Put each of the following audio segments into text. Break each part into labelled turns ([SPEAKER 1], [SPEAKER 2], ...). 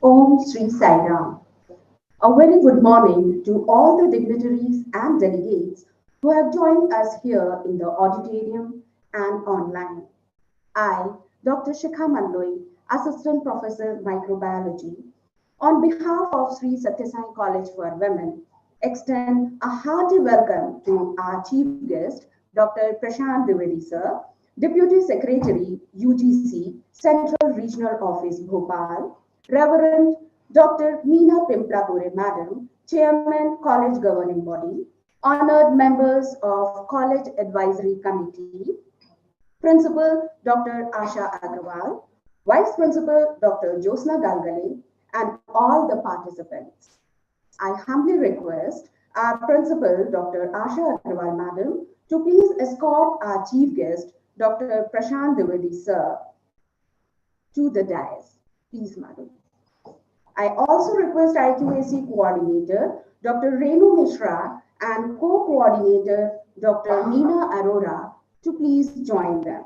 [SPEAKER 1] Om Sri Sai Ram. A very good morning to all the dignitaries and delegates who have joined us here in the auditorium and online. I, Dr. Shikha Mandoi, Assistant Professor Microbiology, on behalf of Sri Sathya Sai College for Women, extend a hearty welcome to our chief guest, Dr. Prashant Dwivedi sir, Deputy Secretary, UGC, Central Regional Office, Bhopal, Reverend Dr. Meena Pimplapure Madam, Chairman, College Governing Body, honored members of College Advisory Committee, Principal Dr. Asha Agrawal, Vice Principal Dr. Josna Galgale, and all the participants. I humbly request our Principal Dr. Asha Agrawal Madam to please escort our Chief Guest Dr. Prashant Dwivedi sir to the dais. Please, Madam. I also request IQAC Coordinator Dr. Renu Mishra and Co-Coordinator Dr. Neena Arora to please join them.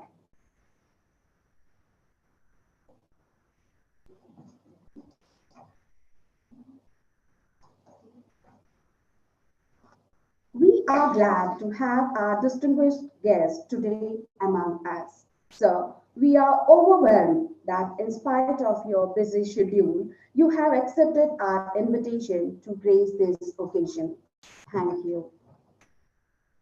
[SPEAKER 1] We are glad to have our distinguished guest today among us. Sir, we are overwhelmed that in spite of your busy schedule, you have accepted our invitation to grace this occasion. Thank you.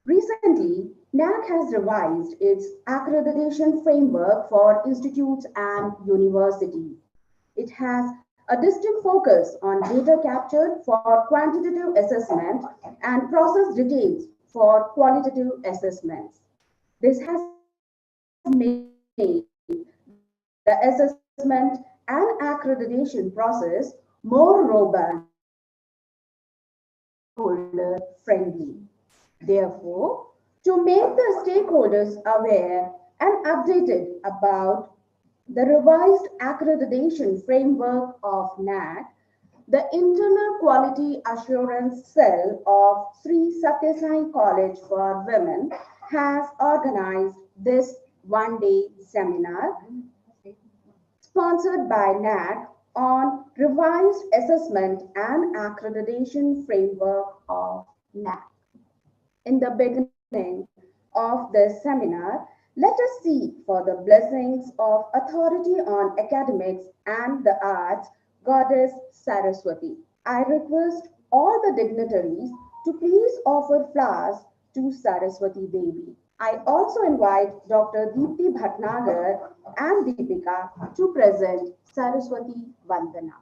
[SPEAKER 1] Recently, NAAC has revised its accreditation framework for institutes and universities. It has a distinct focus on data captured for quantitative assessment and process details for qualitative assessments. This has made the assessment and accreditation process more robust stakeholder friendly. Therefore, to make the stakeholders aware and updated about the revised accreditation framework of NAAC, the Internal Quality Assurance Cell of Sri Sathya Sai College for Women has organized this one-day seminar sponsored by NAAC on revised assessment and accreditation framework of NAAC. In the beginning of this seminar, let us seek for the blessings of authority on academics and the arts, Goddess Saraswati. I request all the dignitaries to please offer flowers to Saraswati Devi. I also invite Dr. Deepti Bhatnagar and Deepika to present Saraswati Vandana.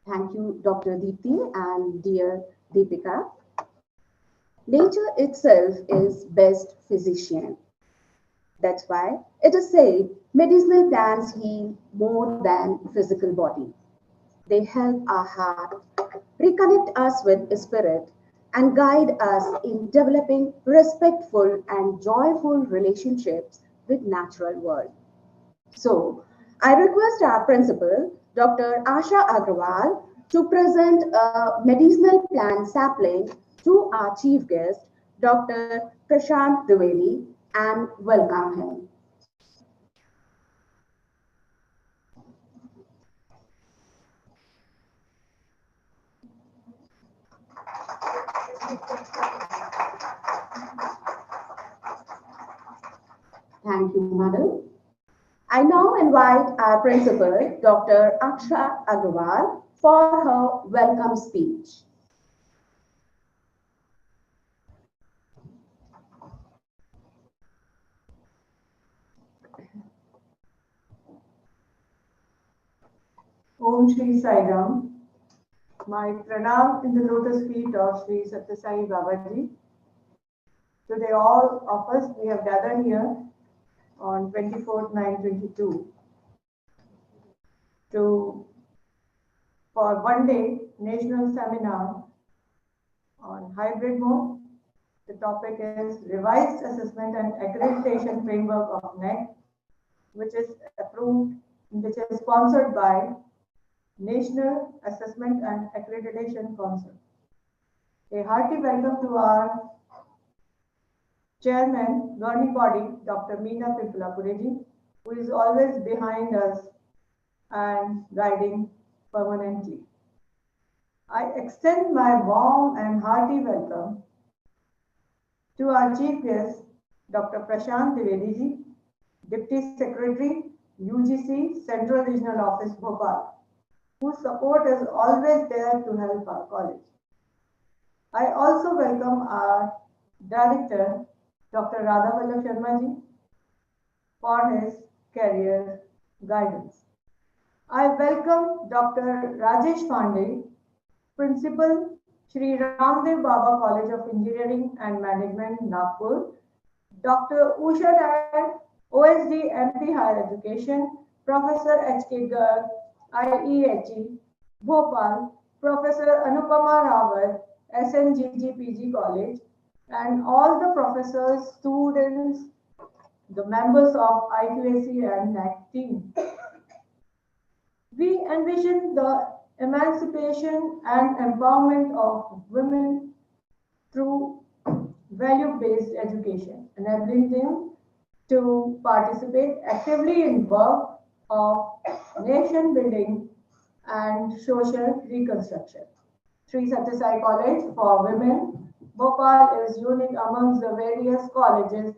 [SPEAKER 1] Thank you, Dr. Deepti and dear Deepika. Nature itself is best physician. That's why it is said medicinal plants heal more than physical body. They help our heart, reconnect us with spirit, and guide us in developing respectful and joyful relationships with natural world. So, I request our principal, Dr. Asha Agrawal, to present a medicinal plant sapling to our chief guest, Dr. Prashant Dwivedi, and welcome him. Thank you, madam. I now invite our principal, Dr. Aksha Agrawal, for her welcome speech.
[SPEAKER 2] Om Shri Sai Ram. My pranam in the lotus feet of Shri Sathya Sai Babaji. Today, all of us, we have gathered here on 24/9/22 for one day national seminar on hybrid mode. The topic is Revised Assessment and Accreditation Framework of NAC, which is approved, which is sponsored by National Assessment and Accreditation Council. A hearty welcome to our chairman, governing body, Dr. Meena Pipulapureji, who is always behind us and guiding permanently. I extend my warm and hearty welcome to our chief guest, Dr. Prashant Dwivedi, Deputy Secretary, UGC Central Regional Office, Bhopal, whose support is always there to help our college. I also welcome our Director, Dr. Radhavallabh Sharma for his career guidance. I welcome Dr. Rajesh Pandey, Principal, Shri Ramdev Baba College of Engineering and Management, Nagpur, Dr. Usha Nair, OSD MP Higher Education, Professor H.K. Garg, IEHE, Bhopal, Professor Anupama Rawat, SNGG College, and all the professors, students, the members of IQAC and NAC team. We envision the emancipation and empowerment of women through value-based education, enabling them to participate actively in work of nation building and social reconstruction. Sri Sathya Sai College for Women, Bhopal is unique amongst the various colleges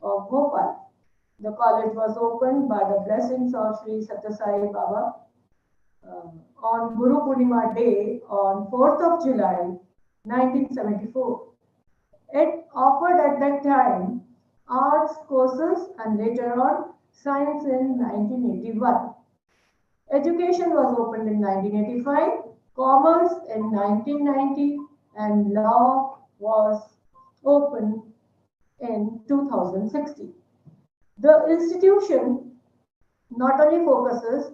[SPEAKER 2] of Bhopal. The college was opened by the blessings of Sri Sathya Sai Baba on Guru Purnima Day on 4th of July 1974. It offered at that time arts courses and later on science in 1981. Education was opened in 1985, commerce in 1990, and law was opened in 2016. The institution not only focuses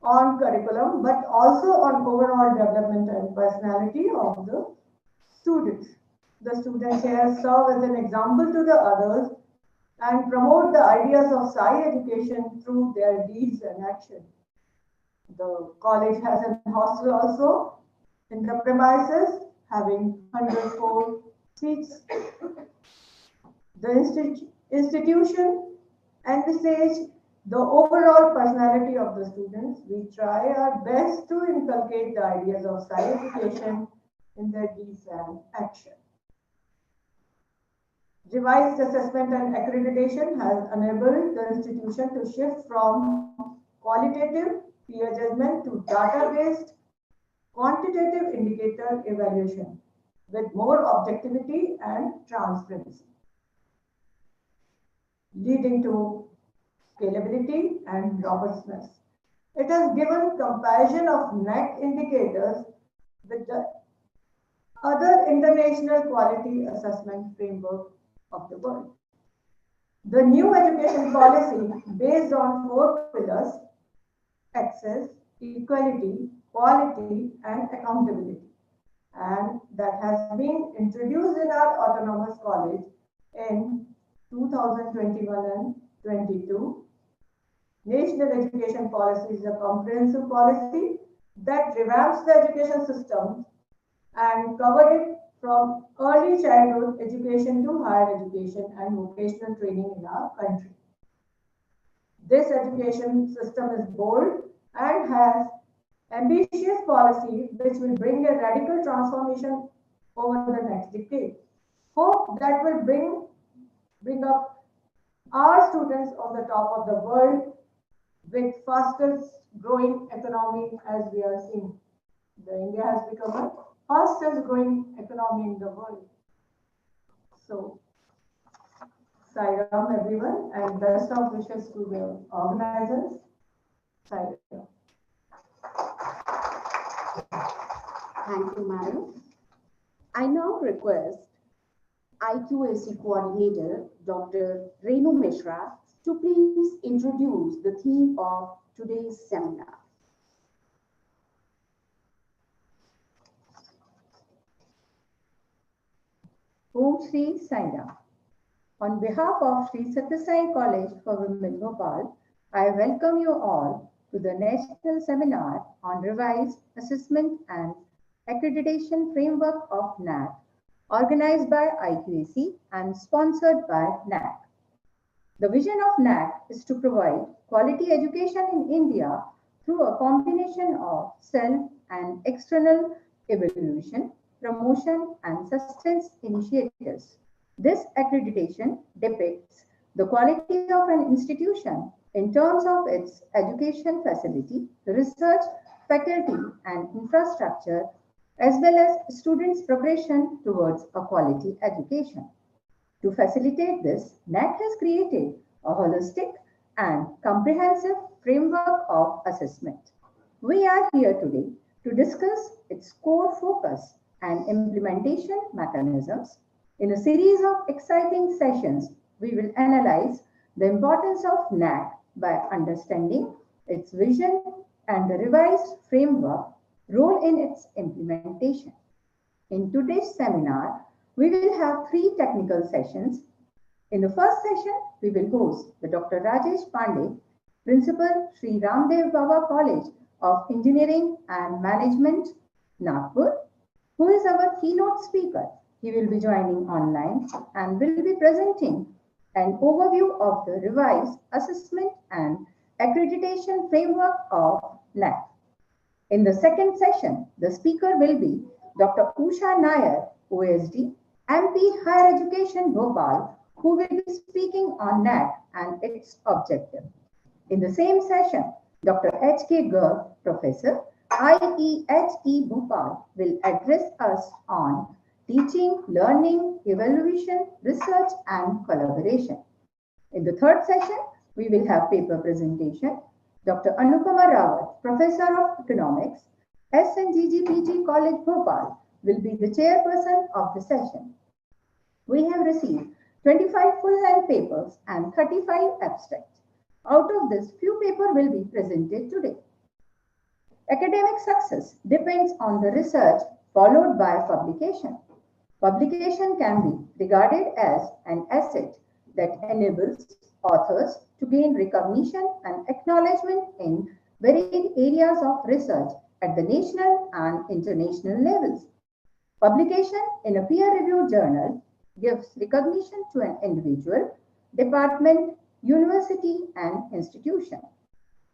[SPEAKER 2] on curriculum but also on overall development and personality of the students. The students here serve as an example to the others and promote the ideas of Sai education through their deeds and action. The college has a hostel also in the premises, having 104 seats. The institution envisage the overall personality of the students. We try our best to inculcate the ideas of Sai education in their deeds and action. Revised assessment and accreditation has enabled the institution to shift from qualitative peer judgment to data-based quantitative indicator evaluation with more objectivity and transparency, leading to scalability and robustness. It has given comparison of NAC indicators with the other international quality assessment framework of the world. The new education policy based on 4 pillars: access, equality, quality, and accountability. And that has been introduced in our autonomous college in 2021 and 22. National education policy is a comprehensive policy that revamps the education system and covered it from early childhood education to higher education and vocational training in our country. This education system is bold and has ambitious policy which will bring a radical transformation over the next decade. Hope that will bring up our students on the top of the world with fastest growing economy as we are seeing. India has become a fastest growing economy in the world. So, Sairam everyone and best of wishes to the organizers. Sairam.
[SPEAKER 1] Thank you, madam. I now request IQAC coordinator, Dr. Renu Mishra, to please introduce the theme of today's seminar.
[SPEAKER 3] Om Shri Sai Ram. On behalf of Sri Sathya Sai College for Women Bhopal, I welcome you all to the National Seminar on Revised Assessment and Accreditation Framework of NAC, organized by IQAC and sponsored by NAC. The vision of NAC is to provide quality education in India through a combination of self and external evaluation, promotion, and sustenance initiatives. This accreditation depicts the quality of an institution in terms of its education facility, research, faculty, and infrastructure, as well as students' progression towards a quality education. To facilitate this, NAC has created a holistic and comprehensive framework of assessment. We are here today to discuss its core focus and implementation mechanisms. In a series of exciting sessions, we will analyze the importance of NAC by understanding its vision and the revised framework role in its implementation. In today's seminar, we will have 3 technical sessions. In the first session, we will host the Dr. Rajesh Pandey, Principal Sri Ramdev Baba College of Engineering and Management, Nagpur, who is our keynote speaker. He will be joining online and will be presenting an overview of the revised assessment and accreditation framework of NAC. In the second session, the speaker will be Dr. Usha Nair, OSD, MP Higher Education Bhopal, who will be speaking on NAC and its objective. In the same session, Dr. H.K. Garg, Professor, IEHE Bhopal, will address us on teaching, learning, evaluation, research, and collaboration. In the third session, we will have paper presentation. Dr. Anupama Rawat, Professor of Economics, SNGGPG College Bhopal, will be the chairperson of the session. We have received 25 full-length papers and 35 abstracts. Out of this, few papers will be presented today. Academic success depends on the research followed by publication. Publication can be regarded as an asset that enables authors to gain recognition and acknowledgement in varied areas of research at the national and international levels. Publication in a peer-reviewed journal gives recognition to an individual, department, university, and institution.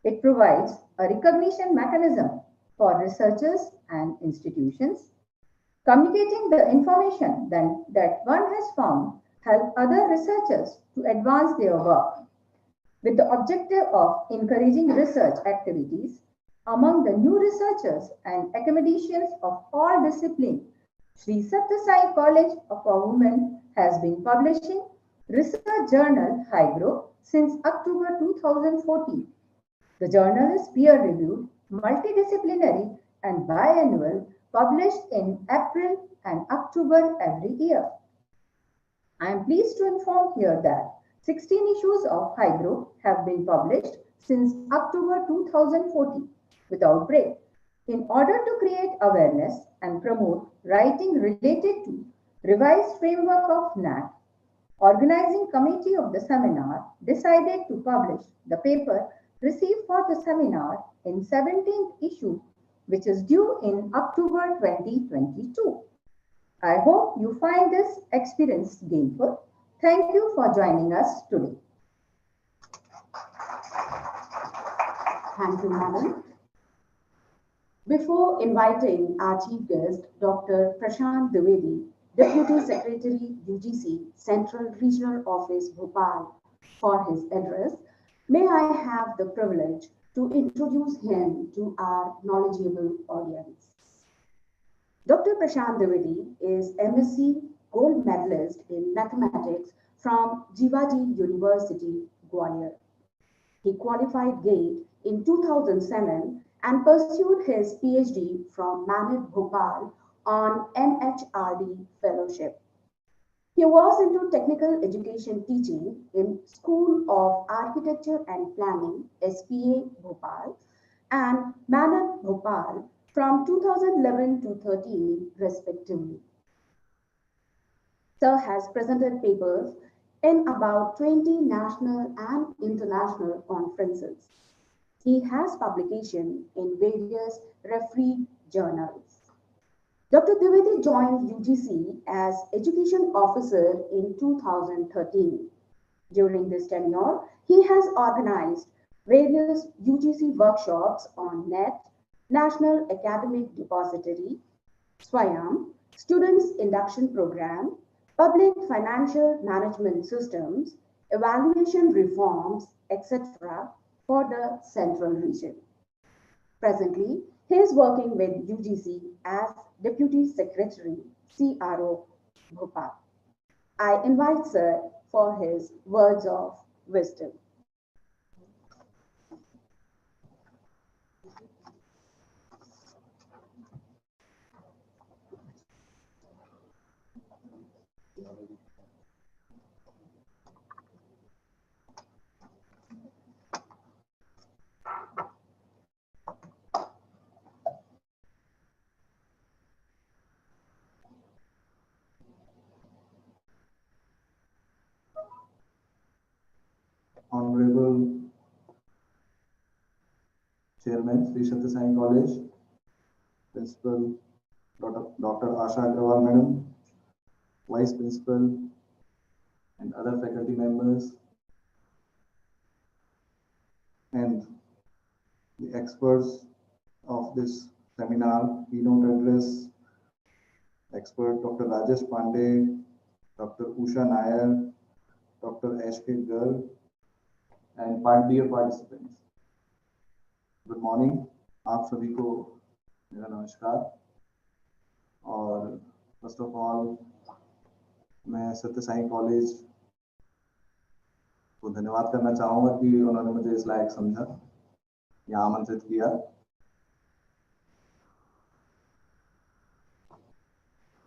[SPEAKER 3] It provides a recognition mechanism for researchers and institutions. Communicating the information that one has found help other researchers to advance their work. With the objective of encouraging research activities among the new researchers and academicians of all disciplines, Sri Sathya Sai College for Women has been publishing research journal Hygro since October 2014. The journal is peer-reviewed, multidisciplinary, and biannual, published in April and October every year. I am pleased to inform here that 16 issues of Hygro have been published since October 2014 without break in order to create awareness and promote writing related to revised framework of NAC. Organizing committee of the seminar decided to publish the paper received for the seminar in 17th issue, which is due in October 2022. I hope you find this experience gainful. Thank you for joining us today.
[SPEAKER 1] Thank you, Madam. Before inviting our chief guest, Dr. Prashant Dwivedi, Deputy Secretary, UGC, Central Regional Office, Bhopal, for his address, may I have the privilege to introduce him to our knowledgeable audience. Dr. Prashant Dwivedi is MSc Gold Medalist in Mathematics from Jivaji University, Gwalior. He qualified GATE in 2007 and pursued his PhD from NAAC Bhopal on MHRD Fellowship. He was into technical education teaching in School of Architecture and Planning, SPA Bhopal, and NAAC Bhopal from 2011 to 13, respectively. Sir has presented papers in about 20 national and international conferences. He has publication in various refereed journals. Dr. Dwivedi joined UGC as Education Officer in 2013. During this tenure, he has organized various UGC workshops on NET, National Academic Depository, SWAYAM, Students Induction Program, Public Financial Management Systems, Evaluation Reforms, etc. for the Central Region. Presently, he is working with UGC as Deputy Secretary, CRO, Bhopal. I invite Sir for his words of wisdom.
[SPEAKER 4] Honorable Chairman, Sri Sathya Sai College, Principal Dr. Asha Agrawal Madam, Vice Principal, and other faculty members, and the experts of this seminar, keynote address, expert Dr. Rajesh Pandey, Dr. Usha Nair, Dr. H.K. Garg, and dear participants. Good morning. आप सभी को मेरा नमस्कार। और first of all मैं सत्य Sai college को धन्यवाद करना चाहूँगा कि उन्होंने मुझे इस लायक समझा, यहाँ आमंत्रित किया।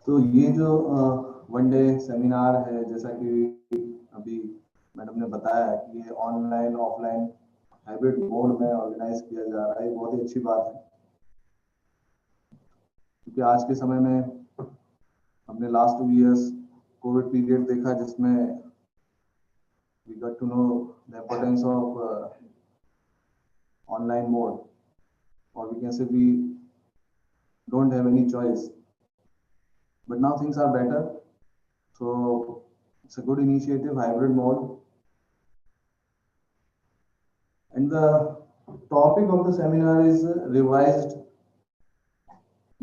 [SPEAKER 4] तो ये जो वन डे सेमिनार है, जैसा कि अभी मैडम ने बताया कि ये ऑनलाइन ऑफलाइन हाइब्रिड मोड में ऑर्गेनाइज किया जा रहा है, ये बहुत ही अच्छी बात है, क्योंकि आज के समय में हमने लास्ट 2 इयर्स कोविड पीरियड देखा, जिसमें we got to know the importance of online mode, और we can say we don't have any choice, but now things are better. So it's a good initiative, hybrid mode. And the topic of the seminar is revised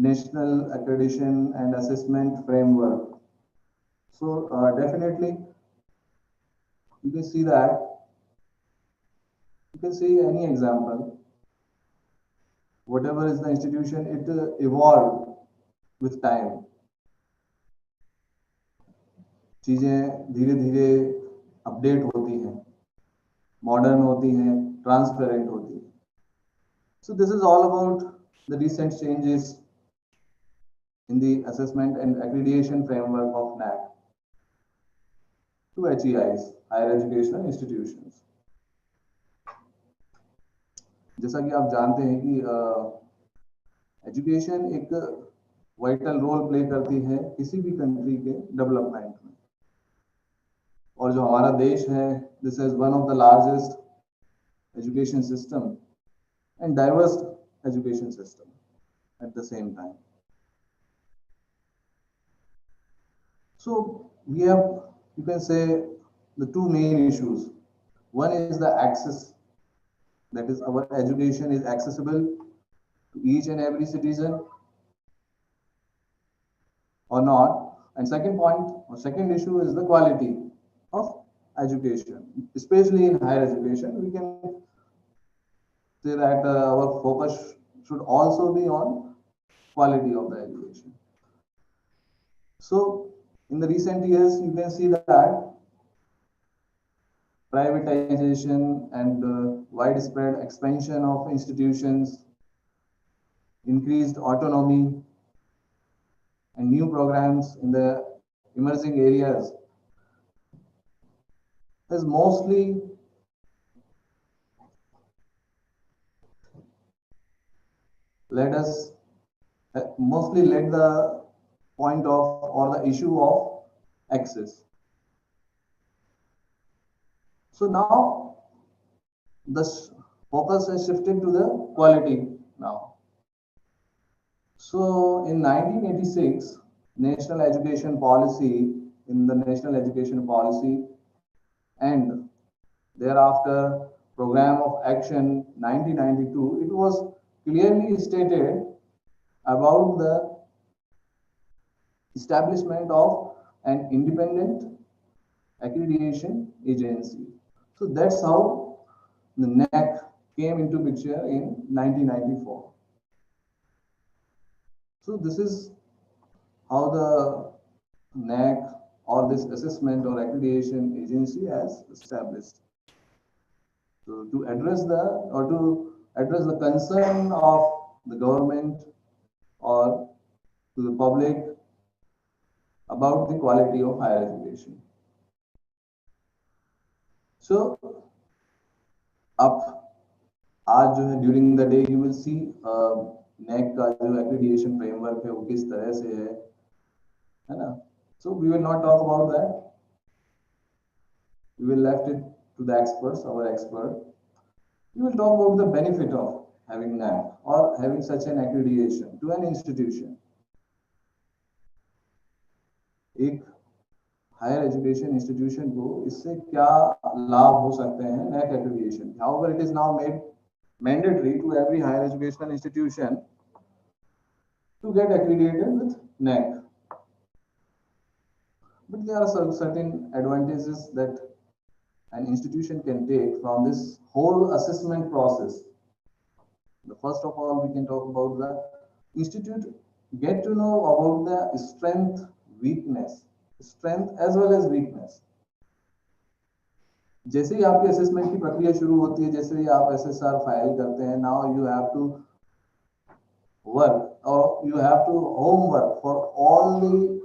[SPEAKER 4] National Accreditation and Assessment Framework. So definitely you can see that, you can see any example, whatever is the institution, it evolved with time. चीज़ें धीरे धीरे update होती हैं, modern होती हैं, transparent होती हैं। So this is all about the recent changes in the assessment and accreditation framework of NAAC to HEIs, higher educational institutions. जैसा कि आप जानते हैं कि एजुकेशन एक वाइटल रोल प्ले करती है किसी भी कंट्री के डेवलपमेंट में, और जो हमारा देश है, this is one of the largest education system and diverse education system at the same time. So we have, you can say, the two main issues. One is the access, that is our education is accessible to each and every citizen or not. And second point or second issue is the quality of education, especially in higher education. We can say that our focus should also be on quality of the education. So in the recent years, you can see that privatization and widespread expansion of institutions, increased autonomy, and new programs in the emerging areas has mostly led the point of or the issue of access. So now the focus has shifted to the quality now. So in 1986, National Education Policy, in the National Education Policy, and thereafter Program of Action 1992, it was clearly stated about the establishment of an independent accreditation agency. So that's how the NAAC came into picture in 1994. So this is how the NAAC or this assessment or accreditation agency has established. So to address the concern of the government or to the public about the quality of higher education. So अब आज जो है during the day you will see NAAC का जो accreditation framework है वो किस तरह से है ना. So we will not talk about that. We will left it to the experts, our expert. We will talk about the benefit of having NAAC or having such an accreditation to an institution. एक higher education institution को इससे क्या लाभ हो सकते हैं NAAC accreditation. However, it is now made mandatory to every higher educational institution to get accredited with NAAC. but there are certain advantages that an institution can take from this whole assessment process. The first of all, we can talk about the institute get to know about the strength, weakness, strength as well as weakness. जैसे ही आपकी assessment की प्रक्रिया शुरू होती है, जैसे ही आप SSR file करते हैं, now you have to work और you have to homework for all the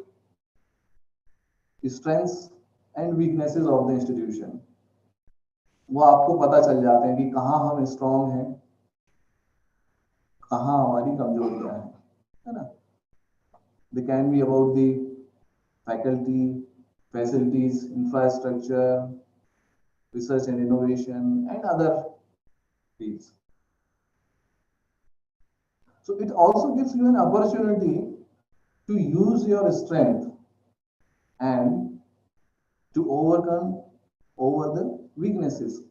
[SPEAKER 4] strengths and weaknesses of the institution. वो आपको पता चल जाते हैं कि कहाँ हम स्ट्रॉन्ग हैं, कहाँ हमारी कमजोरियां हैं, है ना. They can be about the faculty, facilities, infrastructure, research and innovation, and other fields. So it also gives you an opportunity to use your strength and to overcome over the weaknesses.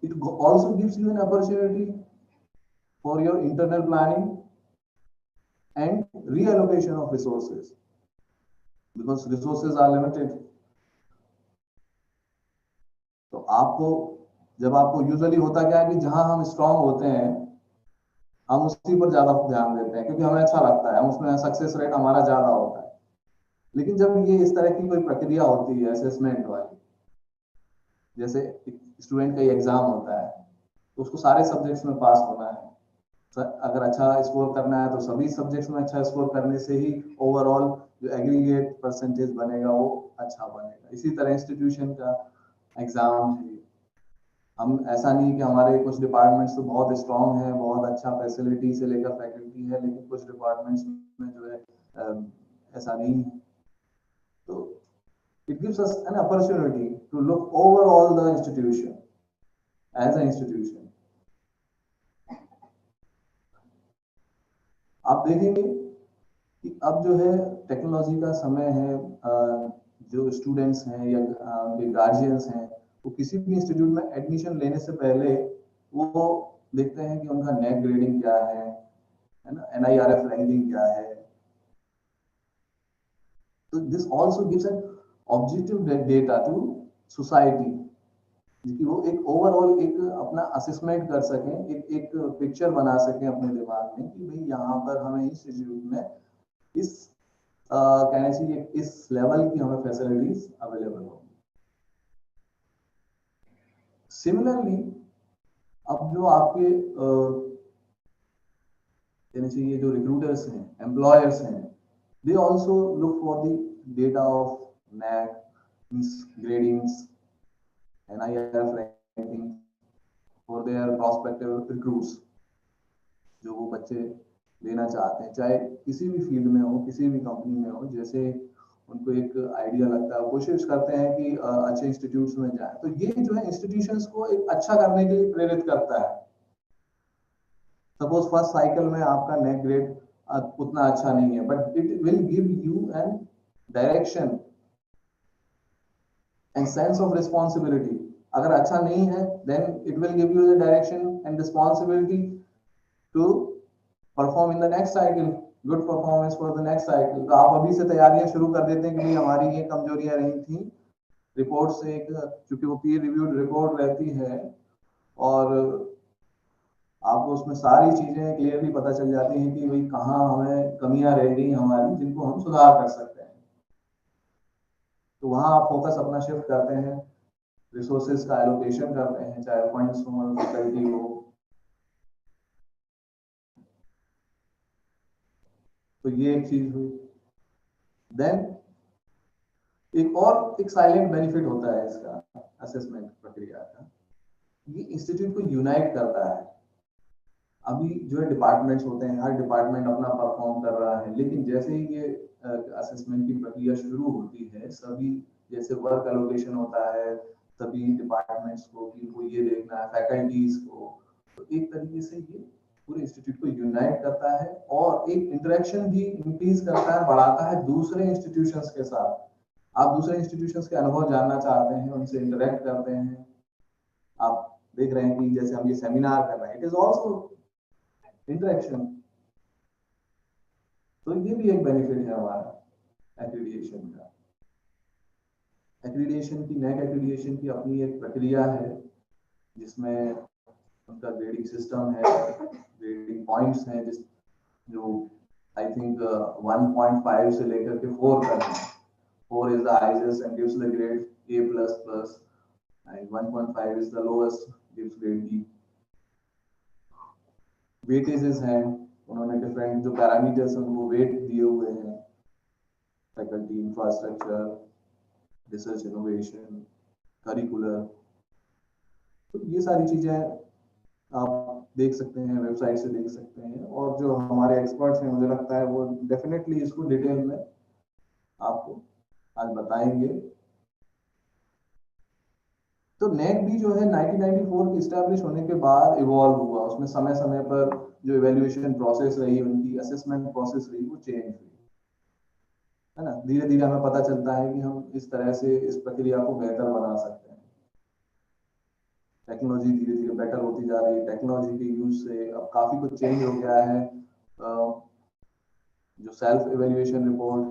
[SPEAKER 4] It also gives you an opportunity for your internal planning and reallocation of resources, because resources are limited. तो आपको जब आपको usually होता क्या है कि जहां हम स्ट्रांग होते हैं हम उसी पर ज्यादा ध्यान देते हैं क्योंकि हमें अच्छा लगता है, हम उसमें सक्सेस रेट हमारा ज्यादा होता है. लेकिन जब ये इस तरह की कोई प्रक्रिया होती है असेसमेंट वाली, जैसे स्टूडेंट का एग्जाम होता है तो उसको सारे सब्जेक्ट्स में पास होना है, अगर अच्छा स्कोर करना है तो सभी सब्जेक्ट्स में अच्छा स्कोर करने से ही ओवरऑल जो एग्रीगेट परसेंटेज बनेगा वो अच्छा बनेगा. इसी तरह इंस्टीट्यूशन का एग्जाम है. हम ऐसा नहीं कि हमारे कुछ डिपार्टमेंट्स तो बहुत स्ट्रांग है, बहुत अच्छा फैसिलिटी से लेकर फैकल्टी है, लेकिन कुछ डिपार्टमेंट्स में जो है ऐसा नहीं है. तो it gives us an opportunity to look overall the institution as an institution. आप देखेंगे कि अब जो है टेक्नोलॉजी का समय है, जो स्टूडेंट्स हैं या उनके गार्जियंस हैं वो किसी भी इंस्टीट्यूट में एडमिशन लेने से पहले वो देखते हैं कि उनका नेक ग्रेडिंग क्या है ना, NIRF रैंकिंग क्या है. तो this also gives an objective data to society कि वो एक ओवरऑल एक अपना असेसमेंट कर सकें, एक पिक्चर बना सकें अपने दिमाग में कि भाई यहाँ पर हमें इस इंस्टीट्यूट में इस कहने चाहिए इस लेवल की हमें फैसिलिटीज अवेलेबल होगी. सिमिलरली अब जो आपके कहने चाहिए जो रिक्रूटर्स हैं, एम्प्लॉयर्स हैं, they also look for the data of NAAC means gradings, NIRF ranking for their prospective recruits. जो वो बच्चे लेना चाहते हैं, चाहे किसी भी फील्ड में हो, किसी भी कंपनी में हो, जैसे उनको एक आइडिया लगता है, कोशिश करते हैं कि अच्छे इंस्टीट्यूट्स में जाए. तो ये जो है इंस्टीट्यूशंस को एक अच्छा करने के लिए प्रेरित करता है. सपोज फर्स्ट साइकिल में आपका नेक ग्रेड उतना अच्छा नहीं है, but it will give you an direction and sense of responsibility. अगर अच्छा नहीं है then it will give you the direction and responsibility to perform in the next cycle, good performance for the next cycle. तो आप अभी से तैयारियां शुरू कर देते हैं कि भाई हमारी ये कमजोरियां रही थी, रिपोर्ट से एक चूंकि वो पीयर रिव्यूड रिपोर्ट रहती है और आपको उसमें सारी चीजें क्लियरली पता चल जाती हैं कि भाई कहाँ हमें कमियां रह गई हमारी जिनको हम सुधार कर सकते हैं. तो वहां आप फोकस अपना शिफ्ट करते हैं, रिसोर्सेज का एलोकेशन करते हैं, चाहे फंड्स हो, फैकल्टी हो. तो ये एक चीज हुई. देन एक साइलेंट बेनिफिट होता है इसका असेसमेंट प्रक्रिया का, ये इंस्टीट्यूट को यूनाइट करता है. अभी जो है डिपार्टमेंट्स होते हैं, हर डिपार्टमेंट अपना परफॉर्म कर रहा है, लेकिन जैसे ही ये असेसमेंट की प्रक्रिया शुरू होती है, सभी जैसे वर्क एलोकेशन होता है सभी डिपार्टमेंट्स को कि इनको ये देखना है, फैकल्टीज को, तो एक तरीके से ये पूरे इंस्टीट्यूट को यूनाइट करता है और एक इंटरेक्शन भी इंक्रीज करता है, बढ़ाता है दूसरे इंस्टीट्यूशंस के साथ. आप दूसरे इंस्टीट्यूशंस के अनुभव जानना चाहते हैं, उनसे इंटरेक्ट करते हैं. आप देख रहे हैं कि जैसे हम ये सेमिनार कर रहे हैं, इट इज ऑल्सो इंटरेक्शन. तो ये भी एक बेनिफिट है हमारा एक्रीडिएशन का। एक्रीडिएशन की, नैक एक्रीडिएशन की अपनी एक प्रक्रिया है जिसमें उनका ग्रेडिंग सिस्टम है, ग्रेडिंग पॉइंट्स हैं जो आई थिंक 1.5 से लेकर के 4 तक है। 4 is the highest and gives the grade A++, and 1.5 is the lowest, gives grade B. Weightages हैं, उन्होंने डिफरेंट जो पैरामीटर्स हैं उनको वेट दिए हुए हैं, faculty, infrastructure, research innovation, curricular. तो ये सारी चीजें आप देख सकते हैं, वेबसाइट से देख सकते हैं, और जो हमारे एक्सपर्ट्स हैं मुझे लगता है वो डेफिनेटली इसको डिटेल में आपको आज बताएंगे। तो नेक भी जो है 1994 की इस्टेब्लिश होने के बाद इवॉल्व हुआ, उसमें समय समय पर जो इवेल्युएशन प्रोसेस रही, उनकी असेसमेंट प्रोसेस रही, वो चेंज हुई, है ना। धीरे धीरे हमें पता चलता है कि हम इस तरह से इस प्रक्रिया को बेहतर बना सकते हैं। टेक्नोलॉजी धीरे धीरे बेटर होती जा रही है, टेक्नोलॉजी के यूज से अब काफी कुछ चेंज हो गया है। जो सेल्फ इवेल्युएशन रिपोर्ट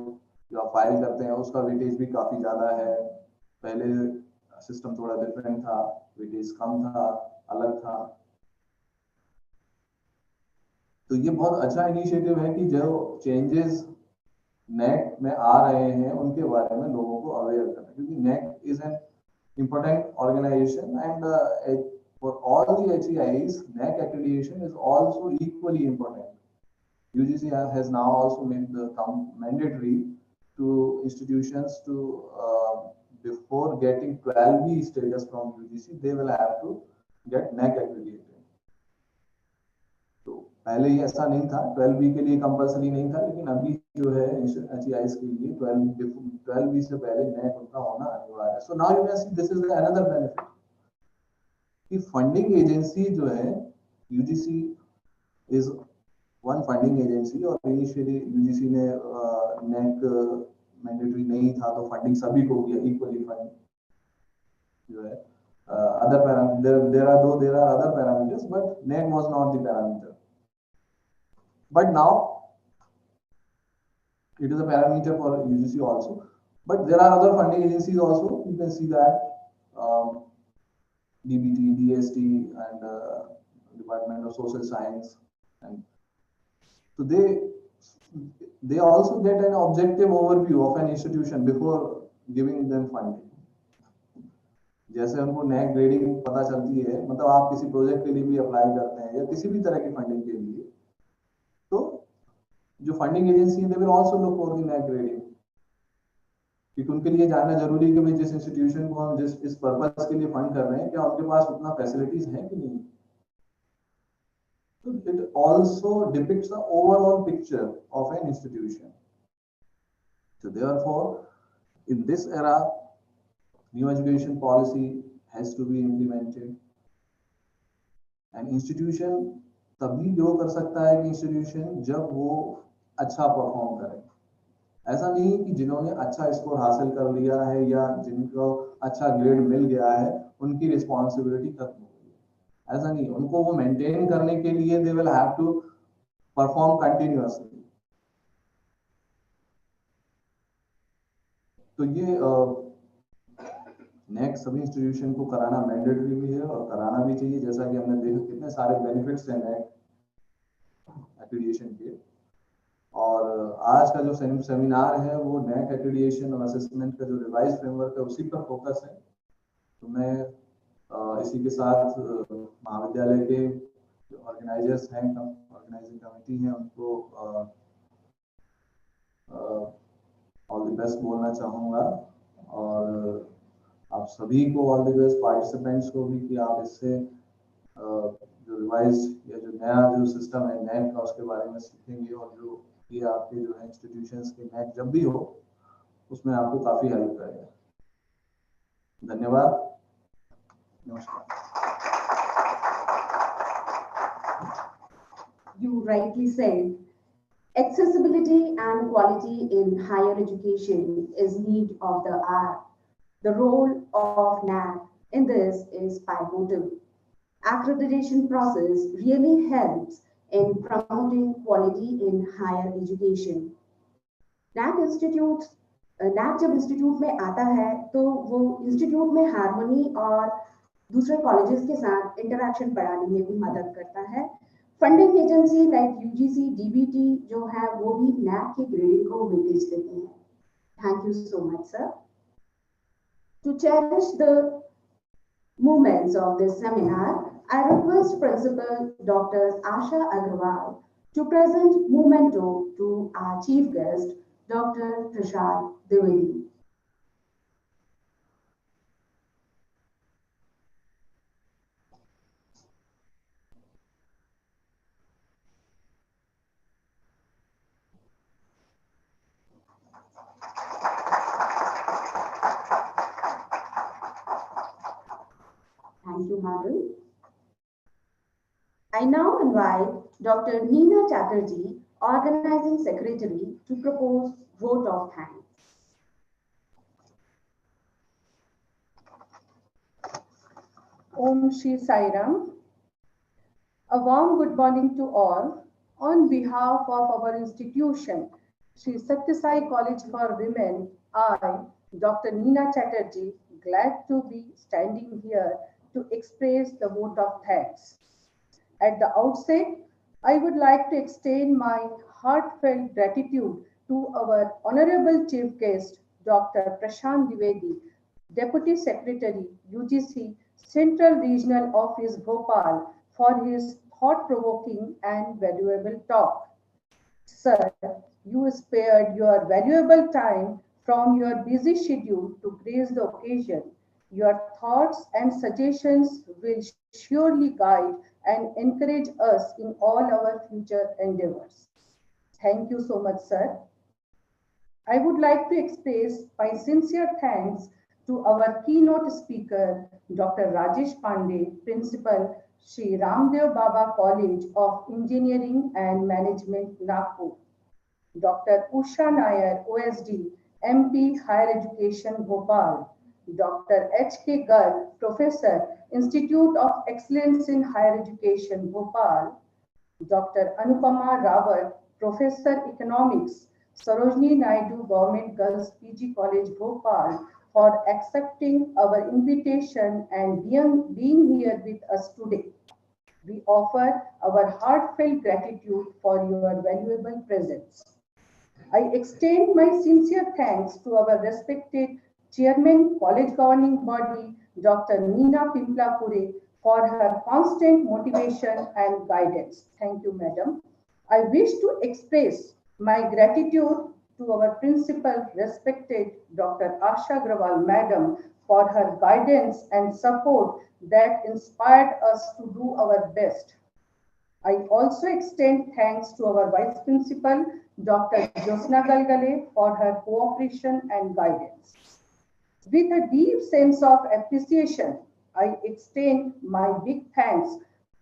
[SPEAKER 4] जो आप फाइल करते हैं उसका वेटेज भी काफी ज्यादा है। पहले सिस्टम थोड़ा डिफरेंट था, वेटेज कम था, अलग था। तो ये बहुत अच्छा इनिशिएटिव है कि जो चेंजेस नेक में आ रहे हैं उनके बारे में लोगों को अवेयर करना, क्योंकि neck is an important organization, and for all the HEIs, NAAC accreditation is also equally important. UGC has now also made the mandatory to institutions to before getting 12B status from UGC, they will have to get NAAC accredited. तो पहले ये ऐसा नहीं था, 12B के लिए compulsory नहीं था, लेकिन अभी जो है HEIs के लिए 12B से पहले NAAC उनका होना अनिवार्य है। So now you can see this is another benefit कि फंडिंग एजेंसी जो है, UGC is one funding agency, और इनिशियली UGC ने NAAC मैंडेटरी नहीं था तो फंडिंग सभी को इक्वली फंड जो है other parameters, there are other parameters, but NAAC was not the parameter. But now it is a parameter for UGC also. But there are other funding agencies also. You can see that DBT, DST, and Department of Social Science, and so they also get an objective overview of an institution before giving them funding. जैसे हमको NAAC grading पता चलती है, मतलब आप किसी project के लिए भी अप्लाई करते हैं या किसी भी तरह की फंडिंग के लिए, तो जो फंडिंग एजेंसी है, they will also look for the NAAC grading, क्योंकि उनके लिए जानना जरूरी है कि भाई जिस इंस्टीट्यूशन को हम जिस इस पर्पस के लिए फंड कर रहे हैं, क्या उनके पास उतना फैसिलिटीज है कि नहीं। तो it also depicts the overall picture of an institution. So therefore, in this era, new education policy has to be implemented, and institution तभी ग्रो कर सकता है कि इंस्टीट्यूशन जब वो अच्छा परफॉर्म करे। ऐसा नहीं कि जिन्होंने अच्छा स्कोर हासिल कर लिया है या जिनको अच्छा ग्रेड मिल गया है उनकी रिस्पॉन्सिबिलिटी खत्म हो गई, ऐसा नहीं। उनको वो मेंटेन करने के लिए they will have to perform continuously. तो ये NAAC सभी इंस्टीट्यूशन को कराना मैंडेटरी भी है और कराना भी चाहिए, जैसा कि हमने देखा कितने सारे बेनिफिट्स हैं NAAC एक्रीडिएशन के। और आज का जो सेमिनार है वो NAAC एक्रीडिएशन और असेसमेंट का जो रिवाइज फ्रेमवर्क है उसी पर फोकस है। तो मैं इसी के साथ महाविद्यालय के जो ऑर्गेनाइजर्स हैं, ऑर्गेनाइजिंग कमेटी है, उनको ऑल द बेस्ट बोलना चाहूँगा, और आप सभी को ऑल द बेस्ट, पार्टिसिपेंट्स को भी, कि आप इससे जो रिवाइज या जो नया जो सिस्टम है NAAC का उसके बारे में सीखेंगे, और जो ये आपके जो है इंस्टीट्यूशंस के NAAC जब भी हो उसमें आपको काफी हेल्प करेगा। धन्यवाद, नमस्कार।
[SPEAKER 1] You rightly said, accessibility and quality in higher education is need of the hour. The role of NAAC in this is pivotal. Accreditation process really helps in promoting quality in higher education. NAC institute NAC जब institute में आता है तो वो institute में harmony और दूसरे colleges के साथ इंटरेक्शन बढ़ाने में भी मदद करता है। Funding agency like UGC, DBT जो है वो भी NAC की ग्रेडिंग को वेटेज देते हैं। Thank you so much sir. To cherish the moments of this seminar, I request Principal Dr. Asha Agarwal to present memento to our chief guest, Dr. Prashad Dwivedi. Thank you, Madhu. I now invite Dr. Neena Chatterjee, Organizing Secretary, to propose vote of thanks.
[SPEAKER 3] Om Shri Sai Ram. A warm good morning to all. On behalf of our institution, Shri Sathya Sai College for Women, I, Dr. Neena Chatterjee, glad to be standing here to express the vote of thanks. At the outset, I would like to extend my heartfelt gratitude to our Honorable Chief Guest, Dr. Prashad Dwivedi, Deputy Secretary, UGC, Central Regional Office, Bhopal, for his thought-provoking and valuable talk. Sir, you spared your valuable time from your busy schedule to grace the occasion. Your thoughts and suggestions will surely guide and encourage us in all our future endeavors. Thank you so much, sir. I would like to express my sincere thanks to our keynote speaker, Dr. Rajesh Pandey, Principal, Sri Ramdev Baba College of Engineering and Management, Nagpur. Dr. Usha Nair, OSD, MP, Higher Education, Bhopal. Dr. H.K. Garg, Professor, Institute of Excellence in Higher Education, Bhopal. Dr. Anupama Rawat, Professor, Economics, Sarojini Naidu Government Girls PG College, Bhopal, for accepting our invitation and being here with us today. We offer our heartfelt gratitude for your valuable presence. I extend my sincere thanks to our respected Chairman, College Governing Body, Dr. Neena Pimplapure, for her constant motivation and guidance. Thank you, Madam. I wish to express my gratitude to our Principal, respected Dr. Asha Agrawal, Madam, for her guidance and support that inspired us to do our best. I also extend thanks to our Vice Principal, Dr. Josna Galgale, for her cooperation and guidance. With a deep sense of appreciation, I extend my big thanks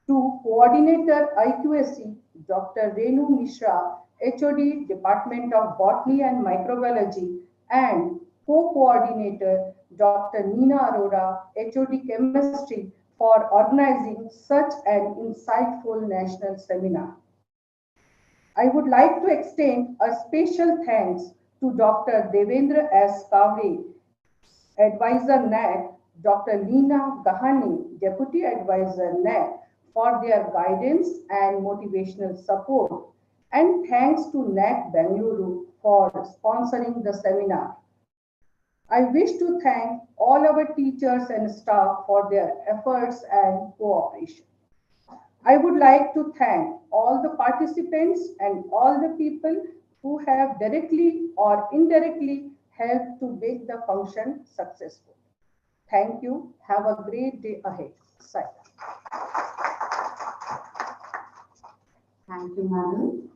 [SPEAKER 3] to Coordinator IQAC, Dr. Renu Mishra, HOD, Department of Botany and Microbiology, and Co-Coordinator, Dr. Neena Arora, HOD Chemistry, for organizing such an insightful national seminar. I would like to extend a special thanks to Dr. Devendra S. Kavre, Advisor NAC, Dr. Leena Gahani, Deputy Advisor NAC, for their guidance and motivational support. And thanks to NAC Bengaluru for sponsoring the seminar. I wish to thank all our teachers and staff for their efforts and cooperation. I would like to thank all the participants and all the people who have directly or indirectly helped to make the function successful. Thank you. Have a great day ahead. Sathya.
[SPEAKER 1] Thank you, Madhu.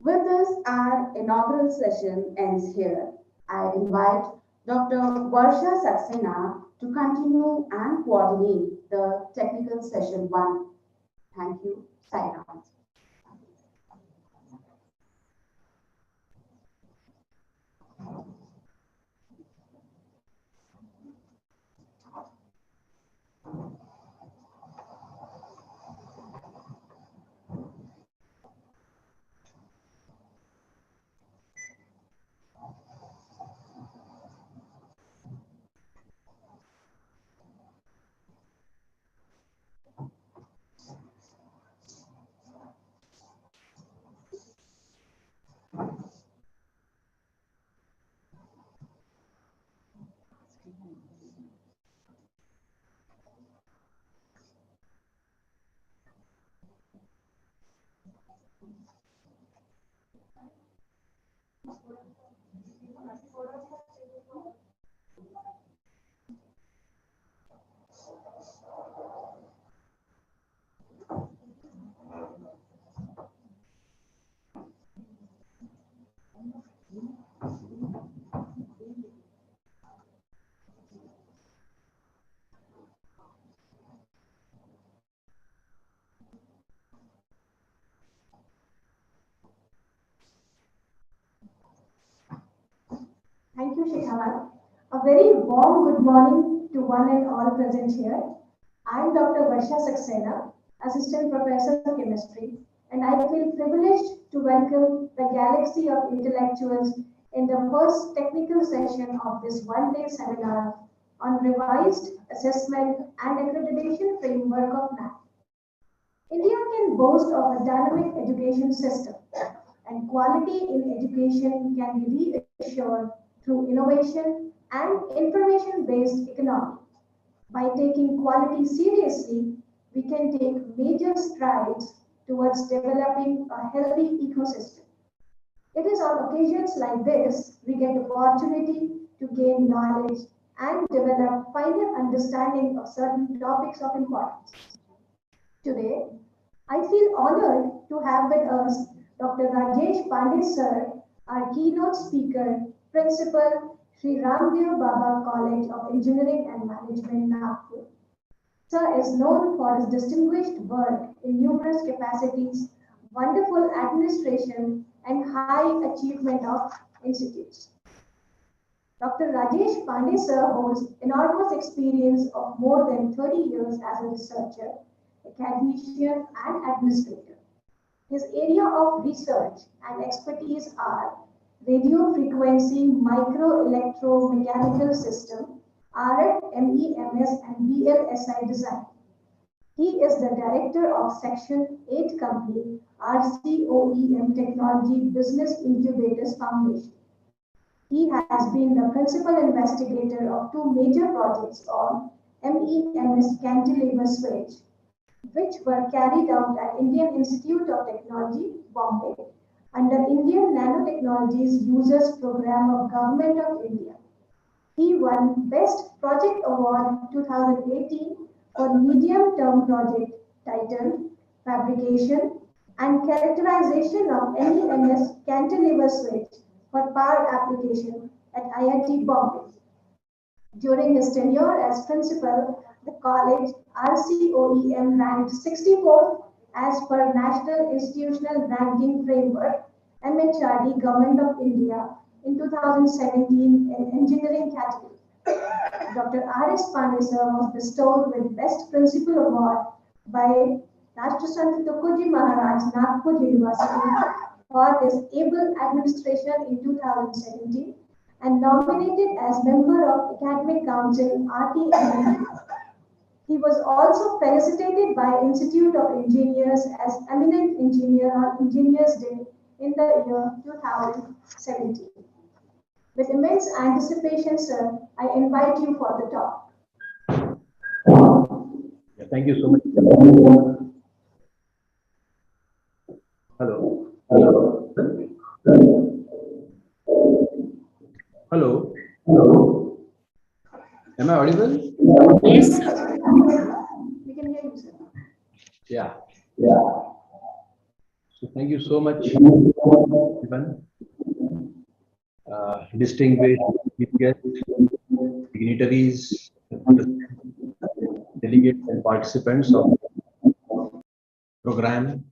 [SPEAKER 1] With this, our inaugural session ends here. I invite Dr. Varsha Saxena to continue and coordinate the technical session 1. Thank you. Sai Ram.
[SPEAKER 5] Thank you, Shikha. A very warm good morning to one and all present here. I am Dr. Varsha Saxena, Assistant Professor of Chemistry, and I feel privileged to welcome the galaxy of intellectuals in the first technical session of this one-day seminar on revised assessment and accreditation framework of NAAC. India can boast of a dynamic education system, and quality in education can be reassured through innovation and information-based economy. By taking quality seriously, we can take major strides towards developing a healthy ecosystem. It is on occasions like this we get the opportunity to gain knowledge and develop finer understanding of certain topics of importance. Today, I feel honored to have with us Dr. Rajesh Pandey sir, our keynote speaker, Principal, Sri Ramdev Baba College of Engineering and Management, Nagpur. Sir is known for his distinguished work in numerous capacities, wonderful administration, and high achievement of institutes. Dr. Rajesh Pandey sir holds enormous experience of more than 30 years as a researcher, academician, and administrator. His area of research and expertise are radio frequency microelectromechanical system, RF, MEMS, and VLSI design. He is the director of Section 8 Company, RCOEM Technology Business Incubators Foundation. He has been the principal investigator of two major projects on MEMS cantilever switch, which were carried out at Indian Institute of Technology, Bombay, under Indian Nanotechnologies Users Program of Government of India. He won Best Project Award 2018 for medium-term project titled Fabrication and Characterization of MEMS cantilever switch for power application at IIT Bombay. During his tenure as principal, the college RCOEM ranked 64th as per National Institutional Ranking Framework MHRD Government of India in 2017 in engineering category. Dr. R.S. Pandey sir was bestowed with Best Principal Award by Rashtrasant Tukoji Maharaj Nagpur University for his able administration in 2017 and nominated as member of Academic Council RTMND. He was also felicitated by Institute of Engineers as Eminent Engineer on Engineers Day in the year 2017. With immense anticipation, sir, I invite you for the talk.
[SPEAKER 6] Yeah, thank you so much. Hello. Hello. Hello. Hello. Am I audible?
[SPEAKER 5] Yes, sir. We can hear you, sir.
[SPEAKER 6] Yeah. Yeah. So thank you so much, everyone. Distinguished guests, dignitaries, delegates, and participants of the program.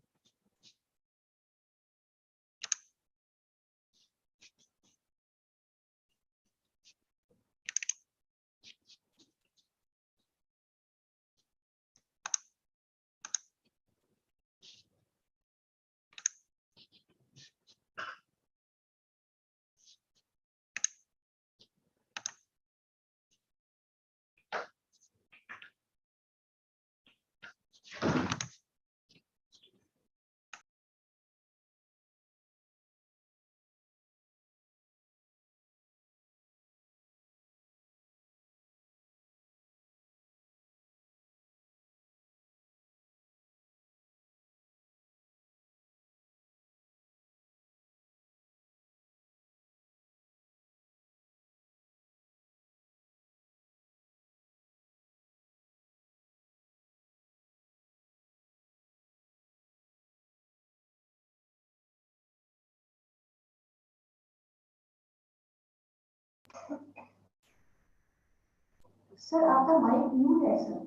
[SPEAKER 5] Sir, आपका mic mute है sir.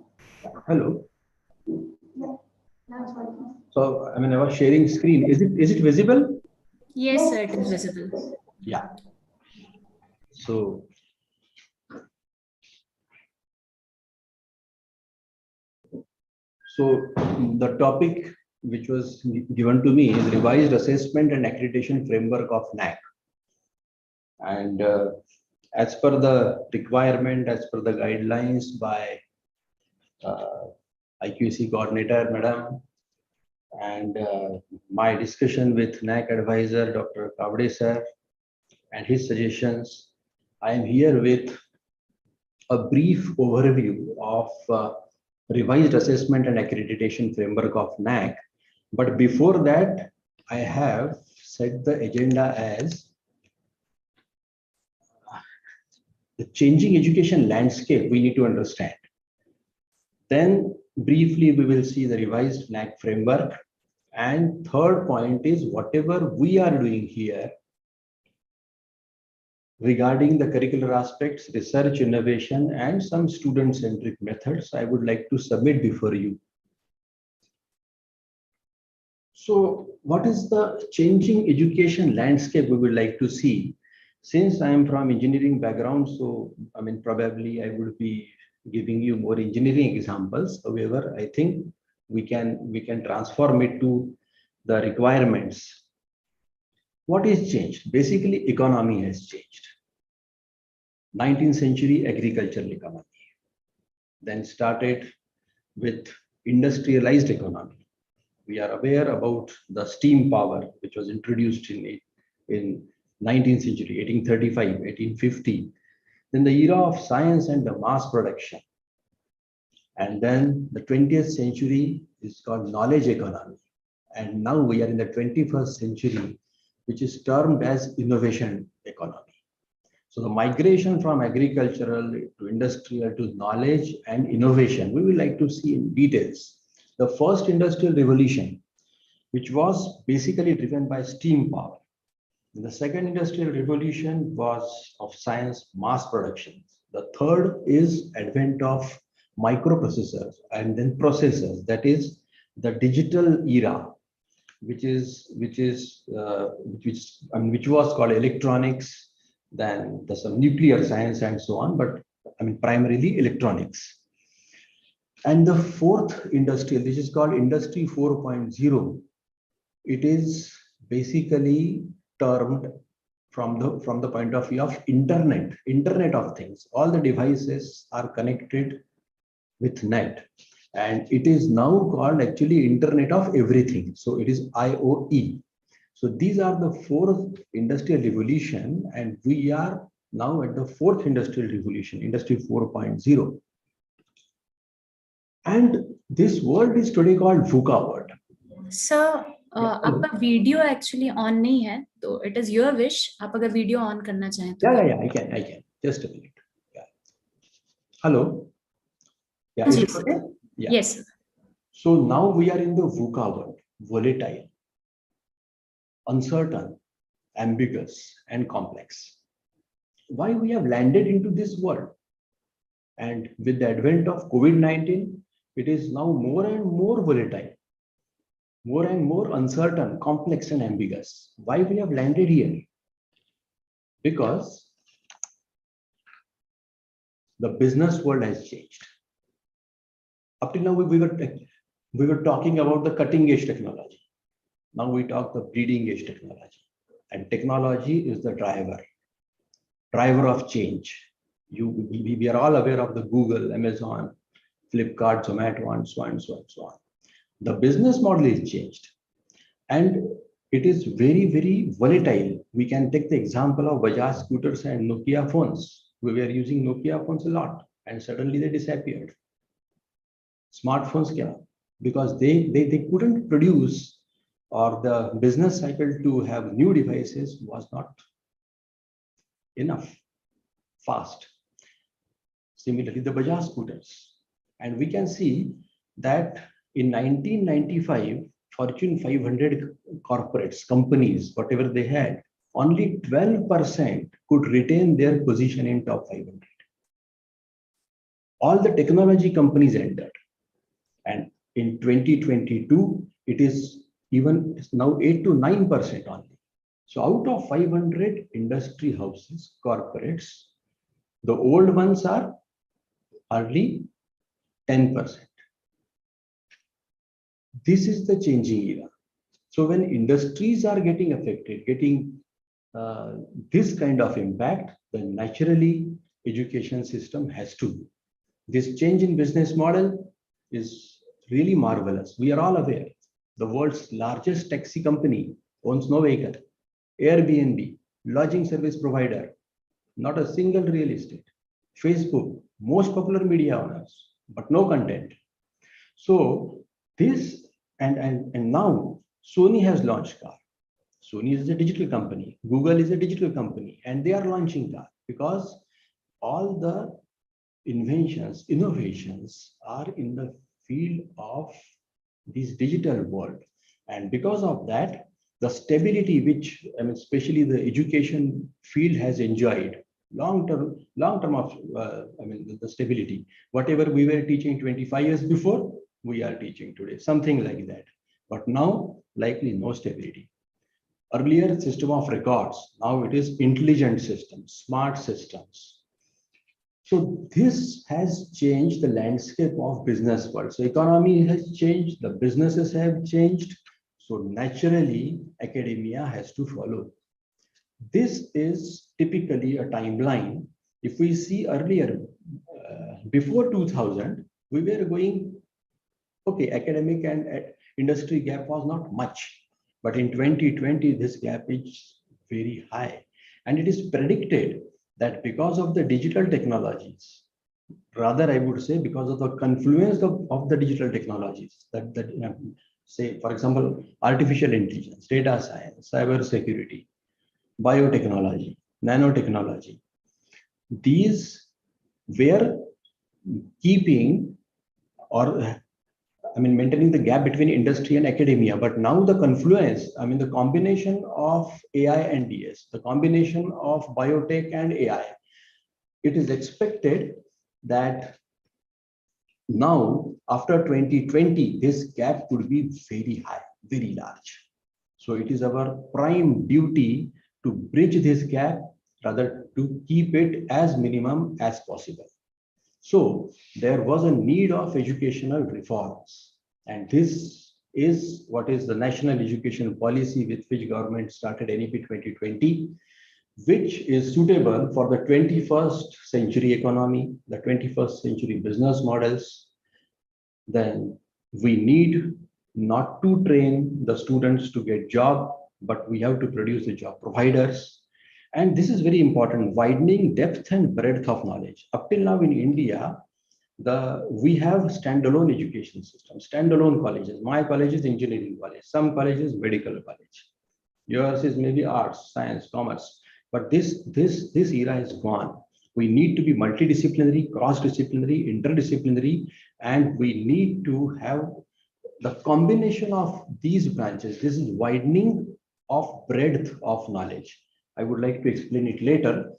[SPEAKER 6] Hello.
[SPEAKER 5] Yeah, now it's working.
[SPEAKER 6] So, I mean, I was sharing screen. Is it visible?
[SPEAKER 7] Yes, sir, it is visible.
[SPEAKER 6] Yeah. So, the topic which was given to me is revised assessment and accreditation framework of NAC. And as per the requirement, as per the guidelines by IQAC coordinator, madam, and my discussion with NAC advisor, Dr. Kavade sir, and his suggestions, I am here with a brief overview of revised assessment and accreditation framework of NAC. But before that, I have set the agenda as the changing education landscape we need to understand. Then briefly, we will see the revised NAC framework. And third point is whatever we are doing here regarding the curricular aspects, research, innovation, and some student-centric methods, I would like to submit before you. So what is the changing education landscape we would like to see? Since I am from engineering background, so I mean, probably I would be giving you more engineering examples. However, I think we can transform it to the requirements. What is changed? Basically, economy has changed. 19th century agricultural economy, then started with industrialized economy. We are aware about the steam power, which was introduced in 19th century, 1835, 1850. Then the era of science and the mass production. And then the 20th century is called knowledge economy. And now we are in the 21st century, which is termed as innovation economy. So the migration from agricultural to industrial to knowledge and innovation, we would like to see in details. The first industrial revolution, which was basically driven by steam power. The second industrial revolution was of science mass production. The third is advent of microprocessors and then processors, that is the digital era, which was called electronics, then there's some nuclear science and so on, but I mean primarily electronics. And the fourth industrial, this is called Industry 4.0. It is basically termed from the point of view of internet of things. All the devices are connected with net, and it is now called actually Internet of Everything. So it is IoE. So these are the fourth industrial revolution, and we are now at the fourth industrial revolution, Industry 4.0. And this world is today called VUCA world.
[SPEAKER 7] Sir, आपका video actually on नहीं है, तो it is your wish. आप अगर video on करना चाहें तो.
[SPEAKER 6] Yeah, I can. Just a minute. Yeah. Hello. Yeah, is it okay? Yeah.
[SPEAKER 7] Yes, sir.
[SPEAKER 6] So now we are in the VUCA world, volatile, uncertain, ambiguous, and complex. Why we have landed into this world? And with the advent of COVID-19, it is now more and more volatile, more and more uncertain, complex, and ambiguous. Why we have landed here? Because the business world has changed. Up till now, we were talking about the cutting edge technology. Now we talk the bleeding edge technology. And technology is the driver of change. We are all aware of the Google, Amazon, Flipkart, Zomato, and so on and so on and so on. The business model is changed, and it is very, very volatile. We can take the example of Bajaj scooters and Nokia phones. We were using Nokia phones a lot, and suddenly they disappeared. Smartphones came up because they couldn't produce, or the business cycle to have new devices was not enough fast. Similarly, the Bajaj scooters. And we can see that in 1995, Fortune 500 corporates, companies, whatever they had, only 12% could retain their position in top 500. all the technology companies entered. And in 2022, it is even now 8 to 9% only. So out of 500 industry houses, corporates, the old ones are hardly 10%. This is the changing era. So when industries are getting affected, getting this kind of impact, then naturally education system has to. This change in business model is really marvelous. We are all aware. The world's largest taxi company owns no vehicle. Airbnb, lodging service provider, not a single real estate. Facebook, most popular media owners, but no content. So this and now Sony has launched car. Sony is a digital company. Google is a digital company, and they are launching car because all the inventions, innovations are in the field of this digital world. And because of that, the stability which, I mean, especially the education field has enjoyed long term of, the stability. Whatever we were teaching 25 years before, we are teaching today, something like that. But now, likely no stability. Earlier system of records, now it is intelligent systems, smart systems. So this has changed the landscape of business world. So economy has changed, the businesses have changed. So naturally, academia has to follow. This is typically a timeline. If we see earlier, before 2000, we were going, okay, academic and industry gap was not much. But in 2020, this gap is very high. And it is predicted that because of the digital technologies, rather I would say because of the confluence of the digital technologies, say, for example, artificial intelligence, data science, cyber security, biotechnology, nanotechnology, these were keeping or maintaining the gap between industry and academia. But now the confluence, the combination of AI and DS, the combination of biotech and AI, it is expected that now after 2020, this gap could be very high, very large. So it is our prime duty to bridge this gap, rather to keep it as minimum as possible. So there was a need of educational reforms, and this is what is the national education policy with which government started NEP 2020, which is suitable for the 21st century economy, the 21st century business models. Then we need not to train the students to get job, but we have to produce the job providers. And this is very important, widening depth and breadth of knowledge. Up till now in India, we have standalone education system, standalone colleges. My college is engineering college, some colleges medical college. Yours is maybe arts, science, commerce. But this era is gone. We need to be multidisciplinary, cross-disciplinary, interdisciplinary, and we need to have the combination of these branches. This is widening of breadth of knowledge. I would like to explain it later.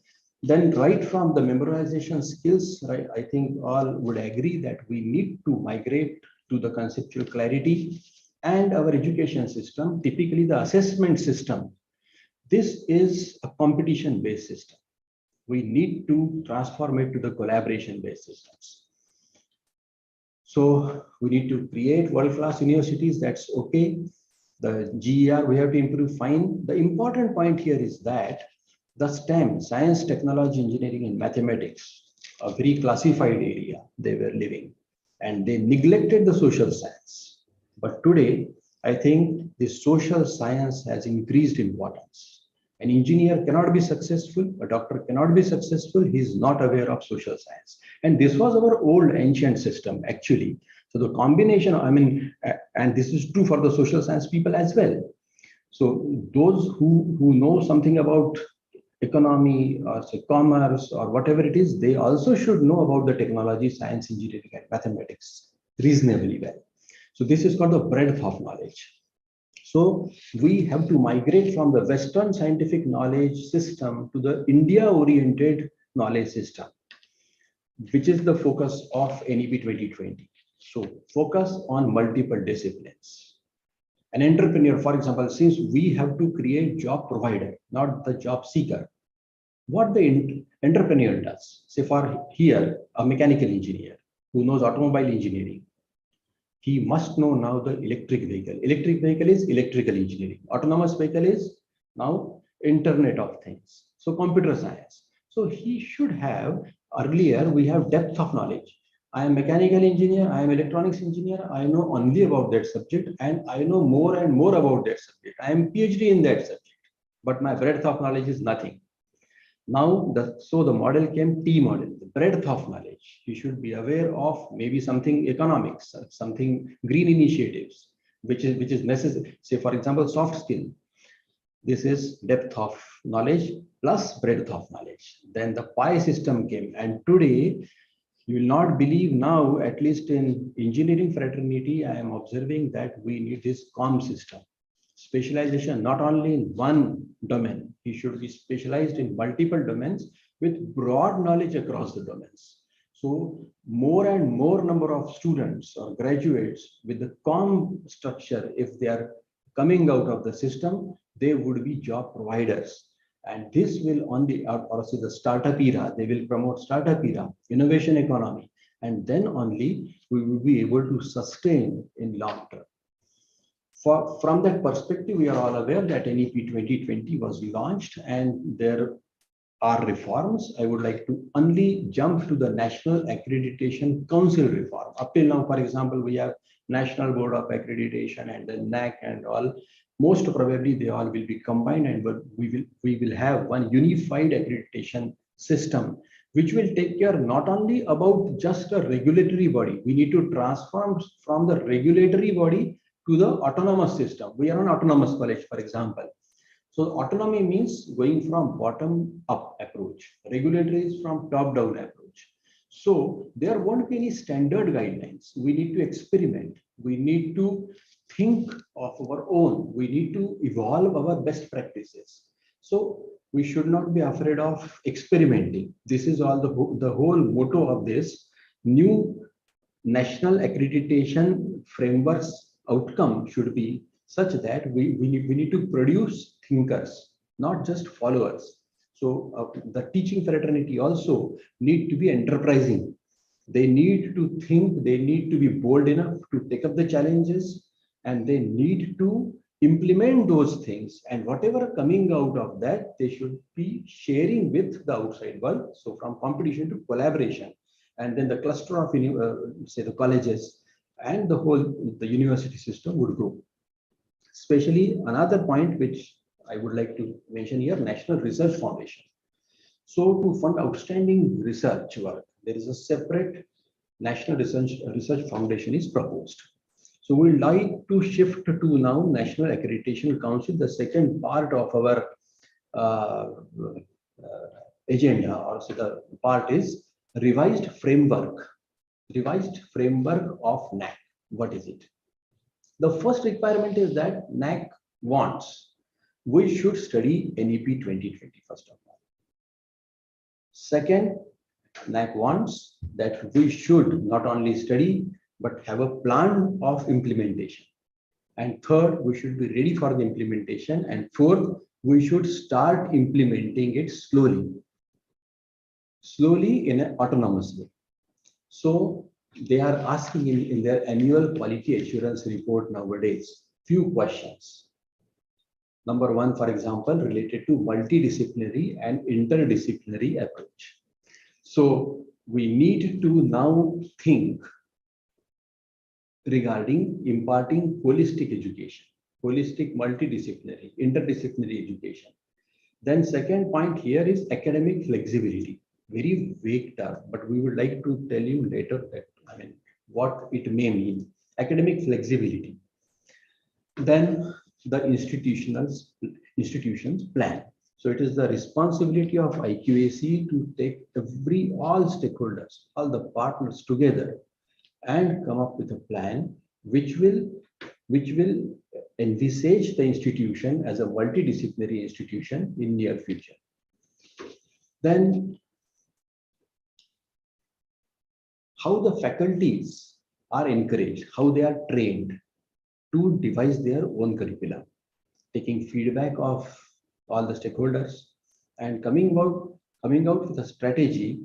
[SPEAKER 6] Then right from the memorization skills, right, I think all would agree that we need to migrate to the conceptual clarity, and our education system, typically the assessment system. This is a competition-based system. We need to transform it to the collaboration-based systems. So we need to create world-class universities, that's okay. The GER, we have to improve, fine. The important point here is that the STEM, science, technology, engineering, and mathematics, a very classified area they were living, and they neglected the social science. But today, I think the social science has increased importance. An engineer cannot be successful, a doctor cannot be successful, he is not aware of social science. And this was our old ancient system, actually. So the combination, and this is true for the social science people as well. So those who know something about economy or say commerce or whatever it is, they also should know about the technology, science, engineering, and mathematics reasonably well. So this is called the breadth of knowledge. So we have to migrate from the Western scientific knowledge system to the India-oriented knowledge system. which is the focus of NEP 2020. So focus on multiple disciplines. An entrepreneur, for example, since we have to create job provider, not the job seeker, what the entrepreneur does, say for here, a mechanical engineer who knows automobile engineering, he must know now the electric vehicle. Electric vehicle is electrical engineering. Autonomous vehicle is now Internet of Things. So computer science. So he should have, earlier we have depth of knowledge. I am mechanical engineer, I am electronics engineer, I know only about that subject and I know more and more about that subject. I am PhD in that subject, but my breadth of knowledge is nothing. Now, so the model came T model, the breadth of knowledge. You should be aware of maybe something economics, something green initiatives, which is necessary. Say, for example, soft skill. This is depth of knowledge plus breadth of knowledge. Then the PI system came, and today you will not believe now, at least in engineering fraternity, I am observing that we need this COM system. Specialization not only in one domain, he should be specialized in multiple domains with broad knowledge across the domains. So more and more number of students or graduates with the COM structure, if they are coming out of the system, they would be job providers. And this will on the also the startup era, they will promote startup era, innovation economy, and then only we will be able to sustain in long term. From that perspective, we are all aware that NEP 2020 was launched and there are reforms. I would like to only jump to the National Accreditation Council reform. Up till now, for example, we have National Board of Accreditation and the NAAC and all. Most probably they all will be combined and we will have one unified accreditation system, which will take care not only about just a regulatory body. We need to transform from the regulatory body to the autonomous system. We are an autonomous college, for example. So autonomy means going from bottom up approach. Regulatory is from top down approach. So there won't be any standard guidelines. We need to experiment. We need to think of our own. We need to evolve our best practices. So we should not be afraid of experimenting. This is all the whole motto of this new national accreditation frameworks outcome should be such that we need to produce thinkers, not just followers. So the teaching fraternity also need to be enterprising. They need to think, they need to be bold enough to take up the challenges, and they need to implement those things. And whatever coming out of that, they should be sharing with the outside world. So from competition to collaboration. And then the cluster of, say, the colleges and the university system would grow. Especially another point which I would like to mention here, National Research Foundation. So to fund outstanding research work, there is a separate National Research Foundation is proposed. So we would like to shift to now National Accreditation Council, the second part of our agenda, or so the part is revised framework of NAC. What is it? The first requirement is that NAC wants we should study NEP 2020 first of all. Second, NAC wants that we should not only study but have a plan of implementation. And third, we should be ready for the implementation. And fourth, we should start implementing it slowly in an autonomous way. So they are asking in their annual quality assurance report nowadays few questions. Number one, for example, related to multidisciplinary and interdisciplinary approach. So we need to now think regarding imparting holistic education, holistic multidisciplinary, interdisciplinary education. Then second point here is academic flexibility. Very vague term, but we would like to tell you later that, what it may mean. Academic flexibility. Then the institutions plan. So it is the responsibility of IQAC to take all stakeholders, all the partners together and come up with a plan which will envisage the institution as a multidisciplinary institution in near future. Then how the faculties are encouraged, how they are trained to devise their own curriculum, taking feedback of all the stakeholders and coming out with a strategy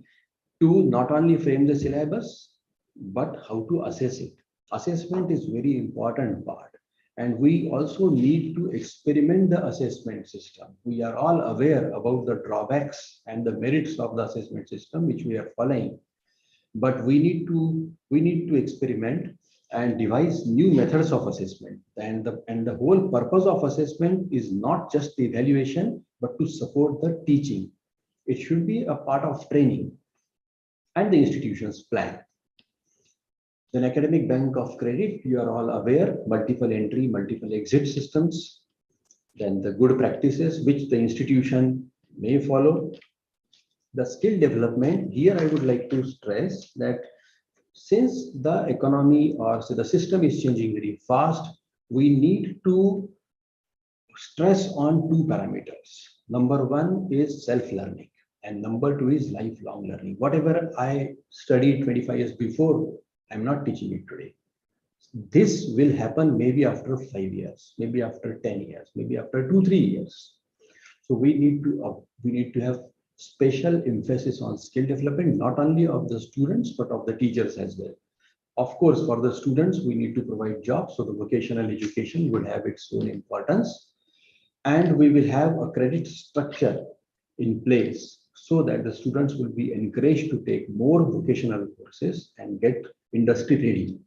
[SPEAKER 6] to not only frame the syllabus, but how to assess it. Assessment is very important part. And we also need to experiment the assessment system. We are all aware about the drawbacks and the merits of the assessment system, which we are following. But we need to experiment and devise new methods of assessment. And the whole purpose of assessment is not just the evaluation, but to support the teaching. It should be a part of training and the institution's plan. Then academic bank of credit, you are all aware, multiple entry, multiple exit systems. Then the good practices which the institution may follow. The skill development, here I would like to stress that since the economy or so the system is changing very fast, we need to stress on two parameters. Number one is self-learning and number two is lifelong learning. Whatever I studied 25 years before, I'm not teaching it today. This will happen maybe after 5 years, maybe after 10 years, maybe after 2-3 years. So we need to have special emphasis on skill development, not only of the students, but of the teachers as well. Of course, for the students, we need to provide jobs. So the vocational education will have its own importance. And we will have a credit structure in place so that the students will be encouraged to take more vocational courses and get industry ready.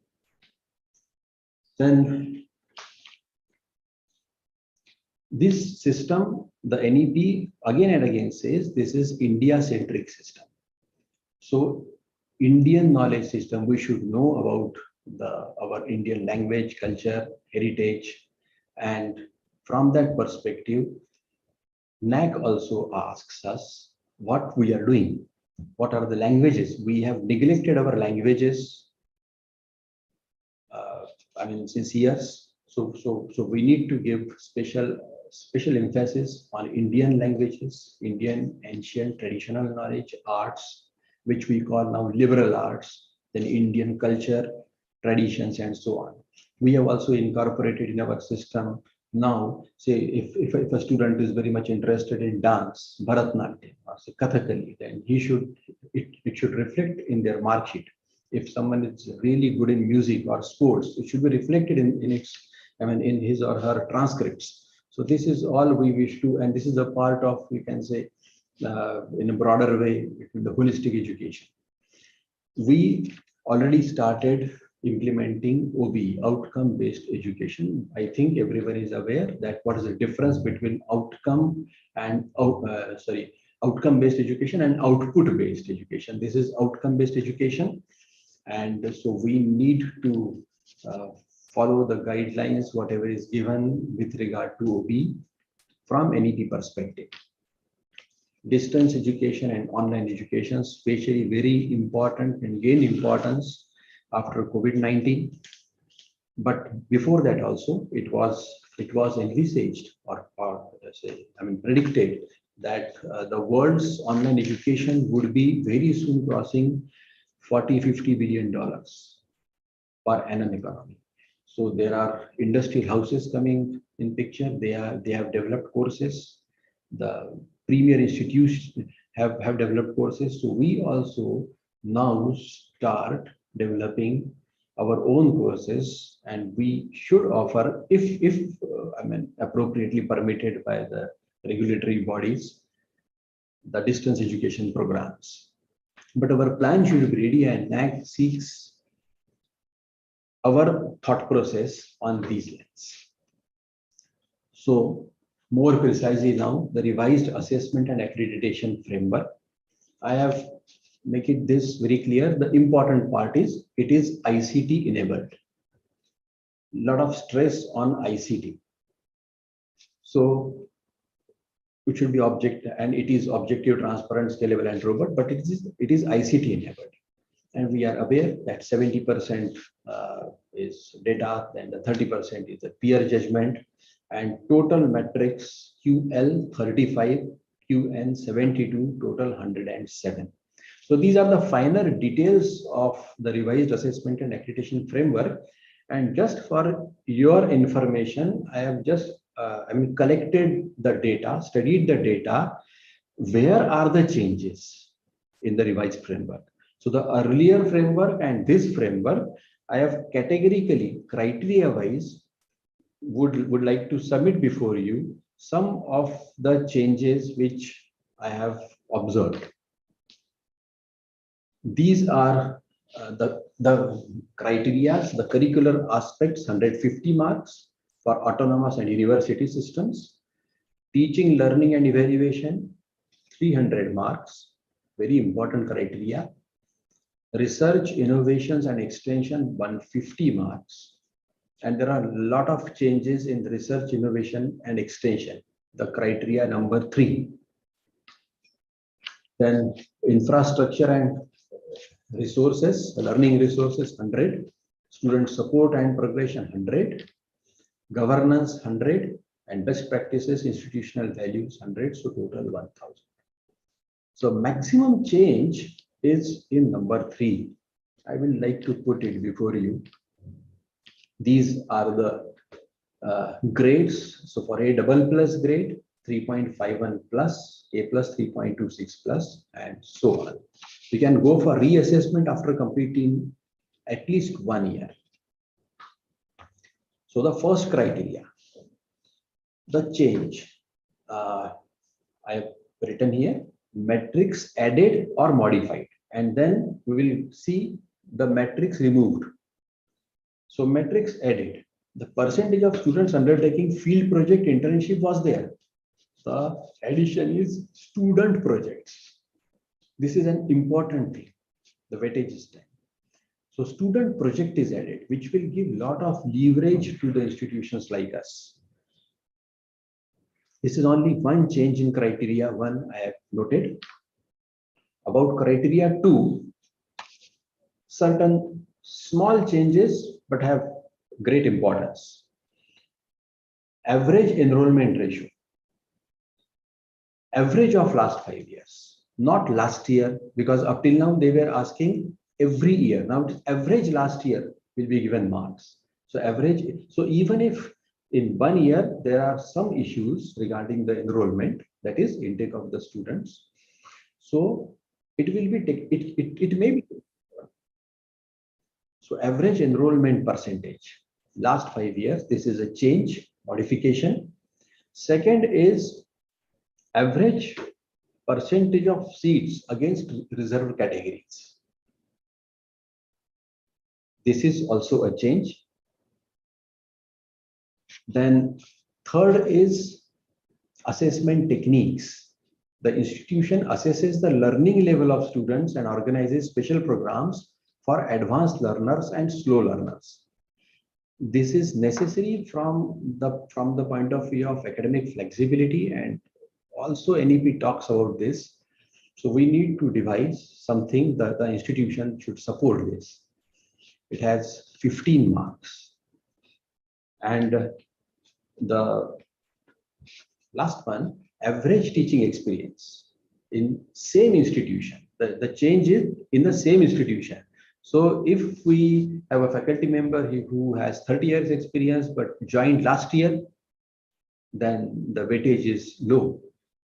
[SPEAKER 6] Then this system, the NEP again and again says this is India-centric system. So Indian knowledge system, we should know about our Indian language, culture, heritage, and from that perspective, NAAC also asks us what we are doing. What are the languages? We have neglected our languages, since years. So we need to give special emphasis on Indian languages, Indian ancient traditional knowledge, arts, which we call now liberal arts, then Indian culture, traditions, and so on. We have also incorporated in our system now, say if a student is very much interested in dance, Bharatnatyam or say Kathakali, then it should reflect in their mark sheet. If someone is really good in music or sports, it should be reflected in his or her transcripts. So this is all we wish to, and this is a part of, we can say, in a broader way, the holistic education. We already started implementing OBE, outcome-based education. I think everyone is aware that what is the difference between outcome-based education and output-based education. This is outcome-based education, and so we need to follow the guidelines, whatever is given with regard to OBE from NEP perspective. Distance education and online education, especially very important and gain importance after COVID-19. But before that also, it was envisaged or predicted that the world's online education would be very soon crossing $40-50 billion per annum economy. So there are industrial houses coming in picture. They have developed courses. The premier institutions have developed courses. So we also now start developing our own courses, and we should offer, if appropriately permitted by the regulatory bodies, the distance education programs. But our plan should be ready, and NAAC seeks our thought process on these lines. So more precisely now, the revised assessment and accreditation framework. I have make it this very clear. The important part is it is ICT enabled. Lot of stress on ICT. So it should be it is objective, transparent, scalable, and robust, but it is ICT enabled. And we are aware that 70% is data, then the 30% is the peer judgment, and total metrics QL 35, QN 72, total 107. So these are the finer details of the revised assessment and accreditation framework. And just for your information, I have just collected the data, studied the data. Where are the changes in the revised framework? So the earlier framework and this framework, I have categorically, criteria-wise, would like to submit before you some of the changes which I have observed. These are the criteria, the curricular aspects, 150 marks for autonomous and university systems. Teaching, learning and evaluation, 300 marks, very important criteria. Research, innovations and extension, 150 marks. And there are a lot of changes in research, innovation and extension, the criteria number 3. Then infrastructure and resources, learning resources, 100. Student support and progression, 100. Governance, 100. And best practices, institutional values, 100. So total 1000. So maximum change is in number 3. I will like to put it before you. These are the grades. So for A++ grade, 3.51 plus, A plus 3.26 plus, and so on. You can go for reassessment after completing at least 1 year. So the first criteria, the change, I have written here, metrics added or modified, and then we will see the metrics removed. So metrics added, the percentage of students undertaking field project internship was there. The addition is student projects. This is an important thing. The weightage is 10. So student project is added, which will give a lot of leverage to the institutions like us. This is only one change in criteria 1 I have noted. About criteria 2, certain small changes but have great importance. Average enrollment ratio. Average of last 5 years, not last year, because up till now they were asking every year. Now average last year will be given marks. So average, so even if in 1 year there are some issues regarding the enrollment, that is intake of the students, so it will be, it may be. So average enrollment percentage, last 5 years, this is a change, modification. Second is average percentage of seats against reserved categories. This is also a change. Then third is assessment techniques. The institution assesses the learning level of students and organizes special programs for advanced learners and slow learners. This is necessary from the point of view of academic flexibility, and also NEP talks about this. So we need to devise something that the institution should support this. It has 15 marks. And the last one, average teaching experience in same institution. The change is in the same institution. So if we have a faculty member who has 30 years experience but joined last year, then the weightage is low.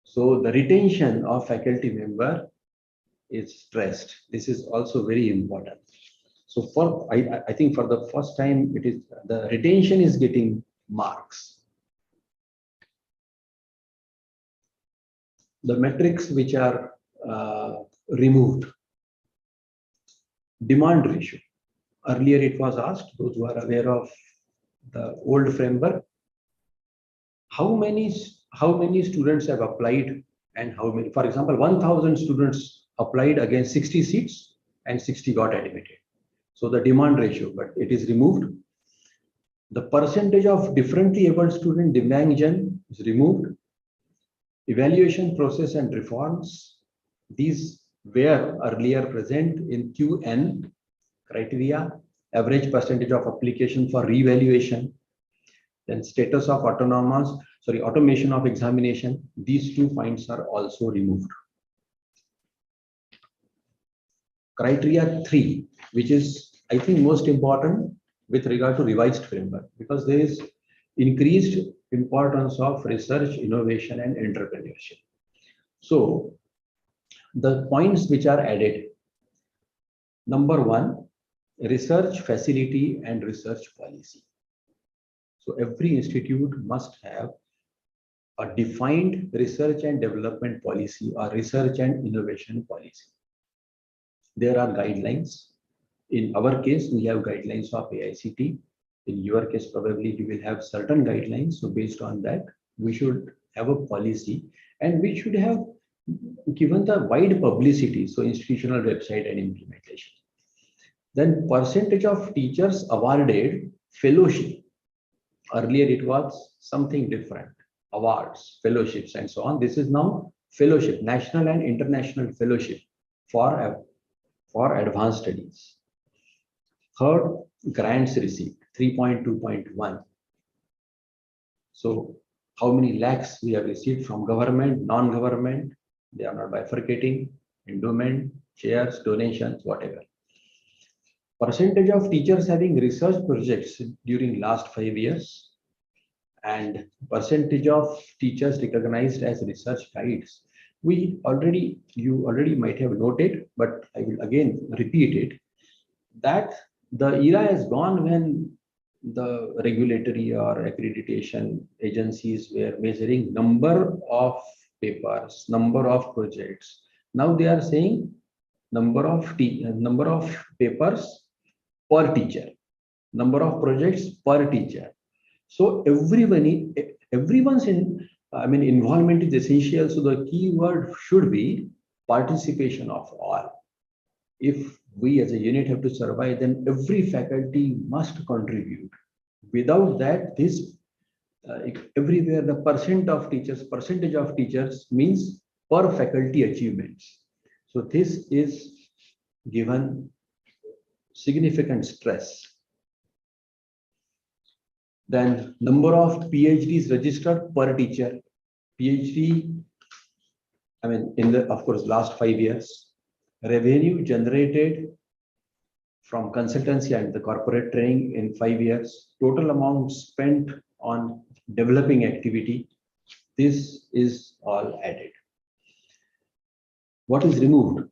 [SPEAKER 6] So the retention of faculty member is stressed. This is also very important. So for I think for the first time, it is the retention is getting marks. The metrics which are removed. Demand ratio. Earlier it was asked, those who are aware of the old framework, how many students have applied and how many, for example, 1000 students applied against 60 seats and 60 got admitted. So the demand ratio, but it is removed. The percentage of differently able student Divyangjan is removed. Evaluation process and reforms, these were earlier present in QN criteria, average percentage of application for revaluation, then status of automation of examination. These two points are also removed. criteria 3, which is, I think, most important with regard to revised framework, because there is increased importance of research, innovation, and entrepreneurship. So the points which are added: number 1, research facility and research policy. So every institute must have a defined research and development policy or research and innovation policy. There are guidelines. In our case, we have guidelines of AICT. In your case, probably you will have certain guidelines. So based on that, we should have a policy, and we should have given the wide publicity, so institutional website and implementation. Then percentage of teachers awarded fellowship. Earlier it was something different, awards, fellowships, and so on. This is now fellowship, national and international fellowship for advanced studies. Third, grants received, 3.2.1. So how many lakhs we have received from government, non-government? They are not bifurcating, endowment, shares, donations, whatever. Percentage of teachers having research projects during last 5 years, and percentage of teachers recognized as research guides. You already might have noted, but I will again repeat it, that the era has gone when the regulatory or accreditation agencies were measuring number of papers, number of projects. Now they are saying number of papers per teacher, number of projects per teacher. So everyone's involvement is essential. So the key word should be participation of all. If we as a unit have to survive, then every faculty must contribute. Without that, this everywhere the percentage of teachers means per faculty achievements. So this is given significant stress. Then number of PhDs registered per teacher. PhD, in the, of course, last 5 years, revenue generated from consultancy and the corporate training in 5 years, total amount spent on developing activity, this is all added. What is removed?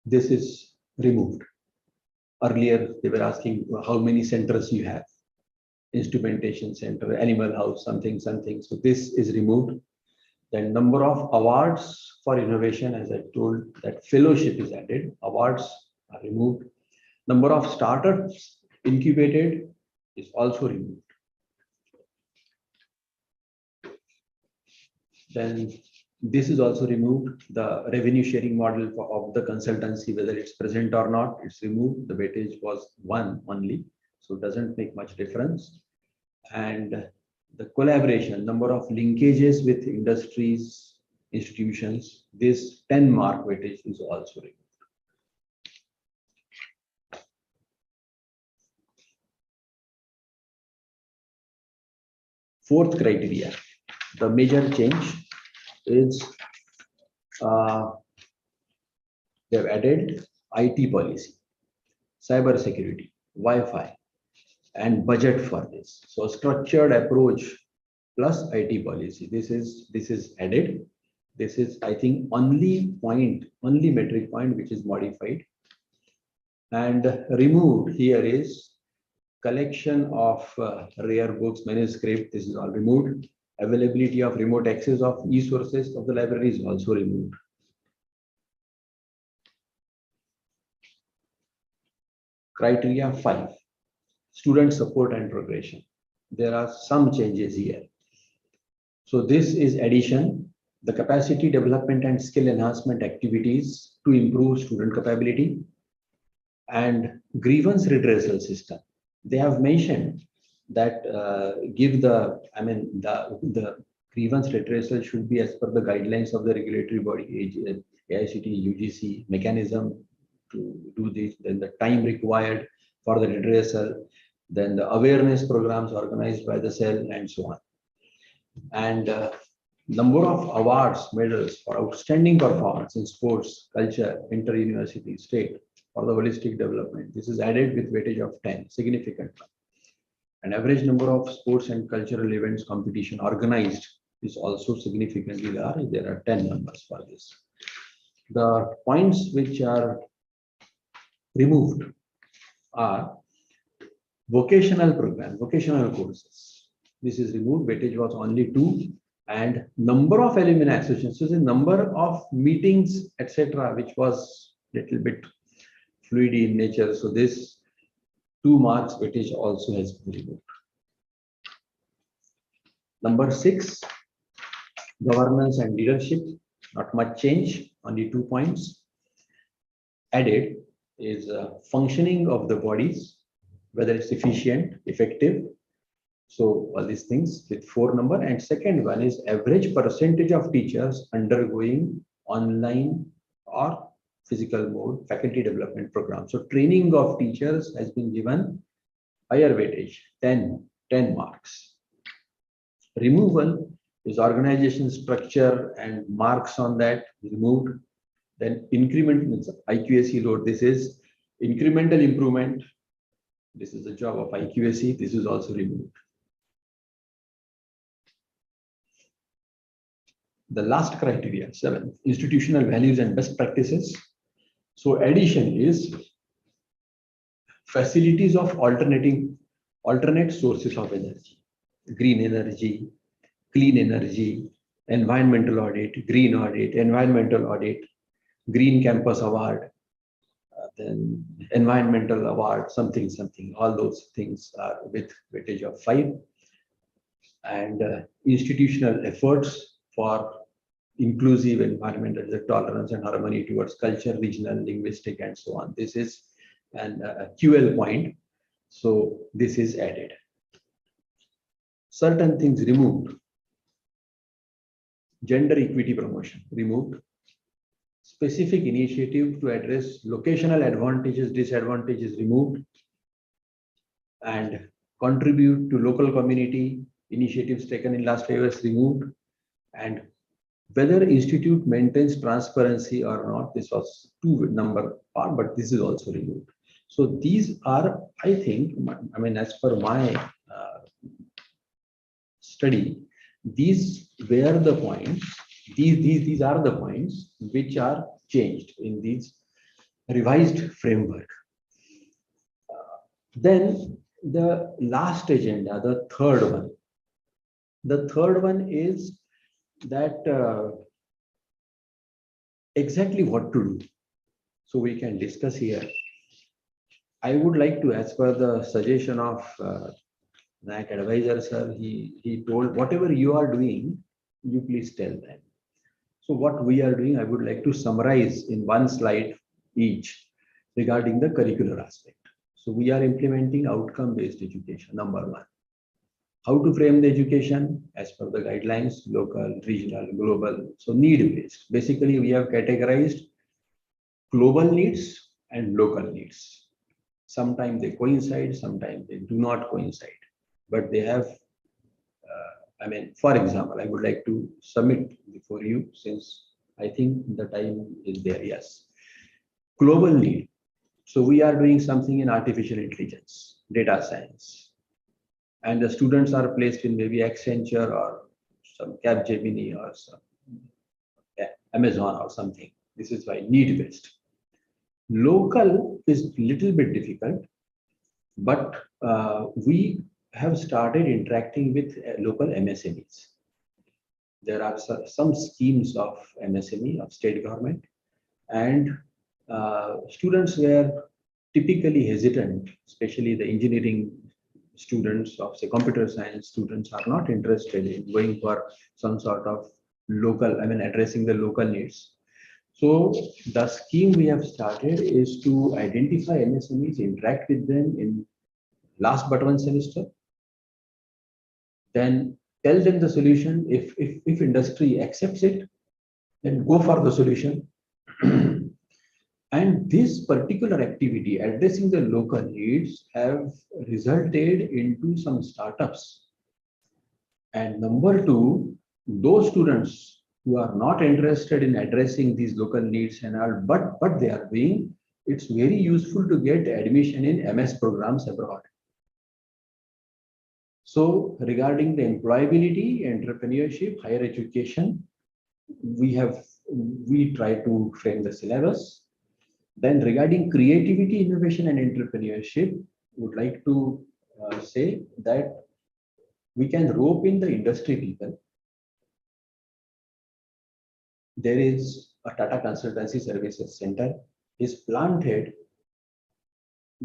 [SPEAKER 6] This is removed. Earlier, they were asking how many centers you have. Instrumentation center, animal house, something. So this is removed. Then number of awards for innovation, as I told, that fellowship is added. Awards are removed. Number of startups incubated is also removed. Then this is also removed. The revenue sharing model of the consultancy, whether it's present or not, it's removed. The weightage was 1 only, so it doesn't make much difference. And the collaboration, number of linkages with industries, institutions, this 10 mark weightage is also removed. Fourth criteria, the major change is they have added IT policy, cyber security, Wi-Fi, and budget for this. So structured approach plus IT policy. This is added. This is, I think, only metric point which is modified. And removed here is collection of rare books, manuscript. This is all removed. Availability of remote access of e-sources of the library is also removed. Criteria 5, student support and progression. There are some changes here. So this is addition, the capacity development and skill enhancement activities to improve student capability, and grievance redressal system. They have mentioned that give the grievance redressal should be as per the guidelines of the regulatory body, AICT, UGC mechanism to do this, then the time required for the redressal, then the awareness programs organized by the cell, and so on. And number of awards, medals for outstanding performance in sports, culture, inter-university, state, or the holistic development. This is added with weightage of 10, significant. And average number of sports and cultural events competition organized is also significantly large. There are 10 numbers for this. The points which are removed are vocational program, vocational courses. This is removed, weightage was only 2, and number of alumni associations, so the number of meetings, etc., which was little bit fluid in nature. So this 2 marks weightage also has been removed. Number 6, governance and leadership, not much change, only 2 points. Added is functioning of the bodies, whether it's efficient, effective. So all these things with 4 number. And second one is average percentage of teachers undergoing online or physical mode faculty development program. So training of teachers has been given higher weightage, 10 marks. Removal is organization structure and marks on that removed. Then increment means IQAC load. This is incremental improvement. This is the job of IQAC. This is also removed. The last criteria, 7, institutional values and best practices. So addition is facilities of alternate sources of energy, green energy, clean energy, environmental audit, green audit, environmental audit, green campus award, then environmental award, something, all those things are with weightage of 5. And institutional efforts for inclusive environmental tolerance and harmony towards culture, regional, linguistic, and so on. This is an QL point. So this is added. Certain things removed. Gender equity promotion removed. Specific initiative to address locational advantages, disadvantages removed. And contribute to local community initiatives taken in last 5 years removed. And whether institute maintains transparency or not, this was 2 number part, but this is also removed. So these are, I think, I mean, as per my study, these were the points, these are the points which are changed in these revised framework. Then the last agenda, the third one. The third one is that exactly what to do. So we can discuss here. I would like to, as per the suggestion of NAAC advisor, sir, he told whatever you are doing, you please tell them. So what we are doing, I would like to summarize in 1 slide each regarding the curricular aspect. So we are implementing outcome-based education, number 1. How to frame the education as per the guidelines, local, regional, global. So need-based. Basically, we have categorized global needs and local needs. Sometimes they coincide, sometimes they do not coincide, but they have, I mean, for example, I would like to submit before you, since I think the time is there, yes. Global need. So we are doing something in artificial intelligence, data science, and the students are placed in maybe Accenture or some Capgemini or some Amazon or something. This is why need-based. Local is little bit difficult, but we have started interacting with local MSMEs. There are some schemes of MSME of state government, and students were typically hesitant, especially the engineering students of say computer science students are not interested in going for some sort of local, I mean addressing the local needs. So the scheme we have started is to identify MSMEs, interact with them in last but 1 semester, then tell them the solution. If industry accepts it, then go for the solution. And this particular activity addressing the local needs have resulted into some startups. And number 2, those students who are not interested in addressing these local needs and all, but they are being, it's very useful to get admission in MS programs abroad. So regarding the employability, entrepreneurship, higher education, we try to frame the syllabus. Then regarding creativity, innovation, and entrepreneurship, would like to say that we can rope in the industry people. There is a Tata Consultancy Services Center. His plant head,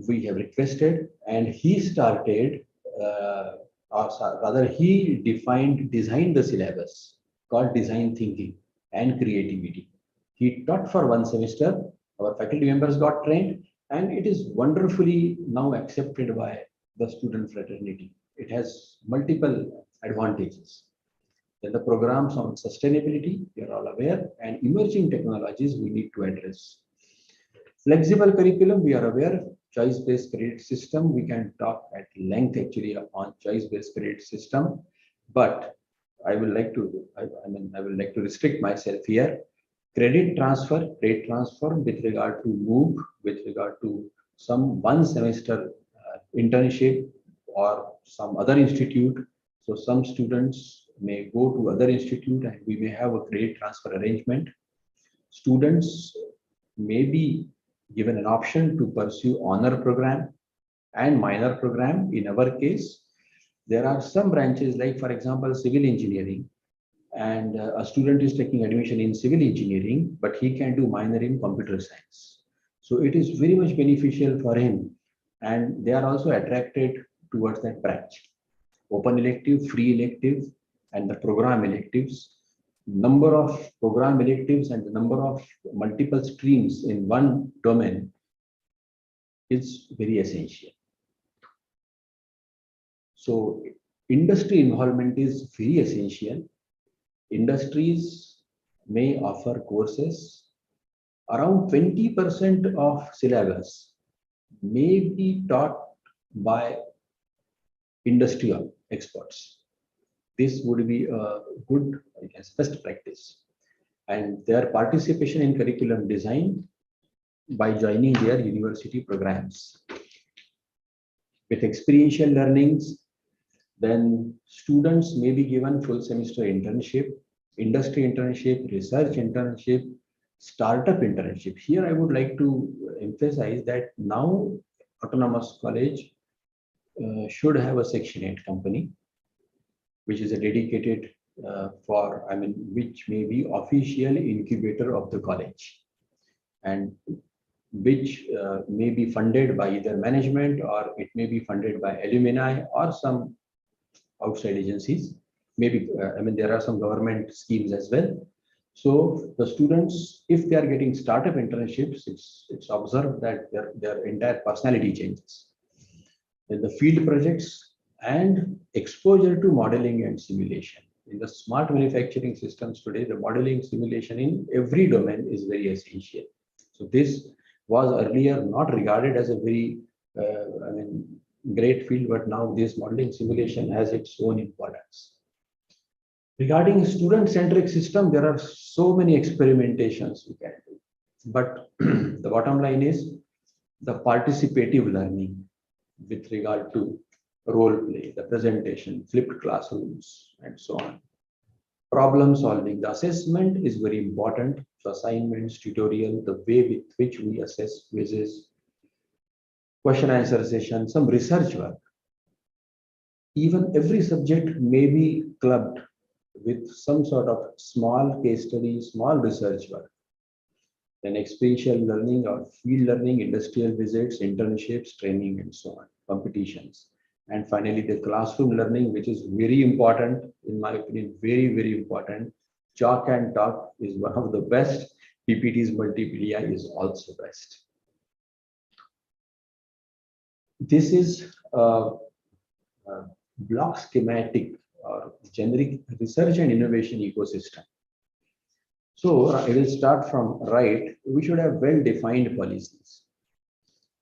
[SPEAKER 6] we have requested, and he started, or rather he designed the syllabus called design thinking and creativity. He taught for 1 semester. Our faculty members got trained, and it is wonderfully now accepted by the student fraternity. It has multiple advantages. Then the programs on sustainability, we are all aware, and emerging technologies we need to address. Flexible curriculum, we are aware. Choice-based credit system, we can talk at length actually on choice-based credit system, but I will like to, I will like to restrict myself here. Credit transfer with regard to MOOC, with regard to some 1 semester internship or some other institute. So some students may go to other institute and we may have a credit transfer arrangement. Students may be given an option to pursue honor program and minor program. In our case, there are some branches like, for example, civil engineering, and a student is taking admission in civil engineering, but he can do minor in computer science. So it is very much beneficial for him, and they are also attracted towards that branch. Open elective, free elective, and the program electives. Number of program electives and the number of multiple streams in one domain is very essential. So industry involvement is very essential. Industries may offer courses. Around 20% of syllabus may be taught by industrial experts. This would be a good, I guess, best practice. And their participation in curriculum design by joining their university programs. With experiential learnings, then students may be given full semester internship, industry internship, research internship, startup internship. Here I would like to emphasize that now autonomous college should have a Section 8 company, which is a dedicated which may be official incubator of the college, and which may be funded by either management or it may be funded by alumni or some outside agencies. Maybe, there are some government schemes as well. So the students, if they are getting startup internships, it's observed that their entire personality changes. Then the field projects and exposure to modeling and simulation. In the smart manufacturing systems today, the modeling simulation in every domain is very essential. So this was earlier not regarded as a very great field, but now this modeling simulation has its own importance. Regarding student-centric system, there are so many experimentations we can do. But the bottom line is the participative learning with regard to role play, the presentation, flipped classrooms, and so on. Problem solving, the assessment is very important. So assignments, tutorial, the way with which we assess quizzes, question answer session, some research work. Even every subject may be clubbed with some sort of small case study, small research work. Then experiential learning or field learning, industrial visits, internships, training, and so on, competitions. And finally, the classroom learning, which is very important, in my opinion, very, very important. Chalk and talk is one of the best. PPT's multimedia is also best. This is a block schematic or generic research and innovation ecosystem. So I will start from right. We should have well-defined policies.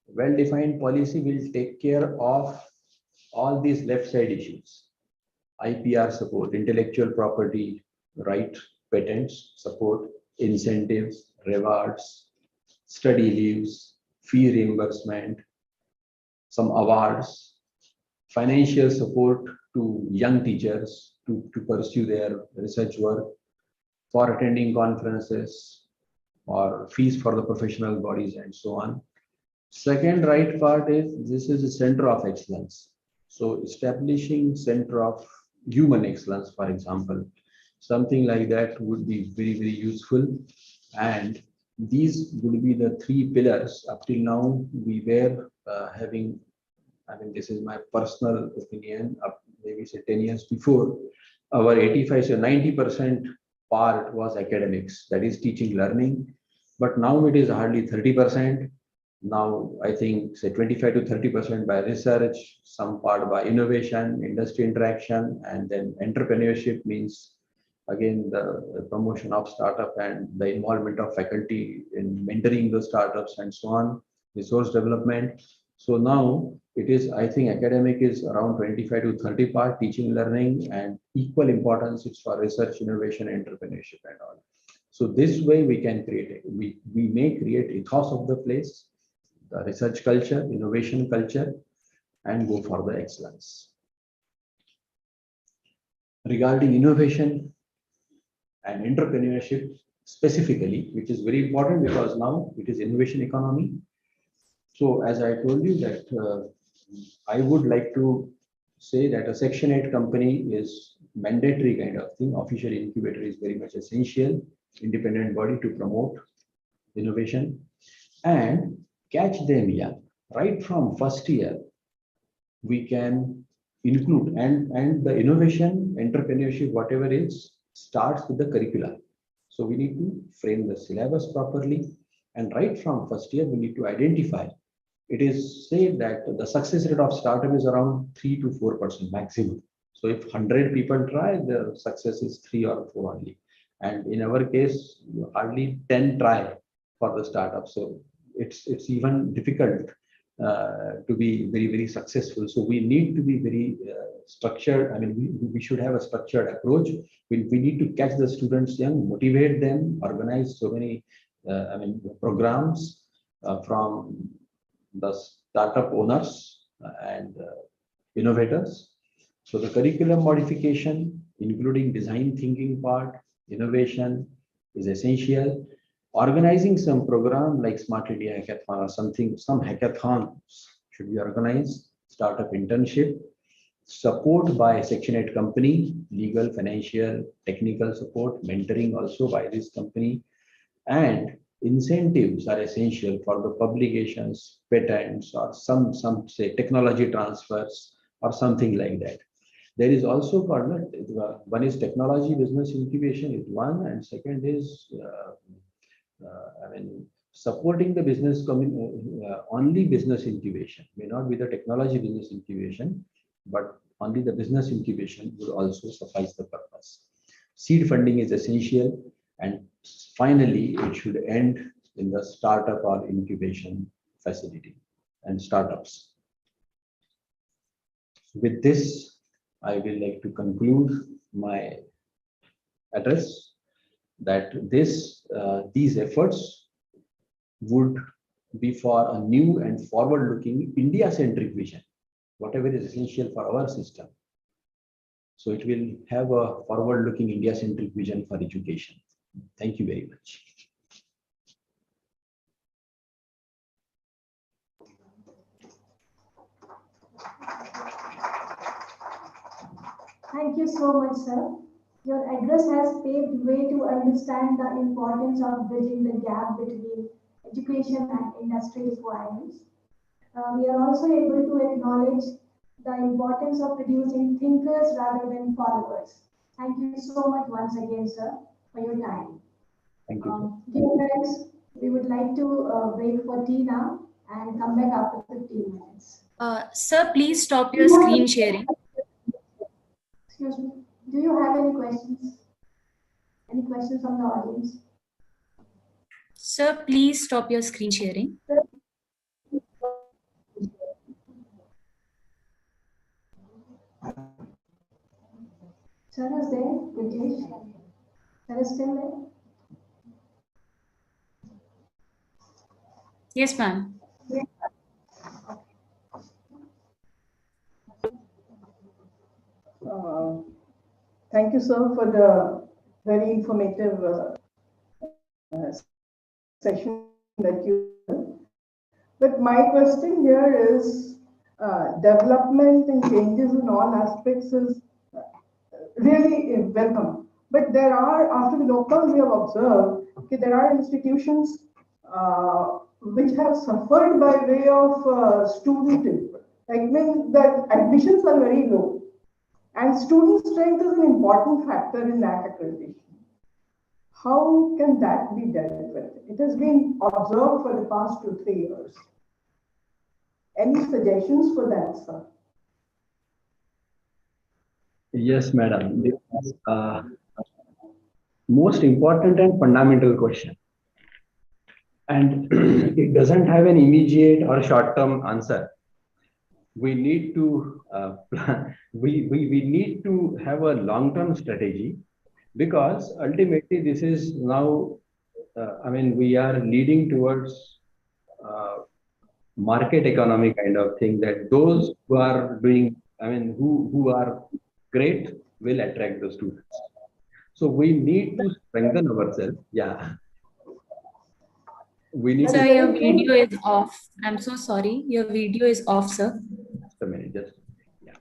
[SPEAKER 6] Well-defined policy will take care of all these left side issues. IPR support, intellectual property right patents, support, incentives, rewards, study leaves, fee reimbursement, some awards, financial support to young teachers to pursue their research work, for attending conferences, or fees for the professional bodies and so on. Second right part is this is a center of excellence. So establishing center of human excellence, for example, something like that would be very, very useful. And these would be the three pillars. Up till now, we were having, I mean, this is my personal opinion, up maybe say 10 years before, our 85 to 90% part was academics, that is teaching learning. But now it is hardly 30%. Now I think say 25 to 30% by research, some part by innovation, industry interaction, and then entrepreneurship means again the promotion of startup and the involvement of faculty in mentoring the startups and so on, resource development. So now it is, I think academic is around 25 to 30 part, teaching learning, and equal importance is for research, innovation, entrepreneurship and all. So this way we can create it. We may create ethos of the place, the research culture, innovation culture, and go for the excellence. Regarding innovation and entrepreneurship specifically, which is very important because now it is innovation economy. So as I told you that I would like to say that a Section 8 company is mandatory kind of thing. Official incubator is very much essential, independent body to promote innovation and catch them young. Right from first year, we can include and the innovation, entrepreneurship, whatever is, starts with the curricula. So we need to frame the syllabus properly, and right from first year, we need to identify. It is said that the success rate of startup is around 3 to 4% maximum. So if 100 people try, the success is 3 or 4 only. And in our case, hardly 10 try for the startup. So it's even difficult to be very, very successful. So we need to be very structured. I mean, we should have a structured approach. We need to catch the students young, motivate them, organize so many programs from the startup owners and innovators. So the curriculum modification, including design thinking part, innovation is essential. Organizing some program like Smart India Hackathon or something, some hackathons should be organized, startup internship, support by Section 8 company, legal, financial, technical support, mentoring also by this company, and incentives are essential for the publications, patents, or some say technology transfers or something like that. There is also called one is technology business incubation is one, and second is supporting the business only business incubation may not be the technology business incubation, but only the business incubation will also suffice the purpose. Seed funding is essential, and finally it should end in the startup or incubation facility and startups. With this, I will like to conclude my address that these efforts would be for a new and forward-looking India-centric vision, whatever is essential for our system. So it will have a forward-looking India-centric vision for education. Thank you very much.
[SPEAKER 5] Thank you so much, sir. Your address has paved way to understand the importance of bridging the gap between education and industry requirements. We are also able to acknowledge the importance of producing thinkers rather than followers. Thank you so much once again, sir, for your time.
[SPEAKER 6] Thank you.
[SPEAKER 5] Dear friends, we would like to break for tea now and come back after 15 minutes.
[SPEAKER 7] Sir, please stop your screen sharing.
[SPEAKER 5] Excuse me. Do you have any questions? Any questions from the audience?
[SPEAKER 7] Sir, please stop your screen sharing.
[SPEAKER 5] Sir, is there? British? Sir is still there?
[SPEAKER 7] Yes, ma'am.
[SPEAKER 2] Thank you, sir, for the very informative session that you. But my question here is development and changes in all aspects is really welcome. But there are, after the lockdown, we have observed that there are institutions which have suffered by way of student, like means that admissions are very low. And student strength is an important factor in NAAC accreditation. How can that be dealt with? It has been observed for the past 2-3 years. Any suggestions for that, sir?
[SPEAKER 6] Yes, madam. This is most important and fundamental question. And it doesn't have an immediate or short-term answer. We need to we need to have a long-term strategy, because ultimately this is now I mean, we are leading towards market economy kind of thing, that those who are doing, I mean, who are great will attract the students. So we need to strengthen ourselves. Yeah. We need
[SPEAKER 7] Sir,
[SPEAKER 6] to.
[SPEAKER 7] your video is off. I'm so sorry. Your video is off, sir.
[SPEAKER 6] Just a minute. Just yeah.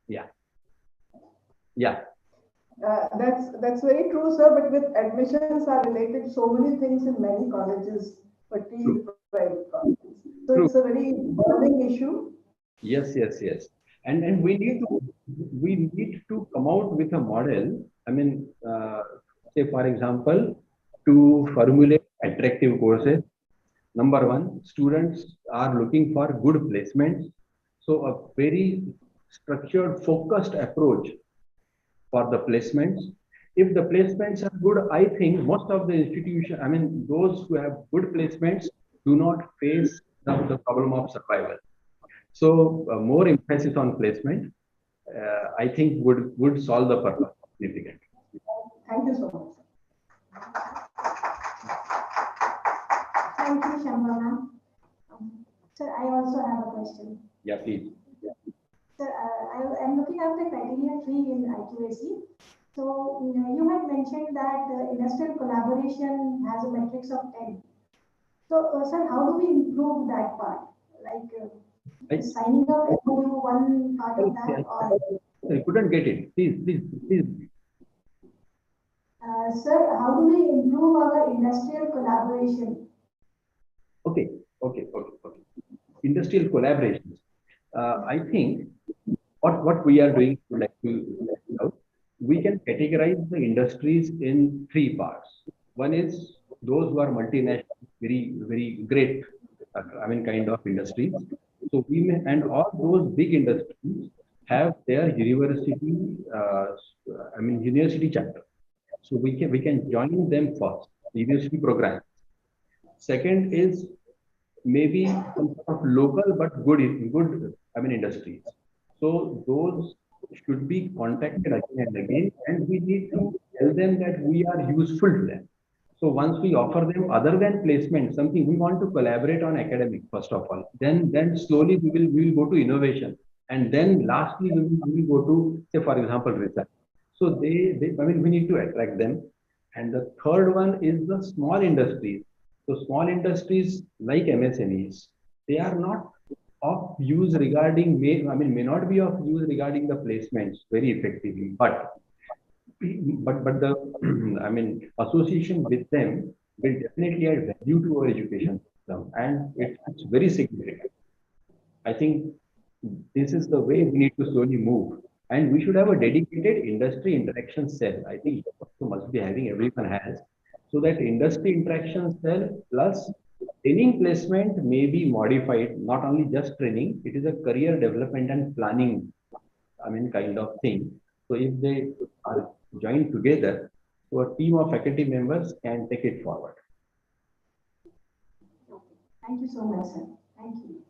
[SPEAKER 6] Yeah. Yeah.
[SPEAKER 2] That's very true, sir. But with admissions are related so many things in many colleges, particularly private colleges. So
[SPEAKER 6] True.
[SPEAKER 2] it's a very burning issue.
[SPEAKER 6] Yes, yes, yes. And we need to come out with a model. I mean, say for example, to formulate attractive courses. Number one, students are looking for good placements. So a very structured, focused approach for the placements. If the placements are good, I think most of the institutions, I mean, those who have good placements do not face the problem of survival. So more emphasis on placement, I think would solve the problem significantly.
[SPEAKER 2] Thank you so much.
[SPEAKER 5] Thank you, Shambhala. Sir, I also have a question.
[SPEAKER 6] Yeah, please.
[SPEAKER 5] Sir, I'm looking at the criteria tree in IQAC. So you had mentioned that industrial collaboration has a matrix of 10. So, sir, how do we improve that part? Like signing up MOU, one part of that, or
[SPEAKER 6] I couldn't get it. Please.
[SPEAKER 5] sir, how do we improve our industrial collaboration?
[SPEAKER 6] Okay. Industrial collaborations. I think what we are doing, like we can categorize the industries in 3 parts. One is those who are multinational, very great, I mean, kind of industries. So we may, and all those big industries have their university, I mean, university chapter. So we can join them first, university programs. Second is maybe some sort of local but good, I mean, industries. So those should be contacted again and again, and we need to tell them that we are useful to them. So once we offer them other than placement, something we want to collaborate on academic first of all, then slowly we will go to innovation, and then lastly we will go to, say for example, research. So they I mean, we need to attract them. And the third one is the small industries. So small industries like MSMEs, they are not of use regarding may not be of use regarding the placements very effectively, but the I mean, association with them will definitely add value to our education system, and it's very significant. I think this is the way we need to slowly move, and we should have a dedicated industry interaction cell. I think also must be having, everyone has, so that industry interaction cell plus training placement may be modified, not only just training, it is a career development and planning, I mean, kind of thing. So if they are joined together, so a team of faculty members can take it forward.
[SPEAKER 5] Thank you so much, sir. Thank you.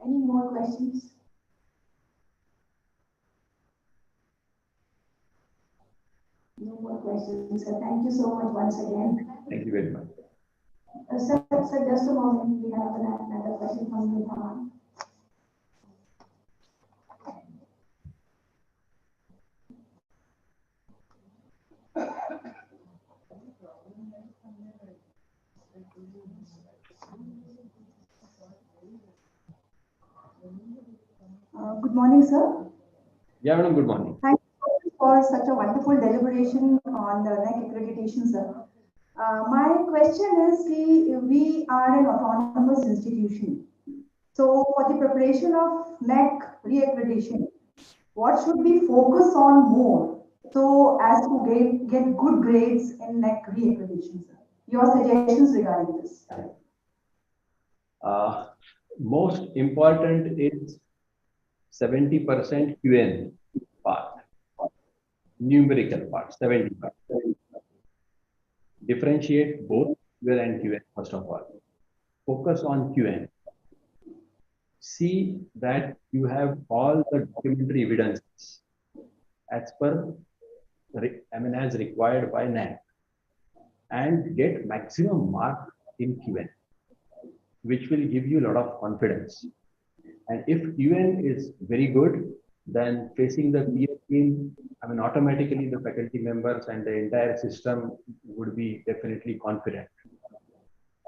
[SPEAKER 5] Any more questions? No more questions, sir. Thank you so much once again.
[SPEAKER 6] Thank you very much.
[SPEAKER 5] Sir, just a moment. We have another question from Bhopal. Good morning, sir.
[SPEAKER 6] Yeah, madam, good morning.
[SPEAKER 5] Thank you for such a wonderful deliberation on the NAC accreditation, sir. My question is, see, we are an autonomous institution. So for the preparation of NAC re-accreditation, what should we focus on more so as to get good grades in NAC re-accreditation, sir? Your suggestions regarding this?
[SPEAKER 6] Most important is 70% QN part, numerical part, 70%. Differentiate both QL and QN first of all. Focus on QN. See that you have all the documentary evidences as per, as required by NAAC, and get maximum mark in QN, which will give you a lot of confidence. And if QN is very good, then facing the peer team, automatically the faculty members and the entire system would be definitely confident.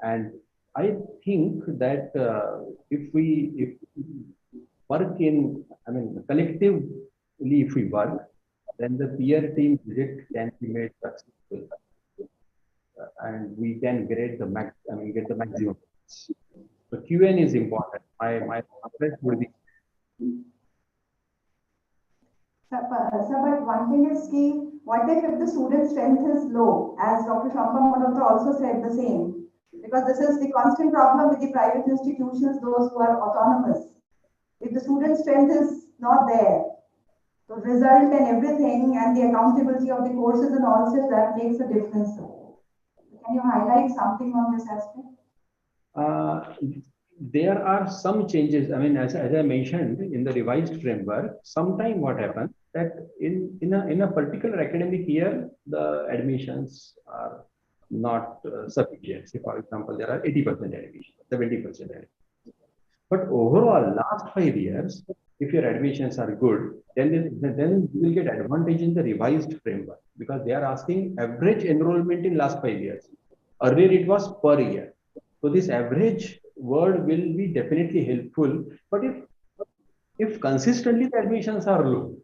[SPEAKER 6] And I think that if we work in, collectively, if we work, then the peer team visit can be made successful, and we can get the maximum. So QN is important. My preference would be.
[SPEAKER 5] Sir, but one thing is key, what if the student strength is low, as Dr. Shampa Malhotra also said the same, because this is the constant problem with the private institutions, those who are autonomous. If the student strength is not there, the result and everything and the accountability of the courses and all such, that makes a difference. Can you highlight something on this aspect?
[SPEAKER 6] There are some changes. As I mentioned in the revised framework, sometime what happens that in a particular academic year, the admissions are not sufficient. Say, for example, there are 80% admissions, 70% admissions. But overall, last 5 years, if your admissions are good, then you will get advantage in the revised framework, because they are asking average enrollment in last 5 years. Earlier it was per year. So this average word will be definitely helpful. But if consistently the admissions are low,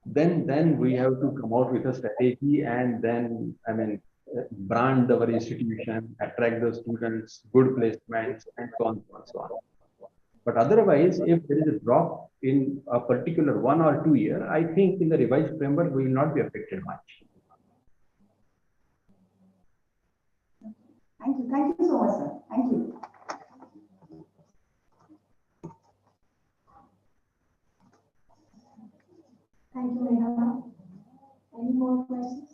[SPEAKER 6] then we have to come out with a strategy, and then brand our institution, attract the students, good placements, and so on and so on. But otherwise, if there is a drop in a particular 1 or 2 year, I think in the revised framework we will not be affected much.
[SPEAKER 5] Thank you. Thank you so much, sir. Thank you. Thank you, Megha. Any more questions?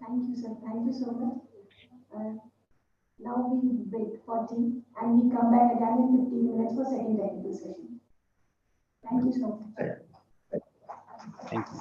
[SPEAKER 5] Thank you, sir. Thank you so much. Now we wait for tea and we come back again in 15 minutes for second technical session. Thank you so much.
[SPEAKER 6] Thank you.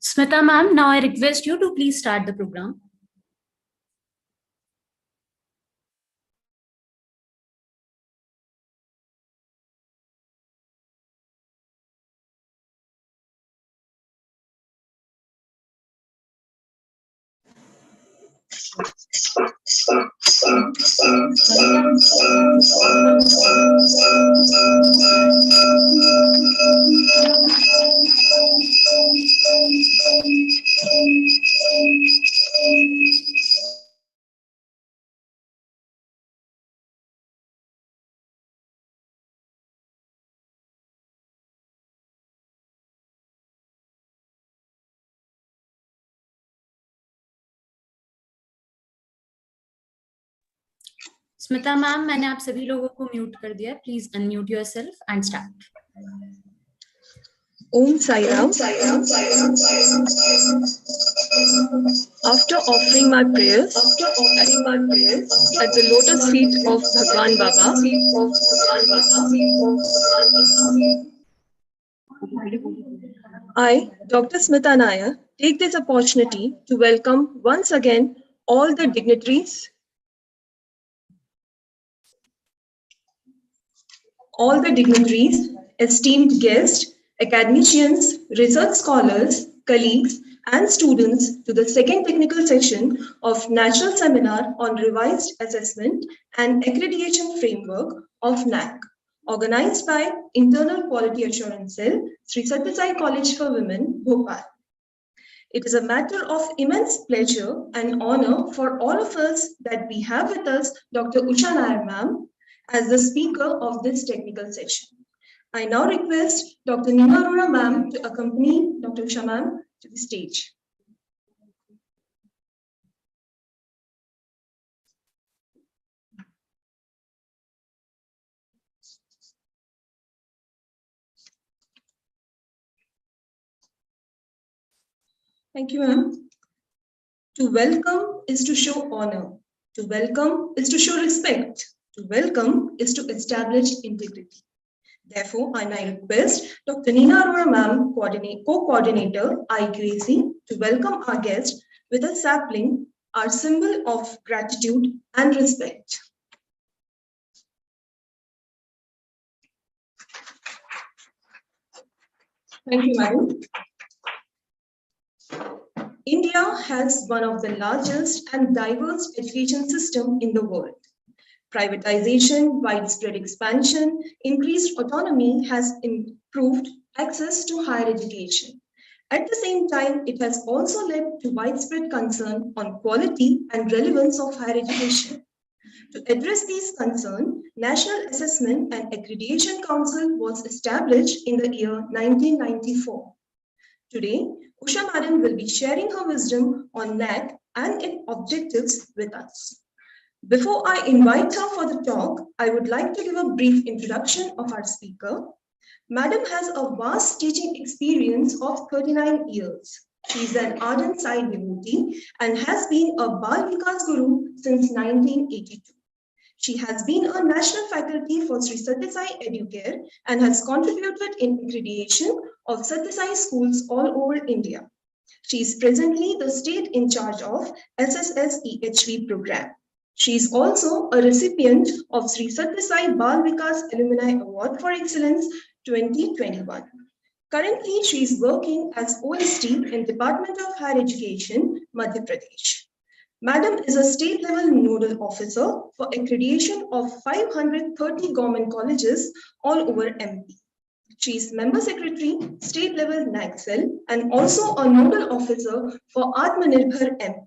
[SPEAKER 7] Smita ma'am, now I request you to please start the program. Smita ma'am, मैंने आप सभी लोगों को mute कर दिया. Please unmute yourself and start.
[SPEAKER 8] Om Sai Ram. After offering my prayers at the lotus feet of Bhagwan Baba, I, Dr. Smita Nair, take this opportunity to welcome once again all the dignitaries, esteemed guests, academicians, research scholars, colleagues, and students to the second technical session of National Seminar on Revised Assessment and Accreditation Framework of NAAC, organized by Internal Quality Assurance Cell, Sri Sathya Sai College for Women, Bhopal. It is a matter of immense pleasure and honor for all of us that we have with us Dr. Usha Nair ma'am as the speaker of this technical session. I now request Dr. Neema Arora ma'am to accompany Dr. Usha ma'am to the stage. Thank you, ma'am. To welcome is to show honor. To welcome is to show respect. To welcome is to establish integrity. Therefore, I now request Dr. Neema Arora ma'am, co-coordinator IQAC, to welcome our guest with a sapling, our symbol of gratitude and respect. Thank you, madam. India has one of the largest and diverse education systems in the world. Privatization, widespread expansion, increased autonomy has improved access to higher education. At the same time, it has also led to widespread concern on quality and relevance of higher education. To address these concerns, National Assessment and Accreditation Council was established in the year 1994. Today, Usha Madam will be sharing her wisdom on NAAC and its objectives with us. Before I invite her for the talk, I would like to give a brief introduction of our speaker. Madam has a vast teaching experience of 39 years. She is an ardent Sai devotee and has been a Bal Vikas Guru since 1982. She has been a national faculty for Sri Sathya Sai Educare and has contributed in accreditation of Sathya Sai schools all over India. She is presently the state in charge of SSS EHV program. She is also a recipient of Sri Sathya Sai Bal Vikas Alumni Award for Excellence 2021. Currently, she is working as OST in Department of Higher Education, Madhya Pradesh. Madam is a state-level nodal officer for accreditation of 530 government colleges all over MP. She is member secretary, state-level NAC cell, and also a nodal officer for Atmanirbhar MP.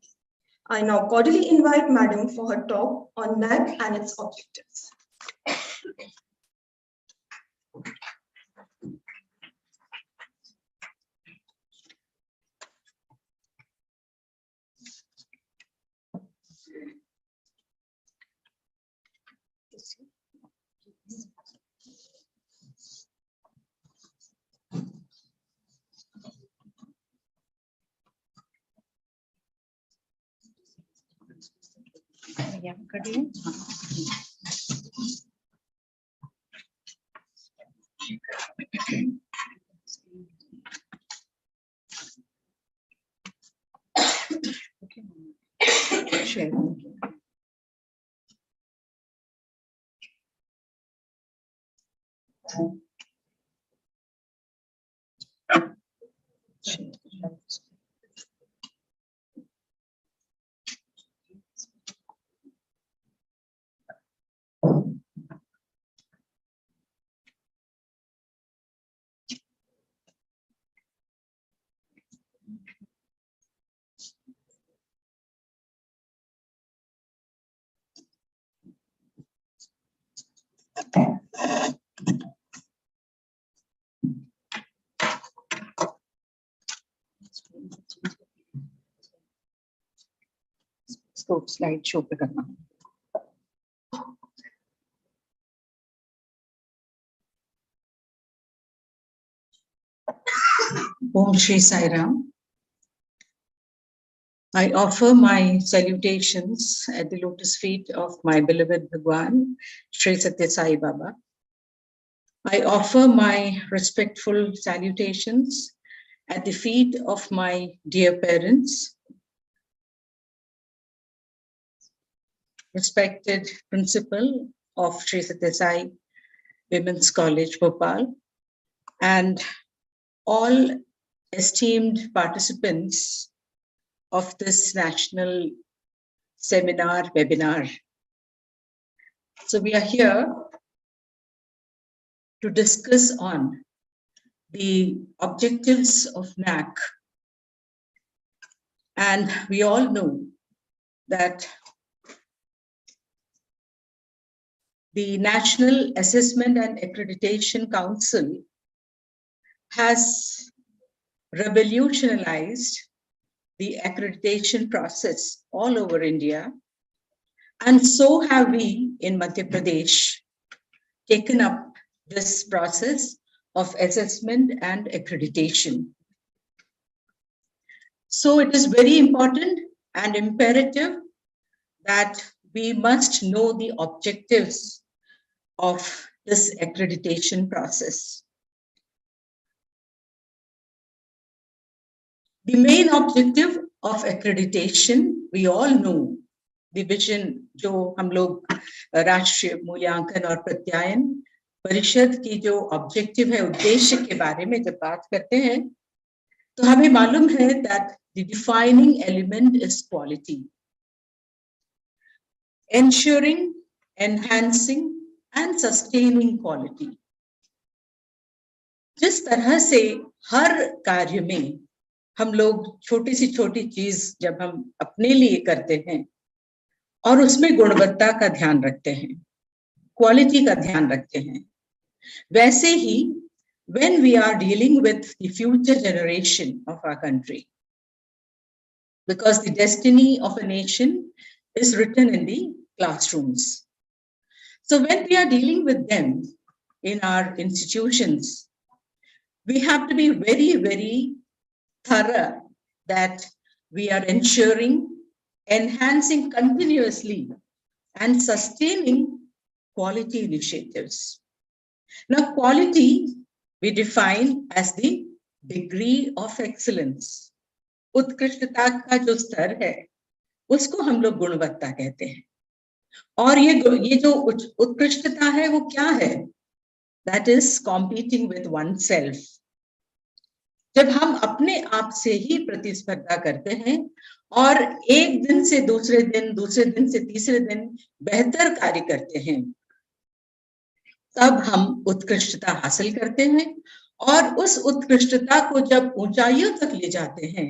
[SPEAKER 8] I now cordially invite Madam for her talk on NAC and its objectives.
[SPEAKER 9] इसको slide show पे करना। Om Shri Sai Ram. I offer my salutations at the lotus feet of my beloved Bhagwan, Shri Sathya Sai Baba. I offer my respectful salutations at the feet of my dear parents, respected principal of Shri Sathya Sai Women's College, Bhopal, and all esteemed participants of this national seminar, webinar. So we are here to discuss on the objectives of NAC. And we all know that the National Assessment and Accreditation Council has revolutionized the accreditation process all over India. And so have we in Madhya Pradesh taken up this process of assessment and accreditation. So it is very important and imperative that we must know the objectives of this accreditation process. The main objective of accreditation, we all know, the vision जो हम लोग राष्ट्रीय मूल्यांकन और प्रत्यायन परिषद की जो objective है, उद्देश्य के बारे में जब बात करते हैं तो हमें मालूम है that the defining element is quality, ensuring, enhancing and sustaining quality. जिस तरह से हर कार्य में हम लोग छोटी सी छोटी चीज जब हम अपने लिए करते हैं और उसमें गुणवत्ता का ध्यान रखते हैं, क्वालिटी का ध्यान रखते हैं, वैसे ही when we are dealing with the future generation of our country, because the destiny of a nation is written in the classrooms. So when we are dealing with them in our institutions, we have to be very, very thorough that we are ensuring, enhancing continuously and sustaining quality initiatives. Now, quality we define as the degree of excellence. उत्कृष्टता का जो स्तर है उसको हम लोग गुणवत्ता कहते हैं। और ये जो उत्कृष्टता है वो क्या है? That is competing with oneself. जब हम अपने आप से ही प्रतिस्पर्धा करते हैं और एक दिन से दूसरे दिन, दूसरे दिन से तीसरे दिन बेहतर कार्य करते हैं, तब हम उत्कृष्टता हासिल करते हैं और उस उत्कृष्टता को जब ऊंचाइयों तक ले जाते हैं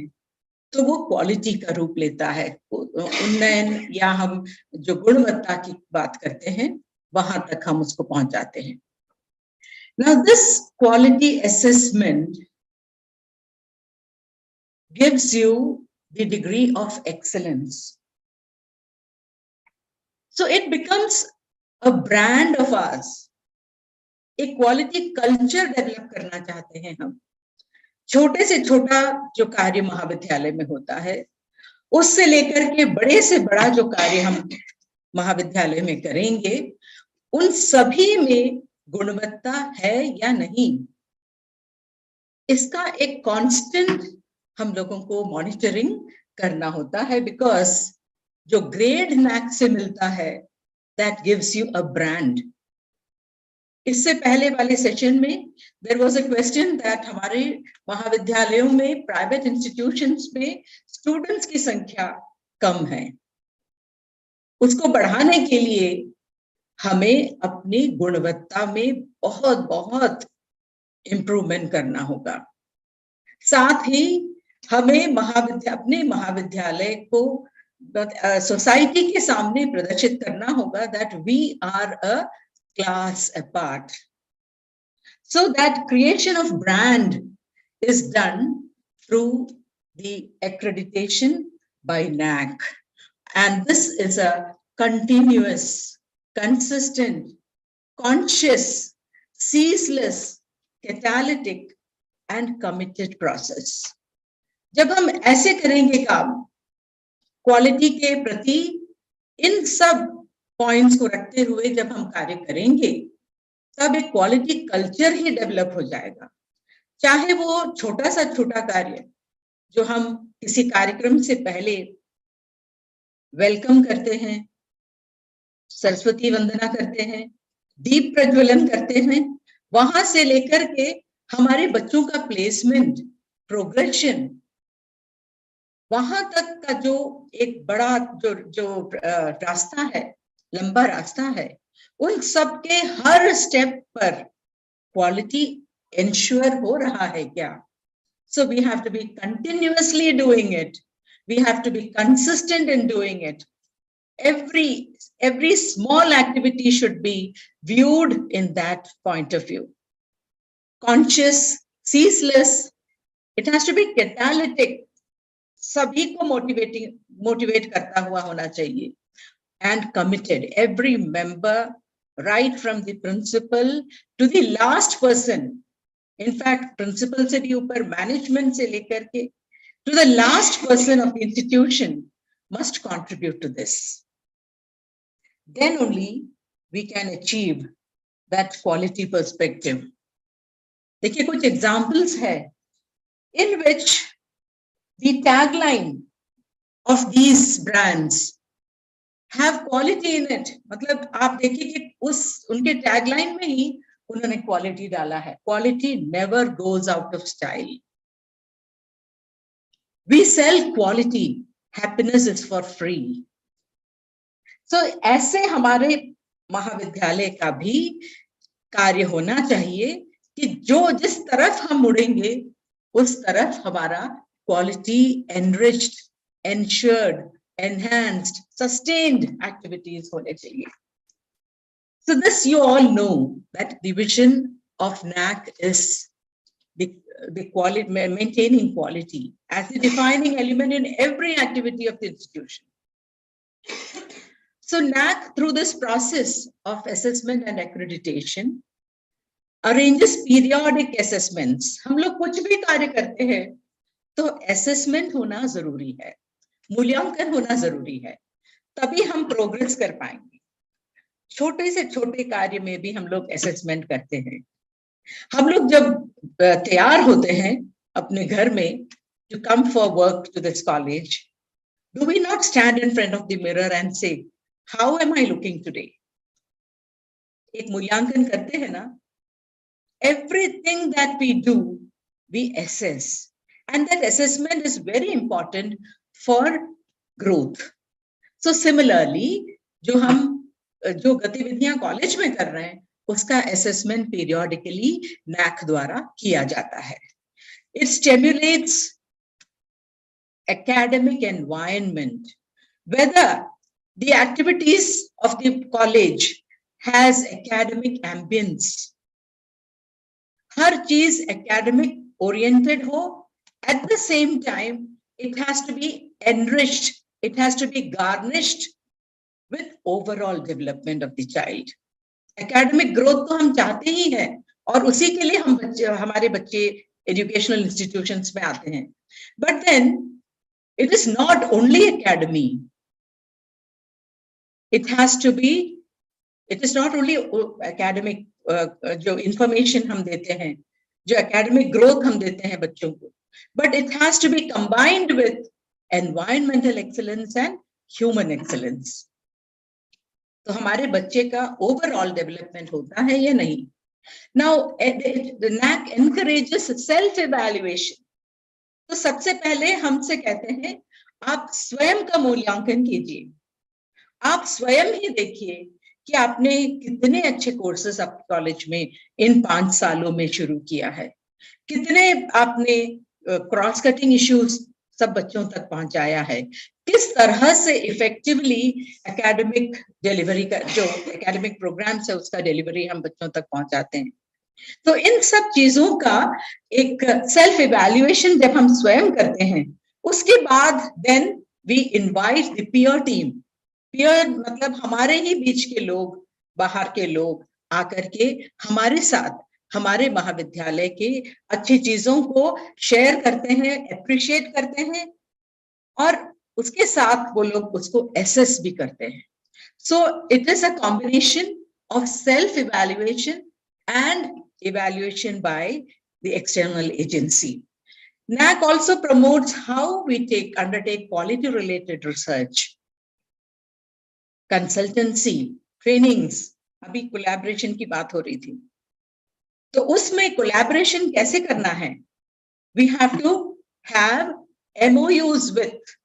[SPEAKER 9] तो वो क्वालिटी का रूप लेता है। उन्नयन या हम जो गुणवत्ता की बात करते हैं वहां तक हम उसको पहुंचाते हैं। Now this quality assessment gives you the degree of excellence. So it becomes a brand of ours. एक क्वालिटी कल्चर डेवलप करना चाहते हैं हम। छोटे से छोटा जो कार्य महाविद्यालय में होता है, उससे लेकर के बड़े से बड़ा जो कार्य हम महाविद्यालय में करेंगे, उन सभी में गुणवत्ता है या नहीं, इसका एक कांस्टेंट हम लोगों को मॉनिटरिंग करना होता है। बिकॉज जो ग्रेड NAAC से मिलता है, that gives you a brand. इससे पहले वाले सेशन में there was a question that हमारे महाविद्यालयों में, प्राइवेट इंस्टीट्यूशंस में स्टूडेंट्स की संख्या कम है। उसको बढ़ाने के लिए हमें अपनी गुणवत्ता में बहुत बहुत इम्प्रूवमेंट करना होगा। साथ ही हमें अपने महाविद्यालय को सोसाइटी के सामने प्रदर्शित करना होगा that we are a class apart. So that creation of brand is done through the accreditation by NAAC. And this is a continuous, consistent, conscious, ceaseless, catalytic and committed process. जब हम ऐसे करेंगे काम, क्वालिटी के प्रति इन सब points को रखते हुए जब हम कार्य करेंगे, तब एक क्वालिटी कल्चर ही डेवलप हो जाएगा। चाहे वो छोटा सा छोटा कार्य जो हम किसी कार्यक्रम से पहले वेलकम करते हैं, सरस्वती वंदना करते हैं, दीप प्रज्वलन करते हैं, वहां से लेकर के हमारे बच्चों का प्लेसमेंट, प्रोग्रेशन, वहां तक का जो एक बड़ा जो रास्ता है, लंबा रास्ता है, उन सब के हर स्टेप पर क्वालिटी इंश्योर हो रहा है क्या? So we have to be continuously doing it. We have to be consistent in doing it. Every small activity should be viewed in that point of view. Conscious, ceaseless. It has to be catalytic. सभी को motivate करता हुआ होना चाहिए। And committed, every member, right from the principal to the last person. In fact, principal से भी ऊपर, management से लेकर के to the last person of the institution must contribute to this. Then only we can achieve that quality perspective. देखिए कुछ examples है in which the tagline of these brands have quality in it. मतलब आप देखिए कि उनके tagline में ही उन्होंने क्वालिटी डाला है। Quality never goes out of style. We sell quality. Happiness is for free. So ऐसे हमारे महाविद्यालय का भी कार्य होना चाहिए कि जिस तरफ हम मुड़ेंगे, उस तरफ हमारा quality enriched, ensured, enhanced, sustained activities hone chahiye. So this you all know that the vision of NAAC is the quality, maintaining quality as the defining element in every activity of the institution. So NAAC, through this process of assessment and accreditation, arranges periodic assessments. हम लोग कुछ भी कार्य करते हैं तो assessment होना जरूरी है, मूल्यांकन होना जरूरी है, तभी हम प्रोग्रेस कर पाएंगे। छोटे से छोटे कार्य में भी हम लोग असेसमेंट करते हैं। हम लोग जब तैयार होते हैं अपने घर में to come for work to this college, do we not stand in front of the mirror and say, how am I looking today? एक मूल्यांकन करते हैं ना। Everything that we do, we assess, and that assessment is very important for growth. So similarly, जो गतिविधियां college में कर रहे हैं, उसका assessment periodically NAAC द्वारा किया जाता है. It stimulates academic environment, whether the activities of the college has academic ambience. हर चीज academic oriented हो, at the same time it has to be enriched, it has to be garnished with overall development of the child. Academic growth तो हम चाहते ही हैं और उसी के लिए हमारे बच्चे educational institutions में आते हैं. But then it is not only academy. It has to be, it is not only academic जो information हम देते हैं, जो academic growth हम देते हैं बच्चों को, but it has to be combined with environmental excellence and human excellence. तो हमारे बच्चे का overall development होता है या नहीं? Now, the NAAC encourages self-evaluation. तो सबसे पहले हमसे कहते हैं, आप स्वयं का मूल्यांकन कीजिए. आप स्वयं ही देखिए कि आपने कितने अच्छे कोर्सेज आपके कॉलेज में इन 5 सालों में शुरू किया है, कितने आपने क्रॉस कटिंग इश्यूज सब बच्चों तक पहुंचाया है, किस तरह से इफेक्टिवली एकेडमिक डिलीवरी का जो एकेडमिक प्रोग्राम्स है उसका डिलीवरी हम बच्चों तक पहुंचाते हैं. तो इन सब चीजों का एक सेल्फ इवैल्यूएशन जब हम स्वयं करते हैं, उसके बाद then we invite the peer team. Peer मतलब हमारे ही बीच के लोग, बाहर के लोग आकर के हमारे साथ हमारे महाविद्यालय के अच्छी चीजों को शेयर करते हैं, अप्रिशिएट करते हैं और उसके साथ वो लोग उसको एसेस भी करते हैं. So it is a combination of self evaluation and evaluation by the external agency. NAAC also promotes how we undertake quality related research, consultancy, trainings. अभी collaboration की बात हो रही थी, तो उसमें collaboration कैसे करना है? We have to have MOUs with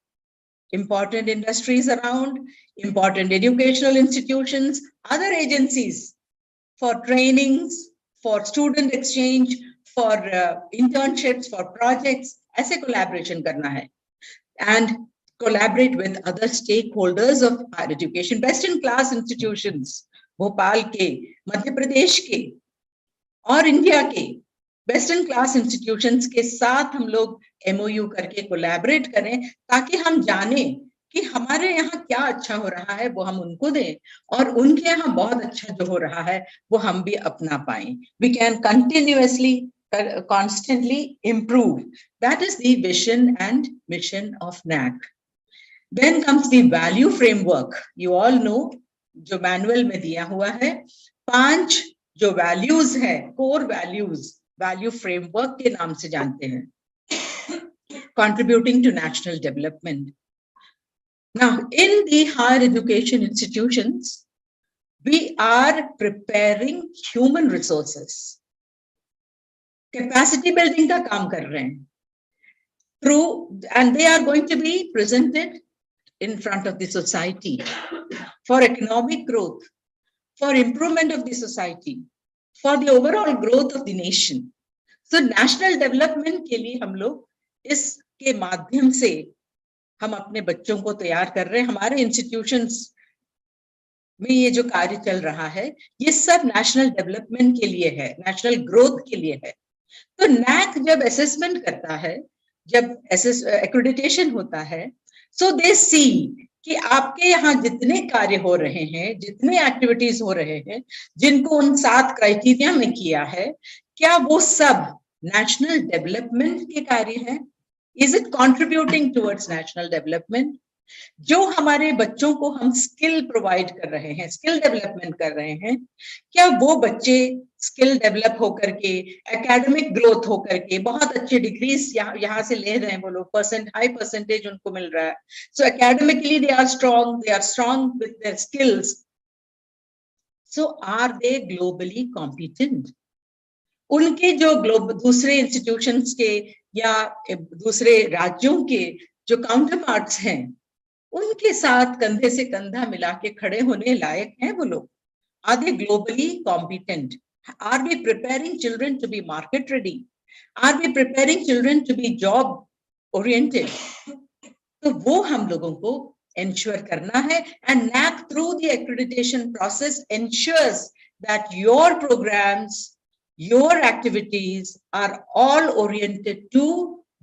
[SPEAKER 9] important industries around, important educational institutions, other agencies, for trainings, for student exchange, for internships, for projects. ऐसे collaboration करना है. And collaborate with other stakeholders of higher education, best in class institutions, Bhopal के, मध्य प्रदेश के और India के best in class institutions के साथ हम लोग MOU करके collaborate करें, ताकि हम जाने कि हमारे यहाँ क्या अच्छा हो रहा है वो हम उनको दें और उनके यहाँ बहुत अच्छा जो हो रहा है वो हम भी अपना पाएं. We can continuously, constantly improve. That is the vision and mission of NAAC. Then comes the value framework. You all know, जो मैनुअल में दिया हुआ है, 5 जो वैल्यूज है, कोर वैल्यूज, वैल्यू फ्रेमवर्क के नाम से जानते हैं. Contributing to national development. Now, in the higher education institutions, we are preparing human resources. Capacity building का काम कर रहे हैं. Through, and they are going to be presented in front of the society for economic growth, for improvement of the society, for the overall growth of the nation. So, national development के लिए हम लोग इसके माध्यम से हम अपने बच्चों को तैयार कर रहे हैं. हमारे इंस्टीट्यूशंस में ये जो कार्य चल रहा है, ये सब नेशनल डेवलपमेंट के लिए है, नेशनल ग्रोथ के लिए है. तो NAAC जब असेसमेंट करता है, जब एक्रेडिटेशन होता है, सो दे सी कि आपके यहाँ जितने कार्य हो रहे हैं, जितने एक्टिविटीज हो रहे हैं, जिनको उन 7 क्राइटेरिया में किया है, क्या वो सब नेशनल डेवलपमेंट के कार्य हैं? Is it contributing towards national development? जो हमारे बच्चों को हम स्किल प्रोवाइड कर रहे हैं, स्किल डेवलपमेंट कर रहे हैं, क्या वो बच्चे स्किल डेवलप होकर के, एकेडमिक ग्रोथ होकर के बहुत अच्छे डिग्रीज यहाँ से ले रहे हैं वो लोग, हाई परसेंटेज उनको मिल रहा है. So academically they are strong with their skills. So are they globally competent? उनके जो दूसरे इंस्टीट्यूशंस के या दूसरे राज्यों के जो काउंटर पार्ट्स हैं, उनके साथ कंधे से कंधा मिला के खड़े होने लायक हैं वो लोग? Are they globally competent? Are we preparing children to be market ready? Are we preparing children to be job oriented? तो वो हम लोगों को ensure करना है, and NAAC through the accreditation process ensures that your programs, your activities are all oriented to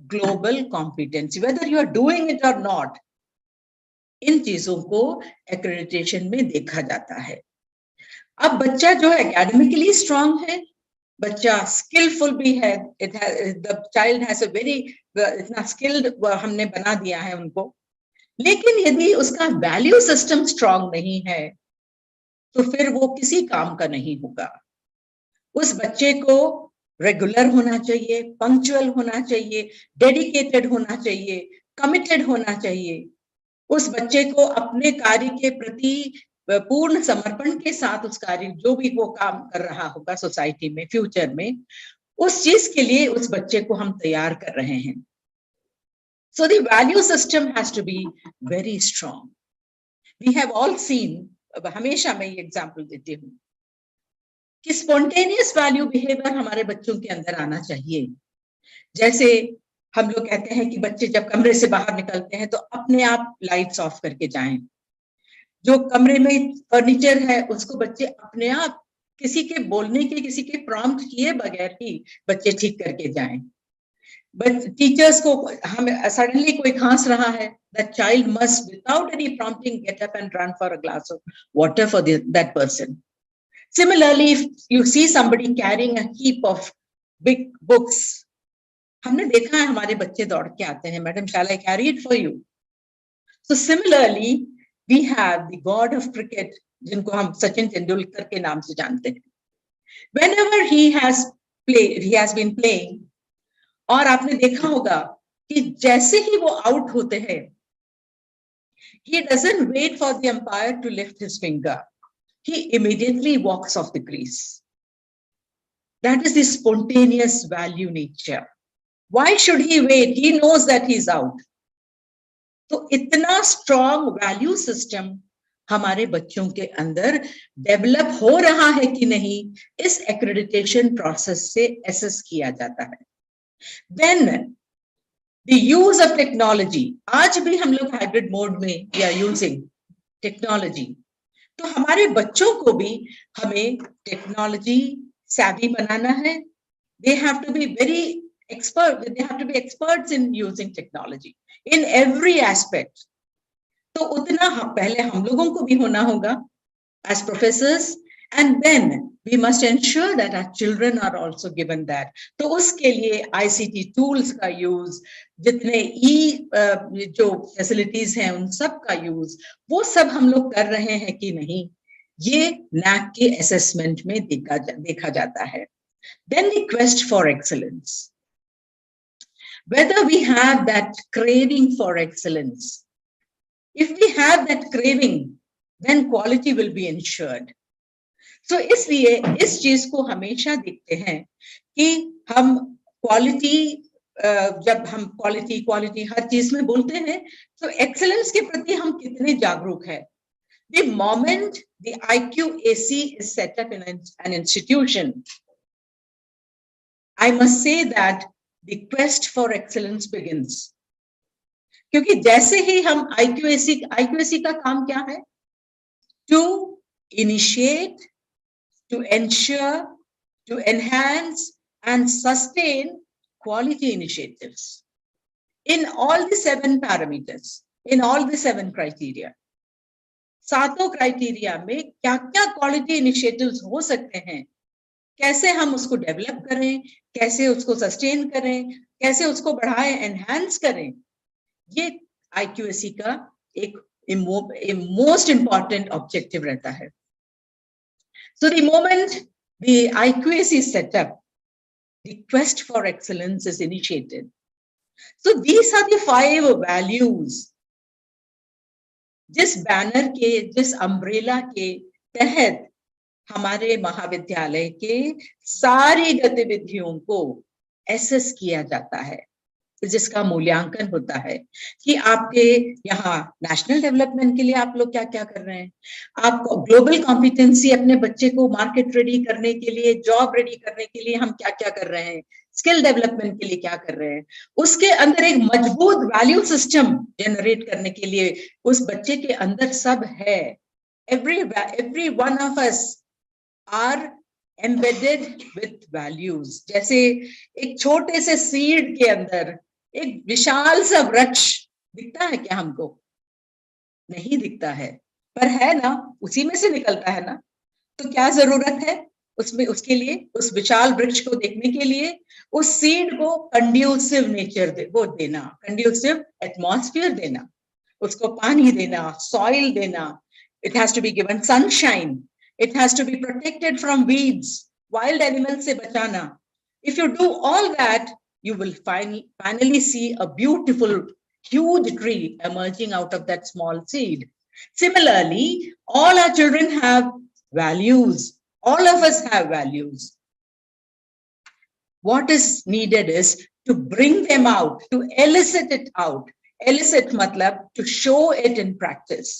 [SPEAKER 9] global competency, whether you are doing it or not. इन चीजों को accreditation में देखा जाता है। अब बच्चा जो academically strong है, बच्चा skillful भी है, the child has a very इतना skilled हमने बना दिया है उनको, लेकिन यदि उसका वैल्यू सिस्टम स्ट्रांग नहीं है तो फिर वो किसी काम का नहीं होगा। उस बच्चे को रेगुलर होना चाहिए, पंक्चुअल होना चाहिए, डेडिकेटेड होना चाहिए, कमिटेड होना चाहिए। उस बच्चे को अपने कार्य के प्रति पूर्ण समर्पण के साथ उस कार्य जो भी वो काम कर रहा होगा सोसाइटी में, फ्यूचर में, उस चीज के लिए उस बच्चे को हम तैयार कर रहे हैं। So the value system has to be very strong. We have all seen, हमेशा मैं ये एग्जाम्पल देती हूँ कि स्पॉन्टेनियस वैल्यू बिहेवियर हमारे बच्चों के अंदर आना चाहिए। जैसे हम लोग कहते हैं कि बच्चे जब कमरे से बाहर निकलते हैं तो अपने आप लाइट्स ऑफ करके जाएं। जो कमरे में फर्नीचर है उसको बच्चे अपने आप किसी के बोलने के, किसी के प्रॉम्प्ट किए बगैर ही बच्चे ठीक करके जाएं। बट टीचर्स को हम सडनली कोई खांस रहा है, that child must without any prompting get up and run for a glass of water for that person. Similarly, if you see somebody carrying a heap of big books, हमने देखा है हमारे बच्चे दौड़ के आते हैं, madam shall I carry it for you? So similarly, we have the god of cricket, जिनको हम सचिन तेंदुलकर के नाम से जानते हैं। Whenever he has been playing, और आपने देखा होगा कि जैसे ही वो आउट होते हैं, he doesn't wait for the umpire to lift his finger. He immediately walks off the crease. That is the spontaneous value nature. Why should he wait? He knows that he's out. तो इतना strong value system हमारे बच्चों के अंदर develop हो रहा है कि नहीं, इस accreditation process से assess किया जाता है। Then the use of technology, आज भी हम लोग hybrid mode में we are using technology, तो हमारे बच्चों को भी हमें टेक्नोलॉजी savvy बनाना है। They have to be very expert, they have to be experts in using technology in every aspect. तो उतना पहले हम लोगों को भी होना होगा as professors, and then we must ensure that our children are also given that. तो उसके लिए ICT tools का use, जितने जो facilities हैं उन सब का use, वो सब हम लोग कर रहे हैं कि नहीं, ये NAAC के assessment में देखा जाता है। Then the quest for excellence. Whether we have that craving for excellence. If we have that craving, then quality will be ensured. So इसलिए इस चीज को हमेशा देखते हैं कि हम क्वालिटी, जब हम क्वालिटी हर चीज में बोलते हैं, तो एक्सेलेंस के प्रति हम कितने जागरूक हैं। The moment the IQAC is set up in an institution, I must say that the quest for excellence begins. क्योंकि जैसे ही हम IQAC का काम क्या है? To initiate, to ensure, to enhance and sustain quality initiatives in all the 7 parameters, in all the 7 criteria. सातों criteria में क्या क्या क्वालिटी इनिशिएटिव्स हो सकते हैं, कैसे हम उसको डेवलप करें, कैसे उसको सस्टेन करें, कैसे उसको बढ़ाएं, एनहांस करें, ये IQAC का एक मोस्ट इंपॉर्टेंट ऑब्जेक्टिव रहता है। So the moment the IQAC is set up, the quest for excellence is initiated. So these are the 5 values जिस बैनर के, जिस अम्ब्रेला के तहत हमारे महाविद्यालय के सारी गतिविधियों को एसेस किया जाता है, जिसका मूल्यांकन होता है कि आपके यहाँ नेशनल डेवलपमेंट के लिए आप लोग क्या क्या कर रहे हैं, आप ग्लोबल कॉम्पिटेंसी अपने बच्चे को मार्केट रेडी करने के लिए, जॉब रेडी करने के लिए हम क्या क्या कर रहे हैं, स्किल डेवलपमेंट के लिए क्या कर रहे हैं, उसके अंदर एक मजबूत वैल्यू सिस्टम जनरेट करने के लिए उस बच्चे के अंदर सब है। every one of us are embedded with values। जैसे एक छोटे से सीड के अंदर एक विशाल सा वृक्ष दिखता है क्या हमको? नहीं दिखता है, पर है ना, उसी में से निकलता है ना। तो क्या जरूरत है उसमें, उसके लिए, उस विशाल वृक्ष को देखने के लिए उस सीड को कंड्यूसिव नेचर वो देना, कंड्यूसिव एटमॉस्फेयर देना, उसको पानी देना, सॉइल देना। It has to be given sunshine. It has to be protected from weeds, wild animals se bachana. If you do all that, you will finally see a beautiful, huge tree emerging out of that small seed. Similarly, all our children have values. All of us have values. What is needed is to bring them out, to elicit it out. Elicit matlab to show it in practice.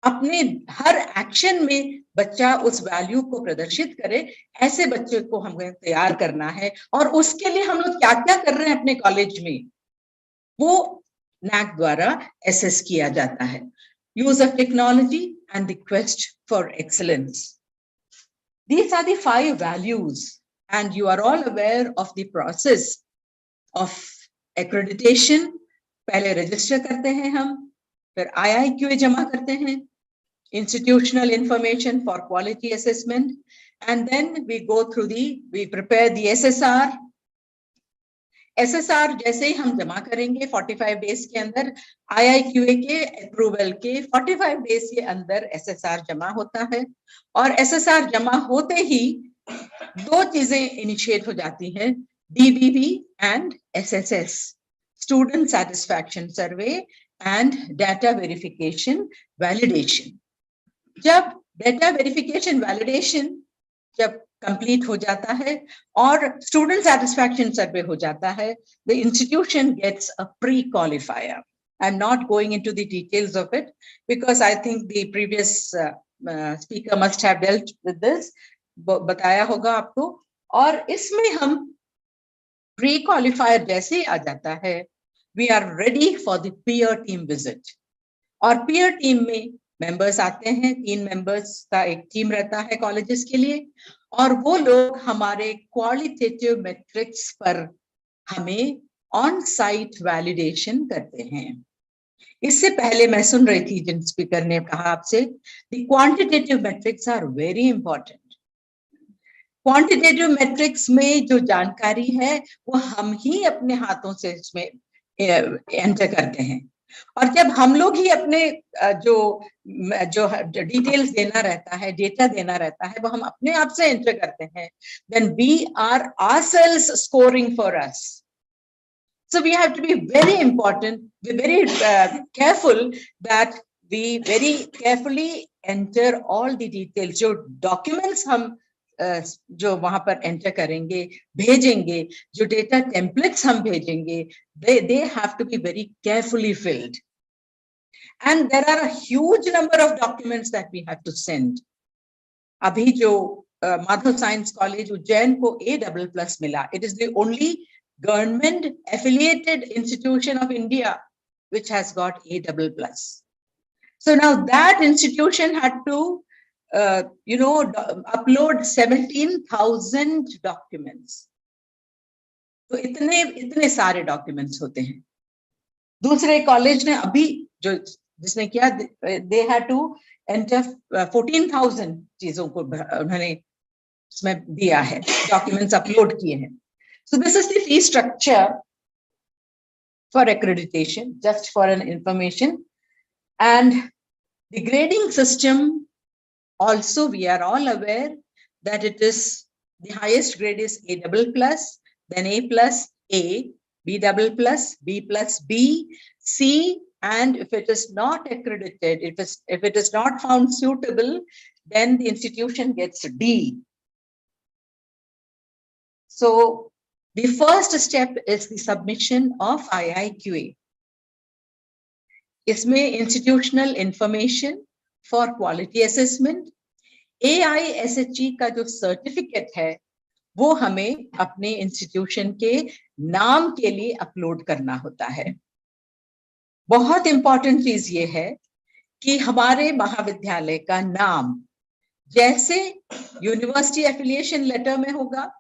[SPEAKER 9] अपने हर action में बच्चा उस value को प्रदर्शित करे, ऐसे बच्चे को हमें तैयार करना है। और उसके लिए हम लोग क्या क्या कर रहे हैं अपने कॉलेज में, वो NAAC द्वारा एसेस किया जाता है। Use of technology and the quest for excellence, these are the 5 values and you are all aware of the process of accreditation. पहले रजिस्टर करते हैं हम, फिर IIQA जमा करते हैं, institutional information for quality assessment, and then we go through we prepare the SSR. SSR जैसे ही हम जमा करेंगे 45 days के अंदर, IIQA के अप्रूवल के 45 days के अंदर SSR जमा होता है। और SSR जमा होते ही 2 चीजें इनिशिएट हो जाती हैं, DVV and SSS, Student Satisfaction Survey and Data Verification Validation। जब डेटा वेरिफिकेशन वैलिडेशन जब कंप्लीट हो जाता है और स्टूडेंट सेटिस्फैक्शन सर्वे हो जाता है, the institution gets a pre qualifier. I am not going into the details of it because I think the previous speaker must have dealt with this, बताया होगा आपको। और इसमें हम प्री क्वालिफायर जैसे आ जाता है, we are ready for the peer team visit. और पीयर टीम में मेंबर्स आते हैं, 3 मेंबर्स का एक टीम रहता है कॉलेजेस के लिए, और वो लोग हमारे क्वालिटेटिव मैट्रिक्स पर हमें ऑन साइट वैलिडेशन करते हैं। इससे पहले मैं सुन रही थी जिन स्पीकर ने कहा आपसे, the quantitative metrics are very important. Quantitative metrics में जो जानकारी है वो हम ही अपने हाथों से इसमें एंटर करते हैं। और जब हम लोग ही अपने जो डिटेल्स देना रहता है, डेटा देना रहता है, वो हम अपने आप से एंटर करते हैं, then we are ourselves scoring for us. So we have to be very important, be very careful that we very carefully enter all the details. जो documents हम जो वहां पर एंटर करेंगे, भेजेंगे, जो डेटा टेम्पलेट्स हम भेजेंगे, they have to be very carefully filled. And there are a huge number of documents that we have to send. अभी जो माधव साइंस कॉलेज उज्जैन को A++ मिला, it is the only government affiliated institution of India which has got A++. So now that institution had to upload 17,000 documents. तो इतने सारे documents होते हैं। दूसरे कॉलेज ने अभी जो जिसने किया, they had to enter 14,000 चीजों को उन्होंने उसमें दिया है, डॉक्यूमेंट्स अपलोड किए हैं। So this is the fee structure for accreditation, just for an information. And the grading system also, we are all aware that it is, the highest grade is A++, then A+, A, B++, B+B, C, and if it is not accredited, if it is not found suitable, then the institution gets D. So the first step is the submission of IIQA. इसमें institutional information for quality assessment, AISHE का जो certificate है वो हमें अपने institution के नाम के लिए अपलोड करना होता है। बहुत इंपॉर्टेंट चीज ये है कि हमारे महाविद्यालय का नाम जैसे यूनिवर्सिटी एफिलिएशन लेटर में होगा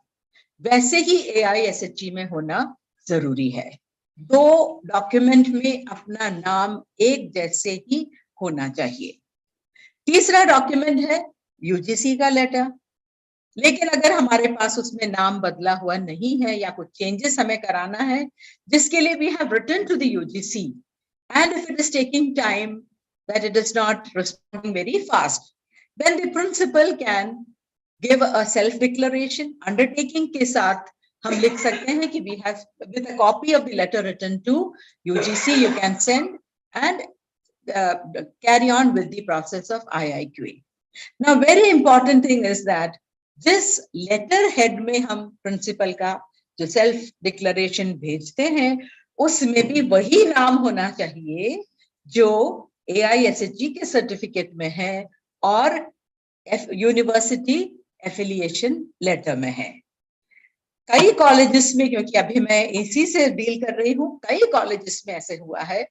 [SPEAKER 9] वैसे ही AISHE में होना जरूरी है। दो डॉक्यूमेंट में अपना नाम एक जैसे ही होना चाहिए। तीसरा डॉक्यूमेंट है UGC का लेटर, लेकिन अगर हमारे पास उसमें नाम बदला हुआ नहीं है या कुछ चेंजेस हमें कराना है, जिसके लिए we have written to the UGC, and if it is taking time, that it is not responding very fast, then the principal can give a self declaration undertaking के साथ हम लिख सकते हैं कि we have with a copy of the letter written to UGC you can send and carry on with the process of IIQA. Now very important thing is that जिस letter head में हम प्रिंसिपल का जो self declaration भेजते हैं उसमें भी वही नाम होना चाहिए जो AISHE के सर्टिफिकेट में है और यूनिवर्सिटी एफिलिएशन लेटर में है। कई कॉलेजेस में, क्योंकि अभी मैं इसी से डील कर रही हूँ, कई कॉलेजेस में ऐसे हुआ है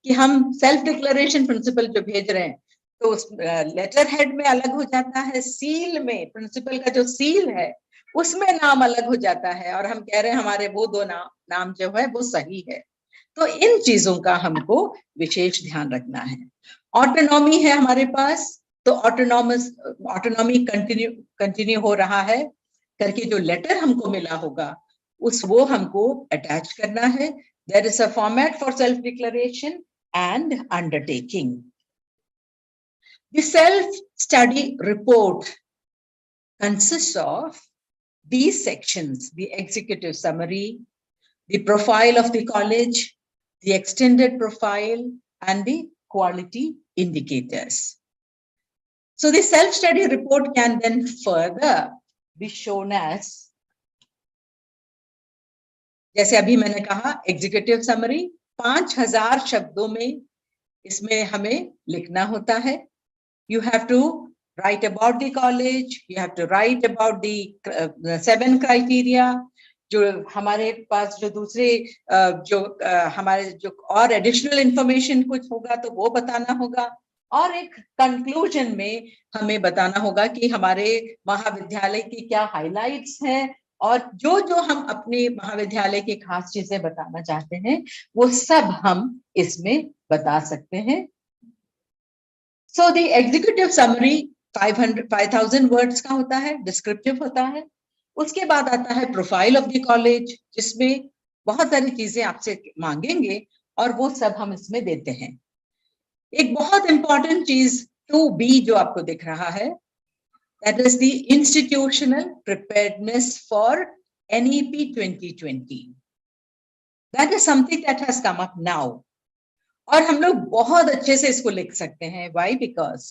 [SPEAKER 9] कि हम सेल्फ डिक्लेरेशन प्रिंसिपल जो भेज रहे हैं तो उस लेटर हेड में अलग हो जाता है, सील में प्रिंसिपल का जो सील है उसमें नाम अलग हो जाता है और हम कह रहे हैं हमारे वो दो नाम जो है वो सही है। तो इन चीजों का हमको विशेष ध्यान रखना है। ऑटोनॉमी है हमारे पास, तो ऑटोनॉमी कंटिन्यू हो रहा है करके जो लेटर हमको मिला होगा वो हमको अटैच करना है। There is a format for self declaration and undertaking. The self-study report consists of these sections: the executive summary, the profile of the college, the extended profile, and the quality indicators. So the self-study report can then further be shown as, जैसे अभी मैंने कहा, executive summary 5000 शब्दों में इसमें हमें लिखना होता है। You have to write about the college, you have to write about the 7 criteria, जो हमारे पास जो दूसरे हमारे जो और एडिशनल इंफॉर्मेशन कुछ होगा तो वो बताना होगा, और एक कंक्लूजन में हमें बताना होगा कि हमारे महाविद्यालय की क्या हाइलाइट्स हैं और जो जो हम अपने महाविद्यालय की खास चीजें बताना चाहते हैं वो सब हम इसमें बता सकते हैं। So the executive summary 5000 words का होता है, डिस्क्रिप्टिव होता है। उसके बाद आता है प्रोफाइल ऑफ द कॉलेज, जिसमें बहुत सारी चीजें आपसे मांगेंगे और वो सब हम इसमें देते हैं। एक बहुत इंपॉर्टेंट चीज 2B जो आपको दिख रहा है, that is the institutional preparedness for NEP 2020. That is something that has come up now. और हम लोग बहुत अच्छे से इसको लिख सकते हैं। Why? Because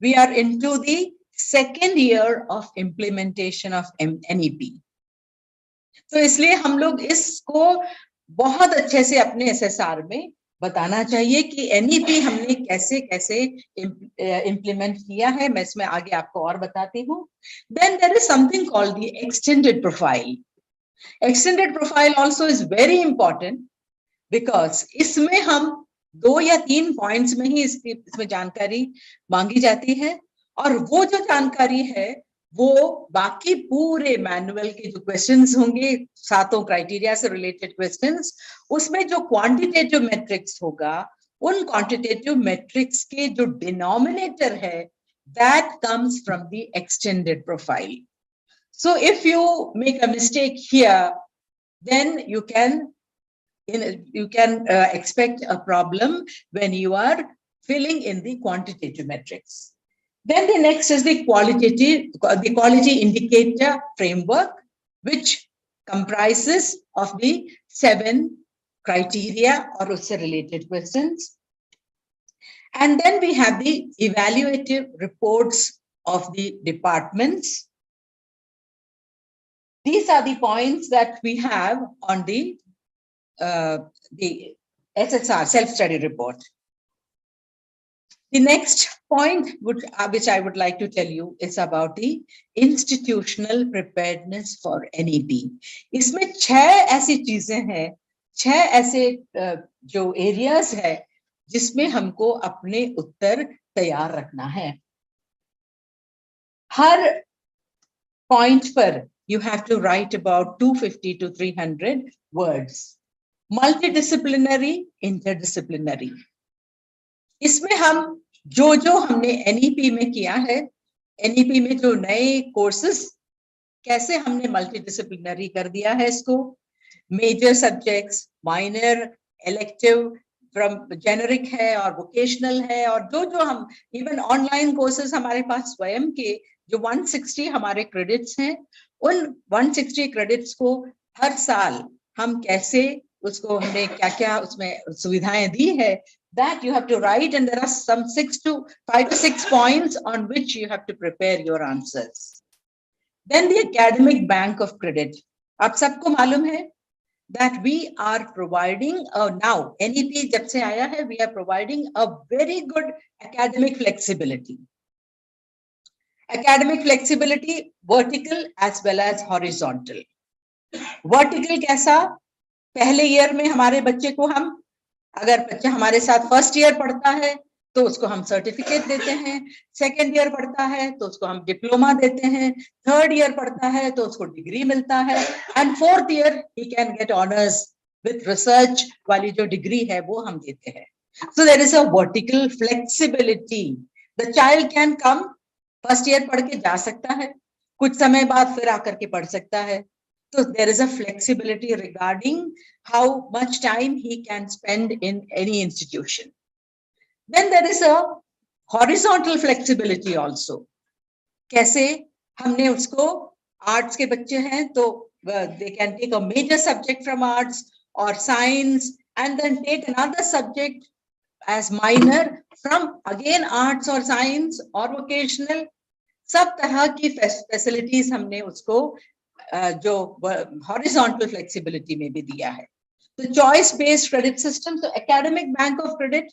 [SPEAKER 9] we are into the second year of implementation of NEP. तो इसलिए हम लोग इसको बहुत अच्छे से अपने SSR में बताना चाहिए कि NEP हमने कैसे कैसे इम्प्लीमेंट किया है। मैं इसमें आगे आपको और बताती हूँ। Then there is something called the extended profile. Extended profile also is very important because इसमें हम 2 या 3 पॉइंट्स में ही इसमें जानकारी मांगी जाती है और वो जो जानकारी है वो बाकी पूरे मैनुअल के जो क्वेश्चंस होंगे, 7 क्राइटेरिया से रिलेटेड क्वेश्चंस, उसमें जो क्वांटिटेटिव मैट्रिक्स होगा, उन क्वांटिटेटिव मैट्रिक्स के जो डिनोमिनेटर है, that comes from the extended profile. So if you make a mistake here, then you can expect a problem when you are filling in the quantitative metrics. Then the next is the quality indicator framework, which comprises of the 7 criteria or usse related questions. And then we have the evaluative reports of the departments. These are the points that we have on the SSR, self-study report. The next point which I would like to tell you is about the institutional preparedness for NEP. इसमें 6 ऐसी चीजें हैं, 6 ऐसे जो areas है जिसमें हमको अपने उत्तर तैयार रखना है. हर पॉइंट पर you have to write about 250 to 300 words. Multidisciplinary, interdisciplinary. इसमें हम जो हमने NEP में किया है, NEP में जो नए कोर्सेस कैसे हमने मल्टीडिसिप्लिनरी कर दिया है इसको, major subjects, minor, elective, from generic है और वोकेशनल है, और जो हम इवन ऑनलाइन कोर्सेज हमारे पास स्वयं के जो 160 हमारे क्रेडिट्स हैं, उन 160 क्रेडिट्स को हर साल हम कैसे उसको हमने क्या क्या उसमें सुविधाएं दी है, that you have to write, and there are some 5 to 6 points on which you have to prepare your answers. Then the academic bank of credit. आप सबको मालूम है that we are providing now NEP जब से आया है, we are providing a very good academic flexibility. Academic flexibility vertical as well as horizontal. Vertical कैसा? पहले ईयर में हमारे बच्चे को हम, अगर बच्चा हमारे साथ फर्स्ट ईयर पढ़ता है तो उसको हम सर्टिफिकेट देते हैं, सेकेंड ईयर पढ़ता है तो उसको हम डिप्लोमा देते हैं, थर्ड ईयर पढ़ता है तो उसको डिग्री मिलता है, and fourth year he can get honours with research वाली जो डिग्री है वो हम देते हैं. So there is a vertical flexibility. The child can come, first year पढ़ के जा सकता है, कुछ समय बाद फिर आकर के पढ़ सकता है. So there is a flexibility regarding how much time he can spend in any institution. Then there is a horizontal flexibility also. कैसे हमने उसको, आर्ट्स के बच्चे हैं तो they can take a major subject from arts or science and then take another subject as minor from again arts or science or vocational. सब तरह की facilities हमने उसको जो हॉरिजॉन्टल फ्लेक्सिबिलिटी में भी दिया है. तो चॉइस बेस्ड क्रेडिट सिस्टम, तो एकेडमिक बैंक ऑफ क्रेडिट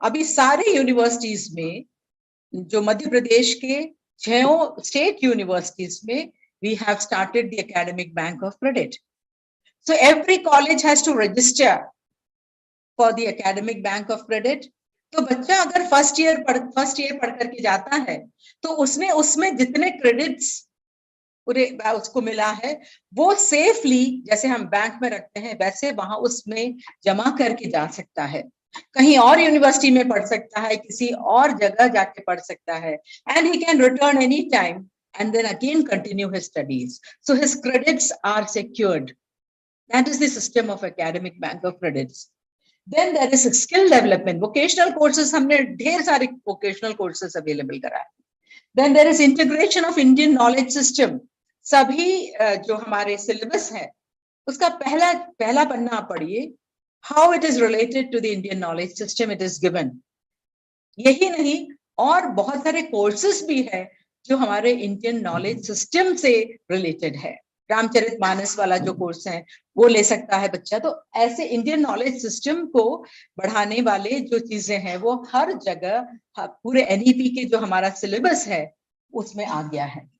[SPEAKER 9] अभी सारे यूनिवर्सिटीज में, जो मध्य प्रदेश के 6 स्टेट यूनिवर्सिटीज में we have started the academic bank of credit. So every college has to register for the academic bank of credit. तो बच्चा अगर फर्स्ट ईयर पढ़ करके जाता है तो उसने उसमें जितने क्रेडिट्स पूरे उसको मिला है वो सेफली, जैसे हम बैंक में रखते हैं वैसे वहां उसमें जमा करके जा सकता है. कहीं और यूनिवर्सिटी में पढ़ सकता है, किसी और जगह जाके पढ़ सकता है, and he can return any time and then again continue his studies. So his credits are secured. That is the system of academic bank of credits. Then there is skill development. Vocational courses हमने ढेर सारे vocational courses available कराए. Then there is integration of Indian knowledge system. सभी जो हमारे syllabus है उसका पहला पन्ना पढ़िए, how it is related to the Indian knowledge system it is given. यही नहीं, और बहुत सारे कोर्सेज भी है जो हमारे इंडियन नॉलेज सिस्टम से रिलेटेड है. रामचरितमानस वाला जो कोर्स है वो ले सकता है बच्चा. तो ऐसे इंडियन नॉलेज सिस्टम को बढ़ाने वाले जो चीजें हैं वो हर जगह पूरे NEP के जो हमारा सिलेबस है उसमें आ गया है.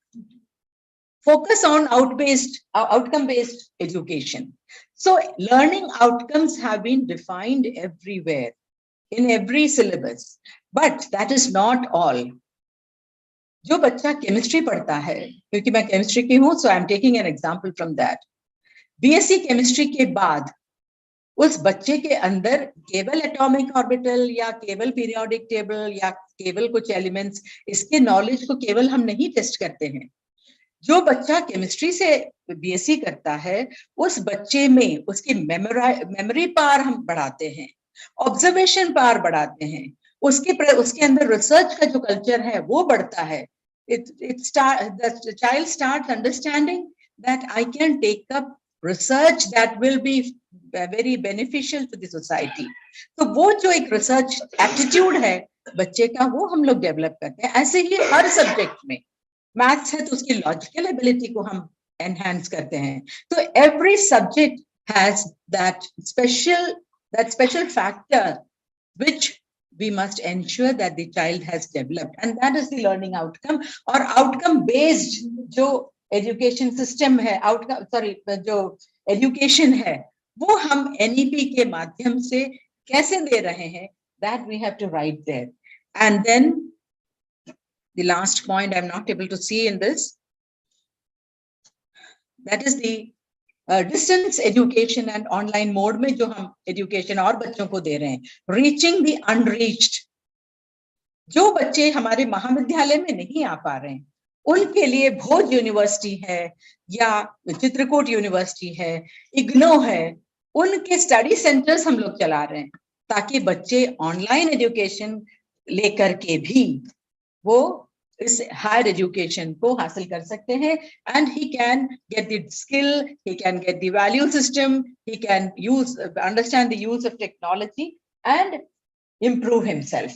[SPEAKER 9] Focus on outcome-based education. So learning outcomes have been defined everywhere, in every syllabus. But that is not all. जो बच्चा केमिस्ट्री पढ़ता है, क्योंकि मैं केमिस्ट्री की हूँ, so I am taking an example from that. BSc chemistry के बाद उस बच्चे के अंदर केवल एटॉमिक ऑर्बिटल या केवल पीरियोडिक टेबल या केवल कुछ एलिमेंट्स, इसके नॉलेज को केवल हम नहीं टेस्ट करते हैं. जो बच्चा केमिस्ट्री से BSc करता है उस बच्चे में उसकी मेमोरी पावर हम बढ़ाते हैं, ऑब्जर्वेशन पावर बढ़ाते हैं, उसके अंदर रिसर्च का जो कल्चर है वो बढ़ता है. The child starts understanding that I can take up research that will be very beneficial to the society. तो वो जो एक रिसर्च एटीट्यूड है बच्चे का वो हम लोग डेवलप करते हैं. ऐसे ही हर सब्जेक्ट में, मैथ्स है तो उसकी लॉजिकल एबिलिटी को हम एनहांस करते हैं. तो every subject has that special factor which we must ensure that the child has developed, and that is the learning outcome. और outcome based जो education system है, जो education है, वो हम NEP के माध्यम से कैसे दे रहे हैं, that we have to write there. And then the last point I'm not able to see in this, that is the distance education and online mode में जो हम एजुकेशन और बच्चों को दे रहे हैं, रीचिंग द अनरीच्ड। जो बच्चे हमारे महाविद्यालय में नहीं आ पा रहे हैं, उनके लिए भोज यूनिवर्सिटी है या चित्रकूट यूनिवर्सिटी है, इग्नो है, उनके स्टडी सेंटर्स हम लोग चला रहे हैं, ताकि बच्चे ऑनलाइन एजुकेशन लेकर के भी वो इस हायर एजुकेशन को हासिल कर सकते हैं, and he can get the skill, he can get the value system, he can use understand the use of technology and improve himself.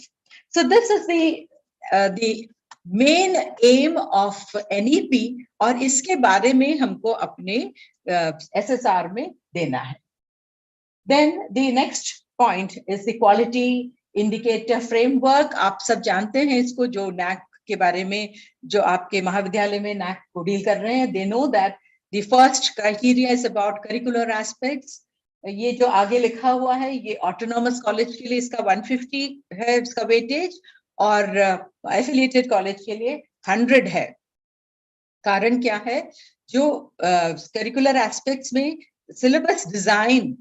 [SPEAKER 9] So this is the main aim of NEP, और इसके बारे में हमको अपने SSR में देना है. Then the next point is the quality indicator framework. आप सब जानते हैं इसको, जो NAC के बारे में, जो आपके महाविद्यालय में NAC को डील कर रहे हैं, they know that the first criteria is about curricular aspects. ये जो आगे लिखा हुआ है, ये ऑटोनॉमस कॉलेज के लिए इसका 150 है इसका वेटेज, और एफिलिएटेड कॉलेज के लिए 100 है. कारण क्या है, जो करिकुलर एस्पेक्ट्स में सिलेबस डिजाइन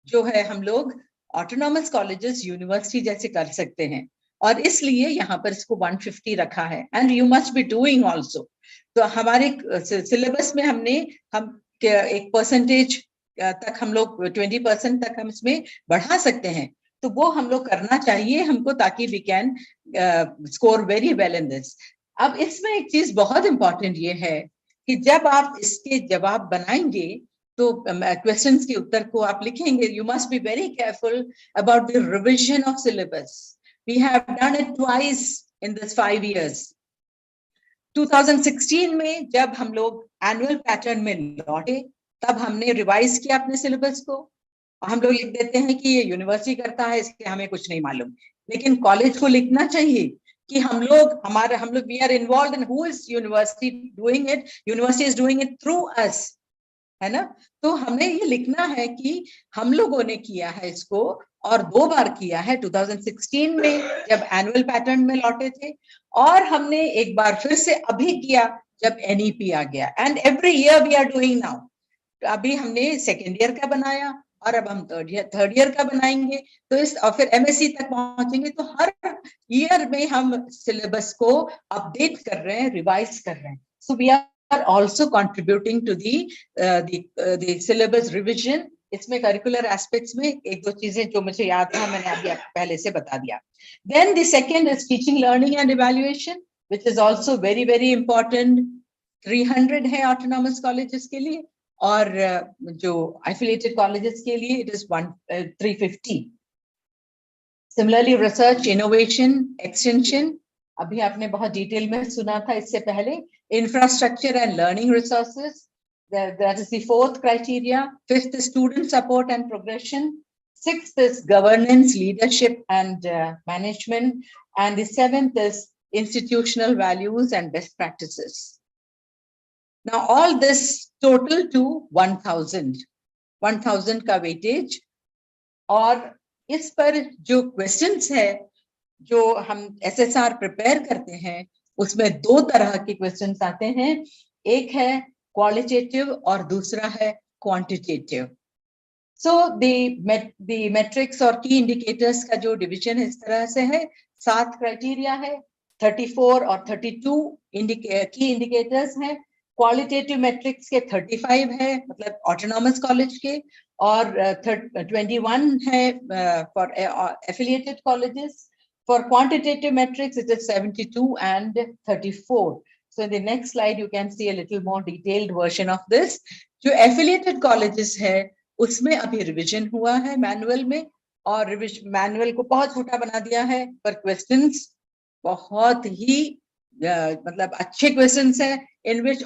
[SPEAKER 9] जो है, हम लोग ऑटोनॉमस कॉलेजेस यूनिवर्सिटी जैसे कर सकते हैं, और इसलिए यहाँ पर इसको 150 रखा है. And you must be doing also. तो हमारे सिलेबस में हमने एक परसेंटेज तक, हम लोग 20% तक हम इसमें बढ़ा सकते हैं, तो वो हम लोग करना चाहिए हमको, ताकि we can score very well in this. अब इसमें एक चीज बहुत इंपॉर्टेंट ये है कि जब आप इसके जवाब बनाएंगे, तो क्वेश्चंस के उत्तर को आप लिखेंगे, you must be very careful about the revision of syllabus. We have done it twice in this 5 years. 2016 में जब हम लोग एनुअल पैटर्न में लौटे, तब हमने रिवाइज किया अपने सिलेबस को. हम लोग लिख देते हैं कि ये यूनिवर्सिटी करता है, इसके हमें कुछ नहीं मालूम, लेकिन कॉलेज को लिखना चाहिए कि हम लोग we are involve in who is university doing it, university is doing it through us, है ना. तो हमें ये लिखना है कि हम लोगों ने किया है इसको, और 2 बार किया है. 2016 में जब एनुअल पैटर्न में लौटे थे, और हमने एक बार फिर से अभी किया जब NEP आ गया. And every year we are doing now. अभी हमने सेकेंड ईयर का बनाया, और अब हम थर्ड ईयर का बनाएंगे, तो और फिर MSc तक पहुंचेंगे. तो हर ईयर में हम सिलेबस को अपडेट कर रहे हैं, रिवाइज कर रहे हैं. So we are also contributing to the syllabus revision. इसमें करिकुलर एस्पेक्ट्स में 1-2 चीजें जो मुझे याद था, मैंने अभी आपको पहले से बता दिया. Then the second is teaching, learning and evaluation, which is also very very important. 300 है ऑटोनॉमस कॉलेजेस के लिए, और जो एफिलिएटेड कॉलेजेस के लिए it is 350. Similarly research, innovation, extension, अभी आपने बहुत डिटेल में सुना था इससे पहले. Infrastructure and learning resources, that is the 4th criteria. 5th is student support and progression. 6th is governance, leadership and management, and the 7th is institutional values and best practices. Now all this total to 1000 का weightage. और इस पर जो questions है, जो हम SSR prepare करते हैं, उसमें 2 तरह के questions आते हैं. एक है qualitative और दूसरा है quantitative. So the metrics और key indicators का जो division इस तरह से है. 7 criteria है, 34 और 32 key indicators हैं. क्वालिटेटिव मैट्रिक्स के 35 है, मतलब ऑटोनॉमस कॉलेज के, और 21 है for affiliated colleges. For quantitative matrix it is 72 and 34. So in the next slide you can see a little more detailed version of this. जो एफिलिएटेड कॉलेजेस है, उसमें अभी रिविजन हुआ है मैनुअल में, और मैनुअल को बहुत छोटा बना दिया है, पर क्वेश्चंस बहुत ही मतलब अच्छे क्वेश्चंस हैं, in which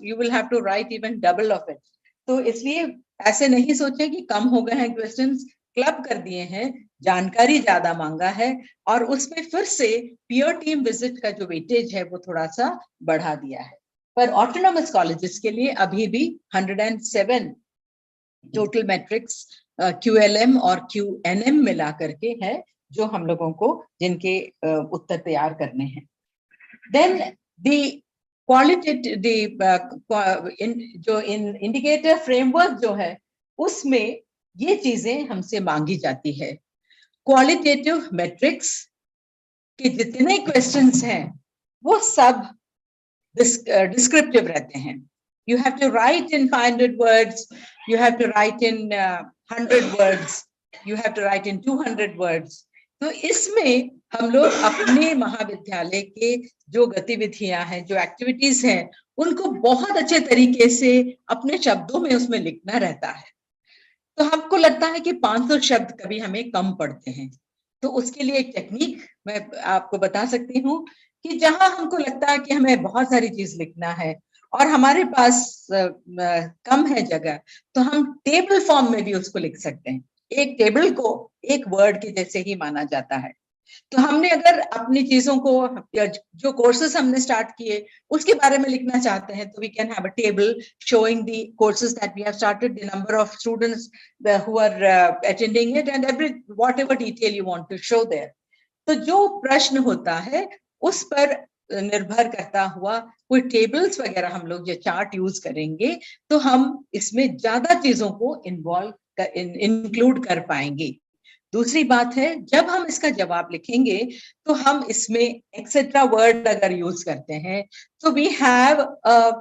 [SPEAKER 9] you will have to write even double of it. तो इसलिए ऐसे नहीं सोचें कि कम हो गए हैं क्वेश्चंस. क्लब कर दिए हैं, जानकारी ज्यादा मांगा है, और उसमें फिर से पीयर टीम विजिट का जो वेटेज है वो थोड़ा सा बढ़ा दिया है। पर ऑटोनॉमस कॉलेजेस के लिए अभी भी 107 टोटल मैट्रिक्स QLM और QNM मिला करके है जो हम लोगों को जिनके उत्तर तैयार करने हैं। देन द क्वालिटेटिव जो इंडिकेटर फ्रेमवर्क जो है उसमें ये चीजें हमसे मांगी जाती है। क्वालिटेटिव मैट्रिक्स के जितने क्वेश्चंस हैं वो सब डिस्क्रिप्टिव रहते हैं। You have to write in 500 words, you have to write in 100 words, you have to write in 200 words. तो इसमें हम लोग अपने महाविद्यालय के जो गतिविधियां हैं, जो एक्टिविटीज हैं, उनको बहुत अच्छे तरीके से अपने शब्दों में उसमें लिखना रहता है। तो हमको लगता है कि 500 शब्द कभी हमें कम पड़ते हैं। तो उसके लिए एक टेक्निक मैं आपको बता सकती हूँ कि जहां हमको लगता है कि हमें बहुत सारी चीज लिखना है और हमारे पास कम है जगह, तो हम टेबल फॉर्म में भी उसको लिख सकते हैं। एक टेबल को एक वर्ड के जैसे ही माना जाता है। तो हमने अगर अपनी चीजों को, जो कोर्सेज हमने स्टार्ट किए उसके बारे में लिखना चाहते हैं, तो we can have a table showing the courses that we have started, the number of students who are attending it and every whatever detail you want to show there. तो जो प्रश्न होता है उस पर निर्भर करता हुआ कोई टेबल्स वगैरह हम लोग जो चार्ट यूज करेंगे तो हम इसमें ज्यादा चीजों को इंक्लूड कर पाएंगे। दूसरी बात है, जब हम इसका जवाब लिखेंगे तो हम इसमें एक्सेट्रा वर्ड अगर यूज करते हैं तो we have a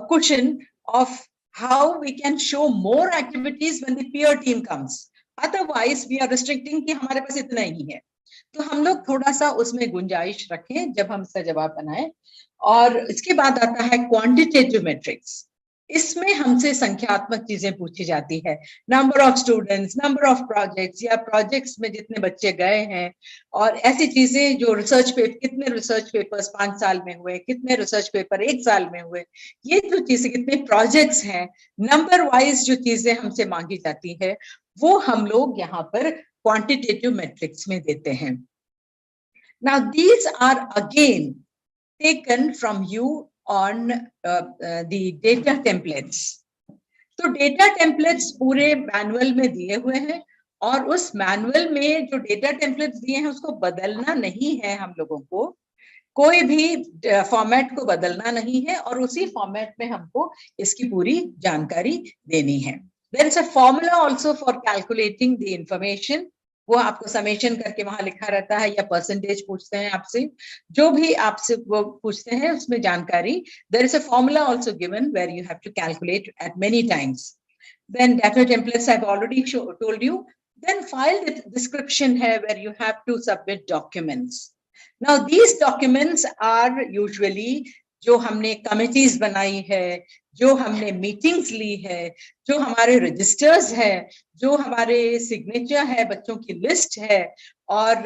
[SPEAKER 9] cushion of how we can show more activities when the peer team comes. Otherwise we are restricting कि हमारे पास इतना ही है। तो हम लोग थोड़ा सा उसमें गुंजाइश रखें जब हम इसका जवाब बनाएं। और इसके बाद आता है क्वांटिटेटिव मैट्रिक्स। इसमें हमसे संख्यात्मक चीजें पूछी जाती है, number of students, number of projects, या प्रोजेक्ट्स में जितने बच्चे गए हैं, और ऐसी चीजें जो रिसर्च पेपर, कितने रिसर्च पेपर्स 5 साल में हुए, कितने रिसर्च पेपर 1 साल में हुए, ये जो चीजें, कितने प्रोजेक्ट्स हैं, नंबर वाइज जो चीजें हमसे मांगी जाती है वो हम लोग यहाँ पर क्वांटिटेटिव मैट्रिक्स में देते हैं। Now these are again taken from you on the data templates. तो डेटा टेम्पलेट्स पूरे मैनुअल में दिए हुए हैं और उस मैनुअल में जो डेटा टेम्पलेट्स दिए हैं उसको बदलना नहीं है। हम लोगों को कोई भी फॉर्मेट को बदलना नहीं है और उसी फॉर्मेट में हमको इसकी पूरी जानकारी देनी है। There is a formula also for calculating the information. वो आपको समेशन करके वहां लिखा रहता है, या परसेंटेज पूछते हैं आपसे, जो भी आपसे वो पूछते हैं उसमें जानकारी। There is a formula also given where you have to calculate at many times. Then data templates I've already told you. Then file description है where you have to submit documents. Now these documents are usually जो हमने committees बनाई है, जो हमने meetings ली है, जो हमारे रजिस्टर्स है, जो हमारे सिग्नेचर है, बच्चों की लिस्ट है, और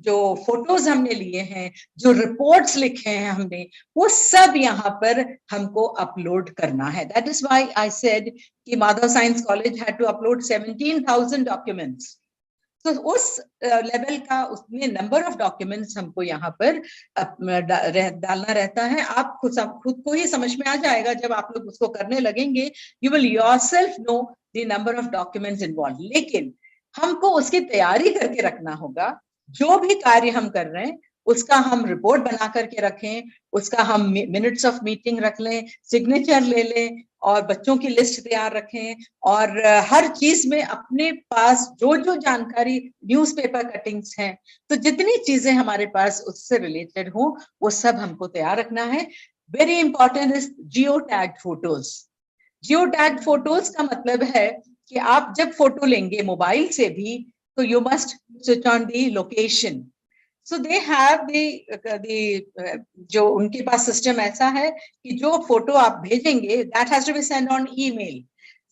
[SPEAKER 9] जो फोटोज हमने लिए हैं, जो रिपोर्ट्स लिखे हैं हमने, वो सब यहाँ पर हमको अपलोड करना है। That is why I said कि Madhav science college had to upload 17,000 documents. तो उस लेवल का उसमें नंबर ऑफ डॉक्यूमेंट्स हमको यहाँ पर डालना रहता है। आप खुद को ही समझ में आ जाएगा जब आप लोग उसको करने लगेंगे। You will yourself know the number of documents involve. लेकिन हमको उसकी तैयारी करके रखना होगा। जो भी कार्य हम कर रहे हैं उसका हम रिपोर्ट बना करके रखें, उसका हम मिनट्स ऑफ मीटिंग रख लें, सिग्नेचर ले लें और बच्चों की लिस्ट तैयार रखें, और हर चीज में अपने पास जो जो जानकारी, न्यूज़पेपर कटिंग्स हैं, तो जितनी चीजें हमारे पास उससे रिलेटेड हो वो सब हमको तैयार रखना है। Very important is geo tag photos. Geo tag photos का मतलब है कि आप जब फोटो लेंगे मोबाइल से भी तो you must switch on the location. So they have जो उनके पास सिस्टम ऐसा है कि जो फोटो आप भेजेंगे that has to be sent on email.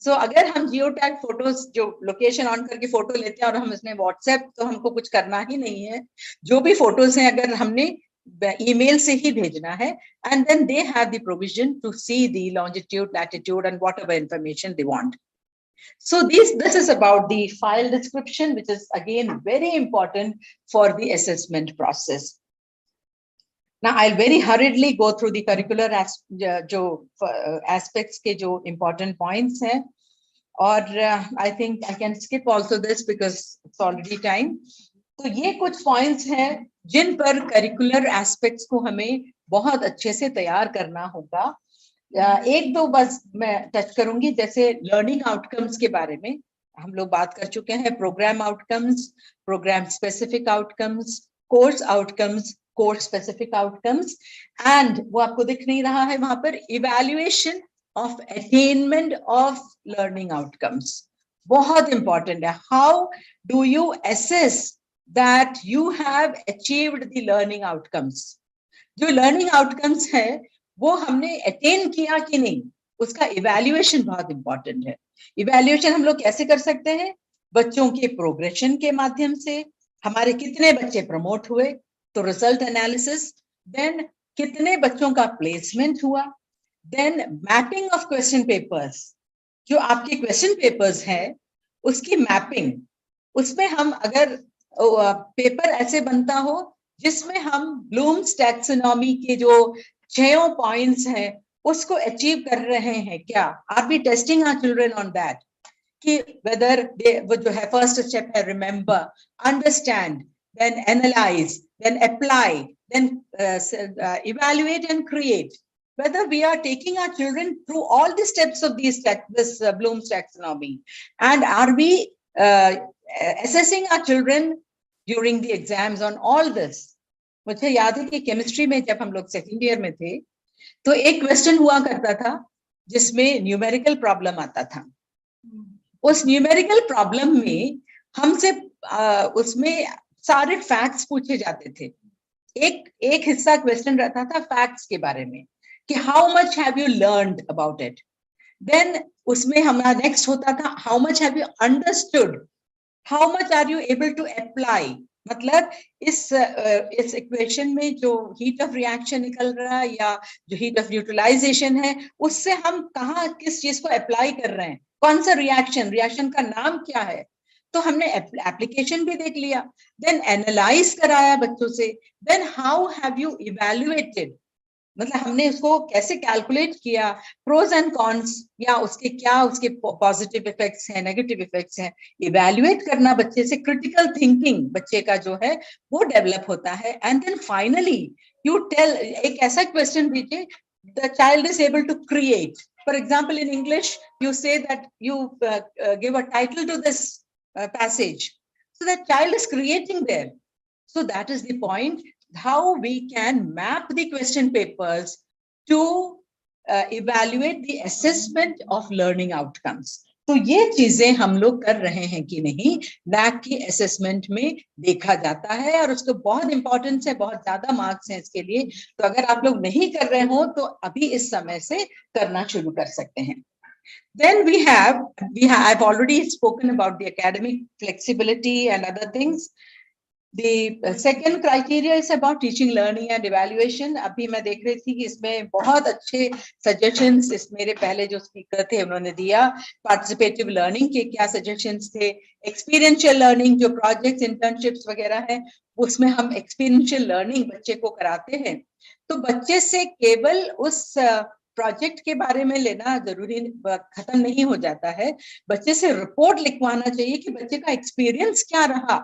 [SPEAKER 9] So अगर हम जियो टैग फोटोज जो लोकेशन ऑन करके फोटो लेते हैं और हम इसमें व्हाट्सएप, तो हमको कुछ करना ही नहीं है। जो भी फोटोज हैं अगर हमने ईमेल से ही भेजना है, and then they have the provision to see the longitude, latitude and whatever information they want. So this is about the file description, which is again very important for the assessment process. Now I'll very hurriedly go through the curricular aspects के जो important points हैं, और I think I can skip also this because it's already time. तो ये कुछ points हैं जिन पर curricular aspects को हमें बहुत अच्छे से तैयार करना होगा. एक दो बस मैं टच करूंगी, जैसे लर्निंग आउटकम्स के बारे में हम लोग बात कर चुके हैं. Programme outcomes, programme specific outcomes, course outcomes, course specific outcomes, and वो आपको दिख नहीं रहा है वहां पर, evaluation of attainment of learning outcomes. बहुत इंपॉर्टेंट है. How do you assess that you have achieved the learning outcomes. जो लर्निंग आउटकम्स है वो हमने अटेन किया कि नहीं, उसका इवैल्यूएशन बहुत इंपॉर्टेंट है. इवैल्यूएशन हम लोग कैसे कर सकते हैं? बच्चों के प्रोग्रेशन के माध्यम से. हमारे कितने बच्चे प्रमोट हुए, तो रिजल्ट एनालिसिस. देन कितने बच्चों का प्लेसमेंट हुआ. Then mapping of question papers. जो आपके क्वेश्चन पेपर्स हैं उसकी मैपिंग. उसमें हम अगर पेपर ऐसे बनता हो जिसमें हम ब्लूम्स टैक्सोनॉमी के जो 6 पॉइंट्स हैं उसको अचीव कर रहे हैं क्या. Are we testing our children on that, कि वेदर वो जो है फर्स्ट स्टेप है remember, understand, then analyse, then apply, then evaluate and create. Whether we are taking our children through all the steps of this Bloom's taxonomy, and are we assessing our children during the exams on all this. मुझे याद है कि chemistry में जब हम लोग second year में थे तो एक क्वेश्चन हुआ करता था जिसमें न्यूमेरिकल प्रॉब्लम आता था. उस न्यूमेरिकल प्रॉब्लम में हमसे उसमें सारे फैक्ट्स पूछे जाते थे. एक हिस्सा क्वेश्चन रहता था फैक्ट्स के बारे में कि how much have you learned about it. देन उसमें हमारा नेक्स्ट होता था how much have you understood, how much are you able to apply. मतलब इस इक्वेशन में जो हीट ऑफ रिएक्शन निकल रहा है या जो हीट ऑफ यूटिलाइजेशन है उससे हम कहाँ किस चीज को अप्लाई कर रहे हैं, कौन सा रिएक्शन का नाम क्या है. तो हमने एप्लीकेशन भी देख लिया. देन एनालाइज कराया बच्चों से. Then how have you evaluated, मतलब हमने उसको कैसे कैलकुलेट किया, प्रोज एंड कॉन्स, या उसके क्या उसके पॉजिटिव इफेक्ट्स हैं, नेगेटिव इफेक्ट्स हैं. इवैल्यूएट करना बच्चे से, क्रिटिकल थिंकिंग बच्चे का जो है वो डेवलप होता है. And then finally you tell, एक ऐसा क्वेश्चन दीजिए, the child is able to create. For example in English you say that you give a title to this passage, so that child is creating there. So that is the point, how we can map the question papers to evaluate the assessment of learning outcomes. तो ये चीजें हम लोग कर रहे हैं कि नहीं, NAAC की असेसमेंट में देखा जाता है और उसको बहुत इंपॉर्टेंस है, बहुत ज्यादा मार्क्स हैं इसके लिए. तो अगर आप लोग नहीं कर रहे हो तो अभी इस समय से करना शुरू कर सकते हैं. Then I've already spoken about the academic flexibility and other things. The second criteria is about teaching, learning and evaluation. अभी मैं देख रही थी कि इसमें बहुत अच्छे suggestions इस मेरे पहले जो speaker थे उन्होंने दिया. Participative learning के क्या suggestions थे, experiential learning जो projects, internships वगैरह है उसमें हम experiential learning बच्चे को कराते हैं. तो बच्चे से केवल उस प्रोजेक्ट के बारे में लेना जरूरी खत्म नहीं हो जाता है. बच्चे से रिपोर्ट लिखवाना चाहिए कि बच्चे का एक्सपीरियंस क्या रहा,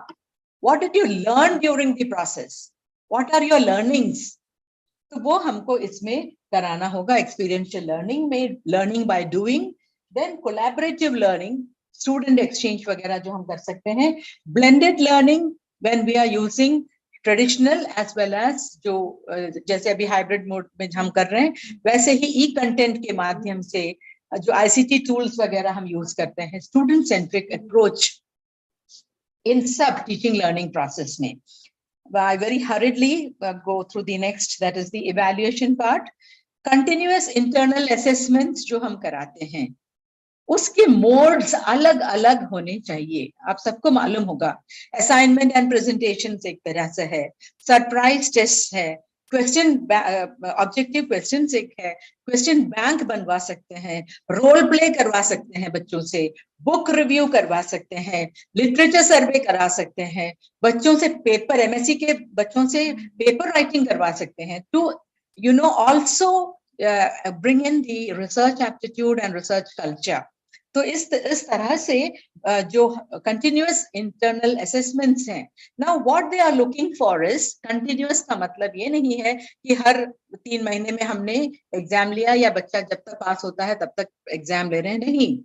[SPEAKER 9] what did you learn during the process, what are your learnings. तो वो हमको इसमें कराना होगा. एक्सपीरियंशियल लर्निंग में learning by doing. Then collaborative learning, student exchange वगैरह जो हम कर सकते हैं. Blended learning when we are using traditional as well as जो जैसे अभी हाइब्रिड मोड में हम कर रहे हैं वैसे ही ई कंटेंट के माध्यम से जो आईसीटी टूल्स वगैरह हम यूज करते हैं. स्टूडेंट सेंट्रिक अप्रोच इन सब टीचिंग लर्निंग प्रोसेस में. I very hurriedly go through the next, that is the evaluation part. Continuous internal assessments जो हम कराते हैं उसके मोड्स अलग अलग होने चाहिए. आप सबको मालूम होगा असाइनमेंट एंड प्रेजेंटेशन एक तरह से है, सरप्राइज टेस्ट है, ऑब्जेक्टिव क्वेश्चन एक है, क्वेश्चन बैंक बनवा सकते हैं, रोल प्ले करवा सकते हैं बच्चों से, बुक रिव्यू करवा सकते हैं, लिटरेचर सर्वे करा सकते हैं, बच्चों से पेपर, एमएससी के बच्चों से पेपर राइटिंग करवा सकते हैं, to also bring in the research aptitude and research culture. तो इस तरह से जो कंटिन्यूअस इंटरनल असेसमेंट्स हैं, now what they are looking for is continuous का मतलब ये नहीं है कि हर 3 महीने में हमने एग्जाम लिया या बच्चा जब तक पास होता है तब तक एग्जाम ले रहे हैं, नहीं।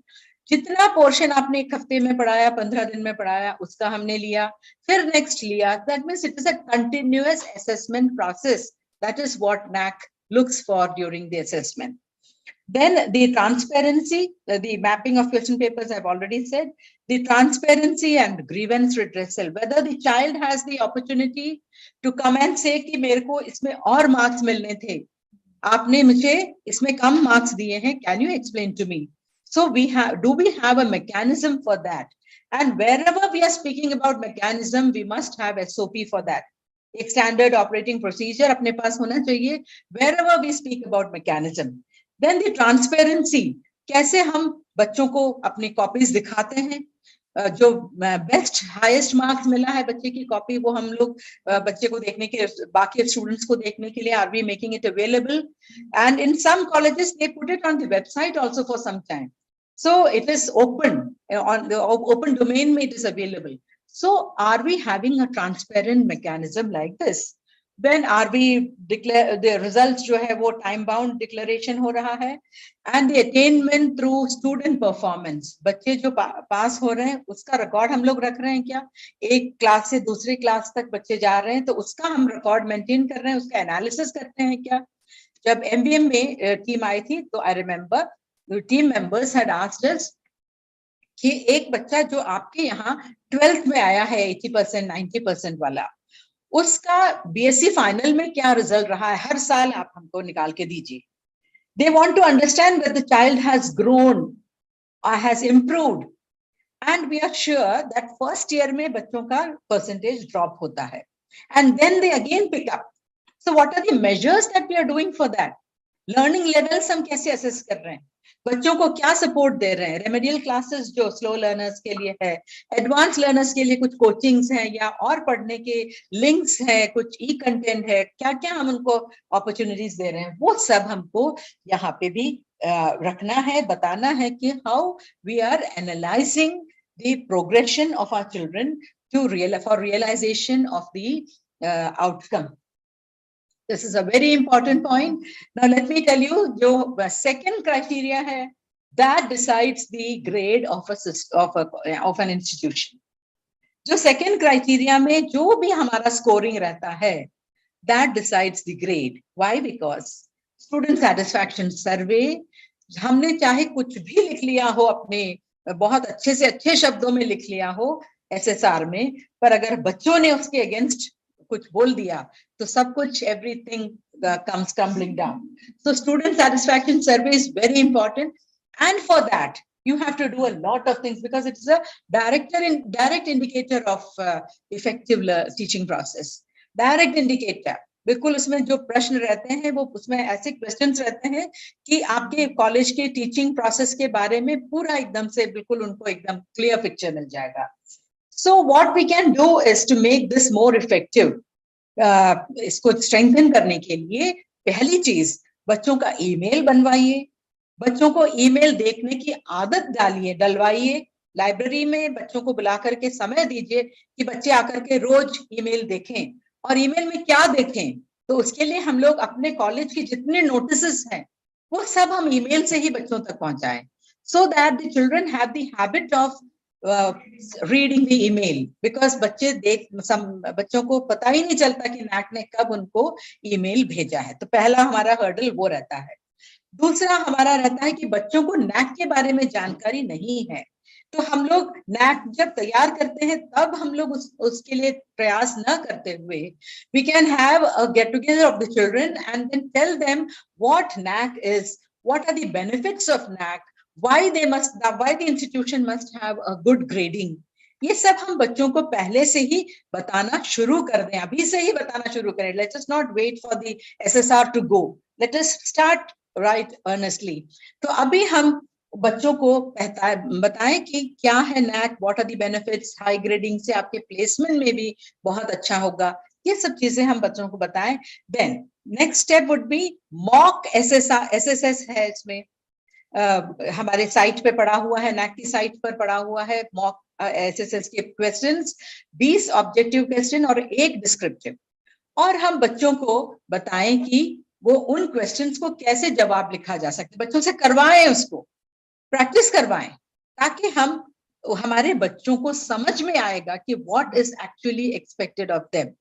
[SPEAKER 9] जितना पोर्शन आपने 1 हफ्ते में पढ़ाया, 15 दिन में पढ़ाया, उसका हमने लिया, फिर नेक्स्ट लिया। That means it is a continuous assessment process. That is what NAAC looks for during the assessment. Then the transparency, the mapping of question papers, I've already said. The transparency and grievance redressal, whether the child has the opportunity to come and say कि मेरे को इसमें और marks मिलने थे, आपने मुझे इसमें कम marks दिए हैं, can you explain to me? So do we have a mechanism for that? And wherever we are speaking about mechanism, we must have SOP for that. एक स्टैंडर्ड ऑपरेटिंग प्रोसीजर अपने पास होना चाहिए wherever we speak about mechanism. Then the transparency, कैसे हम बच्चों को अपनी copies दिखाते हैं, जो बेस्ट हाईएस्ट मार्क्स मिला है बच्चे की कॉपी, वो हम लोग बच्चे को देखने के, बाकी स्टूडेंट्स को देखने के लिए are we making it available, and in some colleges they put it on the website also for some time, so it is open on the open domain में it is available. So are we having a transparent mechanism like this? Then are we declare the results जो है वो time bound declaration हो रहा है, and the attainment through student performance, बच्चे जो पास हो रहे हैं उसका रिकॉर्ड हम लोग रख रहे हैं क्या, एक क्लास से दूसरी क्लास तक बच्चे जा रहे हैं तो उसका हम रिकॉर्ड मेंटेन कर रहे हैं, उसका एनालिसिस करते हैं क्या। जब MBM में टीम आई थी तो I remember the team members had asked us कि एक बच्चा जो आपके यहाँ 12th में आया है 80% 90% वाला, उसका BSc फाइनल में क्या रिजल्ट रहा है, हर साल आप हमको निकाल के दीजिए। They want to understand that the child has grown or has improved, and we are sure that first year में बच्चों का percentage drop होता है, and then they again pick up. So what are the measures that we are doing for that? Learning levels हम कैसे assess कर रहे हैं, बच्चों को क्या सपोर्ट दे रहे हैं, रेमेडियल क्लासेस जो स्लो लर्नर्स के लिए है, एडवांस लर्नर्स के लिए कुछ कोचिंग्स हैं या और पढ़ने के लिंक्स हैं, कुछ ई कंटेंट है, क्या क्या हम उनको अपॉर्चुनिटीज दे रहे हैं, वो सब हमको यहाँ पे भी रखना है, बताना है कि how we are analysing the progression of our children to for realisation of the outcome. This is a very important point. Now let me tell you, जो second criteria है, that decides the grade of an institution. जो second criteria में जो भी हमारा scoring रहता है, that decides the grade. Why? Because student satisfaction survey, हमने चाहे कुछ भी लिख लिया हो, अपने बहुत अच्छे से अच्छे शब्दों में लिख लिया हो SSR में, पर अगर बच्चों ने उसके against कुछ बोल दिया तो सब कुछ everything comes tumbling down. So student satisfaction survey is very important, and for that you have to do a lot of things because it's a direct indicator of effective teaching process. Direct indicator, बिल्कुल उसमें जो प्रश्न रहते हैं वो उसमें ऐसे questions रहते हैं कि आपके कॉलेज के टीचिंग प्रोसेस के बारे में पूरा एकदम से बिल्कुल उनको एकदम क्लियर पिक्चर मिल जाएगा. So what we can do is to make this more effective. इसको strengthen करने के लिए पहली चीज, बच्चों का ईमेल बनवाइए, बच्चों को ईमेल देखने की आदत डलवाइए, लाइब्रेरी में बच्चों को बुला करके समय दीजिए कि बच्चे आकर के रोज ईमेल देखें, और ईमेल में क्या देखें, तो उसके लिए हम लोग अपने कॉलेज के जितने नोटिसेस हैं वो सब हम ईमेल से ही बच्चों तक पहुंचाएं, so that the children have the habit of reading the email, because बच्चों को पता ही नहीं चलता कि NAAC ने कब उनको ईमेल भेजा है. तो पहला हमारा हर्डल वो रहता है. दूसरा हमारा रहता है कि बच्चों को NAAC के बारे में जानकारी नहीं है, तो हम लोग NAAC जब तैयार करते हैं तब हम लोग उसके लिए प्रयास न करते हुए we can have a get together of the children and then tell them what NAAC is, what are the benefits of NAAC, why the institution must have a good grading, ये सब हम बच्चों को पहले से ही बताना शुरू कर दें, अभी से ही बताना शुरू करें. Let us not wait for the SSR to go, let us start right earnestly. तो अभी हम बच्चों को बताएं कि क्या है NAAC, what are the benefits, high grading से आपके प्लेसमेंट में भी बहुत अच्छा होगा, ये सब चीजें हम बच्चों को बताएं. Then next step would be mock SSS है इसमें. हमारे साइट पे पड़ा हुआ है, NAAC की साइट पर पड़ा हुआ है मॉक SSS के क्वेश्चंस, 20 ऑब्जेक्टिव क्वेश्चन और 1 डिस्क्रिप्टिव. और हम बच्चों को बताएं कि वो उन क्वेश्चंस को कैसे जवाब लिखा जा सकता है. बच्चों से करवाएं, उसको प्रैक्टिस करवाएं, ताकि हमारे बच्चों को समझ में आएगा कि what is actually expected of them.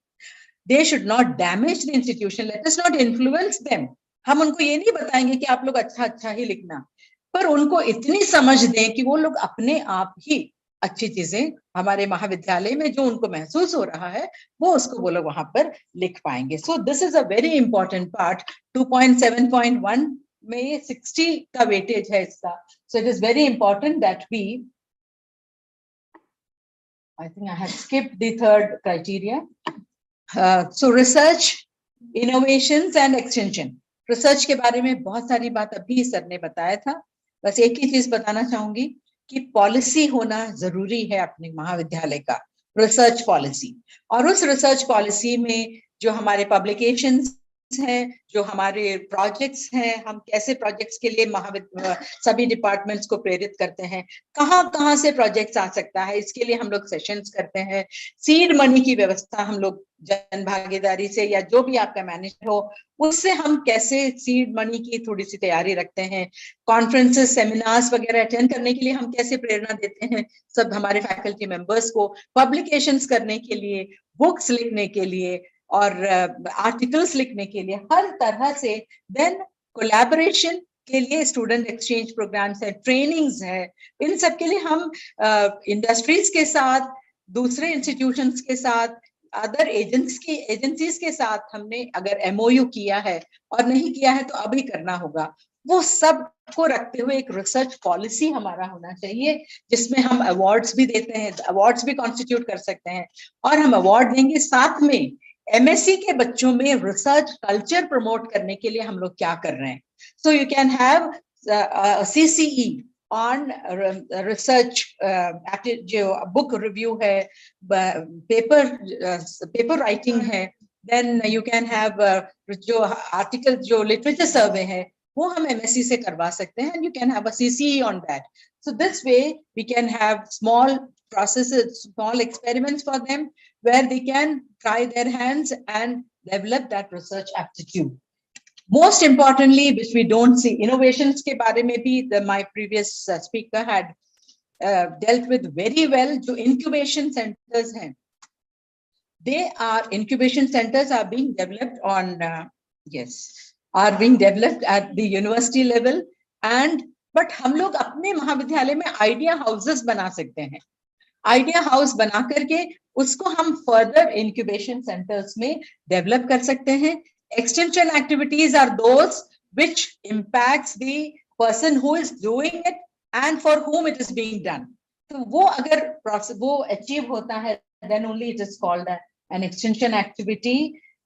[SPEAKER 9] They should not damage the institution. Let us not influence them. हम उनको ये नहीं बताएंगे कि आप लोग अच्छा ही लिखना, पर उनको इतनी समझ दें कि वो लोग अपने आप ही अच्छी चीजें हमारे महाविद्यालय में जो उनको महसूस हो रहा है वो उसको वो लोग वहां पर लिख पाएंगे. So this is a very important part. 2.7.1 में 60 का वेटेज है इसका. So it is very important that we, I think I have skipped the third criteria. So research, innovations and extension. Research के बारे में बहुत सारी बात अभी सर ने बताया था. बस एक ही चीज बताना चाहूंगी कि पॉलिसी होना जरूरी है अपने महाविद्यालय का, रिसर्च पॉलिसी. और उस रिसर्च पॉलिसी में जो हमारे पब्लिकेशंस हैं, जो हमारे प्रोजेक्ट्स हैं, हम कैसे प्रोजेक्ट्स के लिए सभी डिपार्टमेंट्स को प्रेरित करते हैं, कहाँ से प्रोजेक्ट्स आ सकता है, इसके लिए हम लोग सेशंस करते हैं. सीड मनी की व्यवस्था हम लोग जन भागीदारी से या जो भी आपका मैनेजर हो उससे हम कैसे सीड मनी की थोड़ी सी तैयारी रखते हैं. कॉन्फ्रेंसेस, सेमिनार्स वगैरह अटेंड करने के लिए हम कैसे प्रेरणा देते हैं सब हमारे फैकल्टी मेंबर्स को, पब्लिकेशंस करने के लिए, बुक्स लिखने के लिए और आर्टिकल्स लिखने के लिए, हर तरह से. देन कोलैबोरेशन के लिए स्टूडेंट एक्सचेंज प्रोग्राम्स है, ट्रेनिंग्स है. इन सब के लिए हम इंडस्ट्रीज के साथ, दूसरे इंस्टीट्यूशंस के साथ, अदर एजेंसीज के साथ हमने अगर MOU किया है और नहीं किया है तो अभी करना होगा. वो सब को रखते हुए एक रिसर्च पॉलिसी हमारा होना चाहिए जिसमें हम अवार्ड्स भी देते हैं, अवार्ड्स भी कॉन्स्टिट्यूट कर सकते हैं और हम अवार्ड देंगे. साथ में MSc के बच्चों में रिसर्च कल्चर प्रमोट करने के लिए हम लोग क्या कर रहे हैं. So you can have CCE on research, जो बुक रिव्यू है, पेपर राइटिंग है. देन यू कैन हैव जो आर्टिकल, जो लिटरेचर सर्वे है वो हम MSc से करवा सकते हैं. And you can have a CCE on that. So this way we can have small processes, small experiments for them where they can try their hands and develop that research aptitude. Most importantly, which we don't see, innovations के बारे में भी my previous speaker had dealt with very well. जो incubation centers हैं, incubation centers are being developed on are being developed at the university level. And but हम लोग अपने महाविद्यालय में आइडिया हाउसेस बना सकते हैं. आइडिया हाउस बना करके उसको हम फर्दर इंक्यूबेशन सेंटर्स में डेवलप कर सकते हैं. Extension activities are those which impacts the person who is doing it and for whom it is being done. तो वो अगर वो अचीव होता है then only it is called an extension activity.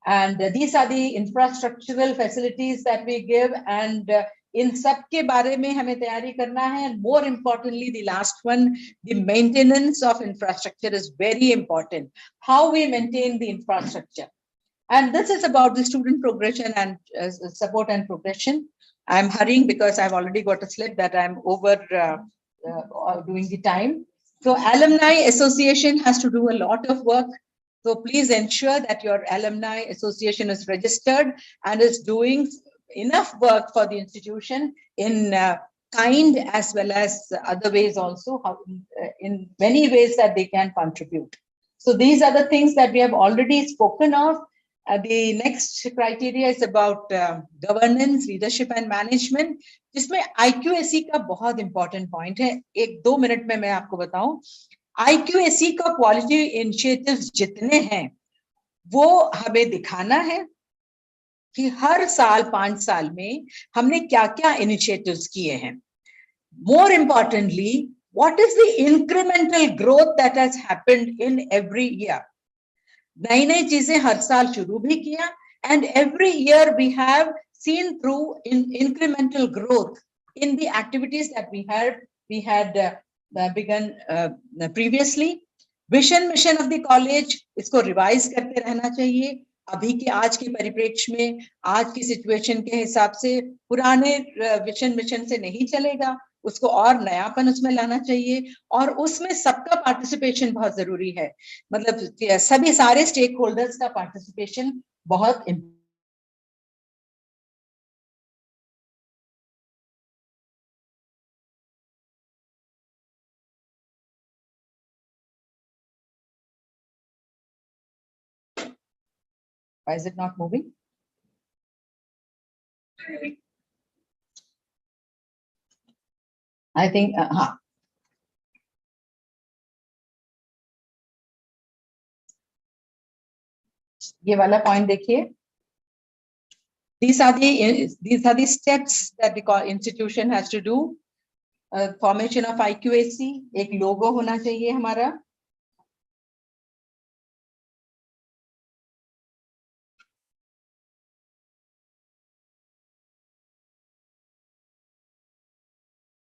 [SPEAKER 9] And these are the infrastructural facilities that we give, and इन सब के बारे में हमें तैयारी करना है. And more importantly, the last one, the maintenance of infrastructure is very important. How we maintain the infrastructure. And this is about the student progression and support and progression. I'm hurrying because I've already got a slip that I'm over doing the time. So Alumni Association has to do a lot of work. So please ensure that your Alumni Association is registered and is doing enough work for the institution in kind as well as other ways also, in many ways that they can contribute. So these are the things that we have already spoken of. The next criteria is about governance, leadership and management, जिसमें IQAC का बहुत important point है. 1-2 minute में मैं आपको बताऊं. IQAC का quality initiatives जितने हैं वो हमें दिखाना है कि हर साल 5 साल में हमने क्या क्या इनिशिएटिव्स किए हैं. More importantly, what is the incremental growth that has happened in every year? नई नई चीजें हर साल शुरू भी किया, and every year we have seen through incremental growth in the activities that we had begun previously. Vision mission of the college, इसको revise करते रहना चाहिए. अभी के आज के परिप्रेक्ष्य में, आज की सिचुएशन के हिसाब से पुराने विजन मिशन से नहीं चलेगा, उसको और नयापन उसमें लाना चाहिए. और उसमें सबका पार्टिसिपेशन बहुत जरूरी है. मतलब सभी सारे स्टेक होल्डर्स का पार्टिसिपेशन बहुत Why is it not moving? I think, ये वाला पॉइंट देखिए. These are the steps that the institution has to do. Formation of IQAC, एक लोगो होना चाहिए हमारा.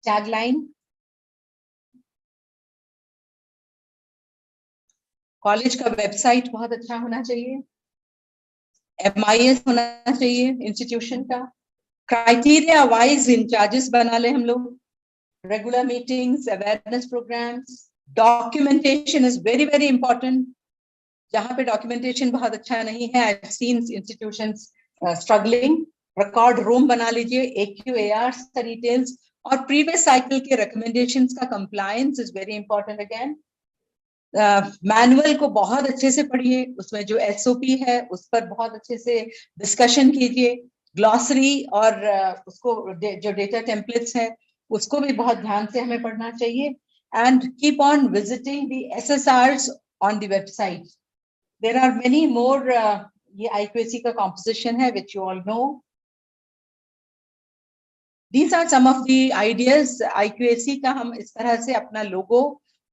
[SPEAKER 9] टैगलाइन, कॉलेज का वेबसाइट बहुत अच्छा होना चाहिए. MIS होना चाहिए इंस्टीट्यूशन का. क्राइटेरिया वाइज इंचार्जेस बना ले हम लोग. Regular meetings, awareness programmes. Documentation is very very important. जहां पे डॉक्यूमेंटेशन बहुत अच्छा नहीं है, I have seen institutions struggling. Record room बना लीजिए, AQARs का डिटेल्स और प्रीवियस साइकिल के रिकमेंडेशंस का compliance is very important. Again manual को बहुत अच्छे से पढ़िए, उसमें जो SOP है उस पर बहुत अच्छे से डिस्कशन कीजिए. ग्लॉसरी और उसको जो डेटा टेम्पलेट्स है उसको भी बहुत ध्यान से हमें पढ़ना चाहिए. And keep on visiting the SSRs on the website. There are many more. ये IQAC का कॉम्पोजिशन है which you all know. These are some of the ideas. IQAC का हम इस तरह से अपना लोगो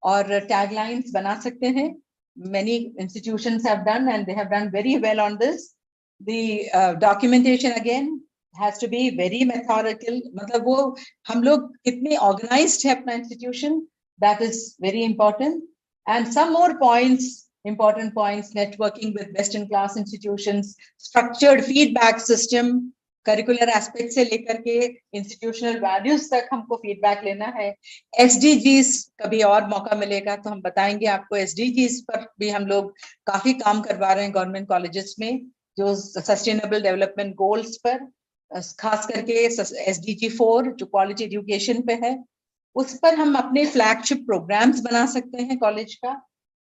[SPEAKER 9] और taglines बना सकते हैं. Many institutions have done and they have done very well on this. The documentation again has to be very methodical. मतलब वो हम लोग कितने organized है अपना institution, that is very important. And some more points, important points: networking with best in class institutions, structured feedback system. Curricular aspect से लेकर के इंस्टीट्यूशनल वैल्यूज तक हमको फीडबैक लेना है. SDGs कभी और मौका मिलेगा तो हम बताएंगे आपको. SDGs पर भी हम लोग काफी काम करवा रहे हैं गवर्नमेंट कॉलेजेस में, जो सस्टेनेबल डेवलपमेंट गोल्स पर, खास करके SDG 4 जो क्वालिटी एजुकेशन पे है, उस पर हम अपने फ्लैगशिप प्रोग्राम्स बना सकते हैं कॉलेज का.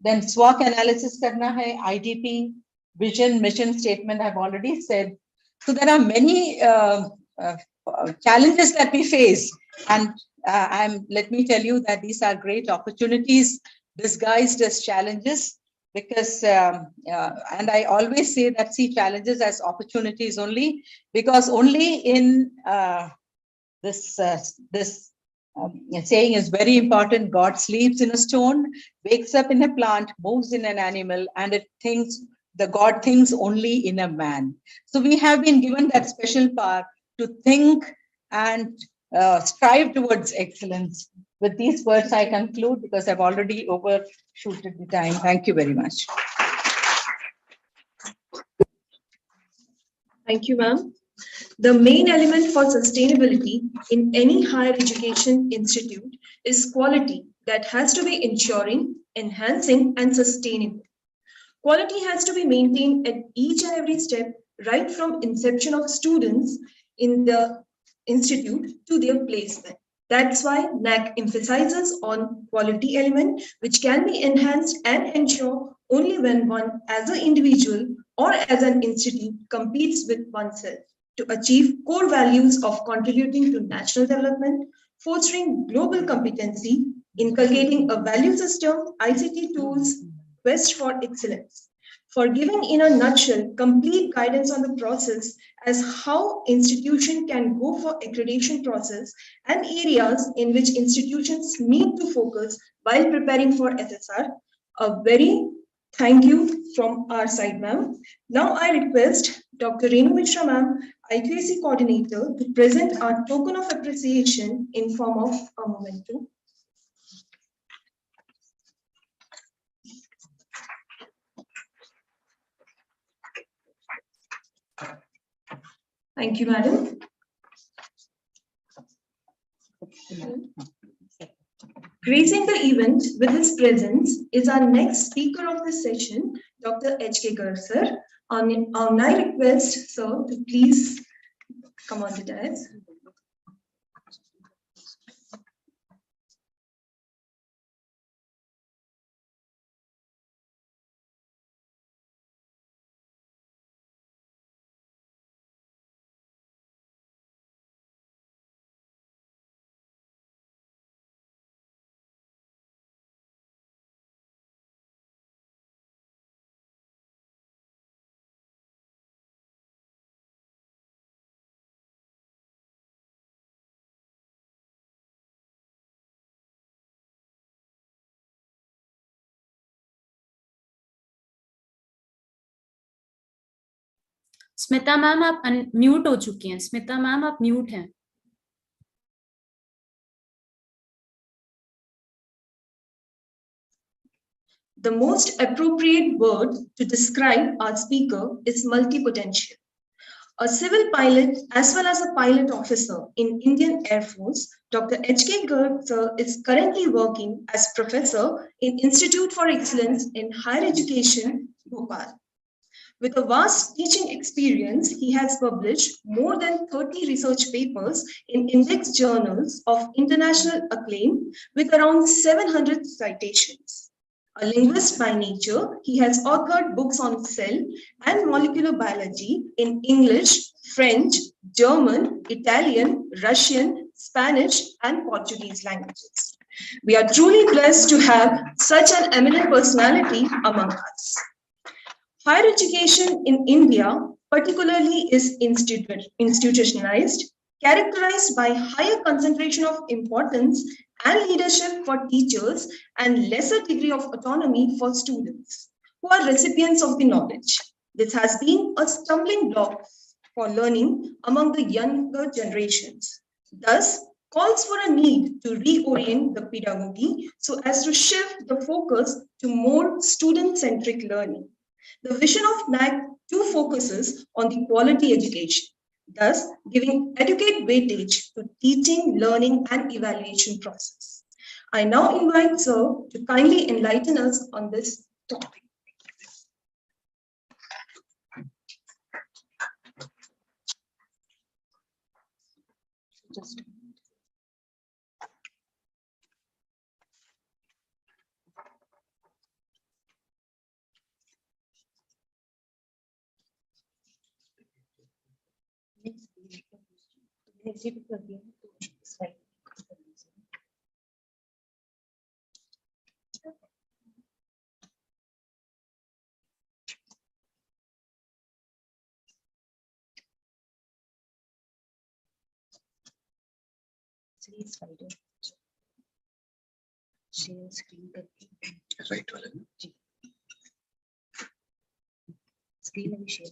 [SPEAKER 9] देन स्वॉट एनालिसिस करना है. IDP, vision mission statement, I have already said. So there are many challenges that we face, and let me tell you that these are great opportunities disguised as challenges, because and I always say that see challenges as opportunities only, because only in this saying is very important: God sleeps in a stone, wakes up in a plant, moves in an animal, and it thinks. The God thinks only in a man. So we have been given that special power to think and strive towards excellence. With these words, I conclude because I've already overshooted the time. Thank you very much.
[SPEAKER 8] Thank you, ma'am. The main element for sustainability in any higher education institute is quality that has to be ensuring, enhancing, and sustainable. Quality has to be maintained at each and every step, right from inception of students in the institute to their placement. That's why NAAC emphasizes on quality element, which can be enhanced and ensured only when one as an individual or as an institute competes with oneself to achieve core values of contributing to national development, fostering global competency, inculcating a value system, ICT tools, quest for excellence. for giving in a nutshell complete guidance on the process as how institution can go for accreditation process and areas in which institutions need to focus while preparing for SSR. A very thank you from our side, ma'am. Now I request Dr. Renu Mishra, ma'am, IQAC coordinator, to present our token of appreciation in form of a memento. Thank you, madam. Gracing the event with his presence is our next speaker of the session, Dr. H.K. Garg, sir. I request, sir, to please come on the dais.
[SPEAKER 7] Smita ma'am आप mute हो चुकी हैं। Smita ma'am आप mute हैं।
[SPEAKER 8] The most appropriate word to describe our speaker is multipotential. A civil pilot as well as a pilot officer in Indian Air Force, Dr. H.K. Garg sir is currently working as professor in Institute for Excellence in Higher Education, Bhopal. With a vast teaching experience, he has published more than 30 research papers in index journals of international acclaim with around 700 citations. A linguist by nature, he has authored books on cell and molecular biology in English, French, German, Italian, Russian, Spanish, and Portuguese languages. We are truly blessed to have such an eminent personality among us. Higher education in India particularly is institutionalized, characterized by higher concentration of importance and leadership for teachers and lesser degree of autonomy for students who are recipients of the knowledge. This has been a stumbling block for learning among the younger generations. Thus, calls for a need to reorient the pedagogy so as to shift the focus to more student-centric learning. The vision of NAAC too focuses on the quality education, thus giving adequate weightage to teaching, learning, and evaluation process. I now invite Sir to kindly enlighten us on this topic.
[SPEAKER 10] Share screen करके right वाला जी screen में share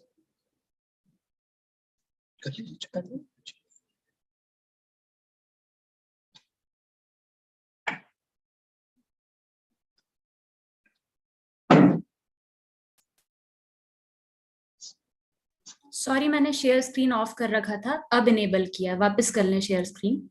[SPEAKER 10] कर लीजिए कर लो।
[SPEAKER 7] Sorry मैंने share screen of कर रखा था, अब इनेबल किया। वापस कर लें share screen.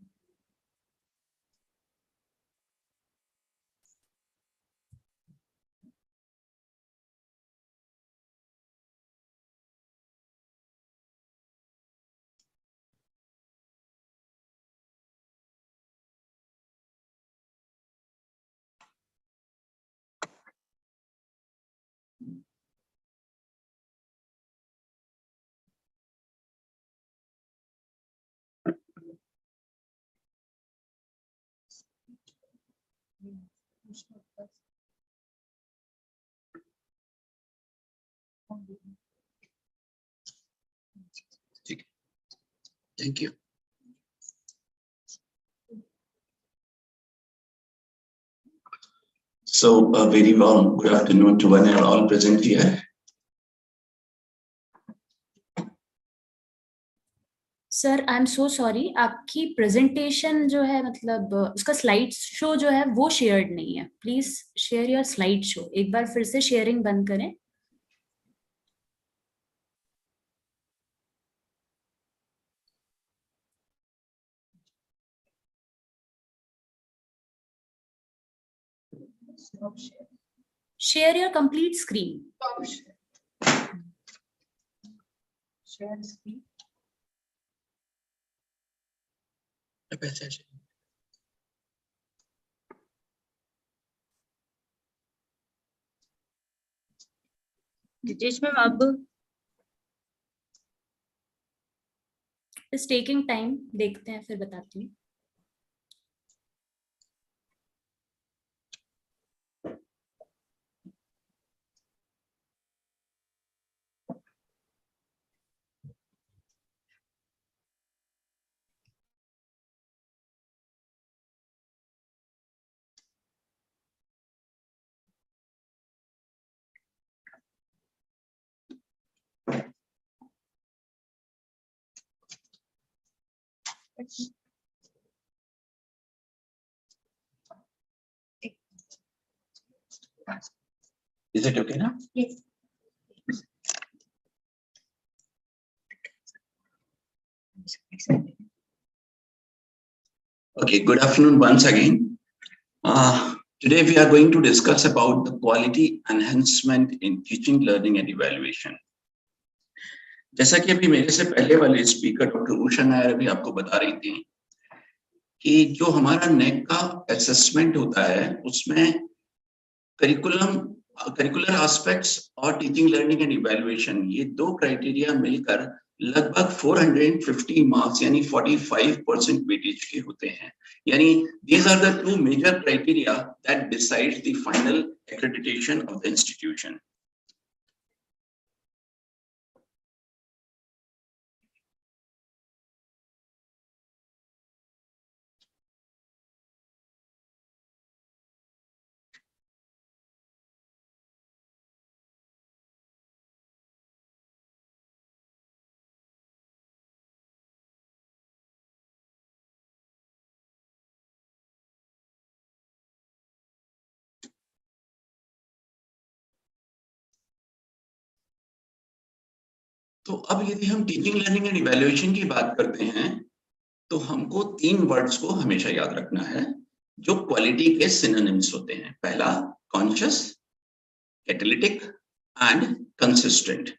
[SPEAKER 11] Thank you. So a very warm good afternoon to one and all present here.
[SPEAKER 7] Sir I am so sorry, आपकी प्रेजेंटेशन जो है मतलब उसका स्लाइड शो जो है वो शेयर्ड नहीं है. Please share your slide show. एक बार फिर से शेयरिंग बंद करें. Share your complete screen.
[SPEAKER 10] Share screen.
[SPEAKER 7] Jitesh ma'am, अब is taking time. देखते हैं फिर बताती हूँ.
[SPEAKER 11] Is it okay now?
[SPEAKER 7] Yes.
[SPEAKER 11] Okay, good afternoon once again. Today we are going to discuss about the quality enhancement in teaching, learning and evaluation. जैसा कि अभी मेरे से पहले वाले स्पीकर डॉक्टर उषा नायर अभी आपको बता रही थी कि जो हमारा नेक का असेसमेंट होता है उसमें करिकुलर एस्पेक्ट्स और टीचिंग, लर्निंग एंड इवैल्यूएशन ये दो क्राइटेरिया मिलकर लगभग 450 मार्क्स यानी 45% वेटेज के होते हैं. यानी these are the two major criteria that decides the final accreditation of the institution. तो अब यदि हम टीचिंग, लर्निंग एंड इवैल्यूएशन की बात करते हैं तो हमको तीन वर्ड्स को हमेशा याद रखना है जो क्वालिटी के सिनोनिम्स होते हैं. पहला कॉन्शियस, कैटालिटिक एंड कंसिस्टेंट.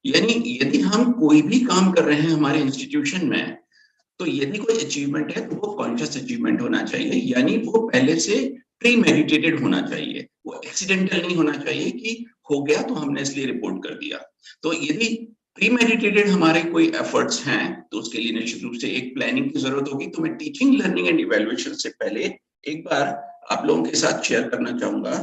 [SPEAKER 11] यानी यदि हम कोई भी काम कर रहे हैं हमारे इंस्टीट्यूशन में तो यदि कोई अचीवमेंट है तो वो कॉन्शियस अचीवमेंट होना चाहिए, यानी वो पहले से प्री मेडिटेटेड होना चाहिए. वो एक्सीडेंटल नहीं होना चाहिए कि हो गया तो हमने इसलिए रिपोर्ट कर दिया. तो यदि प्रीमेडिटेटेड हमारे कोई एफर्ट्स हैं तो उसके लिए निश्चित रूप से एक प्लानिंग की जरूरत होगी. तो मैं टीचिंग, लर्निंग एंड इवैल्यूएशन से पहले एक बार आप लोगों के साथ शेयर करना चाहूंगा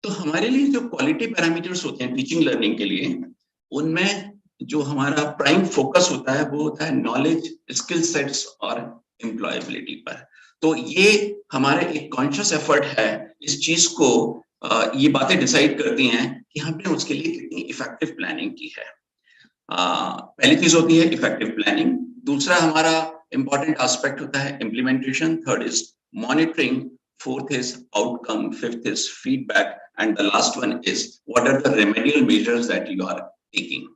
[SPEAKER 11] तो हमारे लिए जो क्वालिटी पैरामीटर्स होते हैं टीचिंग, लर्निंग के लिए, उनमें जो हमारा प्राइम फोकस होता है वो होता है नॉलेज, स्किल सेट्स और एम्प्लॉयबिलिटी पर. तो ये हमारे एक कॉन्शियस एफर्ट है. इस चीज को ये बातें डिसाइड करती हैं कि हमने उसके लिए कितनी इफेक्टिव प्लानिंग की है. पहली चीज होती है इफेक्टिव प्लानिंग. दूसरा हमारा इंपॉर्टेंट एस्पेक्ट होता है implementation. Third is monitoring. Fourth is outcome. Fifth is feedback. And the last one is what are the remedial measures that you are taking.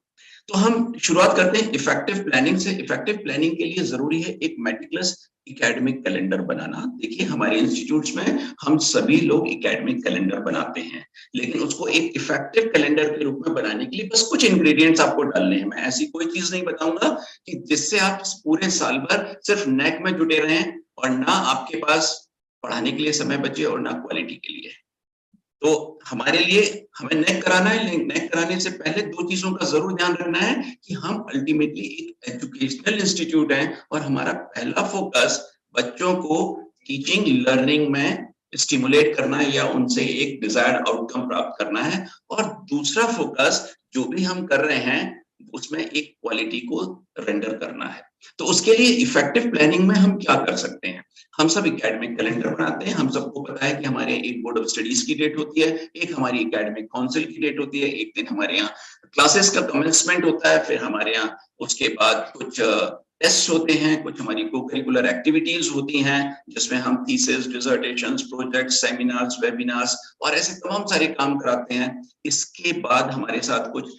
[SPEAKER 11] तो हम शुरुआत करते हैं इफेक्टिव प्लानिंग से. इफेक्टिव प्लानिंग के लिए जरूरी है एक मेटिकुलस एकेडमिक कैलेंडर बनाना. देखिए हमारे इंस्टीट्यूट्स में हम सभी लोग एकेडमिक कैलेंडर बनाते हैं, लेकिन उसको एक इफेक्टिव कैलेंडर के रूप में बनाने के लिए बस कुछ इंग्रेडिएंट्स आपको डालने हैं. मैं ऐसी कोई चीज नहीं बताऊंगा कि जिससे आप पूरे साल भर सिर्फ नेक में जुटे रहें और ना आपके पास पढ़ाने के लिए समय बचे और ना क्वालिटी के लिए। तो हमारे लिए हमें नेक कराना है, लेकिन नेक कराने से पहले दो चीजों का जरूर ध्यान रखना है कि हम अल्टीमेटली एक एजुकेशनल इंस्टीट्यूट हैं और हमारा पहला फोकस बच्चों को टीचिंग लर्निंग में स्टिमुलेट करना है या उनसे एक डिजायर्ड आउटकम प्राप्त करना है, और दूसरा फोकस जो भी हम कर रहे हैं उसमें एक क्वालिटी को रेंडर करना है। तो उसके लिए इफेक्टिव प्लानिंग में हम क्या कर सकते हैं? हम सब एकेडमिक कैलेंडर बनाते हैं। हम सबको पता है कि हमारे एक बोर्ड ऑफ स्टडीज की डेट होती है, एक हमारी एकेडमिक काउंसिल की डेट होती है, एक दिन हमारे यहाँ क्लासेस का कमेंसमेंट होता है, फिर हमारे यहाँ उसके बाद कुछ टेस्ट होते हैं, कुछ हमारी को करिकुलर एक्टिविटीज होती हैं जिसमें हम थीसिस, डिसर्टेशंस, प्रोजेक्ट्स, सेमिनार्स, वेबिनार्स और ऐसे तमाम सारे काम कराते हैं। इसके बाद हमारे साथ कुछ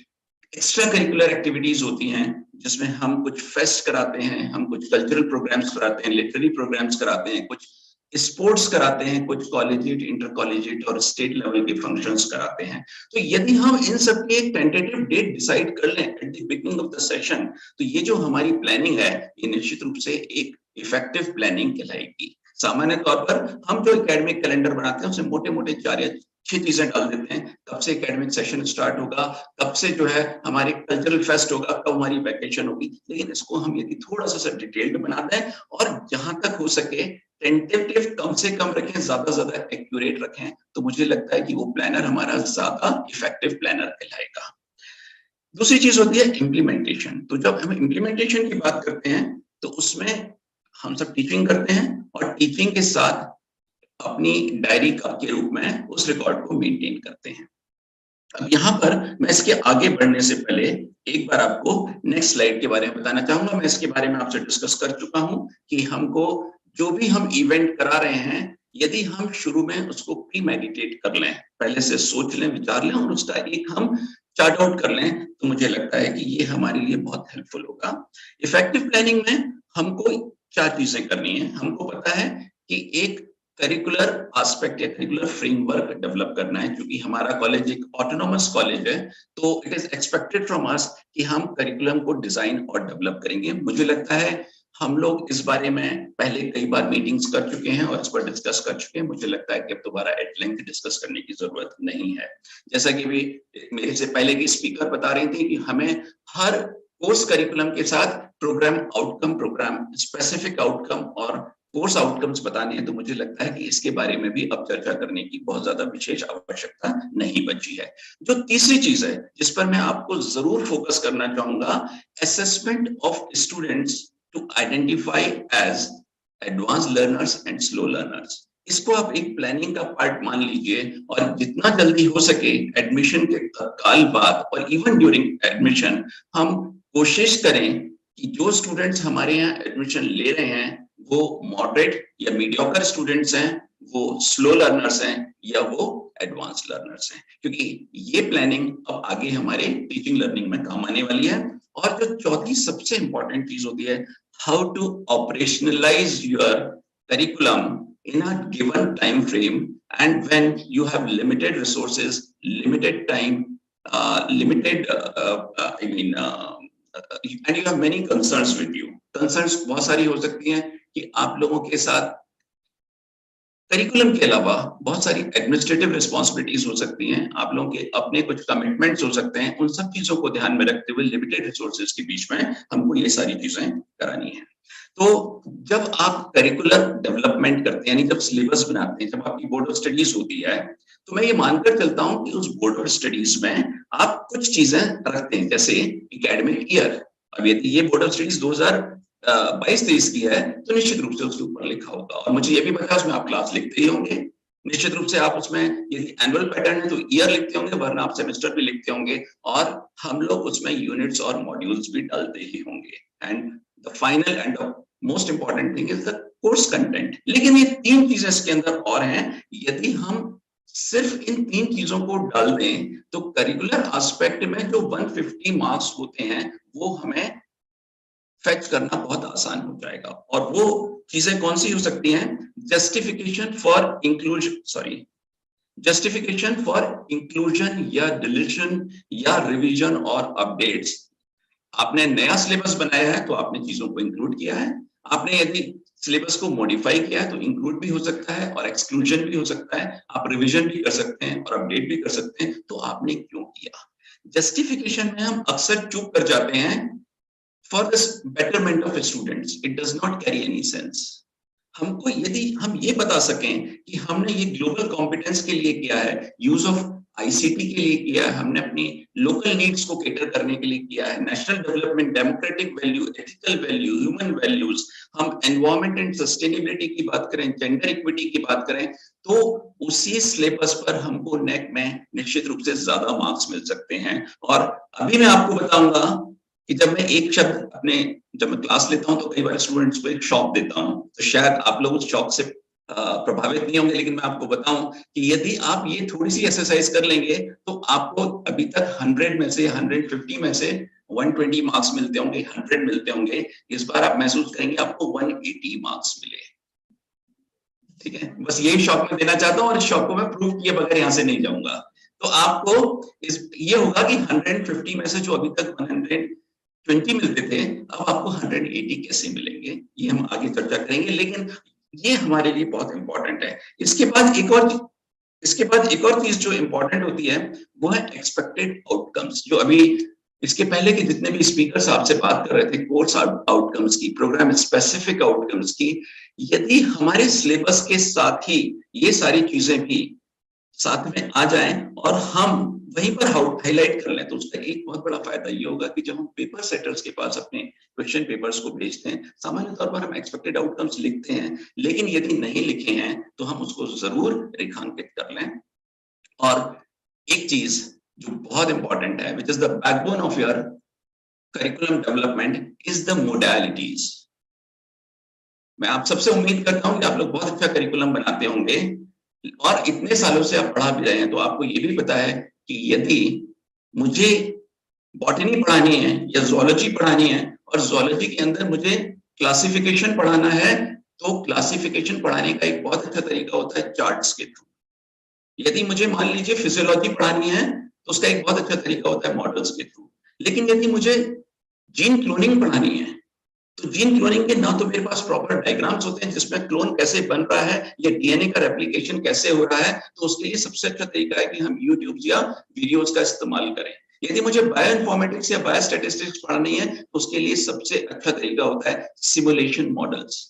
[SPEAKER 11] एक्स्ट्रा करिकुलर एक्टिविटीज होती हैं जिसमें हम कुछ फेस्ट कराते हैं, हम कुछ कल्चरल प्रोग्राम्स कराते हैं, लिटरेरी प्रोग्राम्स कराते हैं, कुछ स्पोर्ट्स कराते हैं, कुछ कॉलेजिएट, इंटर कॉलेजिएट और स्टेट लेवल के फंक्शंस कराते हैं। तो यदि हम इन सब की एक टेंटेटिव डेट डिसाइड कर लें at the beginning of the session, तो ये जो हमारी प्लानिंग है ये निश्चित रूप से एक इफेक्टिव प्लानिंग कहलाएगी। सामान्य तौर पर हम जो एकेडमिक कैलेंडर बनाते हैं उसमें मोटे मोटे 4 या 6 चीजें डाल देते हैं। कब से एकेडमिक सेशन स्टार्ट होगा, कब से जो है हमारे कल्चरल फेस्ट होगा, कब हमारी वैकेशन होगी। लेकिन इसको हम यदि थोड़ा सा डिटेल्ड बना दें और जहां तक हो सके टेंटेटिव कम से कम रखें, ज्यादा एक्यूरेट रखें, तो मुझे लगता है कि वो प्लानर हमारा ज्यादा इफेक्टिव प्लानर कहलाएगा। दूसरी चीज होती है इम्प्लीमेंटेशन। तो जब हम इम्प्लीमेंटेशन की बात करते हैं तो उसमें हम सब टीचिंग करते हैं और टीचिंग के साथ अपनी डायरी के रूप में उस रिकॉर्ड को मेंटेन करते हैं। अब यहाँ पर मैं इसके आगे बढ़ने से पहले एक बार आपको नेक्स्ट स्लाइड के बारे में बताना चाहूंगा। मैं इसके बारे में आपसे डिस्कस कर चुका हूं कि हमको जो भी हम इवेंट करा रहे हैं, यदि हम शुरू में उसको प्री मेडिटेट कर लें, पहले से सोच लें, विचार लें और उसका एक हम चार्ट आउट कर लें, तो मुझे लगता है कि ये हमारे लिए बहुत हेल्पफुल होगा। इफेक्टिव प्लानिंग में हमको 4 चीजें करनी है। हमको पता है कि एक करिकुलर एस्पेक्ट या करिकुलर फ्रेमवर्क डेवलप करना है। क्योंकि हमारा कॉलेज एक ऑटोनोमस कॉलेज है, तो it is expected from us कि हम करिकुलम को डिजाइन और डेवलप करेंगे। मुझे लगता है हम लोग इस बारे में पहले कई बार मीटिंग्स कर चुके हैं और इस पर डिस्कस कर चुके हैं। मुझे लगता है कि अब दोबारा एट लेंथ डिस्कस करने की जरूरत नहीं है। जैसा कि भी मेरे से पहले की स्पीकर बता रही थी कि हमें हर कोर्स करिकुलम के साथ programme outcome, programme specific outcome और कोर्स आउटकम्स बताने हैं। तो मुझे लगता है कि इसके बारे में भी अब चर्चा करने की बहुत ज्यादा विशेष आवश्यकता नहीं बची है। जो तीसरी चीज है जिस पर मैं आपको जरूर फोकस करना चाहूंगा, assessment of students to identify as advance learners and slow learners. इसको आप एक प्लानिंग का पार्ट मान लीजिए और जितना जल्दी हो सके एडमिशन के तत्काल बाद और इवन ड्यूरिंग एडमिशन हम कोशिश करें कि जो स्टूडेंट्स हमारे यहाँ एडमिशन ले रहे हैं वो मॉडरेट या मीडियोकर स्टूडेंट्स हैं, वो स्लो लर्नर्स हैं या वो एडवांस लर्नर्स हैं। क्योंकि ये प्लानिंग अब आगे हमारे टीचिंग लर्निंग में काम आने वाली है। और जो चौथी सबसे इंपॉर्टेंट चीज होती है, how to operationalise your curriculum in a given time frame, and when you have limited resources, limited time, and you have many concerns with you. Concerns बहुत सारी हो सकती हैं कि आप लोगों के साथ करिकुलम के अलावा बहुत सारी एडमिनिस्ट्रेटिव रिस्पॉन्सिबिलिटीज हो सकती हैं, आप लोगों के अपने कुछ कमिटमेंट्स हो सकते हैं। उन सब चीजों को ध्यान में रखते हुए लिमिटेड रिसोर्सेज के बीच में हमको ये सारी चीजें करानी है। तो जब आप करिकुलर डेवलपमेंट करते हैं, यानी जब सिलेबस बनाते हैं, जब आपकी बोर्ड ऑफ स्टडीज होती है, तो मैं ये मानकर चलता हूं कि उस बोर्ड ऑफ स्टडीज में आप कुछ चीजें रखते हैं, जैसे एकेडमिक ईयर। अब यदि ये बोर्ड ऑफ स्टडीज 2022-23 की है तो निश्चित रूप से उसके ऊपर लिखा होगा, और मुझे ये भी पता है उसमें आप क्लास लिखते ही होंगे। निश्चित रूप से आप उसमें यदि एनुअल पैटर्न है तो ईयर लिखते होंगे, वरना आप सेमेस्टर भी लिखते होंगे, और हम लोग उसमें यूनिट्स और मॉड्यूल्स भी डालते ही होंगे। And the final and the most important thing is the course content. लेकिन ये 3 चीजें इसके अंदर और हैं। यदि हम सिर्फ इन 3 चीजों को डाल दें तो करिकुलर एस्पेक्ट में जो 150 मार्क्स होते हैं वो हमें फेच करना बहुत आसान हो जाएगा। और वो चीजें कौन सी हो सकती हैं? जस्टिफिकेशन फॉर इंक्लूजन या डिलीशन या रिवीजन और अपडेट्स। आपने नया सिलेबस बनाया है तो आपने चीजों को इंक्लूड किया है। आपने यदि सिलेबस को मॉडिफाई किया तो इंक्लूड भी हो सकता है और एक्सक्लूजन भी हो सकता है, आप रिवीजन भी कर सकते हैं और अपडेट भी कर सकते हैं, तो आपने क्यों किया? जस्टिफिकेशन में हम अक्सर चूक कर जाते हैं for the betterment of students, it does not carry any sense. हमको यदि हम ये बता सकें कि हमने ये ग्लोबल कॉम्पिटेंस के लिए किया है, यूज ऑफ आईसीटी के लिए किया है, हमने अपनी लोकल नीड्स को कैटर करने के लिए किया है, national development, democratic value, ethical value, human values, हम एनवायरमेंट एंड सस्टेनेबिलिटी की बात करें, जेंडर इक्विटी की बात करें, तो उसी सिलेबस पर हमको नेक में निश्चित रूप से ज्यादा मार्क्स मिल सकते हैं। और अभी मैं आपको बताऊंगा कि जब मैं एक शब्द जब मैं क्लास लेता हूं तो कई बार स्टूडेंट्स को एक शॉक देता हूं, तो शायद आप लोग उस शॉक से प्रभावित नहीं होंगे, लेकिन मैं आपको बताऊं कि यदि आप ये थोड़ी सी एक्सरसाइज कर लेंगे तो आपको अभी तक 100 में से 150 में से 120 मार्क्स मिलते होंगे, 100 मिलते होंगे, इस बार आप महसूस करेंगे आपको 180 मार्क्स मिले। ठीक है, बस यही शॉक मैं देना चाहता हूं और इस शॉक को मैं प्रूव किए बगैर यहां से नहीं जाऊंगा। तो आपको ये होगा कि 150 में से जो अभी तक 120 मिलते थे, अब आपको 180 कैसे मिलेंगे, ये हम आगे चर्चा करेंगे, लेकिन ये हमारे लिए बहुत इंपॉर्टेंट है। इसके बाद एक और चीज जो इंपॉर्टेंट होती है वो है एक्सपेक्टेड आउटकम्स। जो अभी इसके पहले के जितने भी स्पीकर्स आपसे बात कर रहे थे कोर्स आउटकम्स की, प्रोग्राम स्पेसिफिक आउटकम्स की, यदि हमारे सिलेबस के साथ ही ये सारी चीजें भी साथ में आ जाएं और हम वहीं पर हाईलाइट कर लें, तो उसका एक बहुत बड़ा फायदा ये होगा कि जब हम पेपर सेटर्स के पास अपने क्वेश्चन पेपर्स को भेजते हैं, सामान्य तौर पर हम एक्सपेक्टेड आउटकम्स लिखते हैं, लेकिन यदि नहीं लिखे हैं तो हम उसको जरूर रेखांकित कर लें। और एक चीज जो बहुत इंपॉर्टेंट है, which is the backbone of your curriculum development, is the modalities. मैं आप सबसे उम्मीद करता हूं कि आप लोग बहुत अच्छा करिकुलम बनाते होंगे और इतने सालों से आप पढ़ा भी रहे हैं, तो आपको ये भी पता है कि यदि मुझे बॉटनी पढ़ानी है या ज़ूलॉजी पढ़ानी है और ज़ूलॉजी के अंदर मुझे क्लासिफिकेशन पढ़ाना है, तो क्लासिफिकेशन पढ़ाने का एक बहुत अच्छा तरीका होता है चार्ट्स के थ्रू। यदि मुझे मान लीजिए फिजियोलॉजी पढ़ानी है तो उसका एक बहुत अच्छा तरीका होता है मॉडल्स के थ्रू। लेकिन यदि मुझे जीन क्लोनिंग पढ़ानी है तो जीन क्लोनिंग के ना तो मेरे पास प्रॉपर डायग्राम्स होते हैं जिसमें क्लोन कैसे बन रहा है या डीएनए का रेप्लिकेशन कैसे हो रहा है, तो उसके लिए सबसे अच्छा तरीका है कि हम यूट्यूब या वीडियोस का इस्तेमाल करें। यदि मुझे बायो इन्फॉर्मेटिक्स या बायो स्टैटिस्टिक्स पढ़नी है तो उसके लिए सबसे अच्छा तरीका होता है सिमुलेशन मॉडल्स।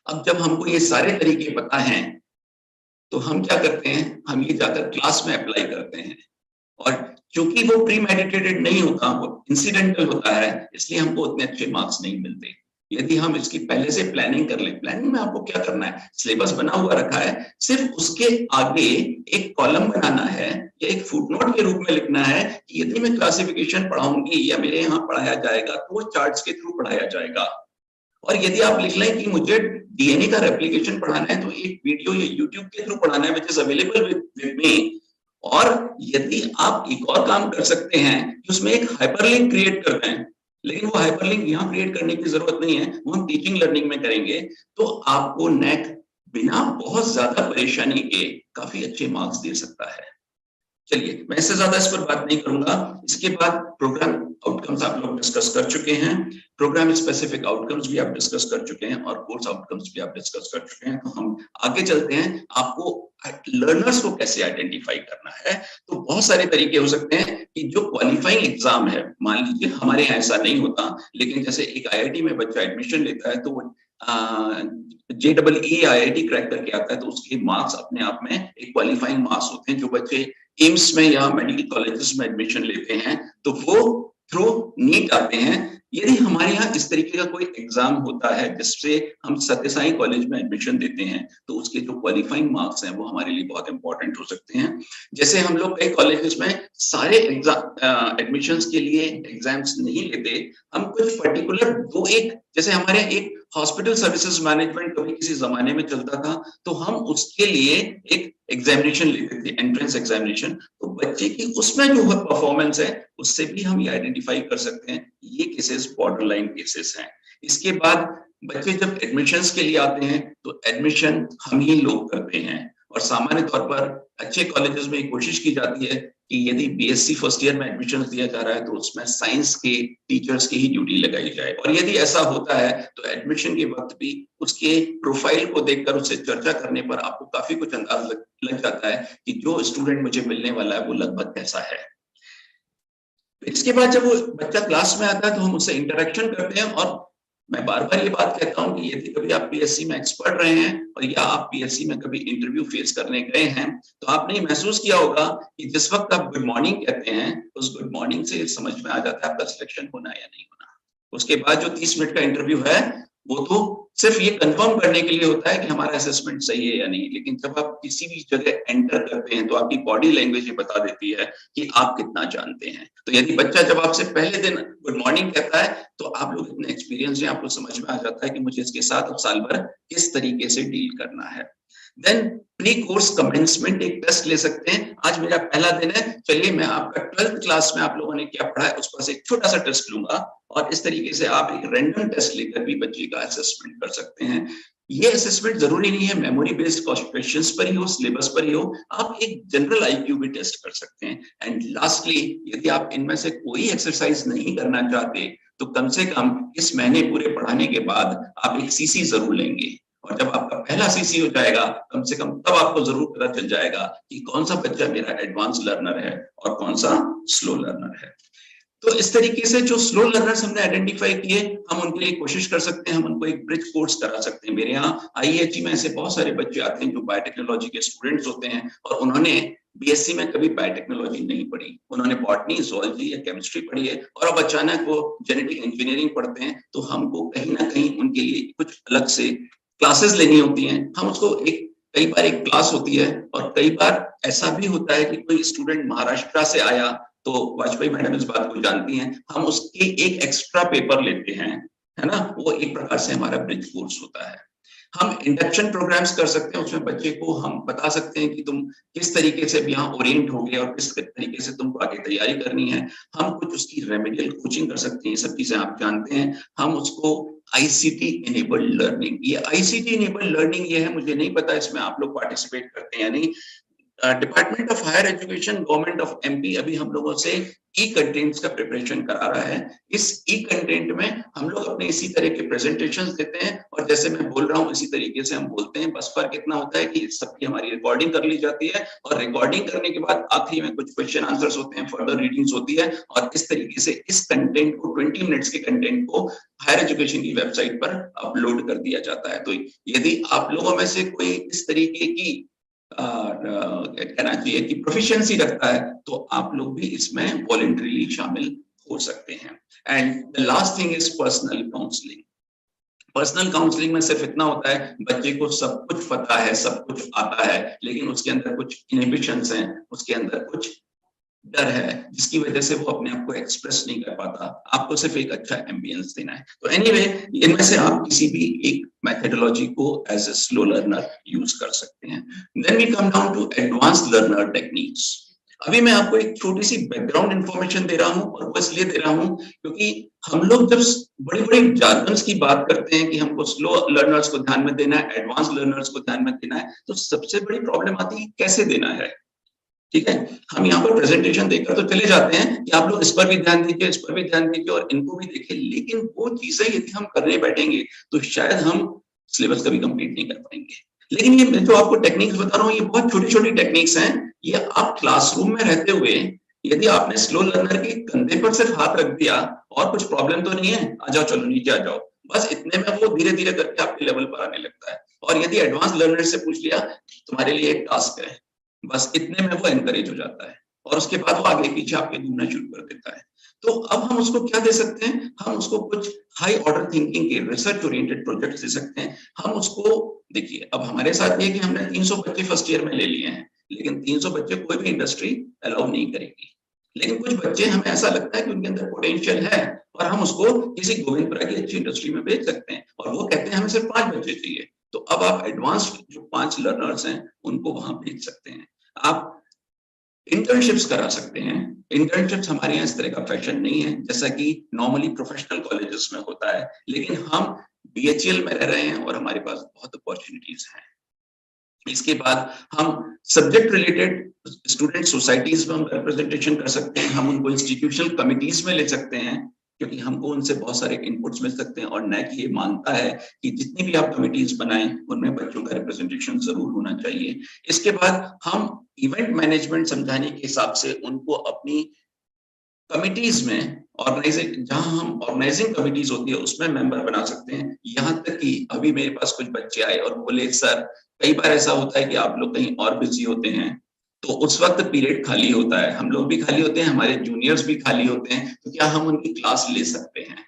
[SPEAKER 11] अब जब हमको ये सारे तरीके पता हैं तो हम क्या करते हैं, हम ये जाकर क्लास में अप्लाई करते हैं, और क्योंकि वो प्री मेडिटेटेड नहीं होता, वो इंसिडेंटल होता है, इसलिए हमको उतने अच्छे मार्क्स नहीं मिलते। यदि हम इसकी पहले से प्लानिंग कर लें, प्लानिंग में आपको क्या करना है, सिलेबस बना हुआ रखा है, सिर्फ उसके आगे एक कॉलम बनाना है या एक फुटनोट के रूप में लिखना है कि यदि मैं क्लासिफिकेशन पढ़ाऊंगी या मेरे यहाँ पढ़ाया जाएगा तो वो चार्ट्स के थ्रू पढ़ाया जाएगा। और यदि आप लिख लें कि मुझे डीएनए का रेप्लिकेशन पढ़ाना है तो एक वीडियो या यूट्यूब के थ्रू पढ़ाना है which is available with me. और यदि आप एक और काम कर सकते हैं कि उसमें एक हाइपरलिंक क्रिएट कर दें, लेकिन वो हाइपरलिंक यहाँ क्रिएट करने की जरूरत नहीं है, वो हम टीचिंग लर्निंग में करेंगे, तो आपको नेक बिना बहुत ज्यादा परेशानी के काफी अच्छे मार्क्स दे सकता है। चलिए, मैं इससे ज्यादा इस पर बात नहीं करूंगा। इसके बाद प्रोग्राम आउटकम्स आप लोग डिस्कस कर चुके हैं, प्रोग्राम स्पेसिफिक आउटकम्स भी आप डिस्कस कर चुके हैं और कोर्स आउटकम्स भी आप डिस्कस कर चुके हैं। तो हम आगे चलते हैं, आपको लर्नर्स को कैसे आइडेंटिफाई करना है। तो बहुत सारे तरीके हो सकते हैं कि जो क्वालिफाइंग एग्जाम है, मान लीजिए हमारे यहाँ ऐसा नहीं होता, लेकिन जैसे एक आईआईटी में बच्चा एडमिशन लेता है तो JEE IIT क्रैक करके आता है, तो उसके मार्क्स अपने आप में एक क्वालिफाइंग मार्क्स होते हैं। जो बच्चे एम्स में या मेडिकल कॉलेजेस में एडमिशन लेते हैं तो वो थ्रू नीट आते हैं। यदि हमारे यहाँ इस तरीके का कोई एग्जाम होता है जिससे हम सत्य साई कॉलेज में एडमिशन देते हैं, तो उसके जो क्वालिफाइंग मार्क्स हैं वो हमारे लिए बहुत इंपॉर्टेंट हो सकते हैं। जैसे हम लोग कई कॉलेजेस में सारे एग्जाम एडमिशंस के लिए एग्जाम्स नहीं लेते, हम कुछ पर्टिकुलर दो एक, जैसे हमारे एक हॉस्पिटल सर्विसेज मैनेजमेंट कभी किसी जमाने में चलता था, तो हम उसके लिए एक एग्जामिनेशन लेते थे, एंट्रेंस एग्जामिनेशन। तो बच्चे की उसमें जो परफॉर्मेंस है उससे भी हम ये आइडेंटिफाई कर सकते हैं ये केसेस बॉर्डर लाइन केसेस हैं। इसके बाद बच्चे जब एडमिशंस के लिए आते हैं तो एडमिशन हम ही लोग करते हैं, और सामान्य तौर पर अच्छे कॉलेजेस में एक कोशिश की जाती है कि यदि बीएससी फर्स्ट ईयर में एडमिशन दिया जा रहा है तो उसमें साइंस के टीचर्स की ही ड्यूटी लगाई जाए, और यदि ऐसा होता है तो एडमिशन के वक्त भी उसके प्रोफाइल को देखकर उससे चर्चा करने पर आपको काफी कुछ अंदाज लग जाता है कि जो स्टूडेंट मुझे मिलने वाला है वो लगभग कैसा है। इसके बाद जब वो बच्चा क्लास में आता है तो हम उससे इंटरेक्शन करते हैं, और मैं बार बार ये बात कहता हूं कि यदि कभी आप पीएससी में एक्सपर्ट रहे हैं और या आप पीएससी में कभी इंटरव्यू फेस करने गए हैं तो आपने ये महसूस किया होगा कि जिस वक्त आप गुड मॉर्निंग कहते हैं उस गुड मॉर्निंग से समझ में आ जाता है आपका सिलेक्शन होना या नहीं होना। उसके बाद जो 30 मिनट का इंटरव्यू है वो तो सिर्फ ये कंफर्म करने के लिए होता है कि हमारा असेसमेंट सही है या नहीं, लेकिन जब आप किसी भी जगह एंटर करते हैं तो आपकी बॉडी लैंग्वेज ये बता देती है कि आप कितना जानते हैं। तो यदि बच्चा जब आपसे पहले दिन गुड मॉर्निंग कहता है तो आप लोग इतने एक्सपीरियंस हैं, आपको समझ में आ जाता है कि मुझे इसके साथ अब साल भर किस तरीके से डील करना है। देन प्री कोर्स कमेंसमेंट एक टेस्ट ले सकते हैं। आज मेरा पहला दिन है, चलिए मैं आपका 12th क्लास में आप लोगों ने क्या पढ़ा है उस पर से एक छोटा सा टेस्ट लूंगा, और इस तरीके से आप एक रैंडम टेस्ट लेकर भी बच्चे का असेसमेंट कर सकते हैं। ये असेसमेंट जरूरी नहीं है मेमोरी बेस्ड क्वेश्चंस पर ही हो, सिलेबस पर ही हो, आप एक जनरल आईक्यू भी टेस्ट कर सकते हैं। एंड लास्टली यदि आप इनमें से कोई एक्सरसाइज नहीं करना चाहते तो कम से कम इस महीने पूरे पढ़ाने के बाद आप एक सीसी जरूर लेंगे, और जब आपका पहला सीसी हो जाएगा कम से कम तब आपको जरूर पता चल जाएगा कि कौन सा बच्चा मेरा एडवांस लर्नर है और कौन सा स्लो लर्नर है। तो इस तरीके से जो स्लो लर्नर्स हमने आइडेंटिफाई किए हम उनके लिए कोशिश कर सकते हैं, हम उनको एक ब्रिज कोर्स करा सकते हैं। मेरे यहाँ आईएचई में ऐसे बहुत सारे बच्चे आते हैं जो बायोटेक्नोलॉजी के स्टूडेंट्स होते हैं और उन्होंने बीएससी में कभी बायोटेक्नोलॉजी नहीं पढ़ी, उन्होंने बॉटनी, zoology या केमिस्ट्री पढ़ी है, और अब अचानक वो जेनेटिक इंजीनियरिंग पढ़ते हैं। तो हमको कहीं ना कहीं उनके लिए कुछ अलग से क्लासेस लेनी होती हैं। हम उसको कई बार एक क्लास होती है, और कई बार ऐसा भी होता है कि कोई स्टूडेंट महाराष्ट्र से आया, तो वाजपेयी मैडम इस बात को जानती हैं, हम उसके एक एक्स्ट्रा पेपर लेते हैं, है ना, वो एक प्रकार से हमारा ब्रिज कोर्स होता है। हम इंडक्शन प्रोग्राम्स कर सकते हैं, उसमें बच्चे को हम बता सकते हैं कि तुम किस तरीके से यहाँ ओरिएंट हो गए और किस तरीके से तुमको आगे तैयारी करनी है। हम कुछ उसकी रेमेडियल कोचिंग कर सकते हैं, ये सब चीजें आप जानते हैं। हम उसको आईसीटी इनेबल्ड लर्निंग, ये आईसीटी इनेबल्ड लर्निंग ये है, मुझे नहीं पता इसमें आप लोग पार्टिसिपेट करते हैं या नहीं। Department of higher education government of MP अभी हम लोगों से ई कंटेंट्स का प्रिपरेशन करा रहा है। इस ई कंटेंट में हम लोग अपने इसी तरह के प्रेजेंटेशंस देते हैं, और जैसे मैं बोल रहा हूँ इसी तरीके से हम बोलते हैं। बस फर्क इतना होता है कि सबकी हमारी रिकॉर्डिंग कर ली जाती है, और रिकॉर्डिंग करने के बाद आखिरी में कुछ क्वेश्चन आंसर्स होते हैं, फर्दर रीडिंग्स होती है, और इस तरीके से इस कंटेंट को 20 मिनट्स के कंटेंट को हायर एजुकेशन की वेबसाइट पर अपलोड कर दिया जाता है। तो यदि आप लोगों में से कोई इस तरीके की कहना चाहिए कि प्रोफिशिएंसी रखता है तो आप लोग भी इसमें वॉलंटरीली शामिल हो सकते हैं। And the last thing is personal counselling. Personal counselling में सिर्फ इतना होता है बच्चे को सब कुछ पता है, सब कुछ आता है, लेकिन उसके अंदर कुछ इनहिबिशंस हैं, उसके अंदर कुछ डर है जिसकी वजह से वो अपने आप को एक्सप्रेस नहीं कर पाता। आपको सिर्फ एक अच्छा एम्बियंस देना है। तो एनीवे इनमें से आप किसी भी एक मेथोडोलॉजी को as a slow learner use कर सकते हैं। Then we come down to advanced learner techniques. अभी मैं आपको एक छोटी सी बैकग्राउंड इंफॉर्मेशन दे रहा हूं, और वो इसलिए दे रहा हूं क्योंकि हम लोग जब बड़ी बड़ी जार्गन्स की बात करते हैं कि हमको स्लो लर्नर्स को ध्यान में देना है, एडवांस लर्नर्स को ध्यान में देना है, तो सबसे बड़ी प्रॉब्लम आती है कैसे देना है। ठीक है, हम यहाँ पर प्रेजेंटेशन देखकर तो चले जाते हैं कि आप लोग इस पर भी ध्यान दीजिए, इस पर भी ध्यान दीजिए और इनको भी देखिए, लेकिन वो चीजें यदि हम करने बैठेंगे तो शायद हम सिलेबस कभी कंप्लीट नहीं कर पाएंगे। लेकिन ये जो आपको टेक्निक्स बता रहा हूँ ये बहुत छोटी छोटी टेक्निक्स हैं। ये आप क्लासरूम में रहते हुए यदि आपने स्लो लर्नर के कंधे पर सिर्फ हाथ रख दिया और कुछ प्रॉब्लम तो नहीं है, आ जाओ चलो नीचे आ जाओ, बस इतने में वो धीरे धीरे करके आपके लेवल पर आने लगता है। और यदि एडवांस लर्नर से पूछ लिया तुम्हारे लिए एक टास्क है, बस इतने में वो एनकरेज हो जाता है और उसके बाद वो आगे पीछे आपके घूमना शुरू कर देता है। तो अब हम उसको क्या दे सकते हैं, हम उसको कुछ हाई ऑर्डर थिंकिंग के रिसर्च ओरिएंटेड प्रोजेक्ट्स दे सकते हैं। हम उसको देखिए, अब हमारे साथ ये कि हमने 300 बच्चे फर्स्ट ईयर में ले लिए हैं, लेकिन 300 बच्चे कोई भी इंडस्ट्री अलाउ नहीं करेगी। लेकिन कुछ बच्चे हमें ऐसा लगता है कि उनके अंदर पोटेंशियल है और हम उसको किसी गोविंदपुरा की अच्छी इंडस्ट्री में भेज सकते हैं, और वो कहते हैं हमें सिर्फ 5 बच्चे चाहिए। तो अब आप एडवांस्ड जो 5 लर्नर्स हैं उनको वहां भेज सकते हैं। आप इंटर्नशिप्स करा सकते हैं। इंटर्नशिप्स हमारे यहाँ इस तरह का फैशन नहीं है जैसा कि नॉर्मली प्रोफेशनल कॉलेजेस में होता है, लेकिन हम बीएचईएल में रह रहे हैं और हमारे पास बहुत अपॉर्चुनिटीज हैं। इसके बाद हम सब्जेक्ट रिलेटेड स्टूडेंट सोसाइटीज में हम रिप्रेजेंटेशन कर सकते हैं, हम उनको इंस्टीट्यूशनल कमिटीज में ले सकते हैं, क्योंकि हमको उनसे बहुत सारे इनपुट्स मिल सकते हैं। और NAAC ये मानता है कि जितनी भी आप कमिटीज बनाएं उनमें बच्चों का रिप्रेजेंटेशन जरूर होना चाहिए। इसके बाद हम इवेंट मैनेजमेंट समझाने के हिसाब से उनको अपनी कमिटीज में जहां हम ऑर्गेनाइजिंग कमिटीज होती है उसमें मेंबर बना सकते हैं। यहाँ तक कि अभी मेरे पास कुछ बच्चे आए और बोले सर कई बार ऐसा होता है कि आप लोग कहीं और बिजी होते हैं, तो उस वक्त पीरियड खाली होता है, हम लोग भी खाली होते हैं, हमारे जूनियर्स भी खाली होते हैं, तो क्या हम उनकी क्लास ले सकते हैं?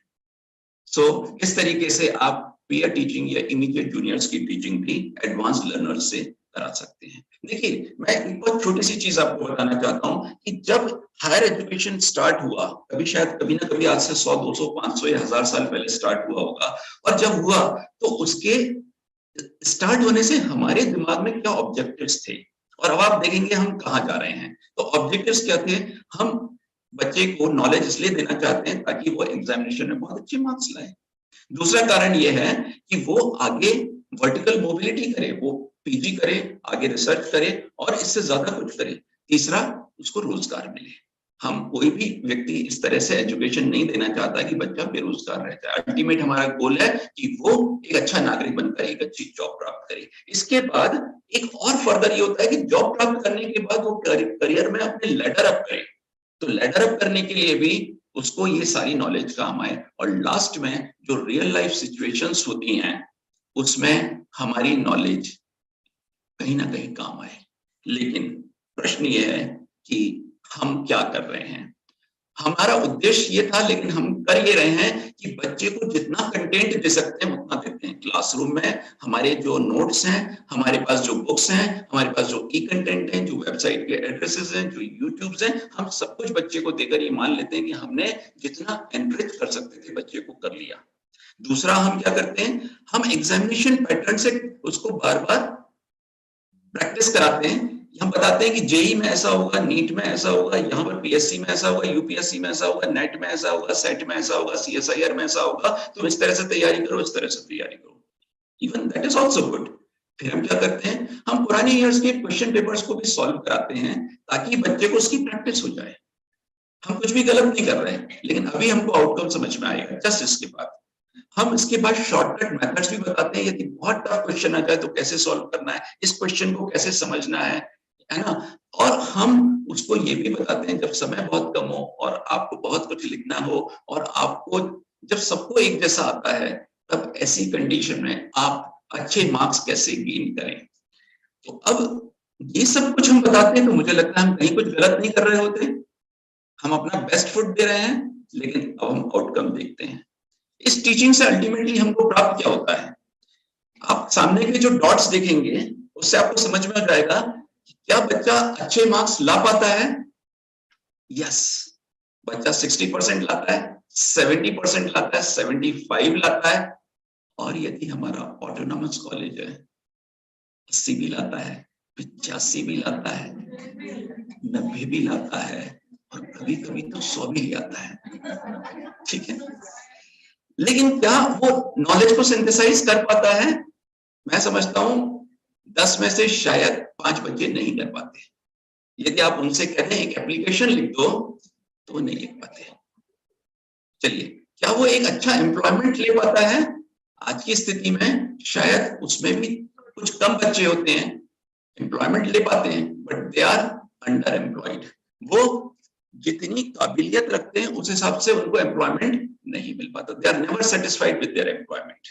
[SPEAKER 11] सो इस तरीके से आप पीयर टीचिंग या इमीडिएट जूनियर्स की टीचिंग भी एडवांस लर्नर्स से करा सकते हैं। देखिए, मैं एक बहुत छोटी सी चीज आपको बताना चाहता हूँ कि जब हायर एजुकेशन स्टार्ट हुआ, कभी ना कभी आज से 100, 200, 500 या 1000 साल पहले स्टार्ट हुआ होगा, और जब हुआ तो उसके स्टार्ट होने से हमारे दिमाग में क्या ऑब्जेक्टिव्स थे, और अब आप देखेंगे हम कहाँ जा रहे हैं। तो ऑब्जेक्टिव्स क्या थे? हम बच्चे को नॉलेज इसलिए देना चाहते हैं ताकि वो एग्जामिनेशन में बहुत अच्छे मार्क्स लाए। दूसरा कारण ये है कि वो आगे वर्टिकल मोबिलिटी करे, वो पीजी करे, आगे रिसर्च करे और इससे ज्यादा कुछ करे। तीसरा, उसको रोजगार मिले। हम कोई भी व्यक्ति इस तरह से एजुकेशन नहीं देना चाहता कि बच्चा बेरोजगार रह जाए। अल्टीमेट हमारा गोल है कि वो एक अच्छा नागरिक बनकर एक अच्छी जॉब प्राप्त करे। इसके बाद एक और फर्दर ये होता है कि जॉब प्राप्त करने के बाद वो करियर में अपने लैडर अप करे। तो लैडर अप करने के लिए भी उसको ये सारी नॉलेज काम आए, और लास्ट में जो रियल लाइफ सिचुएशंस होती हैं उसमें हमारी नॉलेज कहीं ना कहीं काम आए। लेकिन प्रश्न ये है कि हम क्या कर रहे हैं? हमारा उद्देश्य ये था, लेकिन हम कर ये रहे हैं कि बच्चे को जितना कंटेंट दे सकते हैं उतना देते हैं। क्लासरूम में हमारे जो नोट्स हैं, हमारे पास जो बुक्स हैं, हमारे पास जो ई कंटेंट हैं, जो वेबसाइट के एड्रेसेस हैं, जो यूट्यूब्स हैं, हम सब कुछ बच्चे को देकर ये मान लेते हैं कि हमने जितना एनरिच कर सकते थे बच्चे को कर लिया। दूसरा, हम क्या करते हैं, हम एग्जामिनेशन पैटर्न से उसको बार बार प्रैक्टिस कराते हैं। हम बताते हैं कि जेई में ऐसा होगा, नीट में ऐसा होगा, यहाँ पर पीएससी में ऐसा होगा, यूपीएससी में ऐसा होगा, नेट में ऐसा होगा, सेट में ऐसा होगा, सीएसआईआर में ऐसा होगा, तुम इस तरह से तैयारी करो, इस तरह से तैयारी करो। Even that is also good. फिर हम क्या करते हैं, हम पुराने ईयर्स के क्वेश्चन पेपर्स को भी सॉल्व कराते हैं ताकि बच्चे को उसकी प्रैक्टिस हो जाए। हम कुछ भी गलत नहीं कर रहे हैं, लेकिन अभी हमको आउटकम समझ में आएगा जस्ट इसके बाद। हम इसके बाद शॉर्टकट मेथड्स भी बताते हैं, यदि बहुत टफ क्वेश्चन आ जाए तो कैसे सॉल्व करना है, इस क्वेश्चन को कैसे समझना है ना। और हम उसको ये भी बताते हैं जब समय बहुत कम हो और आपको बहुत कुछ लिखना हो और आपको जब सबको एक जैसा आता है, तब ऐसी कंडीशन में आप अच्छे मार्क्स कैसे गेन करें। तो अब ये सब कुछ हम बताते हैं तो मुझे लगता है हम कहीं कुछ गलत नहीं कर रहे होते, हम अपना बेस्ट फुट दे रहे हैं, लेकिन अब हम आउटकम देखते हैं। इस टीचिंग से अल्टीमेटली हमको प्राप्त क्या होता है? आप सामने के जो डॉट्स देखेंगे उससे आपको समझ में आ जाएगा कि क्या बच्चा अच्छे मार्क्स ला पाता है। यस, बच्चा 60% लाता है, 70% लाता है, 75 लाता है, और यदि हमारा ऑटोनॉमस कॉलेज है 80 भी लाता है, 85 भी लाता है, 90 भी लाता है, और कभी कभी तो 100 भी आता है। ठीक है, लेकिन क्या वो नॉलेज को सिंथेसाइज कर पाता है? मैं समझता हूं 10 में से शायद 5 बच्चे नहीं कर पाते। यदि आप उनसे कहते हैं एक एप्लीकेशन लिख दो तो वो नहीं लिख पाते। चलिए, क्या वो एक अच्छा एम्प्लॉयमेंट ले पाता है? आज की स्थिति में शायद उसमें भी कुछ कम बच्चे होते हैं एम्प्लॉयमेंट ले पाते हैं, but they are under employed. वो जितनी काबिलियत रखते हैं उस हिसाब से उनको एम्प्लॉयमेंट नहीं मिल पाता। They are never satisfied with their employment.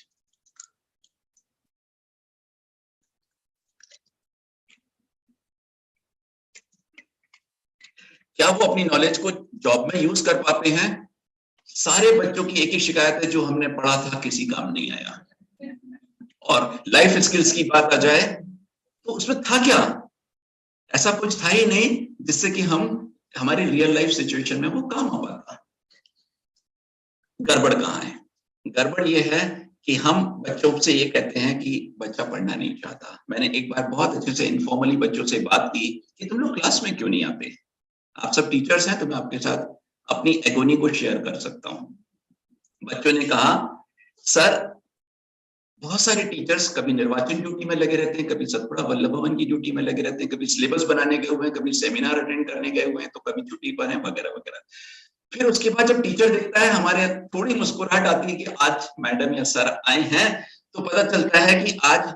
[SPEAKER 11] क्या वो अपनी नॉलेज को जॉब में यूज कर पाते हैं? सारे बच्चों की एक ही शिकायत है, जो हमने पढ़ा था किसी काम नहीं आया। और लाइफ स्किल्स की बात आ जाए तो उसमें था क्या? ऐसा कुछ था ही नहीं जिससे कि हम हमारी रियल लाइफ सिचुएशन में वो काम आ पाता। गड़बड़ कहाँ है? गड़बड़ ये है कि हम बच्चों से ये कहते हैं कि बच्चा पढ़ना नहीं चाहता। मैंने एक बार बहुत अच्छे से इनफॉर्मली बच्चों से बात की कि तुम लोग क्लास में क्यों नहीं आते? आप सब टीचर्स हैं तो मैं आपके साथ अपनी एगोनी को शेयर कर सकता हूँ। बच्चों ने कहा, सर बहुत सारे टीचर्स कभी निर्वाचन ड्यूटी में लगे रहते हैं, कभी सतपुड़ा वल्लभ भवन की ड्यूटी में लगे रहते हैं, कभी सिलेबस बनाने गए हुए हैं, कभी सेमिनार अटेंड करने गए हुए हैं, तो कभी छुट्टी पर हैं वगैरह वगैरह। फिर उसके बाद जब टीचर देखता है, हमारे थोड़ी मुस्कुराहट आती है कि आज मैडम या सर आए हैं, तो पता चलता है कि आज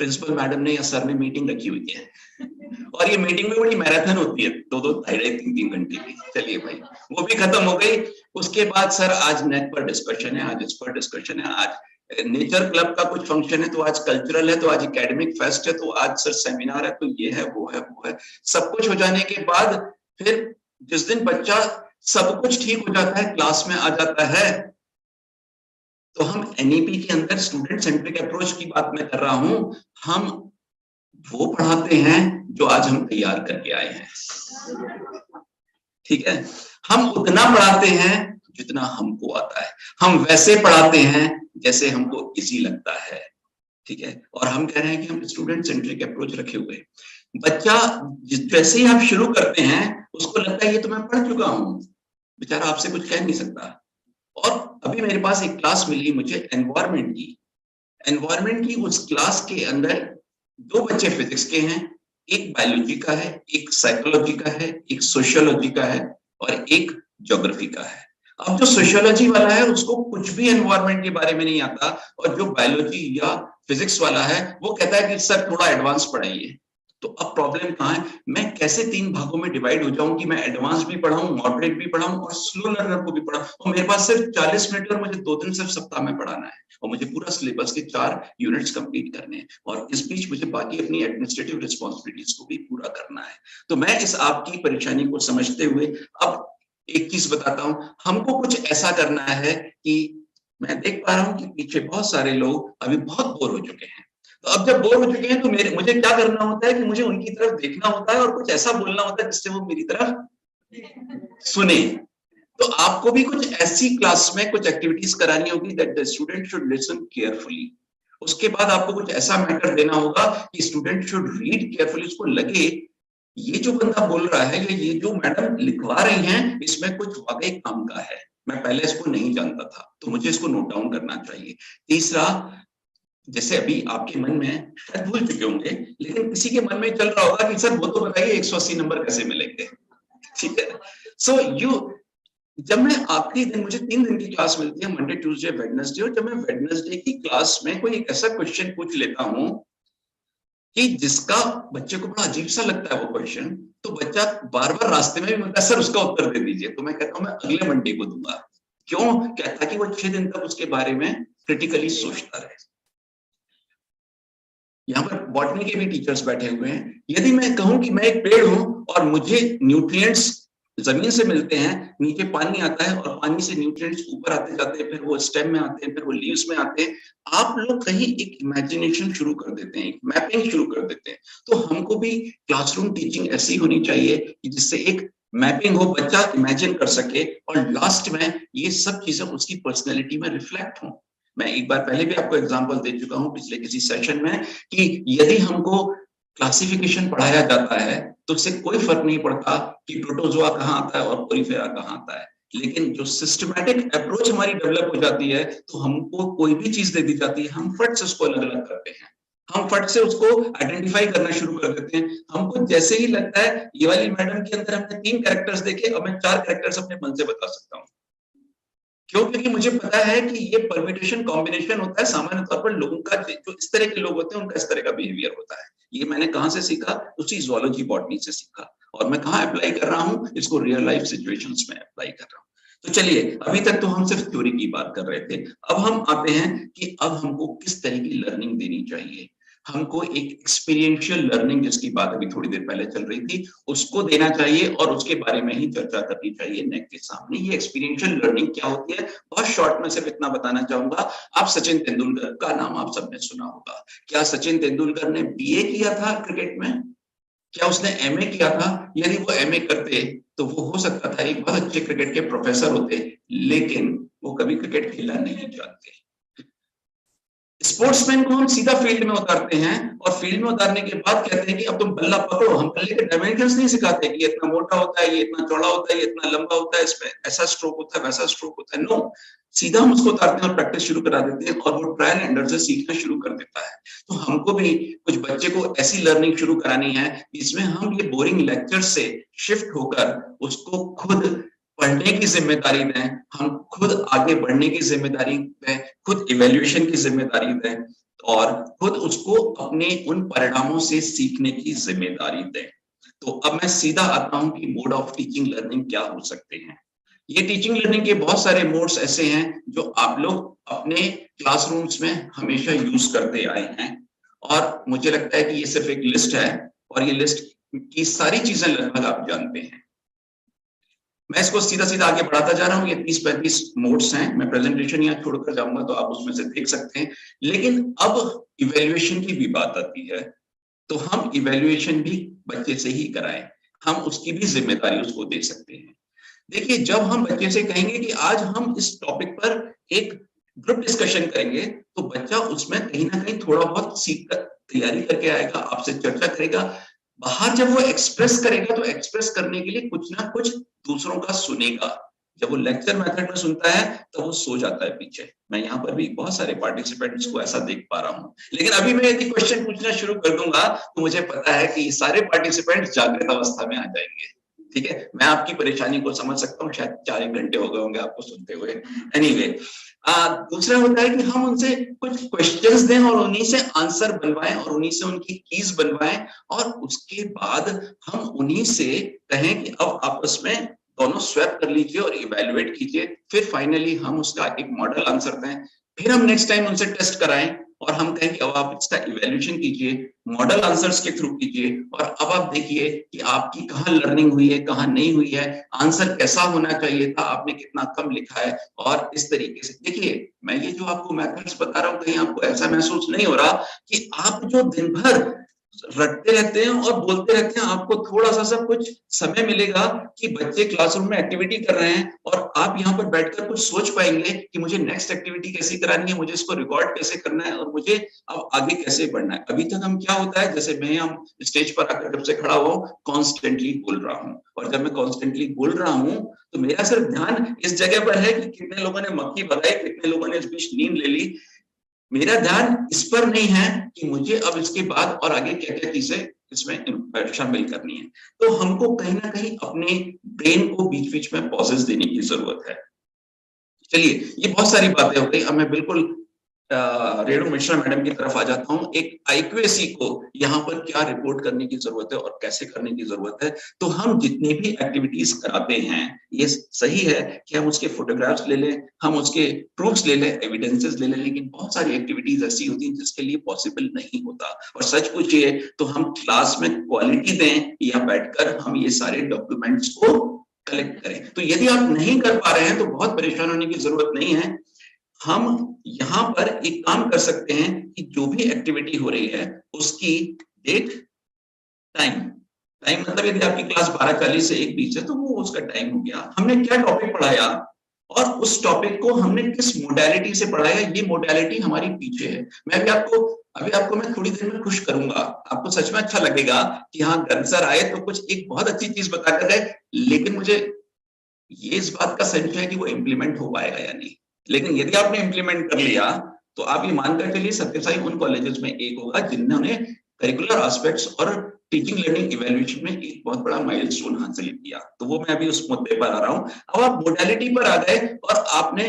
[SPEAKER 11] प्रिंसिपल मैडम ने या सर ने मीटिंग रखी हुई है। और ये मीटिंग में बड़ी मैराथन होती है, 2-2, 2.5, 3-3 घंटे की। चलिए भाई, वो भी खत्म हो गई। उसके बाद सर आज नेट पर डिस्कशन है, आज इस पर डिस्कशन है, आज नेचर क्लब का कुछ फंक्शन है, तो आज कल्चरल है, तो आज एकेडमिक फेस्ट है, तो आज सर सेमिनार है, तो ये है वो है वो है। सब कुछ हो जाने के बाद फिर जिस दिन बच्चा सब कुछ ठीक हो जाता है, क्लास में आ जाता है, तो हम एनईपी के अंदर स्टूडेंट सेंट्रिक अप्रोच की बात मैं कर रहा हूं, हम वो पढ़ाते हैं जो आज हम तैयार करके आए हैं। ठीक है, हम उतना पढ़ाते हैं जितना हमको आता है, हम वैसे पढ़ाते हैं जैसे हमको इजी लगता है। ठीक है, और हम कह रहे हैं कि हम स्टूडेंट सेंट्रिक अप्रोच रखे हुए। बच्चा जैसे ही आप शुरू करते हैं, उसको लगता है ये तो मैं पढ़ चुका हूं, बेचारा आपसे कुछ कह नहीं सकता। और अभी मेरे पास एक क्लास मिली मुझे एनवायरमेंट की उस क्लास के अंदर 2 बच्चे फिजिक्स के हैं, एक बायोलॉजी का है, एक साइकोलॉजी का है, एक सोशियोलॉजी का है और एक ज्योग्राफी का है। अब जो सोशियोलॉजी वाला है उसको कुछ भी एनवायरमेंट के बारे में नहीं आता, और जो बायोलॉजी या फिजिक्स वाला है वो कहता है कि सर थोड़ा एडवांस पढ़ाइए। तो अब प्रॉब्लम कहाँ है, मैं कैसे 3 भागों में डिवाइड हो जाऊं कि मैं एडवांस भी पढ़ाऊं, मॉडरेट भी पढ़ाऊं और स्लो लर्नर को भी पढ़ाऊं। और मेरे पास सिर्फ 40 मिनट और मुझे 2 दिन सिर्फ सप्ताह में पढ़ाना है, और मुझे पूरा सिलेबस के 4 यूनिट्स कंप्लीट करने हैं, और इस बीच मुझे बाकी अपनी एडमिनिस्ट्रेटिव रिस्पॉन्सिबिलिटीज को भी पूरा करना है। तो मैं इस आपकी परेशानी को समझते हुए अब एक चीज बताता हूं, हमको कुछ ऐसा करना है कि मैं देख पा रहा हूं कि पीछे बहुत सारे लोग अभी बहुत बोर हो चुके हैं। तो अब जब बोर हो चुके हैं तो मुझे क्या करना होता है कि मुझे उनकी तरफ देखना होता है और कुछ ऐसा बोलना होता है जिससे वो मेरी तरफ सुने। तो आपको भी कुछ ऐसी क्लास में कुछ एक्टिविटीज करानी होगी that the student should listen carefully. उसके बाद आपको कुछ ऐसा मैटर देना होगा कि स्टूडेंट शुड रीड केयरफुली, उसको लगे ये जो बंदा बोल रहा है या ये जो मैडम लिखवा रही हैं इसमें कुछ वाकई काम का है, मैं पहले इसको नहीं जानता था, तो मुझे इसको नोट डाउन करना चाहिए। तीसरा, जैसे अभी आपके मन में शायद भूल चुके होंगे, लेकिन किसी के मन में चल रहा होगा कि सर वो तो बताइए 180 नंबर कैसे मिलेंगे। ठीक है, सो जब मैं आखिरी दिन, मुझे 3 दिन की क्लास मिलती है, मंडे ट्यूसडे वेडनेसडे, और जब मैं वेडनेसडे की क्लास में कोई एक ऐसा क्वेश्चन पूछ लेता हूं कि जिसका बच्चे को बड़ा अजीब सा लगता है वो क्वेश्चन, तो बच्चा बार बार रास्ते में भी बोलता है सर उसका उत्तर दे दीजिए, तो मैं कहता हूं मैं अगले मंडे को दूंगा। क्यों? कहता कि वो 6 दिन तक उसके बारे में क्रिटिकली सोचता रहे। यहाँ पर बॉटनी के भी टीचर्स बैठे हुए हैं। यदि मैं कहूं कि मैं एक पेड़ हूं और मुझे न्यूट्रिएंट्स जमीन से मिलते हैं, नीचे पानी आता है और पानी से न्यूट्रिएंट्स ऊपर आते जाते हैं, फिर वो स्टेम में आते हैं, फिर वो लीव्स में आते हैं, आप लोग कहीं एक इमेजिनेशन शुरू कर देते हैं, एक मैपिंग शुरू कर देते हैं। तो हमको भी क्लासरूम टीचिंग ऐसी होनी चाहिए कि जिससे एक मैपिंग हो, बच्चा इमेजिन कर सके और लास्ट में ये सब चीजें उसकी पर्सनैलिटी में रिफ्लेक्ट हों। मैं एक बार पहले भी आपको एग्जांपल दे चुका हूं पिछले किसी सेशन में कि यदि हमको क्लासिफिकेशन पढ़ाया जाता है तो उससे कोई फर्क नहीं पड़ता कि प्रोटोजोआ कहाँ आता है और पोरीफेरा कहाँ आता है, लेकिन जो सिस्टमैटिक अप्रोच हमारी डेवलप हो जाती है तो हमको कोई भी चीज दे दी जाती है, हम फट से उसको अलग अलग करते हैं, हम फट से उसको आइडेंटिफाई करना शुरू कर देते हैं। हमको जैसे ही लगता है ये वाली मैडम के अंदर हमने 3 कैरेक्टर्स देखे, अब मैं 4 कैरेक्टर्स अपने मन से बता सकता हूँ। क्यों? क्योंकि मुझे पता है कि ये परम्यूटेशन कॉम्बिनेशन होता है, सामान्य तौर पर लोगों का जो इस तरह के लोग होते हैं उनका इस तरह का बिहेवियर होता है। ये मैंने कहां से सीखा? उसी ज़ूलॉजी बॉटनी से सीखा, और मैं कहां अप्लाई कर रहा हूं इसको? रियल लाइफ सिचुएशंस में अप्लाई कर रहा हूं। तो चलिए, अभी तक तो हम सिर्फ थ्योरी की बात कर रहे थे, अब हम आते हैं कि अब हमको किस तरह की लर्निंग देनी चाहिए। हमको एक एक्सपीरियंशियल लर्निंग, जिसकी बात अभी थोड़ी देर पहले चल रही थी, उसको देना चाहिए और उसके बारे में ही चर्चा करनी चाहिए नेक के सामने। ये एक्सपीरियंशियल लर्निंग क्या होती है, बहुत शॉर्ट में सिर्फ इतना बताना चाहूंगा। आप सचिन तेंदुलकर का नाम आप सबने सुना होगा। क्या सचिन तेंदुलकर ने बीए किया था क्रिकेट में? क्या उसने एमए किया था? यदि वो एमए करते तो वो हो सकता था एक बहुत अच्छे क्रिकेट के प्रोफेसर होते, लेकिन वो कभी क्रिकेट खेलना नहीं जानते। स्पोर्ट्समैन को हम सीधा फील्ड में उतारते हैं और फील्ड में उतारने के बाद कहते हैं कि अब तुम बल्ला पकड़ो। हम बल्ले के डायमेंशंस नहीं सिखाते कि ये इतना मोटा होता है, ये इतना चौड़ा होता है, ये इतना लंबा होता है, इसमें ऐसा स्ट्रोक होता है, वैसा स्ट्रोक होता है। नो, सीधा हम उसको उतारते हैं और प्रैक्टिस शुरू करा देते हैं और वो ट्रायल एंड एरर से सीखना शुरू कर देता है। तो हमको भी कुछ बच्चे को ऐसी लर्निंग शुरू करानी है जिसमें हम ये बोरिंग लेक्चर से शिफ्ट होकर उसको खुद पढ़ने की जिम्मेदारी दें, हम खुद आगे बढ़ने की जिम्मेदारी दें, खुद इवैल्यूएशन की जिम्मेदारी दें और खुद उसको अपने उन परिणामों से सीखने की जिम्मेदारी दें। तो अब मैं सीधा आता हूं कि मोड ऑफ टीचिंग लर्निंग क्या हो सकते हैं। ये टीचिंग लर्निंग के बहुत सारे मोड्स ऐसे हैं जो आप लोग अपने क्लासरूम्स में हमेशा यूज करते आए हैं और मुझे लगता है कि ये सिर्फ एक लिस्ट है और ये लिस्ट की सारी चीजें लगभग आप जानते हैं। मैं इसको सीधा सीधा आगे बढ़ाता जा रहा हूँ। ये 30-35 मोड्स हैं। मैं प्रेजेंटेशन यहाँ छोड़कर जाऊंगा तो आप उसमें से देख सकते हैं। लेकिन अब इवैल्यूएशन की भी बात आती है तो हम इवैल्यूएशन भी बच्चे से ही कराएं, हम उसकी भी जिम्मेदारी उसको दे सकते हैं। देखिए, जब हम बच्चे से कहेंगे कि आज हम इस टॉपिक पर एक ग्रुप डिस्कशन करेंगे तो बच्चा उसमें कहीं ना कहीं थोड़ा बहुत सीख कर तैयारी करके आएगा, आपसे चर्चा करेगा। बाहर जब वो एक्सप्रेस करेगा तो एक्सप्रेस करने के लिए कुछ ना कुछ दूसरों का सुनेगा। जब वो लेक्चर मेथड में सुनता है तो वो सो जाता है पीछे। मैं यहाँ पर भी बहुत सारे पार्टिसिपेंट्स को ऐसा देख पा रहा हूँ। लेकिन अभी मैं यदि क्वेश्चन पूछना शुरू कर दूंगा तो मुझे पता है कि सारे पार्टिसिपेंट्स जागृत अवस्था में आ जाएंगे। ठीक है, मैं आपकी परेशानी को समझ सकता हूँ, शायद 4 घंटे हो गए होंगे आपको सुनते हुए। एनीवे, दूसरा होता है कि हम उनसे कुछ क्वेश्चंस दें और उन्हीं से आंसर बनवाएं और उन्हीं से उनकी कीज बनवाएं और उसके बाद हम उन्हीं से कहें कि अब आपस में दोनों स्वैप कर लीजिए और इवैल्यूएट कीजिए। फिर फाइनली हम उसका एक मॉडल आंसर दें। फिर हम नेक्स्ट टाइम उनसे टेस्ट कराएं और हम कहें कि अब आप इसका इवैल्यूएशन कीजिए, मॉडल आंसर्स के थ्रू कीजिए और अब आप देखिए कि आपकी कहाँ लर्निंग हुई है, कहाँ नहीं हुई है, आंसर कैसा होना चाहिए था, आपने कितना कम लिखा है। और इस तरीके से देखिए, मैं ये जो आपको मेथड्स बता रहा हूँ, कहीं आपको ऐसा महसूस नहीं हो रहा कि आप जो दिन भर रटते रहते हैं और बोलते रहते हैं, आपको थोड़ा सा सब कुछ समय मिलेगा कि बच्चे क्लासरूम में एक्टिविटी कर रहे हैं और आप यहाँ पर बैठकर कुछ सोच पाएंगे कि मुझे नेक्स्ट एक्टिविटी कैसी करानी है, मुझे इसको रिकॉर्ड कैसे करना है और मुझे अब आगे कैसे बढ़ना है। अभी तक हम क्या होता है, जैसे मैं हम स्टेज पर आकर जब से खड़ा हुआ कॉन्स्टेंटली बोल रहा हूँ और जब मैं कॉन्स्टेंटली बोल रहा हूँ तो मेरा सिर्फ ध्यान इस जगह पर है कि कितने लोगों ने मक्खी भगाई, कितने लोगों ने इस बीच नींद ले ली। मेरा ध्यान इस पर नहीं है कि मुझे अब इसके बाद और आगे क्या क्या चीजें इसमें शामिल करनी है। तो हमको कहीं ना कहीं अपने ब्रेन को बीच बीच में पॉजेस देने की जरूरत है। चलिए, ये बहुत सारी बातें हो गई। अब मैं बिल्कुल रेणु मिश्रा मैडम की तरफ आ जाता हूँ। एक IQAC को यहाँ पर क्या रिपोर्ट करने की जरूरत है और कैसे करने की जरूरत है। तो हम जितनी भी एक्टिविटीज कराते हैं, ये सही है कि हम उसके फोटोग्राफ्स ले लें, हम उसके प्रूफ्स ले लें, एविडेंसेस ले लें, लेकिन बहुत सारी एक्टिविटीज ऐसी होती हैं जिसके लिए पॉसिबल नहीं होता। और सच पूछिए तो हम क्लास में क्वालिटी दें या बैठकर हम ये सारे डॉक्यूमेंट्स को कलेक्ट करें। तो यदि आप नहीं कर पा रहे हैं तो बहुत परेशान होने की जरूरत नहीं है। हम यहाँ पर एक काम कर सकते हैं कि जो भी एक्टिविटी हो रही है उसकी डेट, टाइम मतलब यदि आपकी क्लास 12:40 से 1:20 है तो वो उसका टाइम हो गया। हमने क्या टॉपिक पढ़ाया और उस टॉपिक को हमने किस मोडालिटी से पढ़ाया, ये मोडालिटी हमारी पीछे है। मैं अभी आपको मैं थोड़ी देर में खुश करूंगा। आपको सच में अच्छा लगेगा कि हाँ, गर्ग सर आए तो कुछ एक बहुत अच्छी चीज बता कर गए, लेकिन मुझे ये इस बात का संशय है कि वो इम्प्लीमेंट हो पाएगा या नहीं। लेकिन यदि आपने इम्प्लीमेंट कर लिया तो आप ये मानकर चलिए सत्यसाई उन कॉलेजेस में एक होगा जिन्होंने करिकुलर एस्पेक्ट्स और टीचिंग लर्निंग इवैल्यूएशन में एक बहुत बड़ा माइलस्टोन हासिल किया। तो वो मैं अभी उस मुद्दे पर आ रहा हूँ। अब आप मोडालिटी पर आ गए और आपने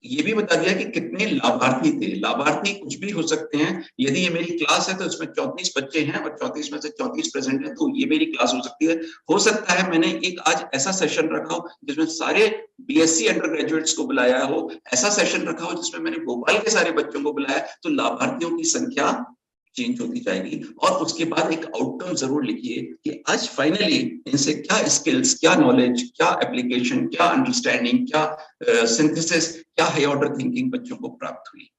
[SPEAKER 11] ये भी बता दिया कि कितने लाभार्थी थे। लाभार्थी कुछ भी हो सकते हैं। यदि ये मेरी क्लास है तो इसमें 34 बच्चे हैं और 34 में से 34 प्रेजेंट हैं, तो ये मेरी क्लास हो सकती है। हो सकता है मैंने एक आज ऐसा सेशन रखा हो जिसमें सारे BSc अंडर ग्रेजुएट्स को बुलाया हो, ऐसा सेशन रखा हो जिसमें मैंने भोपाल के सारे बच्चों को बुलाया। तो लाभार्थियों की संख्या चेंज होती जाएगी और उसके बाद एक आउटकम जरूर लिखिए कि आज फाइनली इनसे क्या स्किल्स, क्या नॉलेज, क्या एप्लीकेशन, क्या अंडरस्टैंडिंग, क्या सिंथेसिस, क्या हाई ऑर्डर थिंकिंग बच्चों को प्राप्त हुई।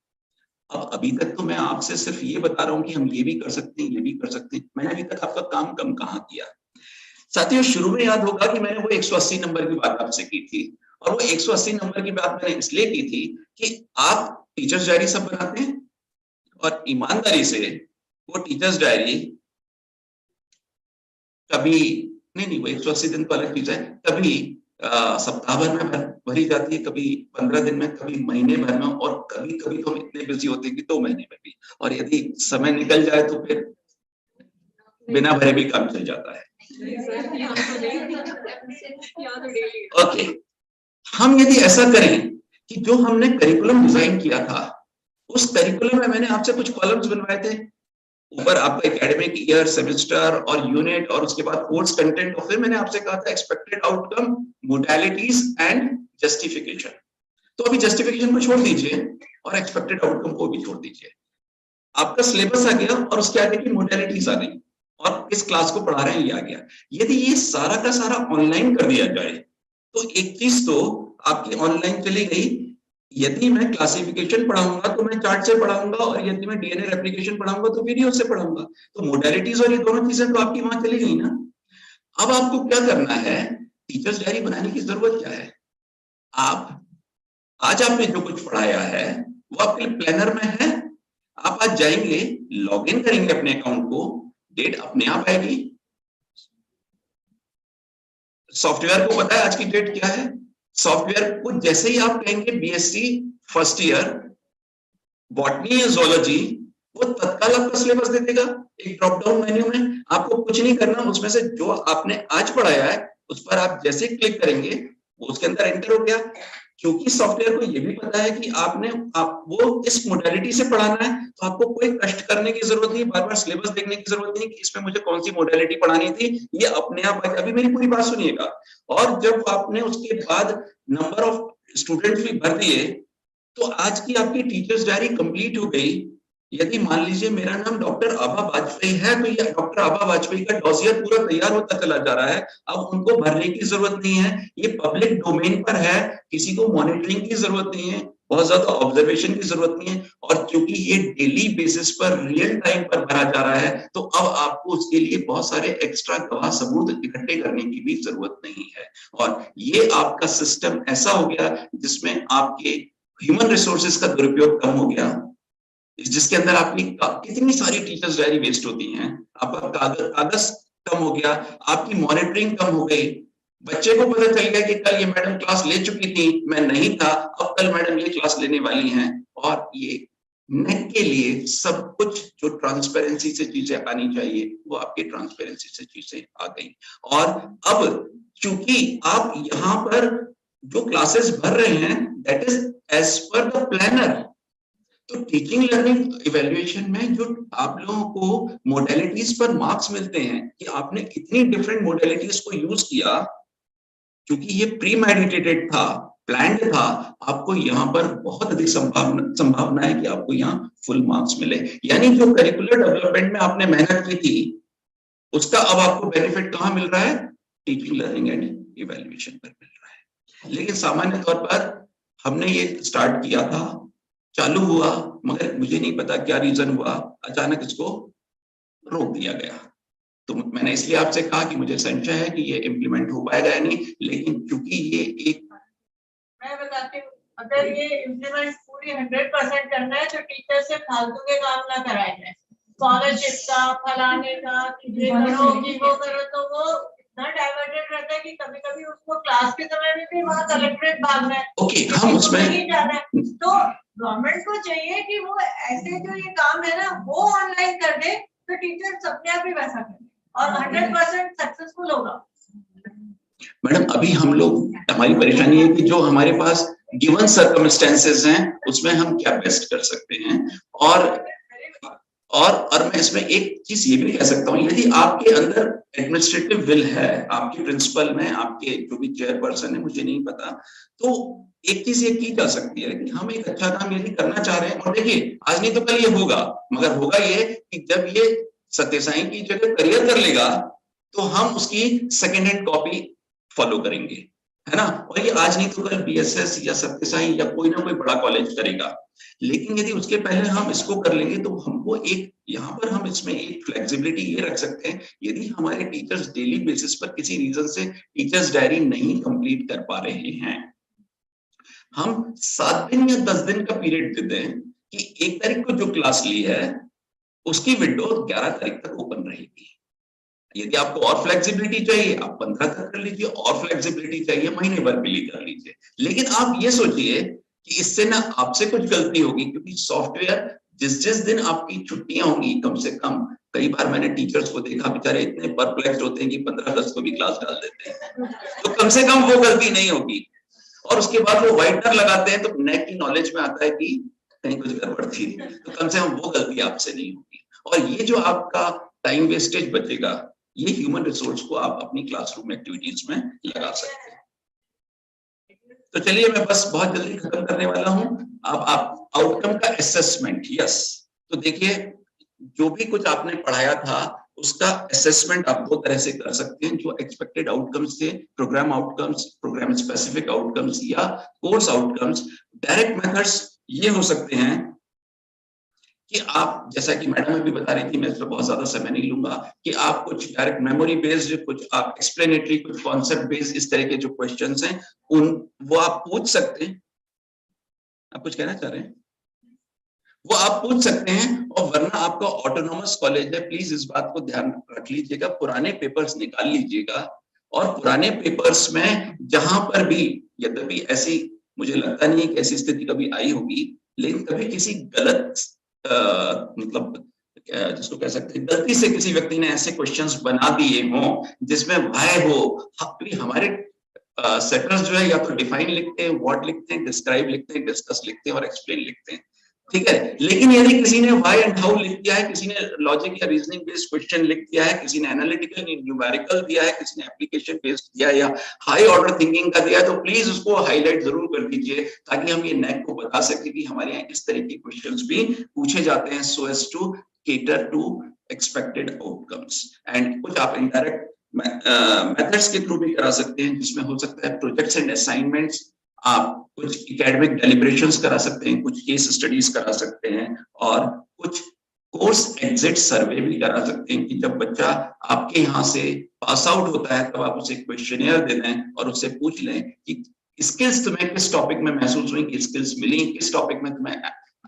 [SPEAKER 11] अब अभी तक तो मैं आपसे सिर्फ ये बता रहा हूं कि हम ये भी कर सकते हैं, ये भी कर सकते हैं। मैंने अभी तक आपका काम कम कहाँ किया। साथियों, शुरू में याद होगा कि मैंने वो 180 नंबर की बात आपसे की थी और वो 180 नंबर की बात मैंने इसलिए की थी कि आप टीचर्स डायरी सब बनाते हैं और ईमानदारी से वो टीचर्स डायरी कभी नहीं, वो 180 दिन तो अलग चीज है, कभी सप्ताह भर में भरी जाती है, कभी 15 दिन में, कभी महीने भर में, और कभी कभी तो हम इतने बिजी होते हैं कि 2 महीने में भी, और यदि समय निकल जाए तो फिर बिना भरे भी काम चल जाता है। ओके, हम यदि ऐसा करें कि जो हमने करिकुलम डिजाइन किया था, उस करिकुलम में मैंने आपसे कुछ कॉलम्स बनवाए थे, ऊपर आपका एकेडमिक ईयर, सेमेस्टर और यूनिट, और उसके बाद कोर्स कंटेंट, और फिर मैंने आपसे कहा था expected outcome, modalities and justification. तो अभी जस्टिफिकेशन को छोड़ दीजिए और एक्सपेक्टेड आउटकम को भी छोड़ दीजिए। आपका सिलेबस आ गया और उसके आगे की मोडालिटीज आ गई और किस क्लास को पढ़ा रहे हैं ये आ गया। यदि ये सारा का सारा ऑनलाइन कर दिया जाए तो एक चीज तो आपकी ऑनलाइन चली गई, यदि मैं क्लासिफिकेशन पढ़ाऊंगा तो मैं चार्ट से पढ़ाऊंगा, और यदि मैं डीएनए रेप्लिकेशन पढ़ाऊंगा तो वीडियो से पढ़ाऊंगा, तो मोडालिटीज और ये दोनों चीजें तो आपकी वहां चली गई ना। अब आपको क्या करना है, टीचर्स डायरी बनाने की जरूरत क्या है। आप आज आपने जो कुछ पढ़ाया है वो आपके लिए प्लानर में है, आप आज जाएंगे, लॉग इन करेंगे अपने अकाउंट को, डेट अपने आप आएगी। सॉफ्टवेयर को पता है आज की डेट क्या है, सॉफ्टवेयर को जैसे ही आप कहेंगे बीएससी फर्स्ट ईयर बॉटनी या जोलॉजी, वो तत्काल आपका सिलेबस दे देगा एक ड्रॉप डाउन मेन्यू में। आपको कुछ नहीं करना, उसमें से जो आपने आज पढ़ाया है उस पर आप जैसे क्लिक करेंगे वो उसके अंदर एंटर हो गया, क्योंकि सॉफ्टवेयर को ये भी पता है कि आप वो इस मोडालिटी से पढ़ाना है, तो आपको कोई कष्ट करने की जरूरत नहीं, बार बार सिलेबस देखने की जरूरत नहीं कि इसमें मुझे कौन सी मोडालिटी पढ़ानी थी, ये अपने आप आएगा। अभी मेरी पूरी बात सुनिएगा। और जब आपने उसके बाद नंबर ऑफ स्टूडेंट्स भी भर दिए तो आज की आपकी टीचर्स डायरी कंप्लीट हो गई। यदि मान लीजिए मेरा नाम डॉक्टर आभा वाजपेयी है तो ये डॉक्टर आभा वाजपेयी का डॉसियर पूरा तैयार होता चला जा रहा है, अब उनको भरने की जरूरत नहीं है, ये पब्लिक डोमेन पर है, किसी को मॉनिटरिंग की जरूरत नहीं है, बहुत ज्यादा ऑब्जर्वेशन की जरूरत नहीं है, और क्योंकि ये डेली बेसिस पर रियल टाइम पर भरा जा रहा है तो अब आपको उसके लिए बहुत सारे एक्स्ट्रा गवाह सबूत इकट्ठे करने की भी जरूरत नहीं है। और ये आपका सिस्टम ऐसा हो गया जिसमें आपके ह्यूमन रिसोर्सेज का दुरुपयोग कम हो गया, जिसके अंदर आपकी कितनी सारी टीचर्स डायरी वेस्ट होती हैं, आपका कागज कम हो गया, आपकी मॉनिटरिंग कम हो गई, बच्चे को पता चल गया कि कल ये मैडम क्लास ले चुकी थी, मैं नहीं था, अब कल मैडम ये क्लास लेने वाली हैं, और ये नेक के लिए सब कुछ जो ट्रांसपेरेंसी से चीजें आनी चाहिए वो आपकी ट्रांसपेरेंसी से चीजें आ गई। और अब चूंकि आप यहाँ पर जो क्लासेस भर रहे हैं that is as per the planner, तो टीचिंग लर्निंग इवैल्यूएशन में जो आप लोगों को मोडेलिटीज पर मार्क्स मिलते हैं कि आपने कितनी डिफरेंट मोडेलिटीज को यूज किया, क्योंकि ये प्री मेडिटेटेड था, प्लान्ड था, आपको यहाँ पर बहुत अधिक संभावना है कि आपको यहाँ फुल मार्क्स मिले। यानी जो करिकुलर डेवलपमेंट में आपने मेहनत की थी उसका अब आपको बेनिफिट कहाँ मिल रहा है, टीचिंग लर्निंग एंड इवैल्यूएशन पर मिल रहा है। लेकिन सामान्य तौर पर हमने ये स्टार्ट किया था, चालू हुआ, मगर मुझे नहीं पता क्या रीजन हुआ, अचानक इसको रोक दिया गया। तो मैंने इसलिए आपसे कहा कि मुझे संशय है कि ये इम्प्लीमेंट हो पाएगा या नहीं, लेकिन क्योंकि ये एक,
[SPEAKER 2] मैं बताती हूँ, अगर ये इम्प्लीमेंट पूरी 100% करना है तो टीचर से फालतू के काम ना कराए जाए, स्कॉलरशिप का, फलाने का, कि ये करो कि वो करो, तो वो इतना डाइवर्टेड रहता है कि कभी कभी उसको क्लास के समय में भी वहाँ कलेक्ट्रेट भागना है।
[SPEAKER 11] ओके, हम उसमें
[SPEAKER 2] नहीं जाना है, तो गवर्नमेंट को चाहिए कि वो ऐसे जो ये काम है ना वो ऑनलाइन कर दे, तो टीचर अपने आप ही वैसा करे और 100% सक्सेसफुल होगा।
[SPEAKER 11] मैडम अभी हम लोग, हमारी परेशानी है कि जो हमारे पास गिवन सर्कमस्टेंसेस हैं उसमें हम क्या बेस्ट कर सकते हैं। और मैं इसमें एक चीज ये भी कह सकता हूँ, यदि आपके अंदर एडमिनिस्ट्रेटिव विल है, आपके प्रिंसिपल में, आपके जो भी चेयरपर्सन है, मुझे नहीं पता, तो एक चीज ये की जा सकती है कि हम एक अच्छा काम यदि करना चाह रहे हैं, और देखिए आज नहीं तो कल ये होगा, मगर होगा ये कि जब ये सत्य साई की जगह करियर कर लेगा तो हम उसकी सेकेंड हैंड कॉपी फॉलो करेंगे, है ना। और ये आज नहीं तो कल बीएसएस या सत्य साई या कोई ना कोई बड़ा कॉलेज करेगा, लेकिन यदि उसके पहले हम इसको कर लेंगे तो हमको एक यहाँ पर हम इसमें एक फ्लेक्सिबिलिटी ये रख सकते हैं, यदि हमारे टीचर्स डेली बेसिस पर किसी रीजन से टीचर्स डायरी नहीं कंप्लीट कर पा रहे हैं, हम 7 दिन या 10 दिन का पीरियड देते हैं कि 1 तारीख को जो क्लास ली है उसकी विंडो 11 तारीख तक ओपन रहेगी। यदि आपको और फ्लेक्सिबिलिटी चाहिए आप 15 तक कर लीजिए, और फ्लेक्सिबिलिटी चाहिए महीने भर के लिए कर लीजिए। लेकिन आप ये सोचिए कि इससे ना आपसे कुछ गलती होगी, क्योंकि सॉफ्टवेयर जिस दिन आपकी छुट्टियां होंगी, कम से कम कई बार मैंने टीचर्स को देखा बेचारे इतने परप्लेक्स होते हैं कि 15 अगस्त को भी क्लास डाल देते हैं, तो कम से कम वो गलती नहीं होगी। और उसके बाद वो व्हाइटनर लगाते हैं तो नेक की नॉलेज में आता है कि कहीं कुछ गड़बड़ थी, तो कम से कम वो गलती आपसे नहीं होगी। और ये जो आपका टाइम वेस्टेज बचेगा, ये ह्यूमन रिसोर्स को आप अपनी क्लासरूम एक्टिविटीज में लगा सकते हैं। तो चलिए मैं बस बहुत जल्दी खत्म करने वाला हूं। अब आप आउटकम का असेसमेंट, यस, तो देखिए जो भी कुछ आपने पढ़ाया था उसका असेसमेंट आप दो तरह से कर सकते हैं। जो एक्सपेक्टेड आउटकम्स थे, programme outcomes, programme specific outcomes या कोर्स आउटकम्स। डायरेक्ट मेथड्स ये हो सकते हैं कि आप, जैसा कि मैडम भी बता रही थी, मैं इस पर बहुत ज्यादा समय नहीं लूंगा, कि आप कुछ डायरेक्ट मेमोरी बेस्ड, कुछ आप एक्सप्लेनेटरी, कुछ कॉन्सेप्ट बेस्ड, इस तरह के जो क्वेश्चंस हैं वो आप पूछ सकते हैं। आप कुछ कहना चाह रहे हैं? वो आप पूछ सकते हैं। और वरना आपका ऑटोनोमस कॉलेज है, प्लीज इस बात को ध्यान रख लीजिएगा, पुराने पेपर्स निकाल लीजिएगा। और पुराने पेपर्स में जहां पर भी, यद्यपि ऐसी मुझे लगता नहीं है कि ऐसी स्थिति कभी आई होगी, लेकिन कभी किसी गलत मतलब जिसको कह सकते हैं गलती से किसी व्यक्ति ने ऐसे क्वेश्चंस बना दिए हों जिसमें वाय हो, हमारे सेटर्स जो है या तो डिफाइन लिखते हैं, व्हाट लिखते हैं, डिस्क्राइब लिखते हैं, डिस्कस लिखते हैं और एक्सप्लेन लिखते हैं, ठीक है। लेकिन यदि किसी ने व्हाई एंड हाउ लिख दिया है, किसी ने लॉजिक या रीजनिंग बेस्ड क्वेश्चन लिख दिया है, किसी ने एनालिटिकल न्यूमेरिकल दिया है, किसी ने एप्लीकेशन बेस्ड दिया है या हाई ऑर्डर थिंकिंग का दिया है, तो प्लीज उसको हाईलाइट जरूर कर दीजिए, ताकि हम ये नेक को बता सके कि हमारे यहाँ इस तरह के क्वेश्चंस भी पूछे जाते हैं, so as to cater to expected outcomes. And कुछ आप इनडायरेक्ट मेथड्स के थ्रू भी करा सकते हैं, जिसमें हो सकता है प्रोजेक्ट्स एंड असाइनमेंट्स, आप कुछ एकेडमिक डेलिब्रेशंस करा सकते हैं, कुछ केस स्टडीज करा सकते हैं, और कुछ कोर्स एग्जिट सर्वे भी करा सकते हैं कि जब बच्चा आपके यहाँ से पास आउट होता है तब आप उसे क्वेश्चनियर दे दें और उससे पूछ लें कि स्किल्स तुम्हें किस टॉपिक में महसूस हुई, कि स्किल्स मिली, किस टॉपिक में तुम्हें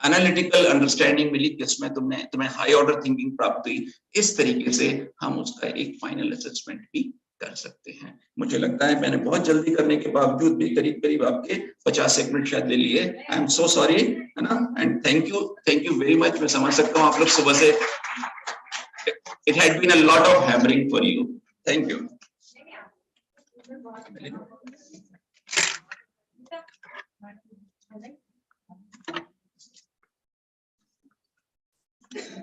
[SPEAKER 11] एनालिटिकल अंडरस्टैंडिंग मिली, किसमें तुम्हें हाई ऑर्डर थिंकिंग प्राप्त हुई। इस तरीके से हम उसका एक फाइनल असेसमेंट भी कर सकते हैं। मुझे लगता है मैंने बहुत जल्दी करने के बावजूद भी करीब करीब आपके 50 मिनट शायद ले लिए। आई एम सो सॉरी, है ना, and thank you very much. मैं समझ सकता हूँ आप लोग सुबह से it had been a lot of hammering for you. Thank you.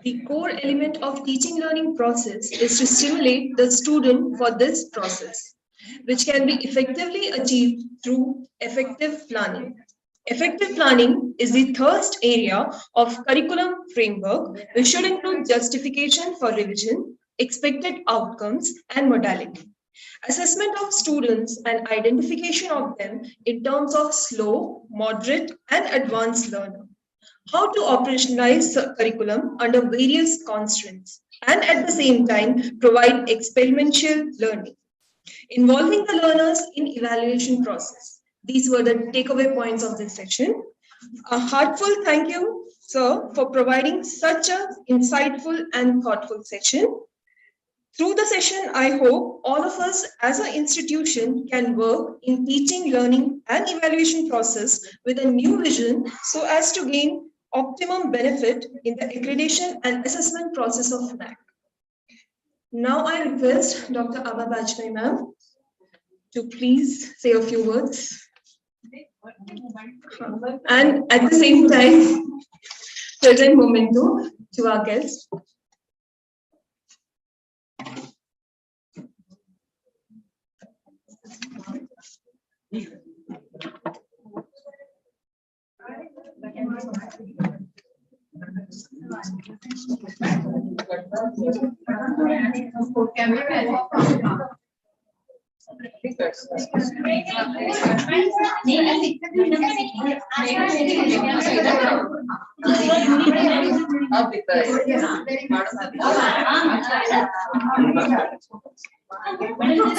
[SPEAKER 8] The core element of teaching learning process is to stimulate the student for this process, which can be effectively achieved through effective planning. Effective planning is the third area of curriculum framework, which should include justification for revision, expected outcomes, and modality. Assessment of students and identification of them in terms of slow, moderate, and advanced learner. How to operationalize the curriculum under various constraints and at the same time provide experiential learning, involving the learners in evaluation process. These were the takeaway points of this session. A heartfelt thank you, sir, for providing such an insightful and thoughtful session. Through the session, I hope all of us as an institution can work in teaching, learning, and evaluation process with a new vision so as to gain optimum benefit in the accreditation and assessment process of NAC. Now I request Dr. Abha Bajpai ma'am to please say a few words. And at the same time, present memento to our guests.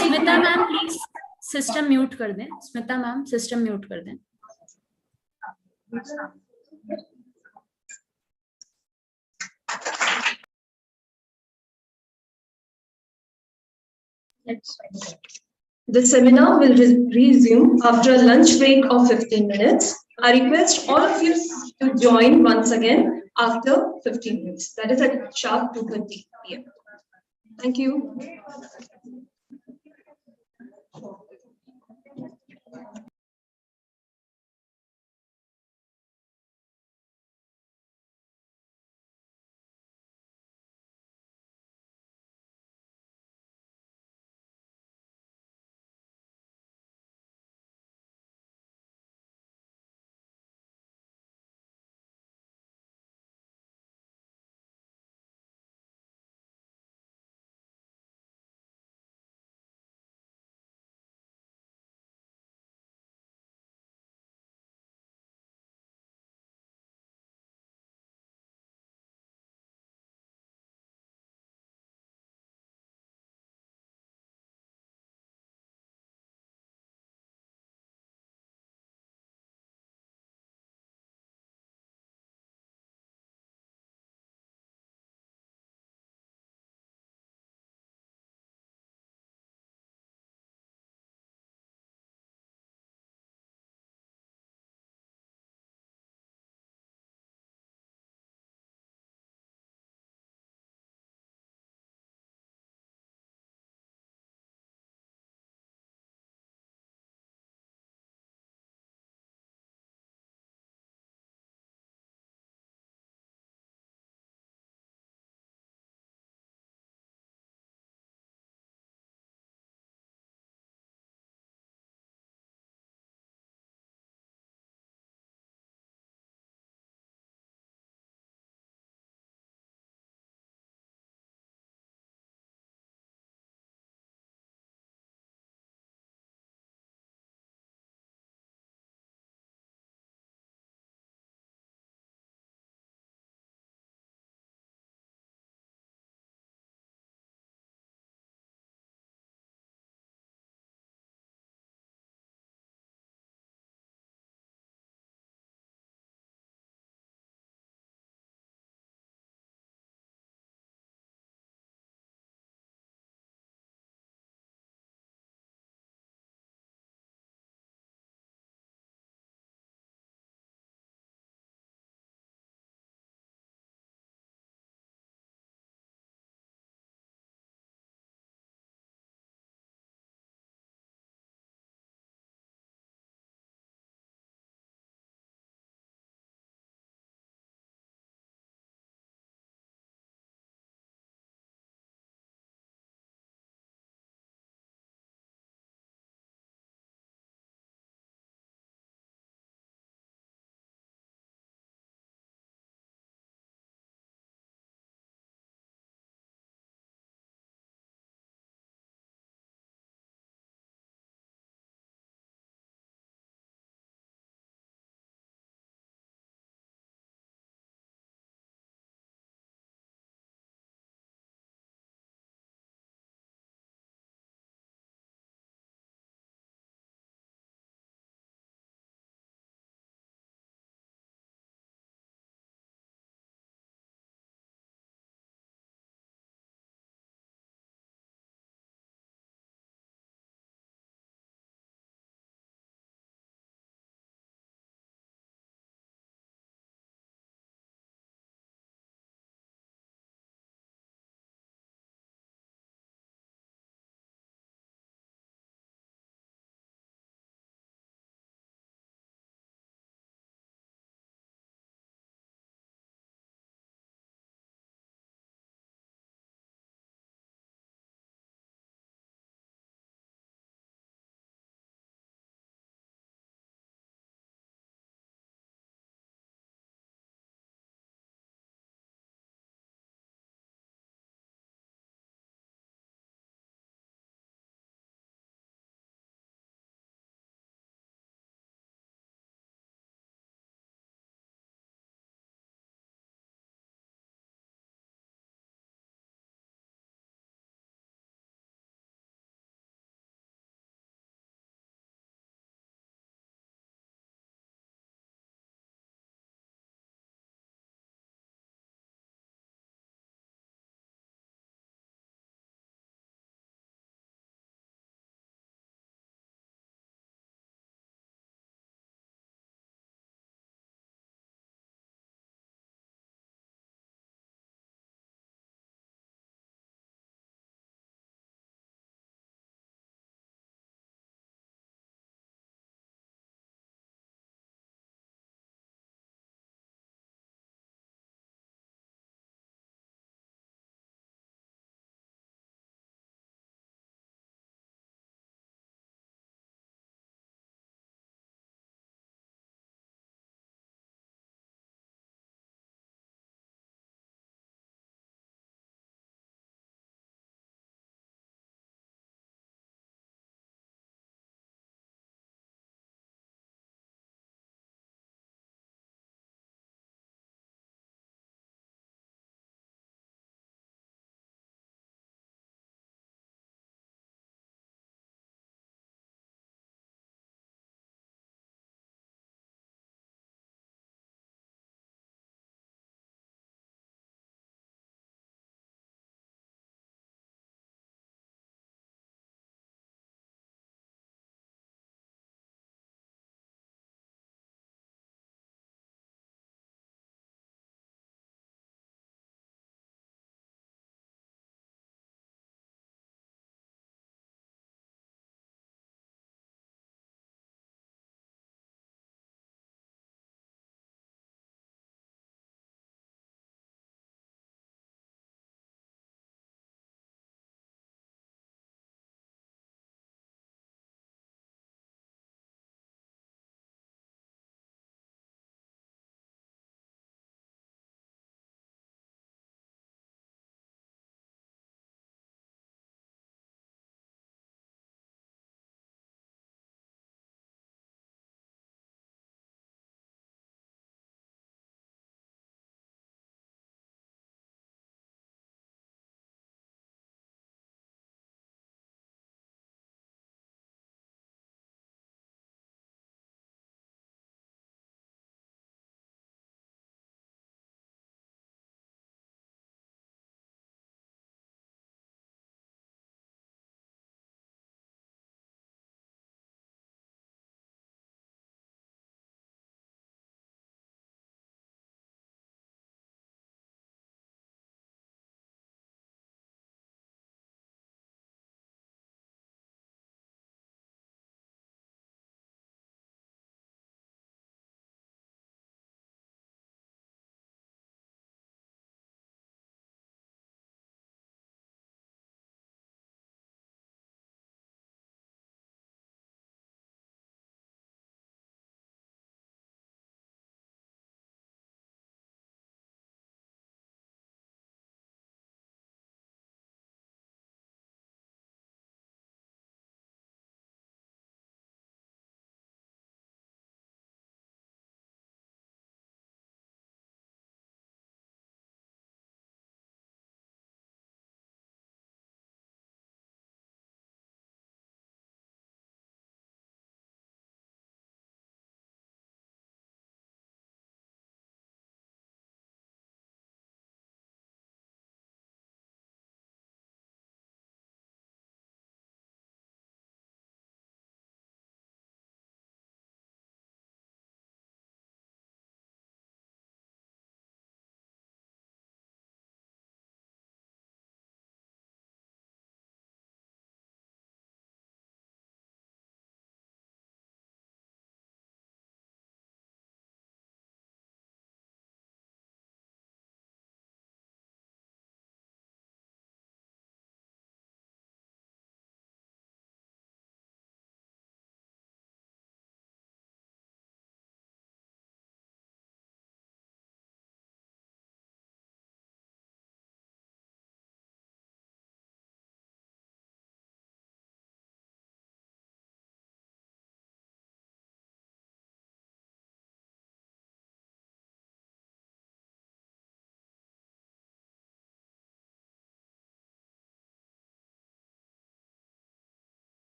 [SPEAKER 7] Smita ma'am please system mute कर दें। Smita ma'am system mute कर दें।
[SPEAKER 8] The seminar will resume after a lunch break of 15 minutes. I request all of you to join once again after 15 minutes. That is at sharp 2:20 p.m. Thank you.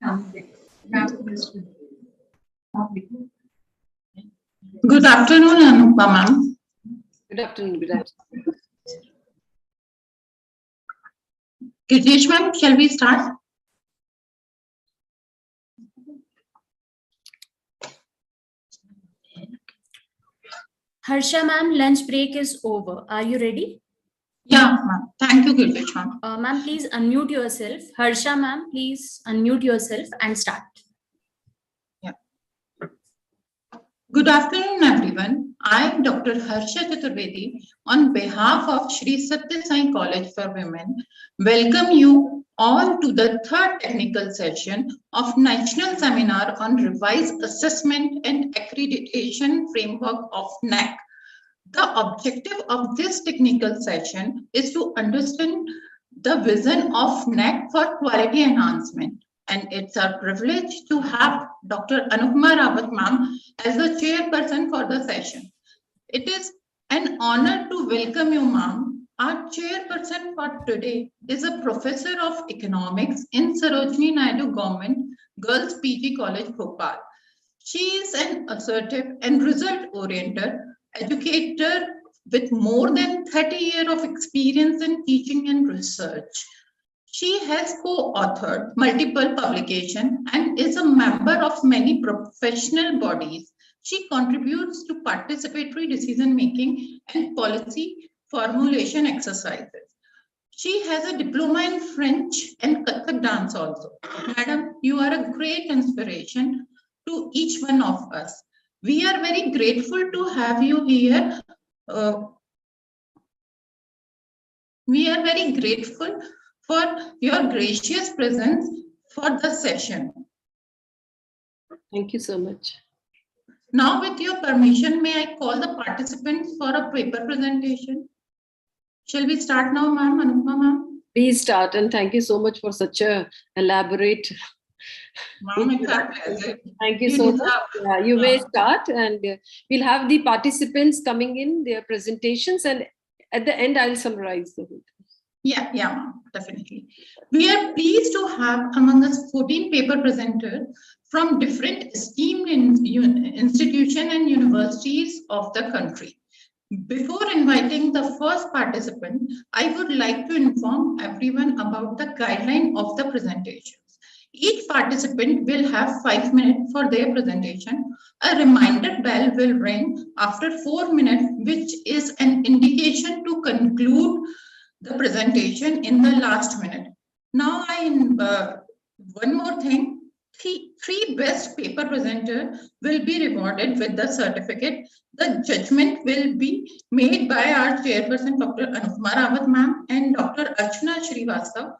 [SPEAKER 9] Good afternoon, Anupa ma'am.
[SPEAKER 10] Good afternoon. Good afternoon.
[SPEAKER 9] Kirjesh ma'am, shall we start?
[SPEAKER 7] Harsha ma'am, lunch break is over. Are you ready?
[SPEAKER 9] Yeah, ma'am. Thank you, Kirjesh ma'am.
[SPEAKER 7] Ma'am, please unmute yourself. Harsha ma'am, please unmute yourself and start.
[SPEAKER 9] Good afternoon, everyone. I am Dr. Harsha Chaturvedi on behalf of Shri Sathya Sai College for Women. Welcome you all to the third technical session of National Seminar on Revised Assessment and Accreditation Framework of NAC. The objective of this technical session is to understand the vision of NAC for quality enhancement. And it's our privilege to have Dr. Anupma Rawat ma'am as the chairperson for the session. It is an honor to welcome you, ma'am. Our chairperson for today is a professor of economics in Sarojini Naidu Government Girls PG College, Bhopal. She is an assertive and result-oriented educator with more than 30 years of experience in teaching and research. She has co-authored multiple publications and is a member of many professional bodies. She contributes to participatory decision-making and policy formulation exercises. She has a diploma in French and Kathak dance also. Madam, you are a great inspiration to each one of us. We are very grateful to have you here. We are very grateful for your gracious presence for the session.
[SPEAKER 10] Thank you so much.
[SPEAKER 9] Now, with your permission, may I call the participants for a paper presentation? Shall we start now, ma'am, Anupma ma'am?
[SPEAKER 10] Please start, and thank you so much for such a elaborate.
[SPEAKER 9] Ma'am, it's our pleasure.
[SPEAKER 10] Thank you so much. Yeah, you may start, and we'll have the participants coming in their presentations, and at the end, I'll summarize the whole thing.
[SPEAKER 9] Yeah, ma'am, definitely. We are pleased to have among us 14 paper presenters from different esteemed institutions and universities of the country. Before inviting the first participant, I would like to inform everyone about the guideline of the presentations. Each participant will have 5 minutes for their presentation. A reminder bell will ring after 4 minutes, which is an indication to conclude the presentation in the last minute. Now, one more thing. Three best paper presenter will be rewarded with the certificate. The judgment will be made by our chairperson, Dr. Anupma Rawat ma'am, and Dr. Archana Srivastav,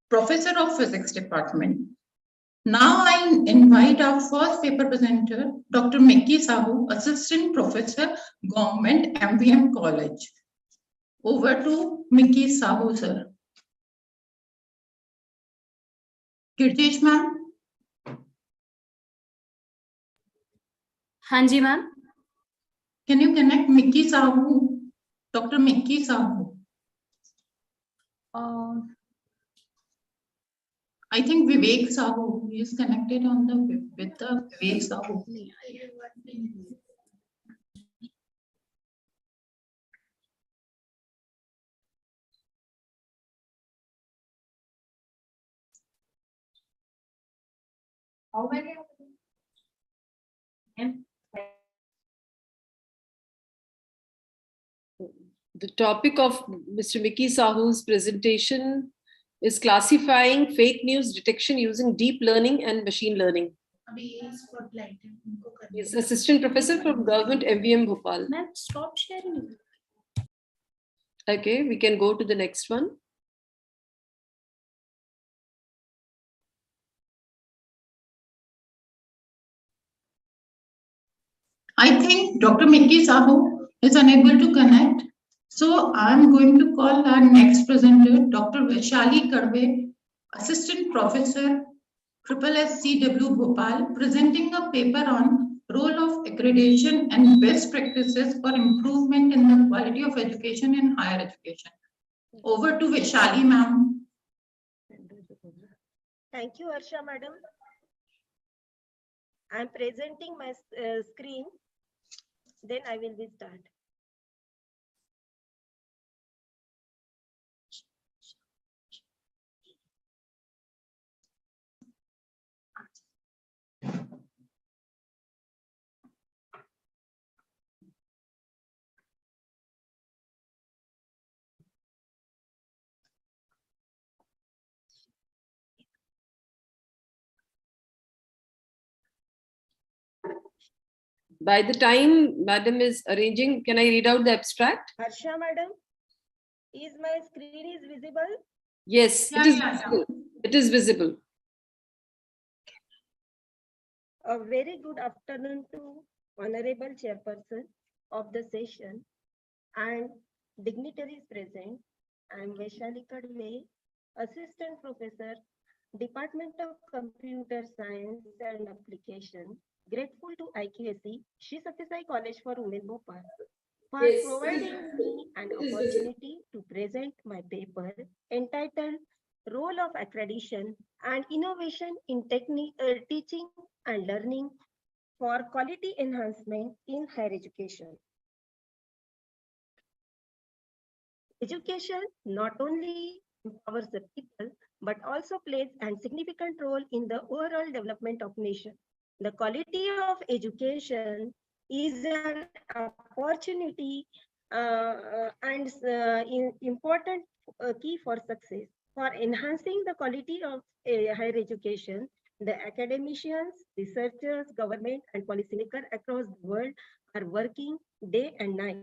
[SPEAKER 9] professor of physics department. Now I invite our first paper presenter, Dr. Mickey Sahu, assistant professor, Government MVM College. Over to Mickey Sahu, sir. Kirjesh ma'am.
[SPEAKER 7] Hanji ma'am.
[SPEAKER 9] Can you connect Mickey Sahu, Dr. Mickey Sahu? I think Vivek Sahu is connected on the with the Vivek Sahu.
[SPEAKER 10] How many? The topic of Mr. Mickey Sahu's presentation is classifying fake news detection using deep learning and machine learning. He is assistant professor from Government MVM Bhopal.
[SPEAKER 7] Ma'am, stop sharing.
[SPEAKER 10] Okay, we can go to the next one.
[SPEAKER 9] I think Dr. Mickey Sahu is unable to connect. So I'm going to call our next presenter, Dr. Vaishali Kadve, assistant professor, SSSCW Bhopal, presenting a paper on role of accreditation and best practices for improvement in the quality of education in higher education. Over to Vaishali ma'am.
[SPEAKER 12] Thank you, Harsha madam. I'm presenting my screen. Then I will be start.
[SPEAKER 10] By the time Madam is arranging, can I read out the abstract?
[SPEAKER 12] Harsha, Madam, is my screen is visible?
[SPEAKER 10] Yes, it is visible. It is visible.
[SPEAKER 12] A very good afternoon to Honorable Chairperson of the session and dignitaries present. I am Vaishali Kadve, Assistant Professor, Department of Computer Science and Application. Grateful to IQAC, Shri Sathya Sai College for Women Bhopal for providing me an opportunity to present my paper entitled Role of Accreditation and Innovation in Teaching and Learning for Quality Enhancement in Higher Education. Education not only empowers the people, but also plays a significant role in the overall development of nation. The quality of education is an opportunity and important key for success. For enhancing the quality of higher education, the academicians, researchers, government, and policymakers across the world are working day and night.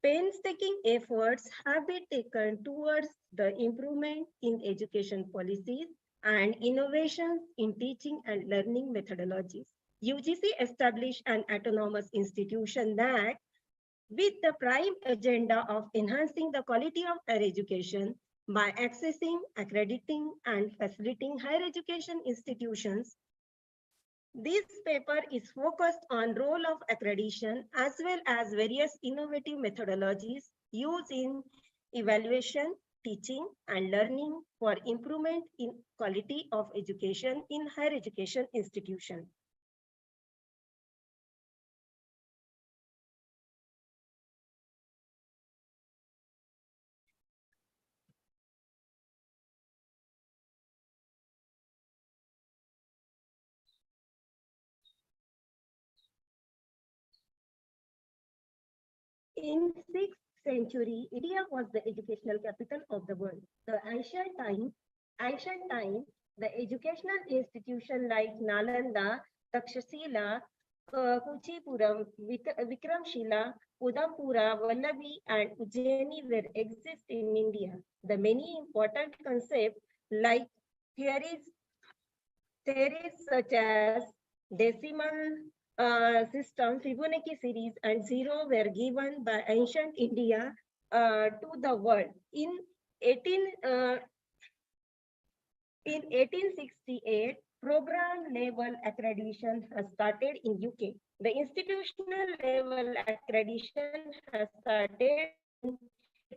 [SPEAKER 12] Painstaking efforts have been taken towards the improvement in education policies and innovations in teaching and learning methodologies. UGC established an autonomous institution that, with the prime agenda of enhancing the quality of higher education by accessing, accrediting, and facilitating higher education institutions. This paper is focused on role of accreditation as well as various innovative methodologies used in evaluation, teaching, and learning for improvement in quality of education in higher education institutions. In 6th century, India was the educational capital of the world. The ancient time, the educational institutions like Nalanda, Takshashila, Kuchipuram, Vikramshila, Udampura, Vallavi, and Ujjaini were exist in India. The many important concepts like theories such as decimal system, Fibonacci series, and zero were given by ancient India to the world. In 1868, program level accreditation has started in UK. The institutional level accreditation has started in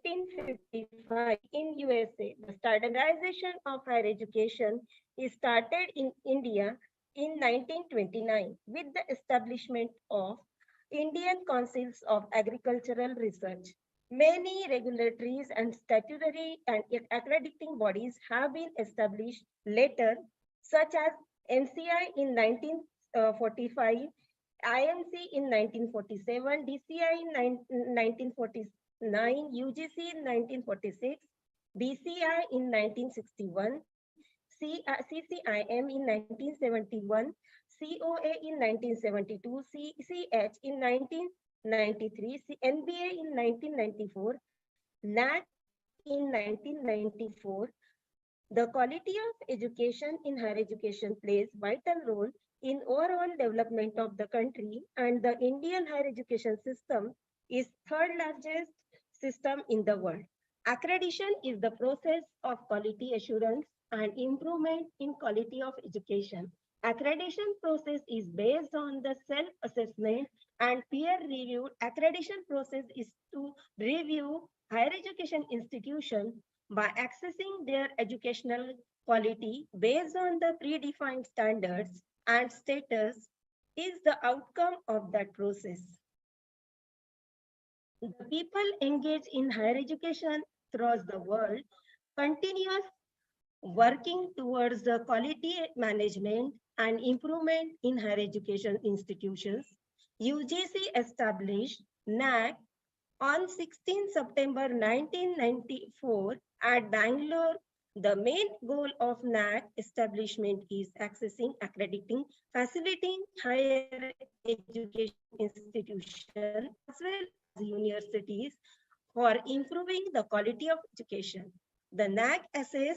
[SPEAKER 12] 1855 in USA. The standardization of higher education is started in India in 1929 with the establishment of Indian Councils of Agricultural Research. Many regulatory and statutory and accrediting bodies have been established later, such as MCI in 1945, IMC in 1947, DCI in 1949, UGC in 1946, BCI in 1961, CCIM in 1971, COA in 1972, CCH in 1993, NBA in 1994, NAC in 1994. The quality of education in higher education plays vital role in overall development of the country, and the Indian higher education system is third largest system in the world. Accreditation is the process of quality assurance and improvement in quality of education. Accreditation process is based on the self-assessment and peer-reviewed. Accreditation process is to review higher education institutions by accessing their educational quality based on the predefined standards and status is the outcome of that process. The people engaged in higher education across the world continuous working towards the quality management and improvement in higher education institutions. UGC established NAAC on 16 September 1994 at Bangalore. The main goal of NAAC establishment is accessing, accrediting, facilitating higher education institutions as well as universities for improving the quality of education. The NAAC assesses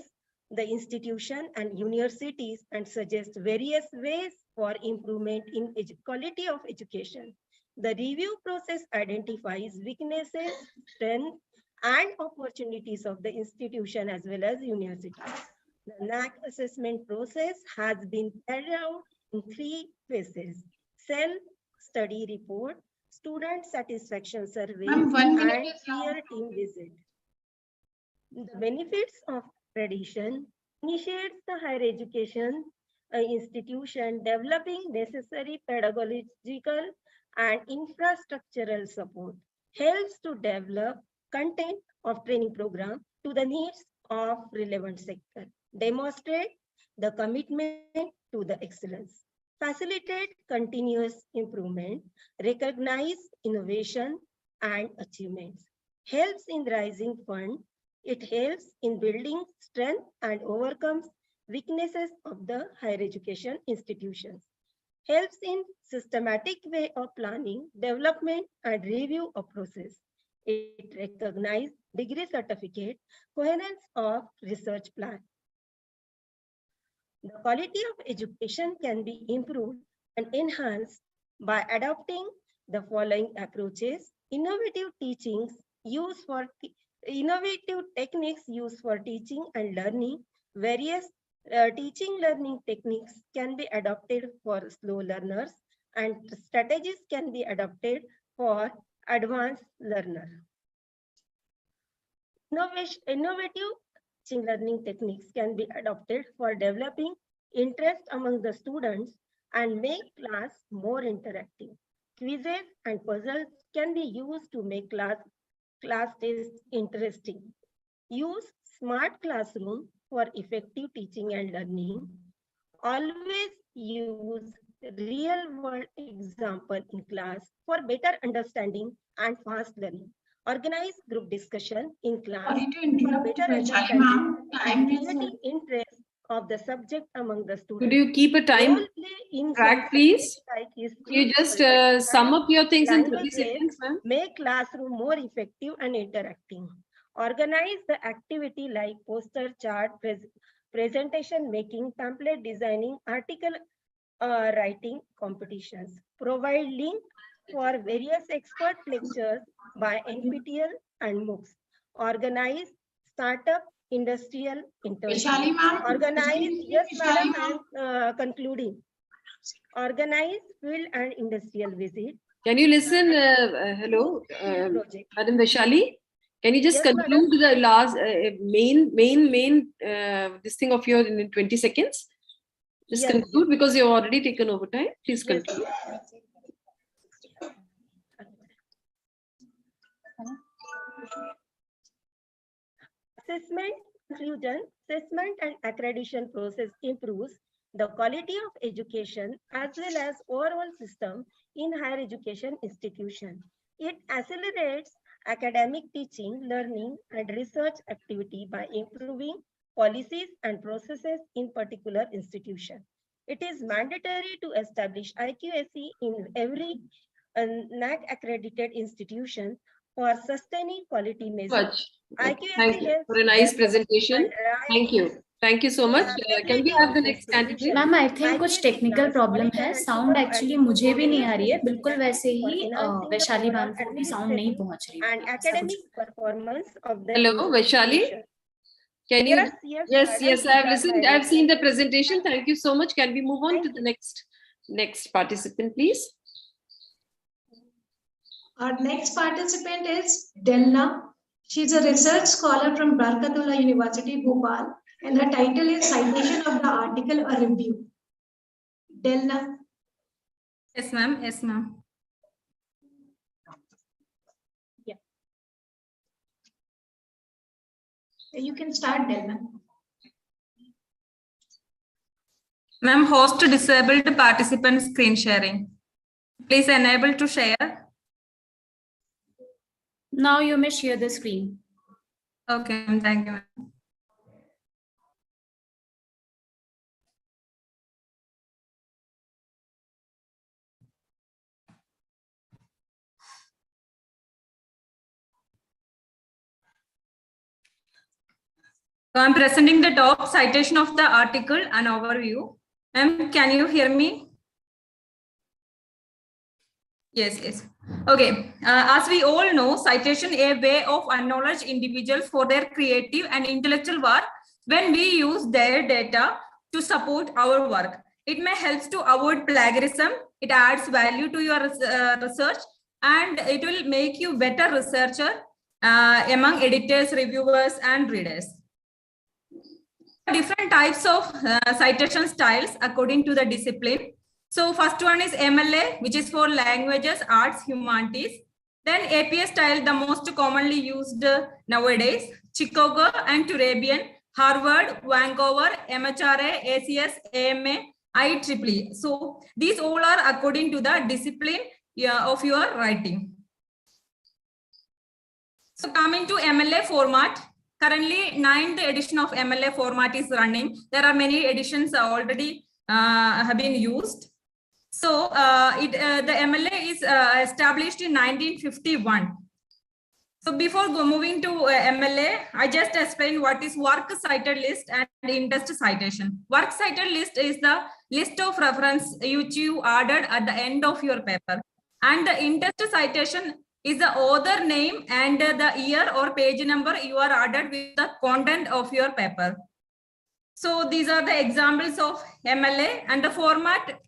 [SPEAKER 12] the institution and universities and suggests various ways for improvement in quality of education. The review process identifies weaknesses, strengths, and opportunities of the institution as well as universities. The NAC assessment process has been carried out in 3 phases: self-study report, student satisfaction survey, and peer team visit. The benefits of accreditation initiates the higher education institution developing necessary pedagogical and infrastructural support, helps to develop content of training program to the needs of relevant sector, demonstrate the commitment to the excellence, facilitate continuous improvement, recognize innovation and achievements, helps in raising fund. It helps in building strength and overcomes weaknesses of the higher education institutions, helps in systematic way of planning, development and review of process. It recognizes degree certificate, coherence of research plan. The quality of education can be improved and enhanced by adopting the following approaches: innovative techniques used for teaching and learning. Various teaching learning techniques can be adopted for slow learners and strategies can be adopted for advanced learners. Innovative teaching learning techniques can be adopted for developing interest among the students and make class more interactive. Quizzes and puzzles can be used to make class tests interesting. Use smart classroom for effective teaching and learning. Always use real world example in class for better understanding and fast learning. Organize group discussion in class for better understanding and creating interest of the subject among the students.
[SPEAKER 10] Could you keep a time track, please? You just sum up your things in 30 seconds, ma'am.
[SPEAKER 12] Make classroom more effective and interacting. Organize the activity like poster, chart, presentation making, pamphlet designing, article writing competitions. Provide link for various expert lectures by NPTEL and MOOCs. Organize startup industrial internship. Organize, yes madam, I am concluding. Organize field and industrial visit.
[SPEAKER 10] Can you listen? Hello, Madam Vaishali. Can you just conclude the last main this thing of yours in 20 seconds? Just conclude because you've already taken over time. Please conclude.
[SPEAKER 12] Assessment conclusion. Assessment and accreditation process improves the quality of education as well as overall system in higher education institution. It accelerates academic teaching, learning, and research activity by improving policies and processes in particular institution. It is mandatory to establish IQAC in every NAC accredited institution for sustaining quality measures.
[SPEAKER 10] Thank you for a nice presentation. Thank you. Thank you so much. Can we have the next candidate?
[SPEAKER 7] Ma'am I think कुछ technical problem है, sound actually मुझे भी नहीं आ रही है, बिल्कुल वैसे ही Vaishali ma'am को भी साउंड नहीं पहुंच रही है.
[SPEAKER 10] Hello, Vaishali. Can you? Yes, I have listened. I have seen the presentation. Thank you so much. Can we move on to the next participant, please?
[SPEAKER 13] Our next participant is Delna. She is a research scholar from Barkatullah University, Bhopal, and her title is Citation of the Article, a Review. Delna.
[SPEAKER 14] Yes, ma'am. Yes, ma'am.
[SPEAKER 13] Yeah. You can start, Delna.
[SPEAKER 14] Ma'am, host disabled participant screen sharing. Please enable to share.
[SPEAKER 7] Now you may share the screen.
[SPEAKER 14] Okay, thank you, ma'am. So I'm presenting the top citation of the article and overview. Ma'am, can you hear me? Yes, yes. Okay. As we all know, citation a way of acknowledge individuals for their creative and intellectual work when we use their data to support our work. It may help to avoid plagiarism. It adds value to your research, and it will make you better researcher among editors, reviewers, and readers. Different types of citation styles according to the discipline. So first one is MLA, which is for languages, arts, humanities. Then APA style, the most commonly used nowadays, Chicago and Turabian, Harvard, Vancouver, MHRA, ACS, AMA, IEEE. So these all are according to the discipline of your writing. So coming to MLA format, currently 9th edition of MLA format is running. There are many editions already have been used. So the MLA is established in 1951. So before moving to MLA, I just explained what is work cited list and in-text citation. Work cited list is the list of reference which you added at the end of your paper. And the in-text citation is the author name and the year or page number you are added with the content of your paper. So these are the examples of MLA, and the format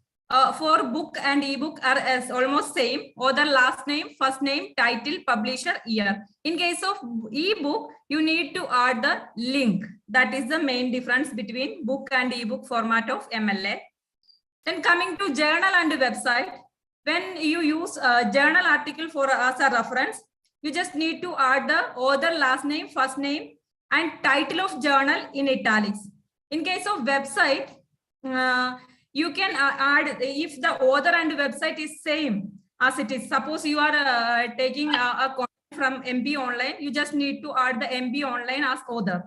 [SPEAKER 14] for book and ebook are as almost same. Author last name, first name, title, publisher, year. In case of ebook, you need to add the link. That is the main difference between book and ebook format of MLA. Then coming to journal and website. When you use a journal article for as a reference, you just need to add the author last name, first name, and title of journal in italics. In case of website, you can add if the author and website is same as it is. Suppose you are taking a content from MB Online, you just need to add the MB Online as author.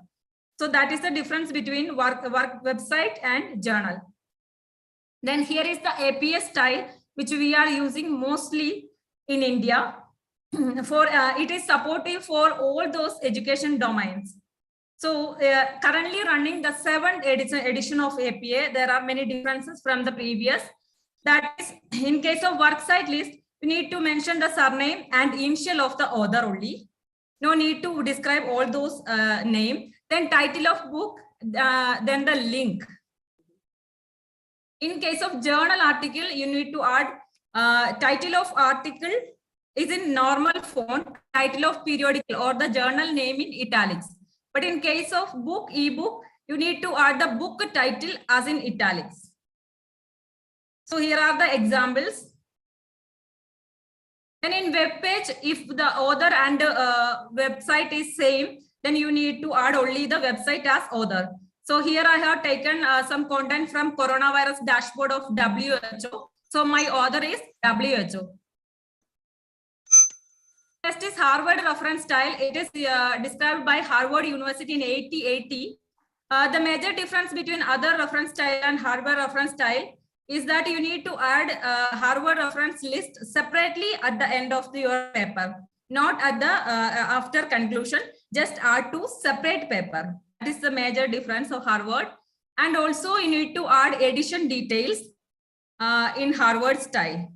[SPEAKER 14] So that is the difference between work website and journal. Then here is the APA style, which we are using mostly in India. For it is supportive for all those education domains. So currently running the 7th edition of APA, there are many differences from the previous. That is, in case of worksite list, you need to mention the surname and initial of the author only. No need to describe all those name. Then title of book, then the link. In case of journal article, you need to add title of article is in normal font, title of periodical or the journal name in italics. But in case of book, ebook, you need to add the book title as in italics. So here are the examples. Then in web page, if the author and website is same, then you need to add only the website as author. So here I have taken some content from coronavirus dashboard of WHO. So my author is WHO. Next is Harvard reference style. It is described by Harvard University in 1880. The major difference between other reference style and Harvard reference style is that you need to add Harvard reference list separately at the end of your paper, not at the after conclusion. Just add to separate paper. That is the major difference of Harvard. And also you need to add edition details in Harvard style.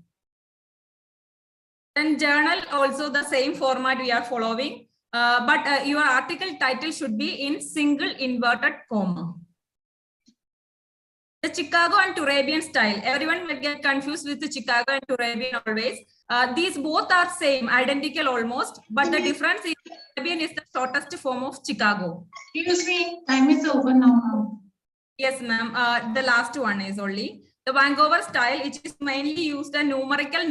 [SPEAKER 14] Then journal also the same format we are following, but your article title should be in single inverted comma. The Chicago and Turabian style. Everyone will get confused with the Chicago and Turabian always. These both are same, identical almost, but the difference is Turabian is the shortest form of Chicago.
[SPEAKER 13] Excuse me, time is over now.
[SPEAKER 14] Yes, ma'am. The last one is only. The Vancouver style, it is mainly used a numerical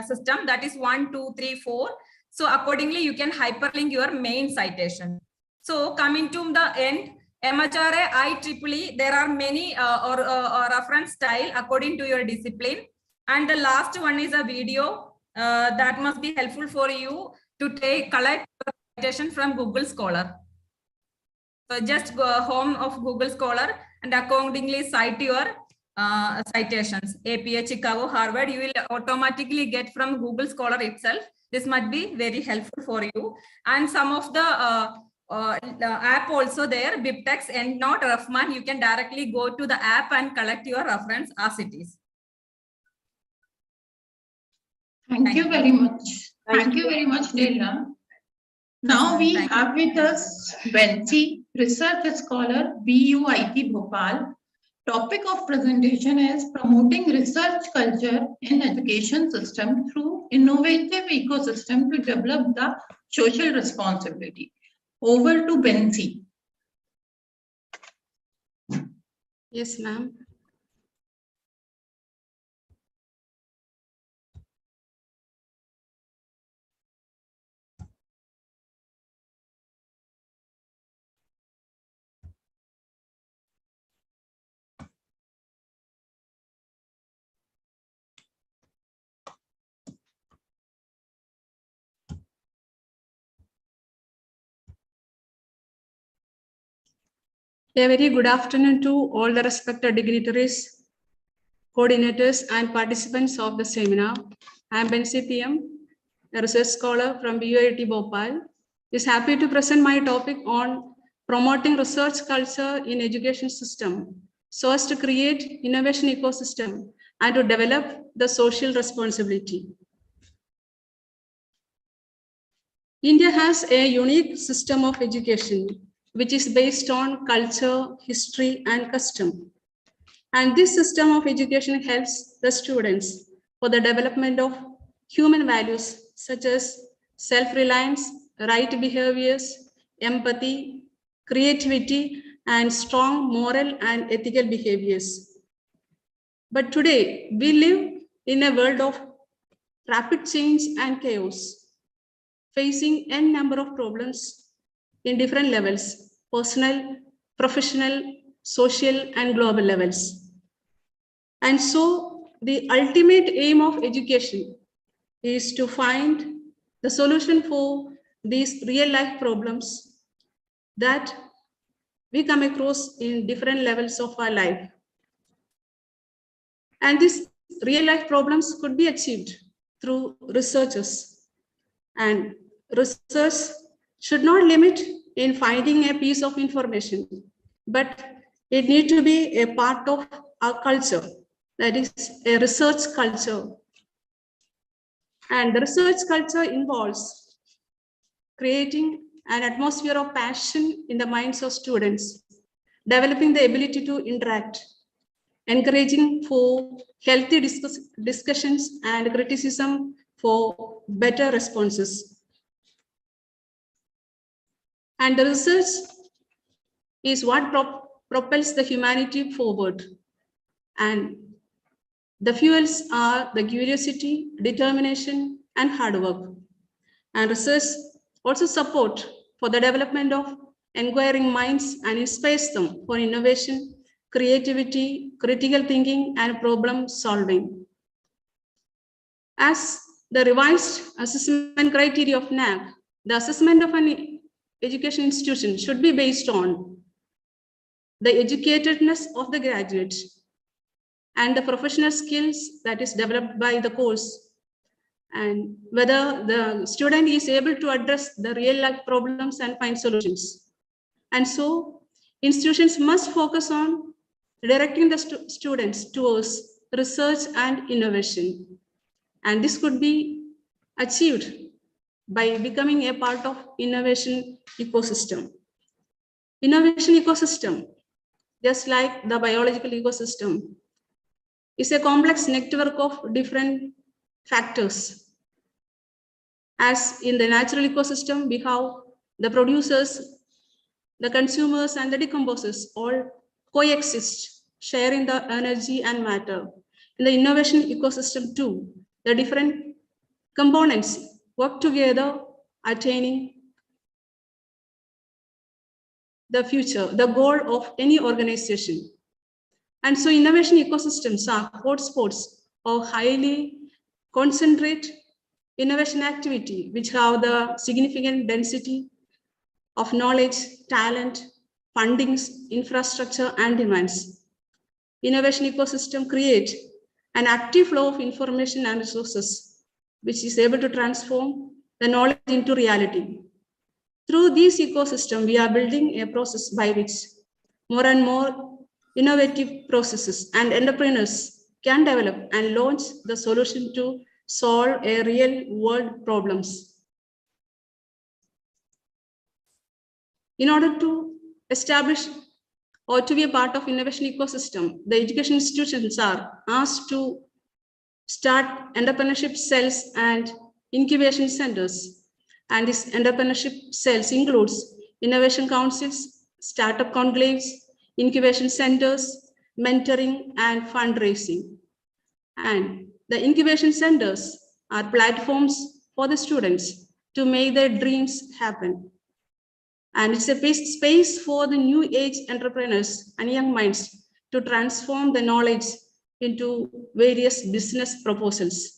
[SPEAKER 14] system, that is 1, 2, 3, 4. So accordingly, you can hyperlink your main citation. So coming to the end, MHRA, IEEE, there are many reference style according to your discipline. And the last one is a video that must be helpful for you to collect citation from Google Scholar. So just go home of Google Scholar and accordingly cite your citations. APA, Chicago, Harvard, you will automatically get from Google Scholar itself. This might be very helpful for you. And some of the app also there, BibTeX and not Rahman, you can directly go to the app and collect your reference as it is.
[SPEAKER 15] Thank you very much. Thank you very much, Delna. Now we have with us Bensi, Research Scholar, BUIT Bhopal. Topic of presentation is promoting research culture in education system through innovative ecosystem to develop the social responsibility. Over to Bensi.
[SPEAKER 16] Yes, ma'am. A very good afternoon to all the respected dignitaries, coordinators, and participants of the seminar. I am Bensi PM, a research scholar from BUIT Bhopal. Is happy to present my topic on promoting research culture in education system so as to create innovation ecosystem and to develop the social responsibility. India has a unique system of education which is based on culture, history, and custom. And this system of education helps the students for the development of human values such as self-reliance, right behaviors, empathy, creativity, and strong moral and ethical behaviors. But today, we live in a world of rapid change and chaos, facing n number of problems in different levels, personal, professional, social, and global levels. And so the ultimate aim of education is to find the solution for these real life problems that we come across in different levels of our life. And these real life problems could be achieved through researchers. And research should not limit in finding a piece of information, but it needs to be a part of our culture, that is a research culture. And the research culture involves creating an atmosphere of passion in the minds of students, developing the ability to interact, encouraging for healthy discussions and criticism for better responses. And the research is what propels the humanity forward. And the fuels are the curiosity, determination, and hard work. And research also support for the development of inquiring minds and inspires them for innovation, creativity, critical thinking, and problem solving. As the revised assessment criteria of NAAC, the assessment of an education institution should be based on the educatedness of the graduate and the professional skills that is developed by the course, and whether the student is able to address the real life problems and find solutions. And so institutions must focus on directing the students towards research and innovation. And this could be achieved by becoming a part of innovation ecosystem. Innovation ecosystem, just like the biological ecosystem, is a complex network of different factors. As in the natural ecosystem, we have the producers, the consumers, and the decomposers all coexist sharing the energy and matter. In the innovation ecosystem too, the different components work together, attaining the future, the goal of any organization. And so innovation ecosystems are hotspots of highly concentrate innovation activity, which have the significant density of knowledge, talent, fundings, infrastructure, and demands. Innovation ecosystem create an active flow of information and resources, which is able to transform the knowledge into reality. Through this ecosystem, we are building a process by which more and more innovative processes and entrepreneurs can develop and launch the solution to solve a real world problems. In order to establish or to be a part of innovation ecosystem, the education institutions are asked to start entrepreneurship cells and incubation centers. And this entrepreneurship cells includes innovation councils, startup conclaves, incubation centers, mentoring, and fundraising. And the incubation centers are platforms for the students to make their dreams happen. And it's a space for the new age entrepreneurs and young minds to transform the knowledge into various business proposals.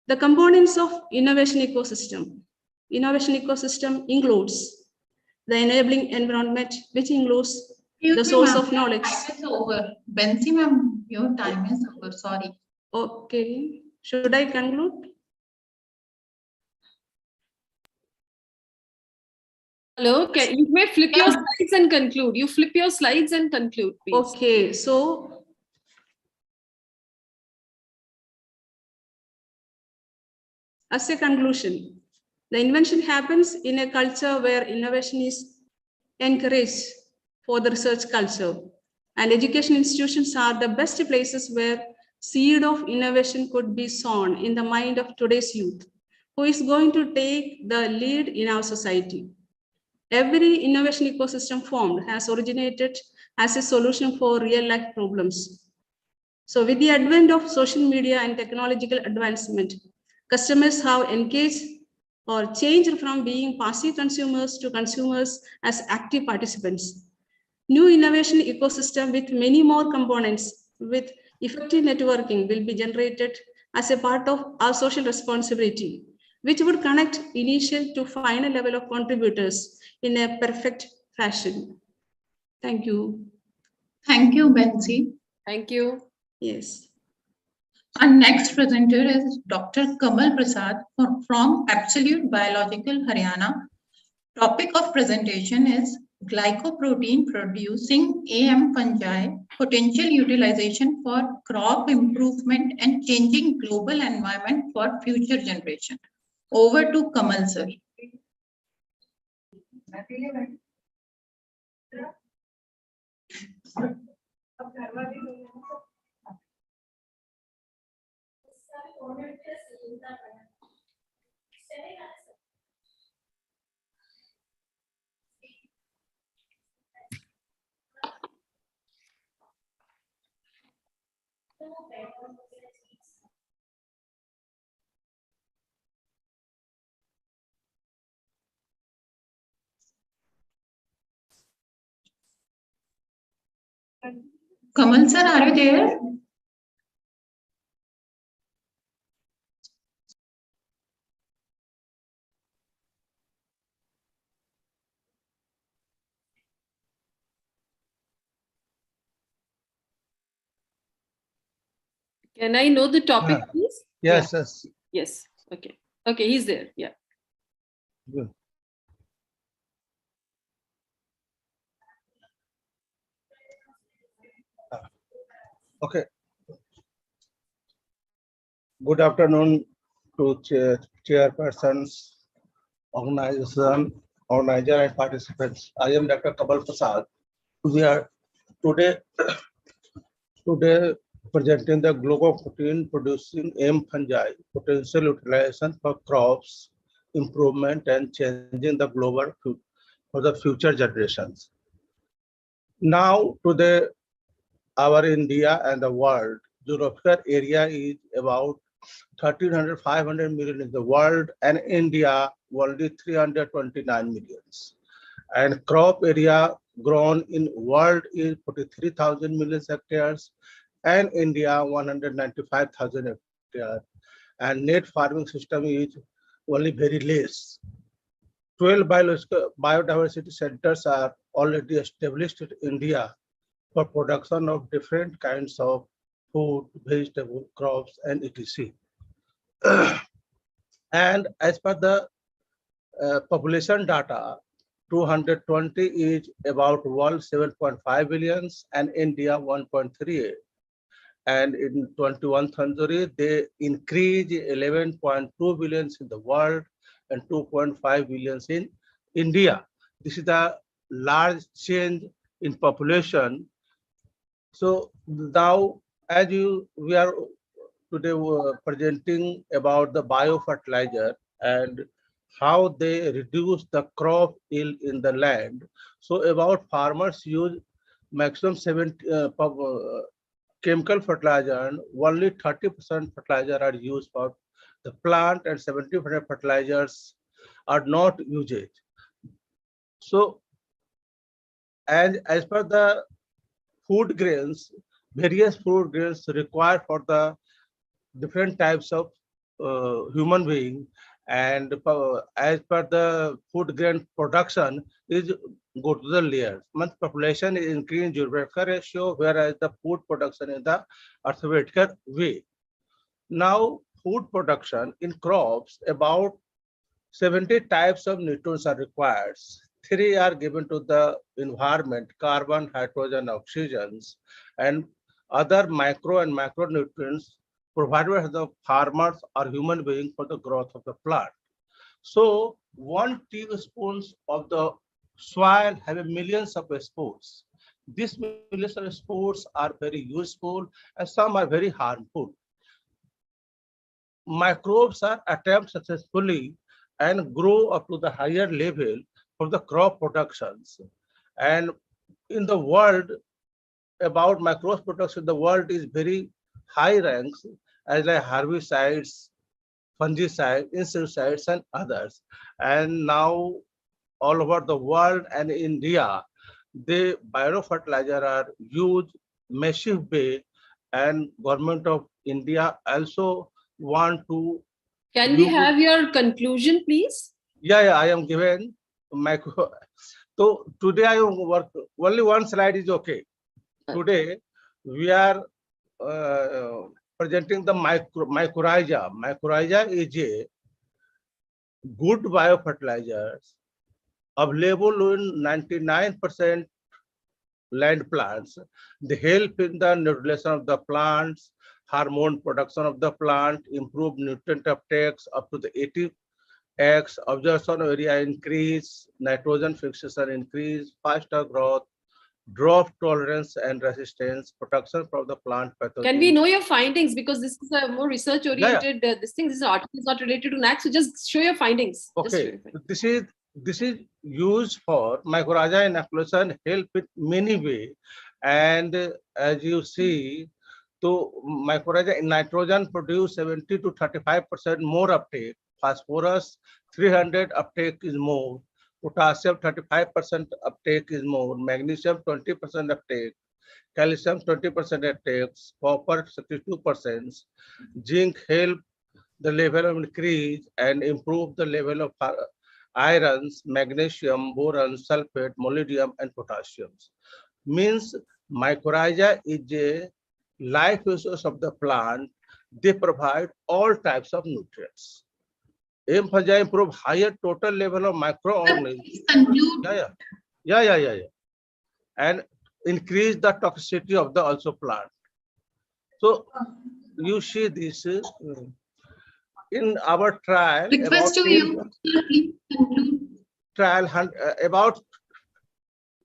[SPEAKER 16] The components of innovation ecosystem. Innovation ecosystem includes the enabling environment, which includes the source of knowledge.
[SPEAKER 15] Time is over. Bensi ma'am, your time is over. Sorry.
[SPEAKER 16] Okay. Should I conclude?
[SPEAKER 10] Hello, you may flip your slides and conclude. You flip your slides and conclude, please.
[SPEAKER 16] Okay, so as a conclusion, the invention happens in a culture where innovation is encouraged for the research culture, and education institutions are the best places where seed of innovation could be sown in the mind of today's youth, who is going to take the lead in our society. Every innovation ecosystem formed has originated as a solution for real-life problems. So with the advent of social media and technological advancement, customers have engaged or changed from being passive consumers to consumers as active participants. New innovation ecosystem with many more components with effective networking will be generated as a part of our social responsibility, which would connect initial to final level of contributors in a perfect fashion. Thank you.
[SPEAKER 15] Thank you, Bensi.
[SPEAKER 10] Thank you.
[SPEAKER 16] Yes.
[SPEAKER 15] Our next presenter is Dr. Kamal Prasad from Absolute Biological, Haryana. Topic of presentation is glycoprotein producing AM fungi, potential utilization for crop improvement and changing global environment for future generation. Over to Kamal, sir. Kamal sir, are you there?
[SPEAKER 10] Can I know the topic, please?
[SPEAKER 17] Yes,
[SPEAKER 10] Yeah.
[SPEAKER 17] yes.
[SPEAKER 10] Yes. Okay. Okay, he's there. Yeah.
[SPEAKER 17] Good. Okay. Good afternoon to chairpersons, organizer and participants. I am Dr. Kamal Prasad. We are today presenting the glycoprotein producing AM fungi, potential utilization for crops, improvement and changing the global for the future generations. Now today, our India and the world geographical area is about 1,300-500 million in the world, and India only 329 millions. And crop area grown in world is 43,000 million hectares, and India 195,000 hectares. And net farming system is only very less. 12 biodiversity centers are already established in India for production of different kinds of food, vegetable, crops, and etc. And as per the population data, 220 is about world 7.5 billions and India 1.38. And in 21st century, they increased 11.2 billions in the world and 2.5 billions in India. This is a large change in population. So now, as we are today presenting about the biofertilizer and how they reduce the crop yield in the land. So about farmers use maximum 70 chemical fertilizer, and only 30% fertilizer are used for the plant and 70% fertilizers are not used. So as per the food grains, various food grains required for the different types of human being, and as per the food grain production is go to the layers. Month population is increasing geographical ratio, whereas the food production is the alphabetical way. Now food production in crops, about 70 types of nutrients are required. 3 are given to the environment: carbon, hydrogen, oxygens, and other micro and macronutrients provided by the farmers or human beings for the growth of the plant. So 1 teaspoon of the soil have millions of spores. These millions of spores are very useful and some are very harmful. Microbes are attacked successfully and grow up to the higher level for the crop productions. And in the world, about microbes production, the world is very high ranks as like herbicides, fungicides, insecticides, and others. And now all over the world and India, the biofertilizer are used massive way, and government of India also want to.
[SPEAKER 10] Can we have your conclusion, please?
[SPEAKER 17] Yeah, I am given micro. So today I work only one slide is okay. Today we are presenting the mycorrhiza. Mycorrhiza is a good biofertilizers available in 99% land plants. They help in the nutrition of the plants, hormone production of the plant, improve nutrient uptakes up to the 80x, absorption area increase, nitrogen fixation increase, faster growth, drought tolerance and resistance, protection from the plant pathogens.
[SPEAKER 10] Can we know your findings? Because this is a more research oriented this article is not related to NAC, so just show your findings.
[SPEAKER 17] Okay, this is used for mycorrhiza inoculation, help in many ways. And as you see, so mycorrhiza nitrogen produce 70 to 35% more uptake, phosphorus 300 uptake is more, potassium 35% uptake is more, magnesium 20% uptake, calcium 20% uptake, copper 62%, zinc help the level of increase and improve the level of irons, magnesium, boron, sulfate, molybdenum, and potassium. Means mycorrhiza is a life resource of the plant. They provide all types of nutrients. Fungi improve higher total level of microorganisms. Yeah. And increase the toxicity of the also plant. So you see this in our trial.
[SPEAKER 15] Request to you, please conclude.
[SPEAKER 17] Trial about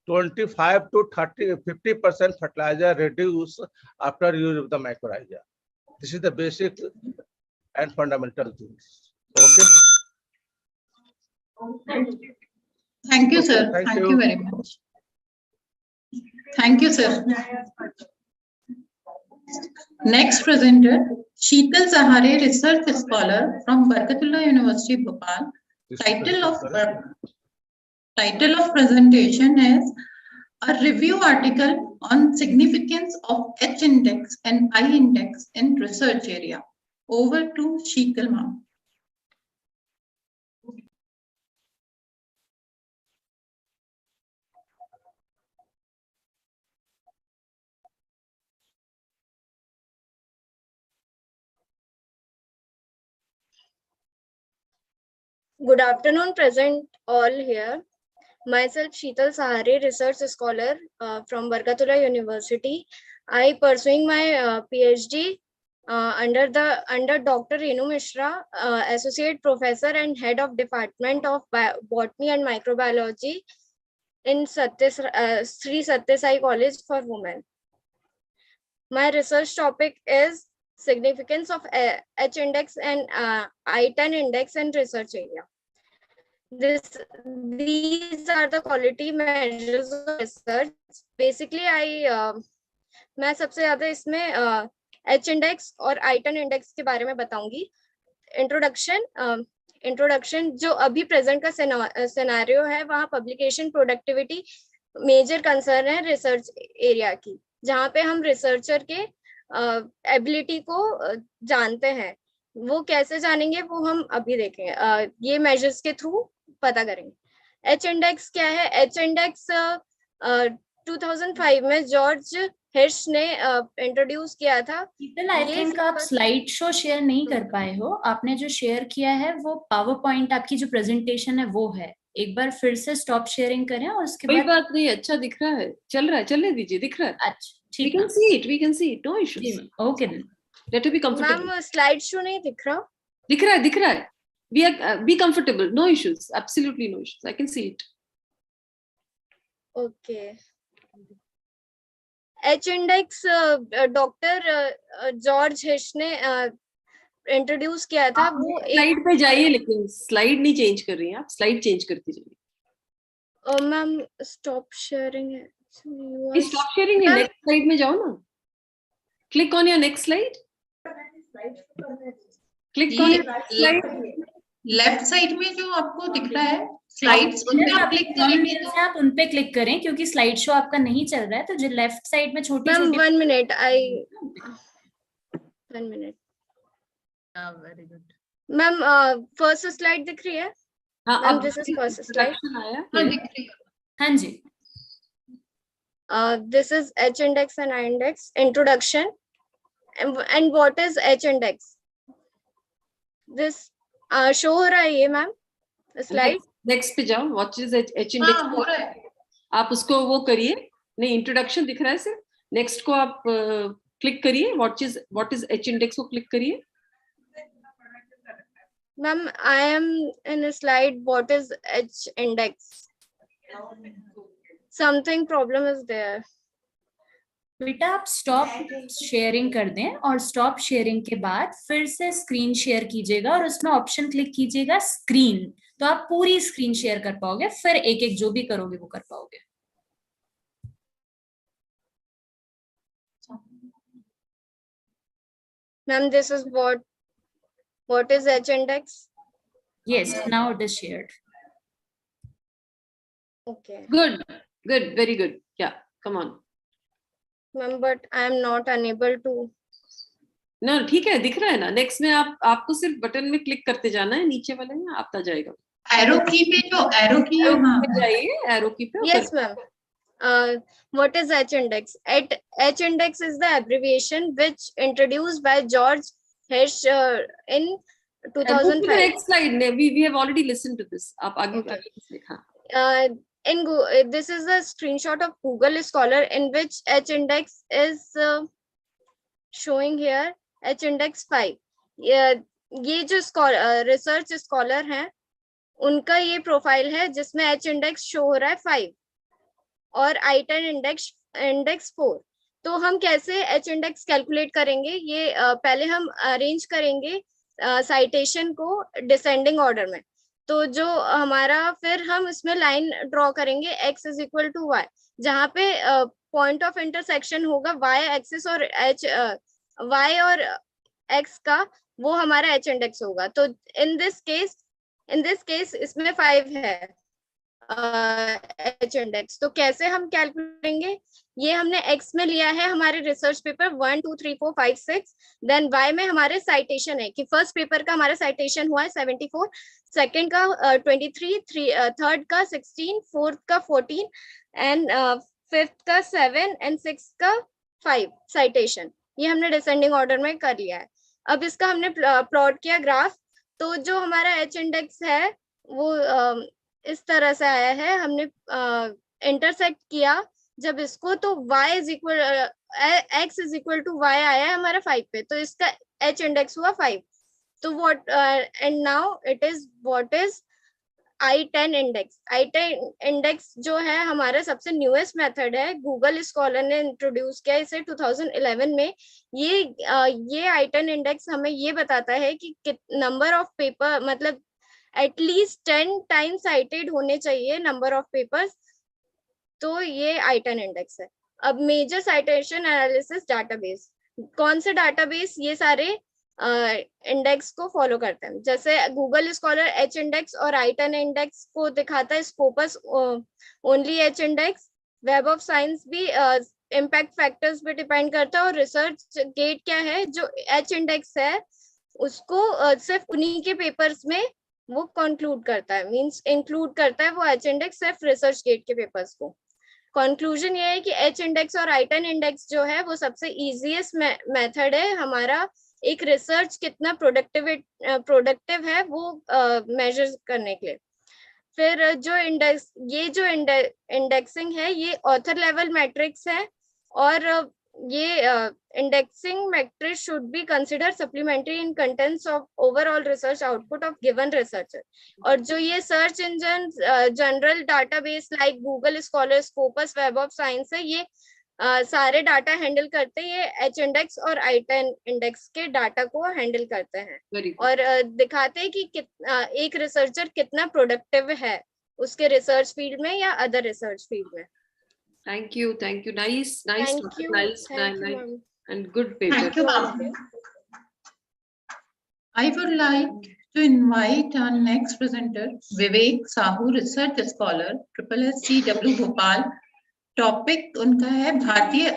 [SPEAKER 17] 25 to 50% fertilizer reduce after use of the mycorrhiza. This is the basic and fundamental things. Okay.
[SPEAKER 15] Thank you, sir. Thank you very much. Thank you, sir. Next presenter, Sheetal Sahare, Research Scholar from Barkatullah University, Bhopal. Title of presentation is a review article on significance of H index and I index in research area. Over to Sheetal ma'am.
[SPEAKER 18] Good afternoon, present all here. Myself, Sheetal Sahare, Research Scholar from Barkatullah University. I pursuing my PhD under Dr. Renu Mishra, Associate Professor and Head of Department of Botany and Microbiology in Sri Sathya Sai College for Women. My research topic is significance of H index and I-10 index in research area. These are the quality measures of research. Basically, मैं सबसे ज्यादा इसमें H index और I-10 index के बारे में बताऊंगी. Introduction जो अभी present का scenario है, वहाँ publication productivity major concern है research area की, जहाँ पे हम researcher के ability को जानते हैं. वो कैसे जानेंगे वो हम अभी देखेंगे. ये measures के through पता करेंगे. H index क्या है? H index 2005 में जॉर्ज हिर्श ने इंट्रोड्यूस किया था.
[SPEAKER 7] आई थिंक आप स्लाइड शो शेयर नहीं कर पाए हो. आपने जो शेयर किया है वो पावर पॉइंट, आपकी जो प्रेजेंटेशन है वो है. एक बार फिर से स्टॉप शेयरिंग करें और उसके बाद.
[SPEAKER 10] कोई बात नहीं, अच्छा दिख रहा है, चलने दीजिए, दिख रहा है.
[SPEAKER 7] अच्छा ठीक है.
[SPEAKER 10] we can see it, no issues.
[SPEAKER 7] Okay then,
[SPEAKER 10] let her be comfortable.
[SPEAKER 18] Ma'am slide show नहीं दिख रहा.
[SPEAKER 10] दिख रहा है. Be comfortable, no issues, absolutely no issues. I can see it.
[SPEAKER 18] Okay. H index doctor George हिर्श ने introduce किया था. वो
[SPEAKER 10] स्लाइड पे जाइए, लेकिन स्लाइड नहीं चेंज कर रही हैं आप, स्लाइड चेंज करती जाइए.
[SPEAKER 18] मैम स्टॉप शेयरिंग है.
[SPEAKER 10] स्टॉप शेयरिंग है, नेक्स्ट स्लाइड में जाओ ना. Click on your next slide. Click on slide.
[SPEAKER 15] Left side में जो आपको दिख रहा है स्लाइड्स, उन पे क्लिक करेंगे तो
[SPEAKER 7] आप उन पे क्लिक करें, क्योंकि स्लाइड शो आपका नहीं चल रहा है. तो जो लेफ्ट साइड में छोटी छोटी.
[SPEAKER 18] 1 minute, 1 minute.
[SPEAKER 15] Very good
[SPEAKER 18] ma'am. First slide दिख रही है?
[SPEAKER 10] हाँ,
[SPEAKER 18] ma'am this is first slide.
[SPEAKER 15] हाँ दिख रही है.
[SPEAKER 7] हाँ जी.
[SPEAKER 18] This is H index and I index. Introduction. And what is H index? This show हो रहा है ये मैम स्लाइड.
[SPEAKER 10] नेक्स्ट पे जाओ. What is H index?
[SPEAKER 15] हो रहा है.
[SPEAKER 10] आप उसको वो करिए. नहीं, इंट्रोडक्शन दिख रहा है सिर्फ. नेक्स्ट को आप क्लिक करिए. व्हाट इज H इंडेक्स को क्लिक करिए.
[SPEAKER 18] Ma'am I am in slide what is H index. Something problem is there.
[SPEAKER 7] बेटा आप स्टॉप शेयरिंग कर दें और स्टॉप शेयरिंग के बाद फिर से स्क्रीन शेयर कीजिएगा और उसमें ऑप्शन क्लिक कीजिएगा स्क्रीन. तो आप पूरी स्क्रीन शेयर कर पाओगे. फिर एक एक जो भी करोगे वो कर पाओगे.
[SPEAKER 18] Ma'am this is what is H index?
[SPEAKER 7] Yes, now it is shared.
[SPEAKER 18] Okay.
[SPEAKER 10] Good, very good. Yeah, come on.
[SPEAKER 18] Ma'am, but I am not unable to.
[SPEAKER 10] No, ठीक है, दिख रहा है ना. नेक्स्ट में आपको सिर्फ बटन में क्लिक करते जाना है, नीचे वाले में आता जाएगा.
[SPEAKER 15] एरो की पे जो एरो की है वहां
[SPEAKER 10] पे जाइए. एरो की पे.
[SPEAKER 18] Yes, ma'am. What is H index? H index is the abbreviation which introduced by George Hirsch in 2005.
[SPEAKER 10] Next slide. We have already listened to this. आप आगे
[SPEAKER 18] देखिए. This is a screenshot of Google Scholar in which H index is showing here. H index 5. ये जो research scholar हैं उनका ये profile है जिसमें H इंडेक्स शो हो रहा है 5 और I-10 इंडेक्स 4. तो हम कैसे H इंडेक्स कैलकुलेट करेंगे? ये पहले हम अरेंज करेंगे साइटेशन को डिसेंडिंग ऑर्डर में. तो जो हमारा फिर हम इसमें लाइन ड्रॉ करेंगे x is equal to y, जहाँ पे पॉइंट ऑफ इंटरसेक्शन होगा वाई एक्सिस और वाई और एक्स का, वो हमारा एच इंडेक्स होगा। तो इन दिस केस इसमें 5 है एच इंडेक्स। तो कैसे हम कैलकुलेट करेंगे? ये हमने एक्स में लिया है हमारे रिसर्च पेपर 1 2 3 4 5 6, देन वाई में हमारे साइटेशन है कि फर्स्ट पेपर का हमारा साइटेशन हुआ है 74, सेकंड का 23, थर्ड का 16, फोर्थ का 14 एंड फिफ्थ का 7 एंड सिक्स्थ का 5 साइटेशन। ये हमने डिसेंडिंग ऑर्डर में कर लिया है। अब इसका हमने प्लॉट किया ग्राफ, तो जो हमारा एच इंडेक्स है वो इस तरह से आया है। हमने इंटरसेक्ट किया जब इसको, तो y is equal x is equal to y आया है हमारा 5 पे, तो इसका h इंडेक्स हुआ 5। तो what and now it is what is I10 index. I10 index जो है हमारा सबसे न्यूएस्ट मेथड है, गूगल स्कॉलर ने इंट्रोड्यूस किया इसे 2011 में। ये I10 इंडेक्स हमें ये बताता है कि नंबर ऑफ पेपर, मतलब एटलीस्ट 10 टाइम्स साइटेड होने चाहिए नंबर ऑफ पेपर्स। तो ये I10 इंडेक्स है। अब मेजर साइटेशन एनालिसिस डाटाबेस, कौन से डाटाबेस ये सारे इंडेक्स को फॉलो करते हैं? जैसे गूगल स्कॉलर एच इंडेक्स और I10 इंडेक्स को दिखाता है, Scopus only H index. Web of science भी इम्पैक्ट फैक्टर्स पे डिपेंड करता है। और रिसर्च गेट क्या है, जो एच इंडेक्स है उसको सिर्फ उन्हीं के पेपर्स में वो कंक्लूड करता है, मींस इंक्लूड करता है वो एच इंडेक्स सिर्फ रिसर्च गेट के पेपर्स को। कंक्लूजन ये है कि एच इंडेक्स और I10 इंडेक्स जो है वो सबसे इजीएस्ट मेथड है हमारा एक रिसर्च कितना प्रोडक्टिव है वो मेजर करने के लिए। फिर जो इंडेक्सिंग है ये ऑथर लेवल मैट्रिक्स है, और ये indexing matrix should be consider supplementary in contents of overall research output of given researcher. और जो ये search engine general database like Google scholar, Scopus, web of science है, ये सारे डाटा हैंडल करते हैं। ये एच इंडेक्स और I10 इंडेक्स के डाटा को हैंडल करते हैं और दिखाते हैं कि एक रिसर्चर कितना प्रोडक्टिव है उसके रिसर्च फील्ड में या अदर रिसर्च फील्ड में।
[SPEAKER 10] Thank you. Nice and good paper.
[SPEAKER 15] Thank you, ma'am. I would like to invite our next presenter, Vivek Sahu, Research Scholar, SSSCW Bhopal. Topic उनका है भारतीय,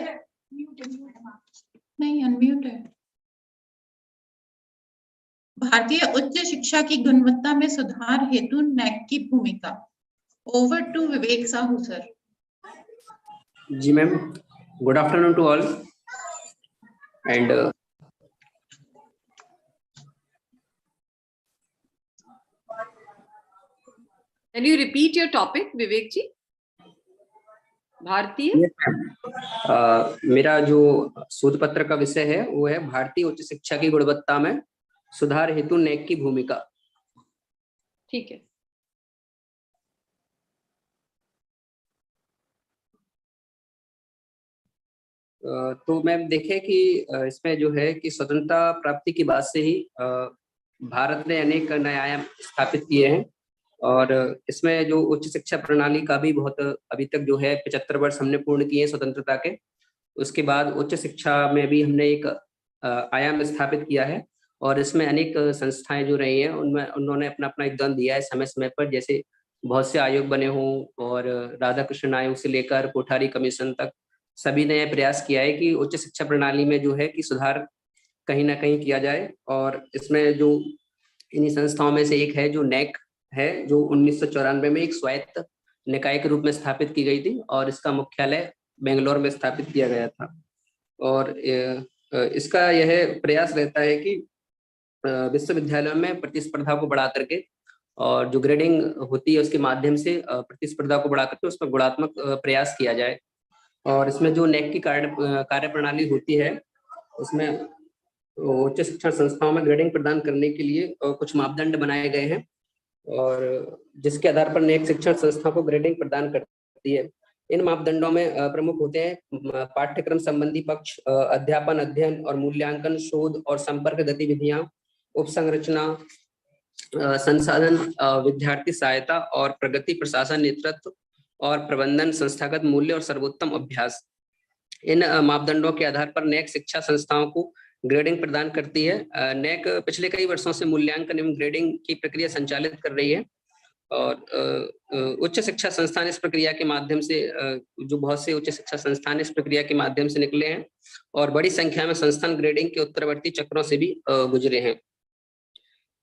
[SPEAKER 15] नहीं अनम्यूट है, भारतीय उच्च शिक्षा की गुणवत्ता में सुधार हेतु नैक की भूमिका। Over to Vivek Sahu sir.
[SPEAKER 19] जी ma'am, good afternoon to all and
[SPEAKER 10] can you repeat your topic Vivek ji? भारतीय
[SPEAKER 19] मेरा जो शोध पत्र का विषय है वो है भारतीय उच्च शिक्षा की गुणवत्ता में सुधार हेतु नैक की भूमिका।
[SPEAKER 10] ठीक है।
[SPEAKER 19] तो मैम देखें कि इसमें जो है कि स्वतंत्रता प्राप्ति की बात से ही भारत ने अनेक नए आयाम स्थापित किए हैं और इसमें जो उच्च शिक्षा प्रणाली का भी बहुत अभी तक जो है 75 वर्ष हमने पूर्ण किए हैं स्वतंत्रता के। उसके बाद उच्च शिक्षा में भी हमने एक आयाम स्थापित किया है और इसमें अनेक संस्थाएं जो रही हैं उनमें उन्होंने अपना योगदान दिया है समय समय पर, जैसे बहुत से आयोग बने हों और राधा कृष्ण आयोग से लेकर कोठारी कमीशन तक सभी ने प्रयास किया है कि उच्च शिक्षा प्रणाली में जो है कि सुधार कहीं ना कहीं किया जाए। और इसमें जो इन्हीं संस्थाओं में से एक है जो नैक है, जो 1994 में एक स्वायत्त निकाय के रूप में स्थापित की गई थी और इसका मुख्यालय बेंगलोर में स्थापित किया गया था। और इसका यह प्रयास रहता है कि विश्वविद्यालयों में प्रतिस्पर्धा को बढ़ा करके और जो ग्रेडिंग होती है उसके माध्यम से प्रतिस्पर्धा को बढ़ा करके उसमें गुणात्मक प्रयास किया जाए। और इसमें जो नैक की कार्य प्रणाली होती है उसमें उच्च शिक्षण संस्थाओं में ग्रेडिंग प्रदान करने के लिए कुछ मापदंड बनाए गए हैं और जिसके आधार पर नैक शिक्षण संस्था को ग्रेडिंग प्रदान करती है। इन मापदंडों में प्रमुख होते हैं पाठ्यक्रम संबंधी पक्ष, अध्यापन, अध्ययन और मूल्यांकन, शोध और संपर्क गतिविधियां, उपसंरचना, संसाधन, विद्यार्थी सहायता और प्रगति, प्रशासन, नेतृत्व और प्रबंधन, संस्थागत मूल्य और सर्वोत्तम अभ्यास। इन मापदंडों के आधार पर नैक शिक्षा संस्थाओं को ग्रेडिंग प्रदान करती है। नैक पिछले कई वर्षों से मूल्यांकन एवं ग्रेडिंग की प्रक्रिया संचालित कर रही है और उच्च शिक्षा संस्थान इस प्रक्रिया के माध्यम से जो बहुत से उच्च शिक्षा संस्थान इस प्रक्रिया के माध्यम से निकले हैं और बड़ी संख्या में संस्थान ग्रेडिंग के उत्तरवर्ती चक्रों से भी गुजरे हैं।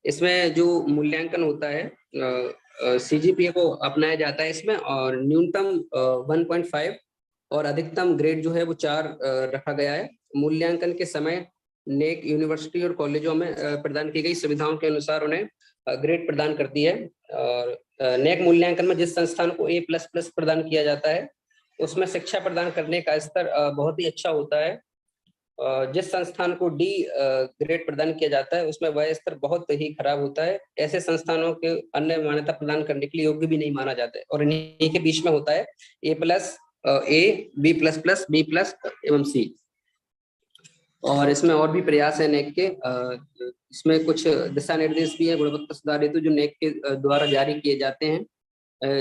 [SPEAKER 19] इसमें जो मूल्यांकन होता है CGPA को अपनाया जाता है इसमें, और न्यूनतम 1.5 और अधिकतम ग्रेड जो है वो 4 रखा गया है। मूल्यांकन के समय नेक यूनिवर्सिटी और कॉलेजों में प्रदान की गई सुविधाओं के अनुसार उन्हें ग्रेड प्रदान करती है। और नेक मूल्यांकन में जिस संस्थान को A++ प्रदान किया जाता है उसमें शिक्षा प्रदान करने का स्तर बहुत ही अच्छा होता है। जिस संस्थान को D ग्रेड प्रदान किया जाता है उसमें वह स्तर बहुत ही खराब होता है। ऐसे संस्थानों के अन्य मान्यता प्रदान करने के लिए योग्य भी नहीं माना जाता है। और इन्हीं के बीच में होता है A+, A, B++, B+ एवं C। और इसमें और भी प्रयास है नेक के। इसमें कुछ दिशा निर्देश भी है गुणवत्ता सुधार हेतु जो नेक के द्वारा जारी किए जाते हैं,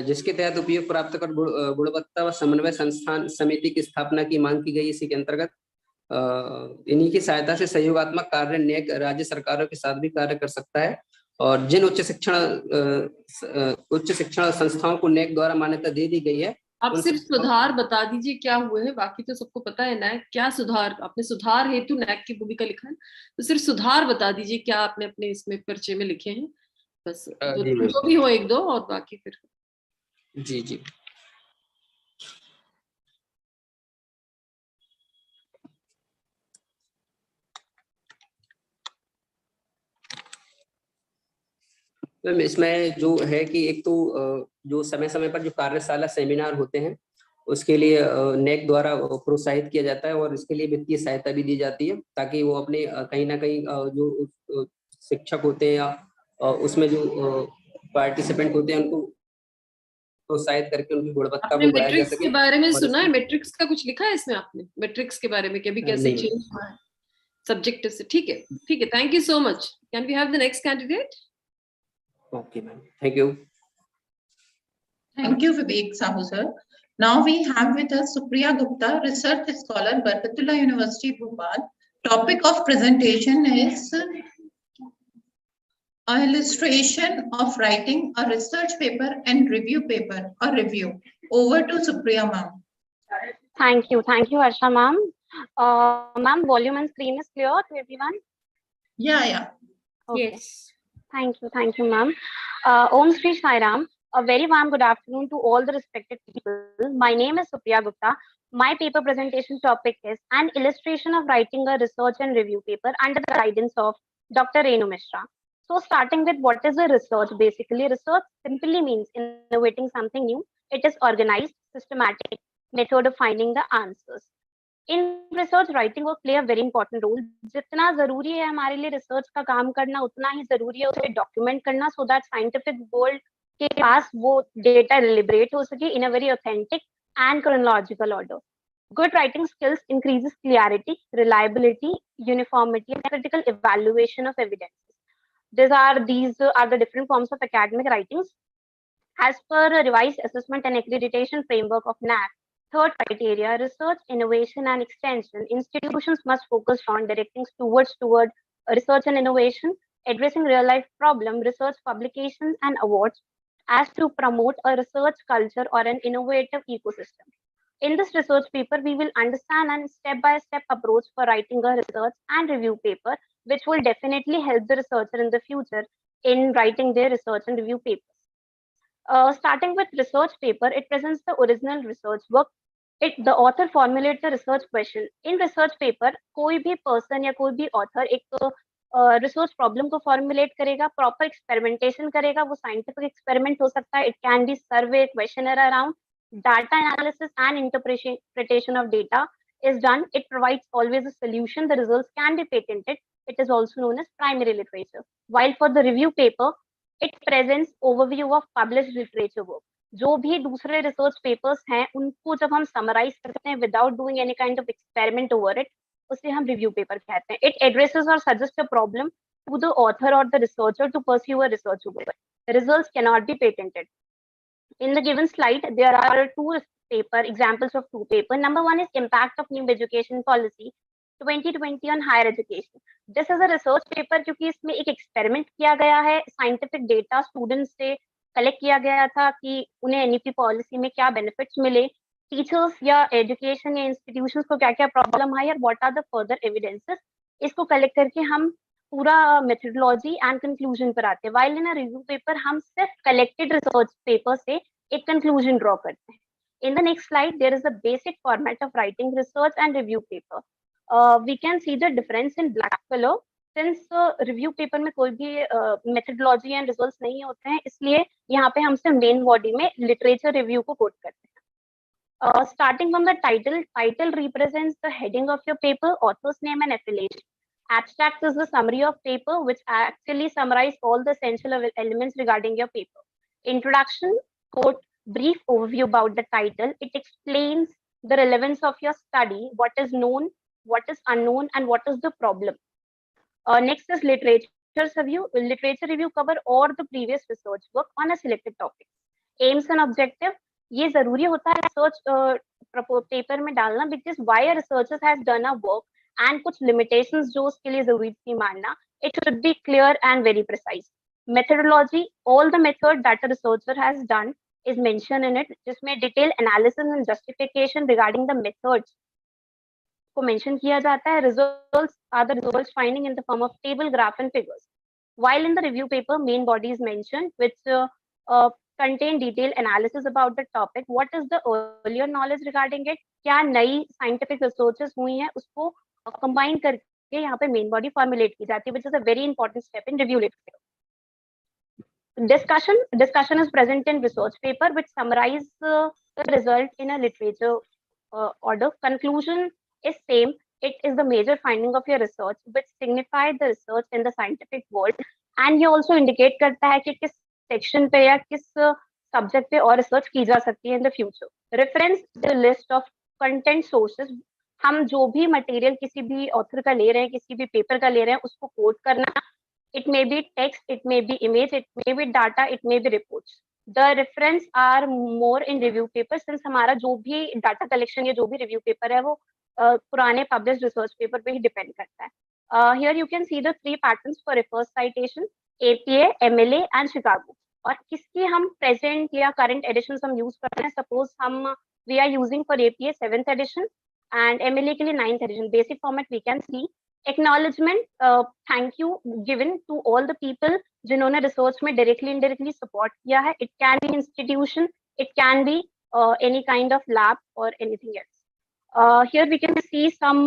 [SPEAKER 19] जिसके तहत उपयोग प्राप्त कर गुणवत्ता व समन्वय संस्थान समिति की स्थापना की मांग की गई। इसी के अंतर्गत इन्हीं की सहायता से सहयोगात्मक कार्य नेक राज्य सरकारों के साथ भी कार्य कर सकता है। और जिन उच्च शिक्षण संस्थाओं को नेक द्वारा मान्यता दे दी गई है,
[SPEAKER 10] आप सिर्फ सुधार बता दीजिए क्या हुए हैं, बाकी तो सबको पता है। नैक क्या सुधार, आपने सुधार हेतु नैक की भूमिका लिखा है, तो सिर्फ सुधार बता दीजिए क्या आपने अपने इसमें परिचय में लिखे हैं, बस जो भी हो एक दो, और बाकी फिर।
[SPEAKER 19] जी जी। मैम इसमें जो है कि एक तो जो समय समय पर जो कार्यशाला सेमिनार होते हैं उसके लिए नेक द्वारा प्रोत्साहित किया जाता है और इसके लिए वित्तीय सहायता भी दी जाती है, ताकि वो अपने कहीं ना कहीं जो शिक्षक होते हैं या उसमें जो पार्टिसिपेंट होते हैं उनको प्रोत्साहित करके उनकी गुणवत्ता को बढ़ाया जा सके।
[SPEAKER 10] के बारे में सुना है, मैट्रिक्स का कुछ लिखा है इसमें आपने, मैट्रिक्स के बारे में कि अभी कैसे चेंज हुआ है सब्जेक्ट से? ठीक है ठीक है, thank you so much. Can we have the next candidate?
[SPEAKER 19] Okay ma'am, thank you.
[SPEAKER 15] Thank you, Vivek Sahu sir. Now we have with us Supriya Gupta, research scholar, Barkatullah University, Bhopal. Topic of presentation is a illustration of writing a research paper and review paper, a review. Over to Supriya ma'am.
[SPEAKER 20] Thank you, Harsha ma'am. Ma'am, volume and screen is clear to everyone?
[SPEAKER 15] Yeah.
[SPEAKER 20] Okay. Yes. Thank you ma'am. Om Shri Sai Ram. A very warm good afternoon to all the respected people. My name is Supriya Gupta. My paper presentation topic is an illustration of writing a research and review paper under the guidance of Dr. Renu Mishra. So starting with what is a research? Basically, research simply means innovating something new. It is organized, systematic method of finding the answers. In research, writing will play a very important role. जितना जरूरी है हमारे लिए research का काम करना, उतना ही जरूरी है उसे डॉक्यूमेंट करना, so that scientific world के पास वो डेटा लिबरेट हो सके in a very authentic and chronological order. Good writing skills increases clarity, reliability, uniformity, and critical evaluation of evidence. These are the different forms of academic writings. As per a revised assessment and accreditation framework of NAAC, third criteria, research, innovation, and extension, institutions must focus on directing toward research and innovation, addressing real-life problem, research publications, and awards, as to promote a research culture or an innovative ecosystem. In this research paper, we will understand a step-by-step approach for writing a research and review paper, which will definitely help the researcher in the future in writing their research and review papers. Starting with research paper, it presents the original research work. The author formulates the research question. In research paper, कोई भी person या कोई भी author एक research problem को formulate करेगा, proper experimentation करेगा, वो साइंटिफिक एक्सपेरिमेंट हो सकता है, it can be survey, questionnaire around, data analysis and interpretation of data is done. It provides always a solution. The results can be patented. It is also known as primary literature. While for the review paper, it presents overview of published literature work. जो भी दूसरे research papers हैं उनको जब हम summarise करते हैं without doing any kind of experiment over it, उसे हम रिव्यू पेपर कहते हैं. इट एड्रेसेस और suggest a problem to the author or the researcher to pursue a research work. The results cannot be patented. In the given slide, there are two paper, examples of two paper. Number one is impact of new education policy 2020 on higher education. This is a research paper क्योंकि इसमें एक experiment किया गया है, scientific data students से collect किया गया था कि उन्हें NEP policy में क्या benefits मिले, teachers या education या institutions को क्या-क्या problem आई और what are the further evidences. इसको collect करके हम पूरा methodology and conclusion पर आते हैं. While in a review paper हम सिर्फ collected research paper से एक conclusion draw करते हैं. In the next slide, there is a basic format of writing research and review paper. We can see the difference in black color. Since review paper में कोई भी methodology and results नहीं होते हैं, इसलिए यहाँ पे हम सिर्फ main body में literature review को quote करते हैं. Starting from the title represents the heading of your paper, author's name and affiliation. Abstract is the summary of paper, which actually summarize all the essential elements regarding your paper. Introduction, quote, brief overview about the title. It explains the relevance of your study, what is known, what is unknown, and what is the problem. Next is literature review. Literature review cover all the previous research work on a selected topic. Aims and objective. ये जरूरी होता है research paper में डालना because why a researcher has done a work and कुछ limitations जो उसके लिए जरूरी थी मानना. It should be clear and very precise. Methodology. All the method that a researcher has done is mentioned in it, जिसमें detailed analysis and justification regarding the methods को mention किया जाता है. Results are the results finding in the form of table, graph and figures. While in the review paper, main body is mentioned, which contain detailed analysis about the topic. What is the earlier knowledge regarding it? क्या नई scientific researches हुई हैं, उसको combine करके यहाँ पे main body formulate की जाती है, which is a very important step in review literature. Discussion is present in research paper, which summarize the result in a literature order. Conclusion is same. It is the major finding of your research, which signify the research in the scientific world, and ये also indicate करता है कि किस section पे या किस subject पे और research की जा सकती है in the future. Reference the list of content sources. हम जो भी material किसी भी author का ले रहे हैं, किसी भी paper का ले रहे हैं, उसको quote करना. It may be text, it may be image, it may be data, it may be reports. The reference are more in review paper since हमारा जो भी data collection या जो भी review paper है वो पुराने published research paper पे ही depend करता है. Here you can see the three patterns for reverse citation, APA, MLA and Chicago. और किसकी हम present या current editions हम use कर रहे हैं. Suppose हम we are using for APA 7th edition and MLA के लिए 9th edition. Basic format we can see. Acknowledgement, thank you given to all the people जिन्होंने research में directly indirectly support किया है. It can be institution, it can be any kind of lab or anything else. Here we can see some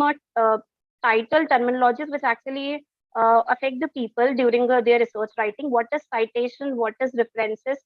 [SPEAKER 20] title terminologies which actually affect the people during their research writing. What is citation? What is references?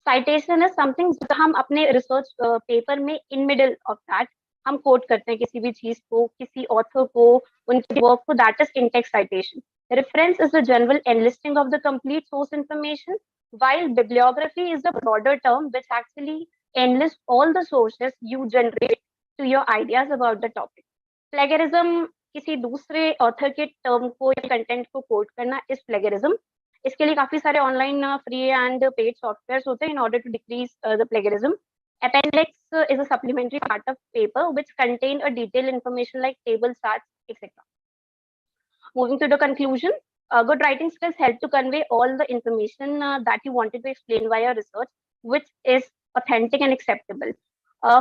[SPEAKER 20] Citation is something जो हम अपने research paper में in middle of that हम coat करते हैं किसी भी चीज को, किसी ऑथर को, उनके वर्क को. That is in text citation. Reference is the general enlisting of the complete source information, while bibliography is the broader term which actually enlist all the sources you generate to your ideas about the topic. Plagiarism किसी दूसरे author के term को या content को coat करना is plagiarism. इसके लिए काफी सारे online free and paid software होते हैं in order to decrease the plagiarism. Appendix is a supplementary part of paper which contain a detailed information like table, charts, etc. Moving to the conclusion, good writing skills help to convey all the information that you wanted to explain via research, which is authentic and acceptable.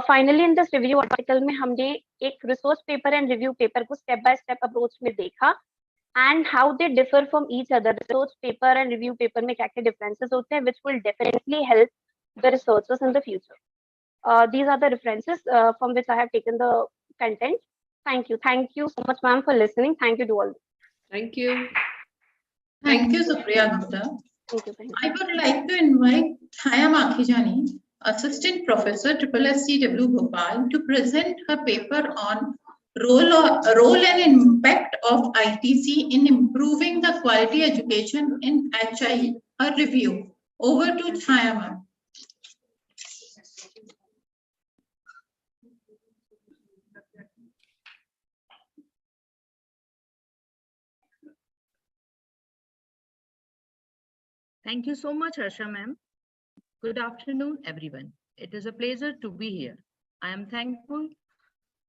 [SPEAKER 20] Finally, in this review article में हमने एक research paper and review paper को step by step approach में देखा and how they differ from each other. Research paper and review paper में क्या-क्या differences होते हैं, which will definitely help the researchers in the future. These are the references from which I have taken the content. Thank you. Thank you so much, ma'am, for listening. Thank you to all.
[SPEAKER 10] Thank you.
[SPEAKER 15] Thank you, Supriya Gupta.
[SPEAKER 20] Thank you.
[SPEAKER 15] I would like to invite Chaya Makhijani, Assistant Professor, SSCW Bhopal, to present her paper on role and impact of ITC in improving the quality education in HI, a review. Over to Chaya, ma'am.
[SPEAKER 21] Thank you so much, Harsha ma'am. Good afternoon, everyone. It is a pleasure to be here. I am thankful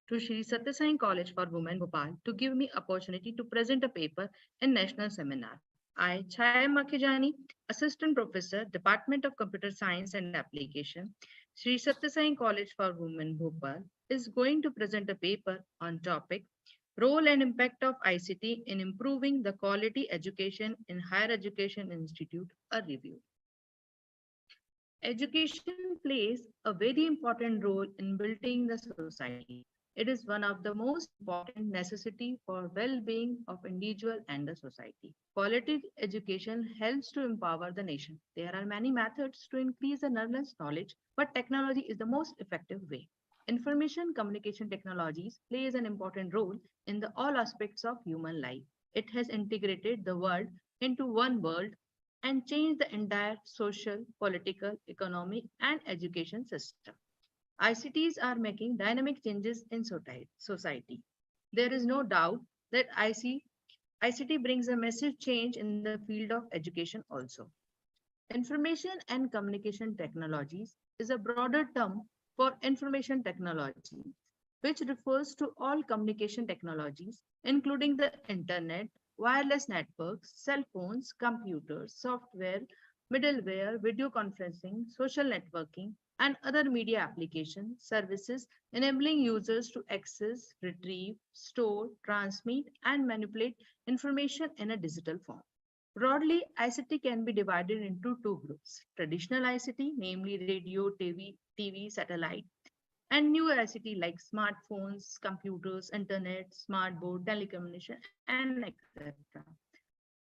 [SPEAKER 21] to Shri Sathya Sai College for Women Bhopal to give me opportunity to present a paper in national seminar. I, Chaya Makhijani, Assistant Professor, Department of Computer Science and Application, Shri Sathya Sai College for Women Bhopal, is going to present a paper on topic Role and Impact of ICT in Improving the Quality Education in Higher Education Institute, a review. Education plays a very important role in building the society. It is one of the most important necessity for well-being of individual and the society. Quality education helps to empower the nation. There are many methods to increase the learner's knowledge, but technology is the most effective way. Information communication technologies plays an important role in all aspects of human life. It has integrated the world into one world and changed the entire social, political, economic, and education system. ICTs are making dynamic changes in society. There is no doubt that ICT brings a massive change in the field of education also. Information and communication technologies is a broader term for information technology, which refers to all communication technologies, including the internet, wireless networks, cell phones, computers, software, middleware, video conferencing, social networking, and other media application services enabling users to access, retrieve, store, transmit, and manipulate information in a digital form. Broadly, ICT can be divided into two groups: traditional ICT, namely radio, TV, satellite, and new ICT like smartphones, computers, internet, smart board, telecommunication, and etc.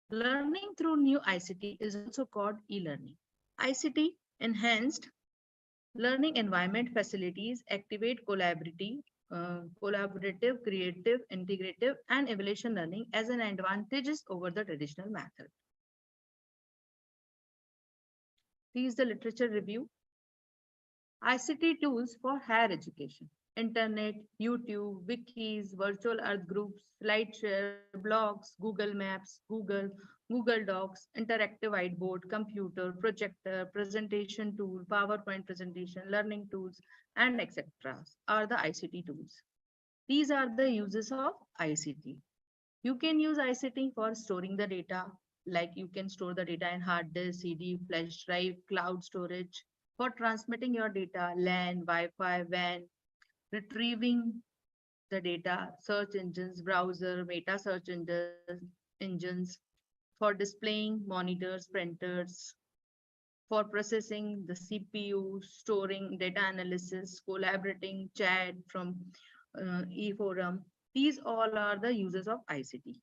[SPEAKER 21] Learning through new ICT is also called e-learning. ICT enhanced learning environment facilities activate collaborative, creative, integrative, and evaluation learning as an advantages over the traditional method. Here is the literature review. ICT tools for higher education: internet, YouTube, wikis, virtual earth groups, SlideShare, blogs, Google Maps, Google Docs, interactive whiteboard, computer, projector, presentation tool, PowerPoint presentation, learning tools, and etc. are the ICT tools. These are the uses of ICT. You can use ICT for storing the data, like you can store the data in hard disk, CD, flash drive, cloud storage. For transmitting your data, LAN, Wi-Fi, WAN, retrieving the data, search engines, browser, meta search engines, for displaying monitors, printers, for processing the CPU, storing data analysis, collaborating, chat from e-forum. These all are the uses of ICT.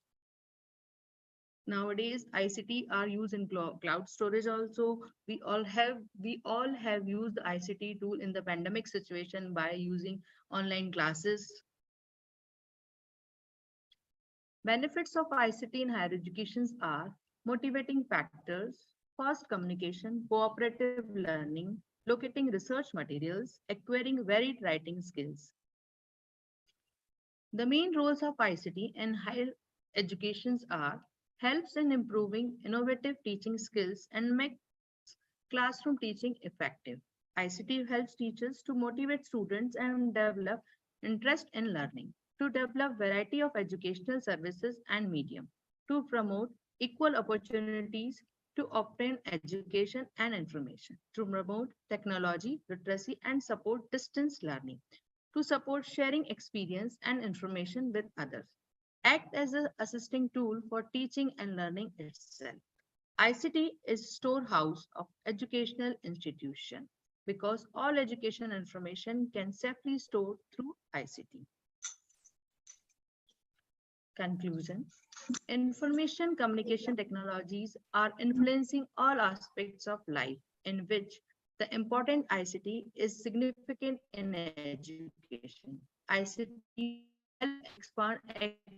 [SPEAKER 21] Nowadays, ICT are used in cloud storage also. We all have used the ICT tool in the pandemic situation by using online classes. Benefits of ICT in higher education are motivating factors, fast communication, cooperative learning, locating research materials, acquiring varied writing skills. The main roles of ICT in higher education are helps in improving innovative teaching skills and makes classroom teaching effective. ICT helps teachers to motivate students and develop interest in learning, to develop variety of educational services and medium, to promote equal opportunities to obtain education and information, to promote technology, literacy, and support distance learning, to support sharing experience and information with others, act as an assisting tool for teaching and learning itself. ICT is storehouse of educational institution because all education information can safely store through ICT. Conclusion. Information communication technologies are influencing all aspects of life in which the important ICT is significant in education. ICT help expand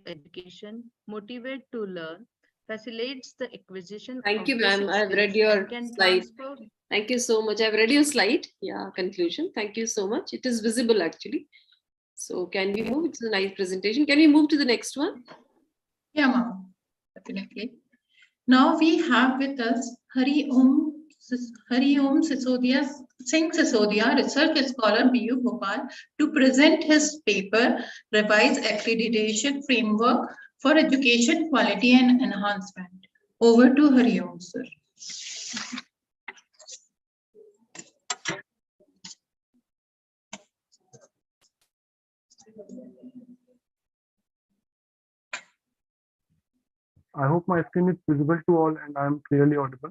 [SPEAKER 21] education, motivate to learn, facilitates the acquisition.
[SPEAKER 10] Thank you, ma'am. I've read your slide. Thank you so much. I've read your slide. Yeah, conclusion. Thank you so much. It is visible actually. So can we move? It's a nice presentation. Can we move to the next one?
[SPEAKER 15] Yeah, ma'am. Definitely. Now we have with us Hari Om Hariom Singh Sisodia, Research Scholar, BU Bhopal, to present his paper, Revised Accreditation Framework for Education Quality and Enhancement. Over to Hariom, sir.
[SPEAKER 4] I hope my screen is visible to all and I am clearly audible.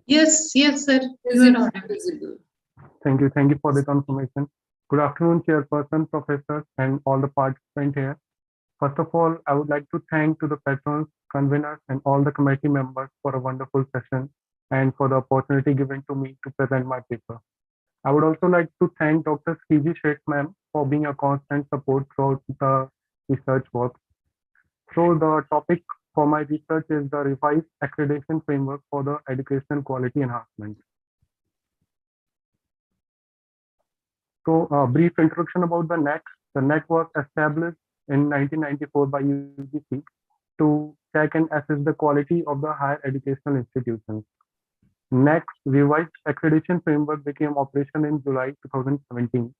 [SPEAKER 15] Yes, sir. You are audible.
[SPEAKER 4] Thank you for the confirmation. Good afternoon, Chairperson, Professors, and all the participants here. First of all, I would like to thank to the patrons, conveners, and all the committee members for a wonderful session and for the opportunity given to me to present my paper. I would also like to thank Dr. Fiji Sheth ma'am for being a constant support throughout the research work. So the topic for my research is the revised accreditation framework for the educational quality enhancement. So a brief introduction about the NAAC. The NAAC was established in 1994 by UGC to check and assess the quality of the higher educational institutions. NAAC's revised accreditation framework became operational in July 2017.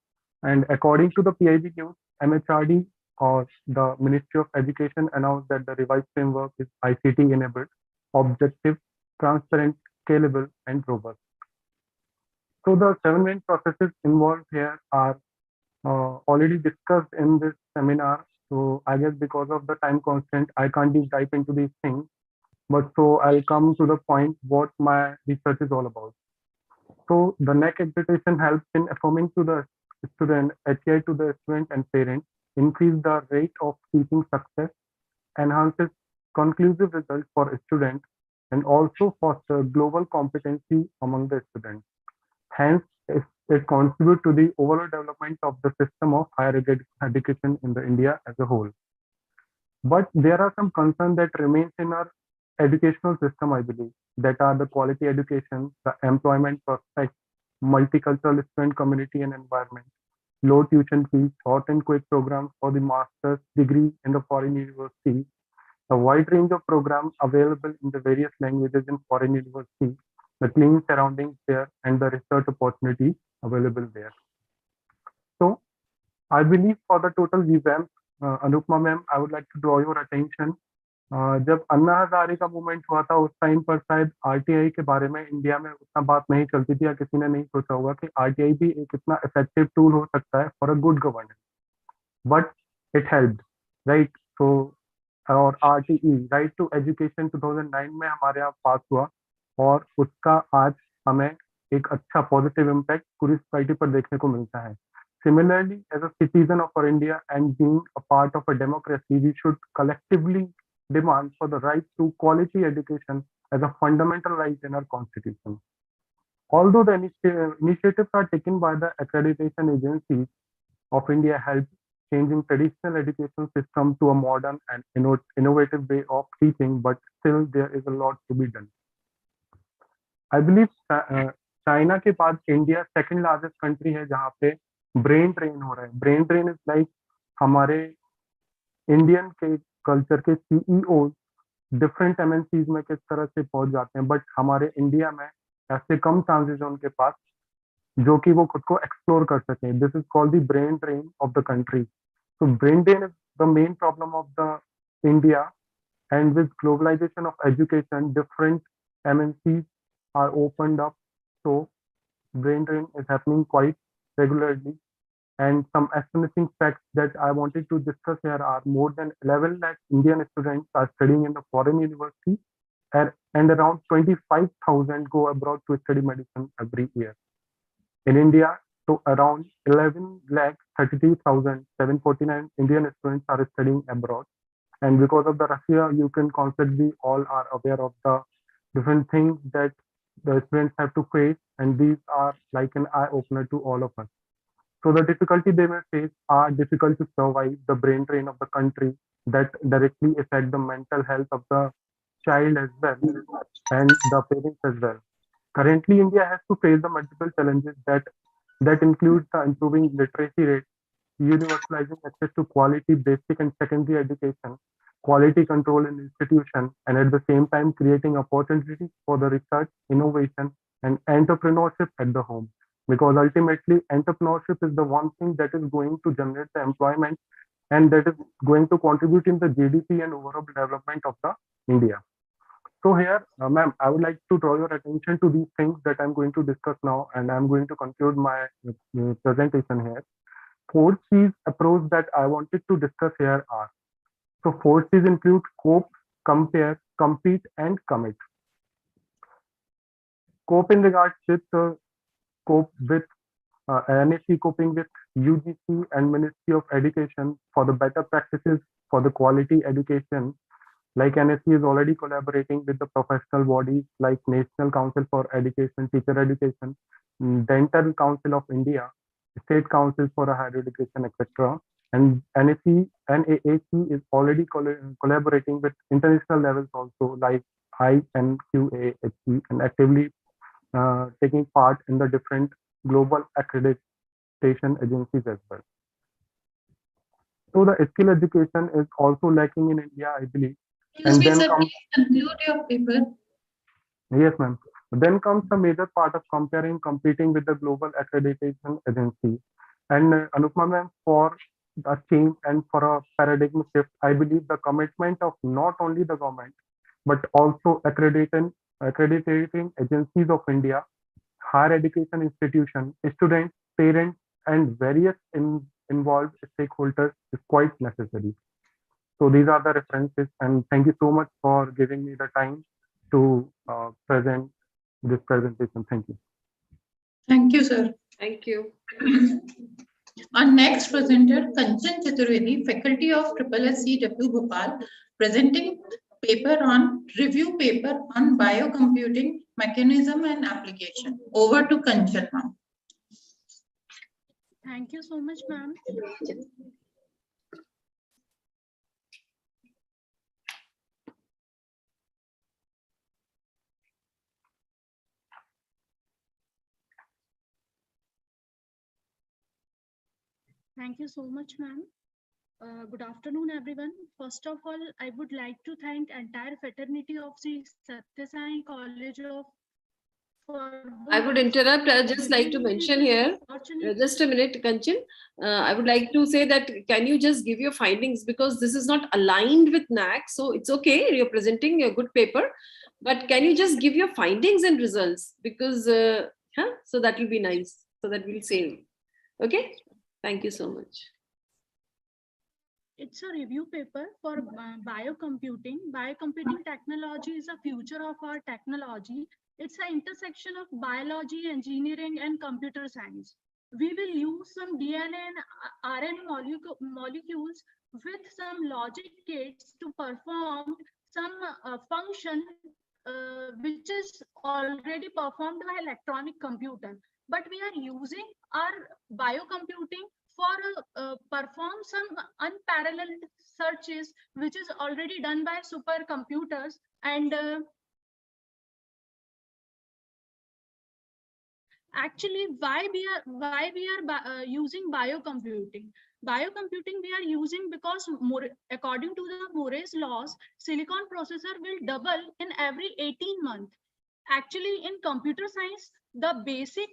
[SPEAKER 4] And according to the PIB news, MHRD or the Ministry of Education announced that the revised framework is ICT enabled, objective, transparent, scalable, and robust. So the 7 main processes involved here are already discussed in this seminar. So I guess because of the time constraint, I can't deep dive into these things. But so I'll come to the point what my research is all about. So the NAAC accreditation helps in affirming to the student, HEI to the student and parents, increase the rate of teaching success, enhances conclusive results for students, and also foster global competency among the students. Hence, it contributes to the overall development of the system of higher education in the India as a whole. But there are some concerns that remains in our educational system, I believe, that are the quality education, the employment prospects, multicultural student community and environment, low tuition fees, short and quick programs for the master's degree in the foreign universities, a wide range of programs available in the various languages in foreign universities, the clean surroundings there, and the research opportunities available there. So I believe for the total revamp, Anupma ma'am, I would like to draw your attention. जब अन्ना हजारे का movement हुआ था उस time पर शायद RTI के बारे में इंडिया में उतना बात नहीं चलती थी या किसी ने नहीं सोचा होगा कि आरटीआई भी एक इतना इफेक्टिव टूल हो सकता है for a good governance, but it helped, right? So और आरटीई राइट टू एजुकेशन 2009 में हमारे यहाँ पास हुआ और उसका आज हमें एक अच्छा पॉजिटिव इम्पैक्ट पूरी सोसाइटी पर देखने को मिलता है. Similarly, as a citizen of our India and being a part of a democracy, we should collectively demand for the right to quality education as a fundamental right in our constitution. Although the initiatives are taken by the accreditation agencies of India help changing traditional education system to a modern and innovative way of teaching, but still there is a lot to be done. I believe China के बाद India second largest country है जहाँ पे brain drain हो रहा है. Brain drain is like हमारे Indian के कल्चर के सीईओ डिफरेंट एमएनसीज में किस तरह से पहुंच जाते हैं, बट हमारे इंडिया में ऐसे कम चांसेस है उनके पास जो कि वो खुद को एक्सप्लोर कर सकें. This is called the brain drain of the country. So brain drain is the main problem of the India, and with globalisation of education different MNCs are opened up, so brain drain is happening quite regularly. And some astonishing facts that I wanted to discuss here are more than 11 lakh Indian students are studying in the foreign university, and around 25,000 go abroad to study medicine every year. In India, so around 11 lakh 33,749 Indian students are studying abroad. And because of the Russia-Ukraine conflict, we all are aware of the different things that the students have to face, and these are like an eye-opener to all of us. So the difficulty they may face are difficult to survive the brain drain of the country that directly affect the mental health of the child as well and the parents as well. Currently, India has to face the multiple challenges that includes the improving literacy rate, universalizing access to quality basic and secondary education, quality control in institution, and at the same time creating opportunities for the research, innovation, and entrepreneurship at the home. Because ultimately, entrepreneurship is the one thing that is going to generate the employment and that is going to contribute in the GDP and overall development of the India. So here, ma'am, I would like to draw your attention to these things that I'm going to discuss now, and I'm going to conclude my presentation here. 4 C's approach that I wanted to discuss here are, so 4 C's include cope, compare, compete, and commit. Cope in regards with cope with NAAC coping with UGC and Ministry of Education for the better practices for the quality education. Like NAAC is already collaborating with the professional bodies like National Council for Education, Teacher Education, Dental Council of India, State Council for Higher Education, etc. And NAAC is already collaborating with international levels also like IQAC and actively taking part in the different global accreditation agencies as well. So the skill education is also lacking in India, I believe. And then comes,
[SPEAKER 15] conclude your paper.
[SPEAKER 4] Yes, ma'am. Then comes the major part of comparing, competing with the global accreditation agency. And Anupama ma'am, for a change and for a paradigm shift, I believe the commitment of not only the government, but also accrediting agencies of India, higher education institutions, students, parents, and various involved stakeholders is quite necessary. So these are the references, and thank you so much for giving me the time to present this presentation. Thank you.
[SPEAKER 15] Thank you, sir.
[SPEAKER 10] Thank you.
[SPEAKER 15] Our next presenter, Kanchan Chaturvedi, faculty of SSSCW Bhopal, presenting paper on review paper on biocomputing mechanism and application. Over to Kanchan, ma'am.
[SPEAKER 3] Thank you so much, ma'am. Thank you so much, ma'am. Good afternoon, everyone. First of all, I would like to thank entire fraternity of the Sathya Sai College of.
[SPEAKER 10] I would interrupt. I'd just like to mention here, just a minute, Kanchan. I would like to say that, can you just give your findings, because this is not aligned with NAAC, so it's okay, you're presenting a good paper, but can you just give your findings and results, because, so that will be nice, so that we'll save. Okay, thank you so much.
[SPEAKER 3] It's a review paper for biocomputing. Biocomputing technology is a future of our technology. It's an intersection of biology, engineering, and computer science. We will use some DNA and RNA molecules with some logic gates to perform some function which is already performed by electronic computer. But we are using our biocomputing for perform some unparalleled searches, which is already done by supercomputers. And actually, why we are using biocomputing? Biocomputing we are using because according to the Moore's laws, silicon processor will double in every 18 months. Actually, in computer science, the basic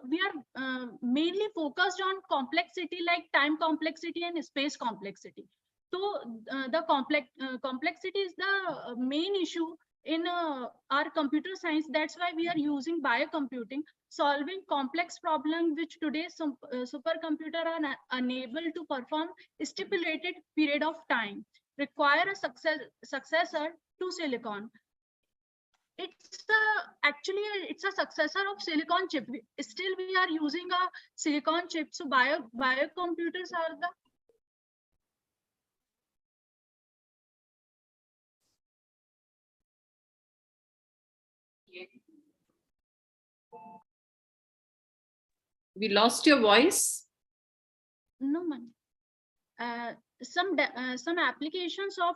[SPEAKER 3] we are mainly focused on complexity, like time complexity and space complexity. So the complexity is the main issue in our computer science. That's why we are using biocomputing, solving complex problems which today's supercomputer are unable to perform stipulated period of time, require a successor to silicon. It's a successor of silicon chip. Still we are using a silicon chip. So biocomputers are the
[SPEAKER 10] We lost your voice.
[SPEAKER 3] No, man. Some applications of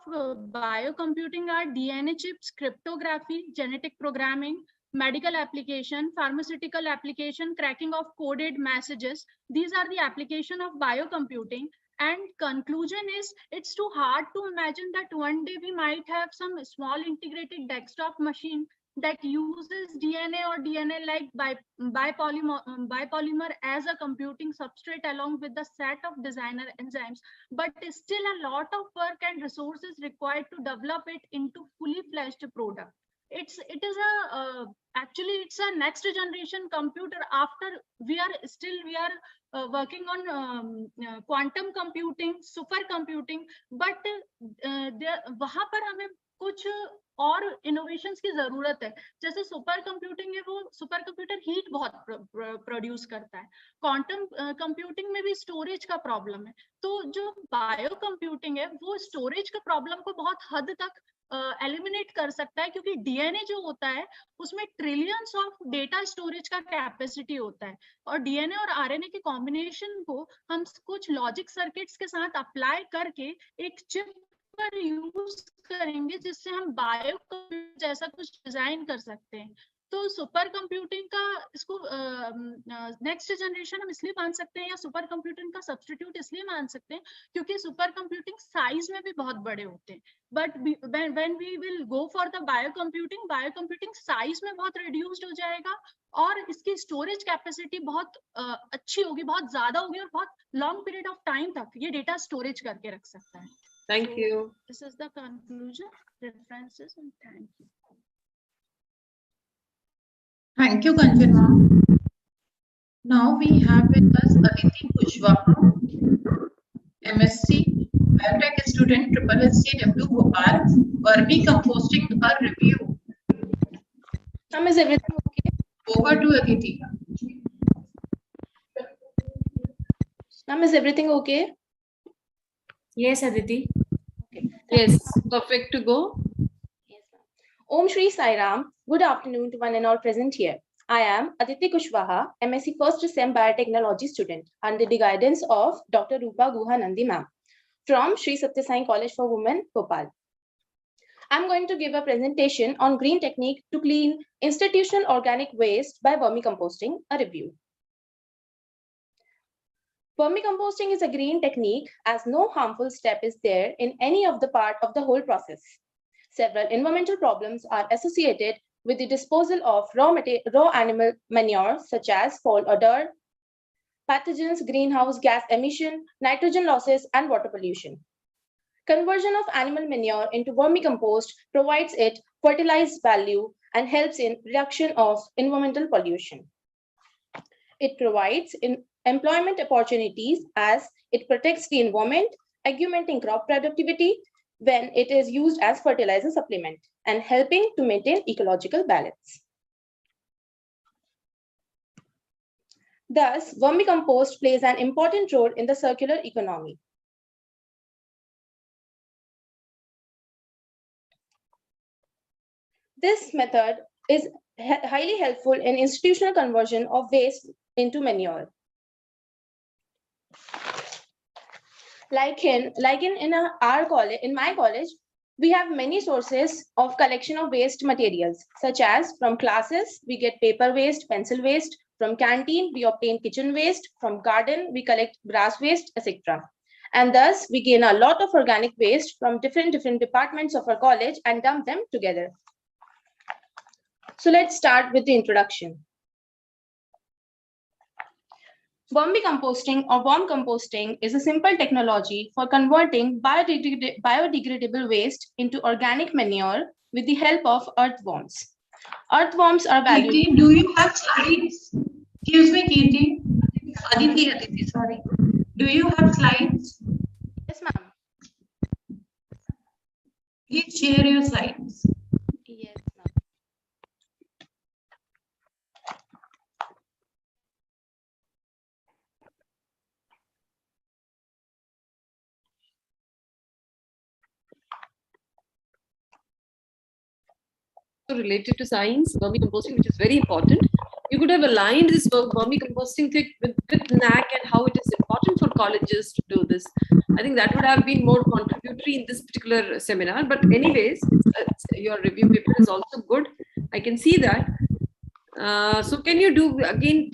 [SPEAKER 3] biocomputing are DNA chips, cryptography, genetic programming, medical application, pharmaceutical application, cracking of coded messages. These are the application of biocomputing. And conclusion is, it's too hard to imagine that one day we might have some small integrated desktop machine that uses DNA or DNA-like bipolymer as a computing substrate along with the set of designer enzymes, but still a lot of work and resources required to develop it into fully fledged product. Actually it's a next generation computer. After we are working on quantum computing, super computing, but वहां पर हमें कुछ और innovations की जरूरत है. जैसे super computing है, वो सुपर कंप्यूटर हीट बहुत प्रोड्यूस करता है. क्वांटम कंप्यूटिंग में भी स्टोरेज का प्रॉब्लम है. तो जो बायो कंप्यूटिंग है वो स्टोरेज का प्रॉब्लम को बहुत हद तक एलिमिनेट कर सकता है, क्योंकि डीएनए जो होता है उसमें ट्रिलियंस ऑफ डेटा स्टोरेज का कैपेसिटी होता है, और डीएनए और आरएनए के कॉम्बिनेशन को हम कुछ लॉजिक सर्किट्स के साथ अप्लाई करके एक चिप पर यूज करेंगे, जिससे हम बायो कंप्यूटर जैसा कुछ डिजाइन कर सकते हैं. तो सुपर कंप्यूटिंग का इसको नेक्स्ट जनरेशन हम इसलिए मान सकते हैं, या सुपर कंप्यूटिंग का सब्स्टिट्यूट इसलिए मान सकते हैं क्योंकि सुपर कंप्यूटिंग साइज में भी बहुत बड़े होते हैं. But when we will go for the bio computing size में बहुत रिड्यूस्ड हो जाएगा, और इसकी स्टोरेज कैपेसिटी बहुत अच्छी होगी, बहुत ज्यादा होगी, और बहुत लॉन्ग पीरियड ऑफ टाइम तक ये डेटा स्टोरेज करके रख सकता है.
[SPEAKER 10] Thank you.
[SPEAKER 3] This is the conclusion, references, and thank you.
[SPEAKER 15] Thank you, Kanchana. Now we have with us Aditi Kushwaha, MSc, Biotech student, SSC Bhopal, vermicomposting a review.
[SPEAKER 1] Is everything okay?
[SPEAKER 15] Over to Aditi.
[SPEAKER 1] Ma'am, is everything okay?
[SPEAKER 7] Yes, Aditi.
[SPEAKER 1] Okay.
[SPEAKER 10] Yes, perfect to go.
[SPEAKER 1] Yes, Om Shri Sai Ram. Good afternoon to one and all present here. I am Aditi Kushwaha, MSc First Sem Biotechnology student, under the guidance of Dr. Rupa Guha Nandi ma'am from Sri Sathya Sai College for Women, Bhopal. I'm going to give a presentation on green technique to clean institutional organic waste by vermicomposting, a review. Vermicomposting is a green technique as no harmful step is there in any of the part of the whole process. Several environmental problems are associated with the disposal of raw animal manure, such as foul odor, pathogens, greenhouse gas emission, nitrogen losses, and water pollution. Conversion of animal manure into vermicompost provides it fertilized value and helps in reduction of environmental pollution. It provides employment opportunities as it protects the environment, augmenting crop productivity when it is used as fertilizer supplement and helping to maintain ecological balance. Thus, vermicompost plays an important role in the circular economy. This method is highly helpful in institutional conversion of waste into manure. In my college, we have many sources of collection of waste materials, such as from classes, we get paper waste, pencil waste, from canteen, we obtain kitchen waste, from garden, we collect grass waste, etc. And thus, we gain a lot of organic waste from different departments of our college and dump them together. So let's start with the introduction. Vermicomposting or worm composting is a simple technology for converting biodegradable waste into organic manure with the help of earthworms. Earthworms are valuable.
[SPEAKER 15] Aditi, do you have slides? Excuse me, Aditi. Aditi, sorry. Do you have slides?
[SPEAKER 1] Yes, ma'am.
[SPEAKER 15] Please share your slides.
[SPEAKER 1] Yes, ma'am.
[SPEAKER 10] Related to science, vermicomposting, which is very important. You could have aligned this vermicomposting thing with NAAC and how it is important for colleges to do this. I think that would have been more contributory in this particular seminar. But anyways, your review paper is also good. I can see that. So can you do again,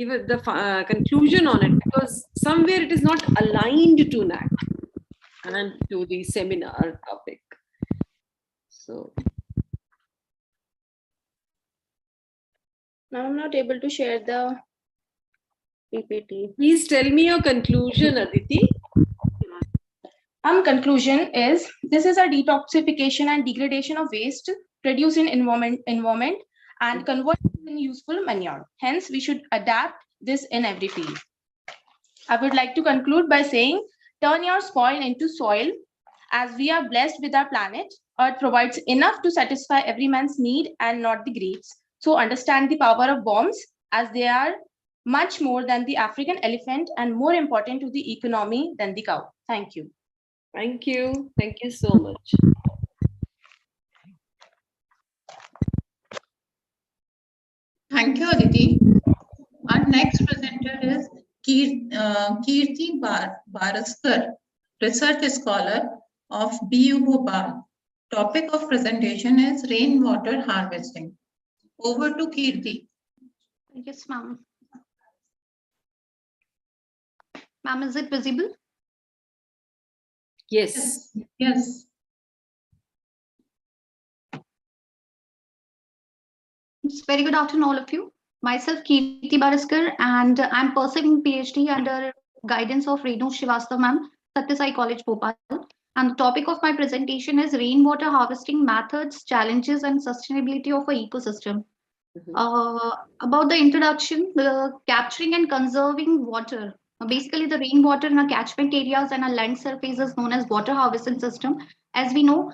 [SPEAKER 10] give the conclusion on it, because somewhere it is not aligned to NAC and to the seminar topic. So
[SPEAKER 1] now I'm not able to share the PPT.
[SPEAKER 10] Please tell me your conclusion, Aditi.
[SPEAKER 1] Conclusion is, this is a detoxification and degradation of waste produced in environment and converted in useful manure. Hence, we should adapt this in every field. I would like to conclude by saying, turn your spoil into soil. As we are blessed with our planet, Earth provides enough to satisfy every man's need and not the greed's. So understand the power of bombs, as they are much more than the African elephant and more important to the economy than the cow. Thank you.
[SPEAKER 10] Thank you. Thank you so much.
[SPEAKER 15] Thank you, Aditi. Our next presenter is Kirti Baraskar, Research Scholar of BU Bhopal. Topic of presentation is rainwater harvesting. Over to Kirti.
[SPEAKER 5] Yes, ma'am. Ma'am, is it visible?
[SPEAKER 10] Yes.
[SPEAKER 15] Yes.
[SPEAKER 5] It's very good afternoon, all of you. Myself, Kirti Baraskar, and I'm pursuing PhD under guidance of Renu Srivastava, ma'am, Sathya College, Bhopal. And the topic of my presentation is rainwater harvesting methods, challenges, and sustainability of an ecosystem. About the introduction, the capturing and conserving water. Basically, the rainwater in our catchment areas and our land surface is known as water harvesting system. As we know,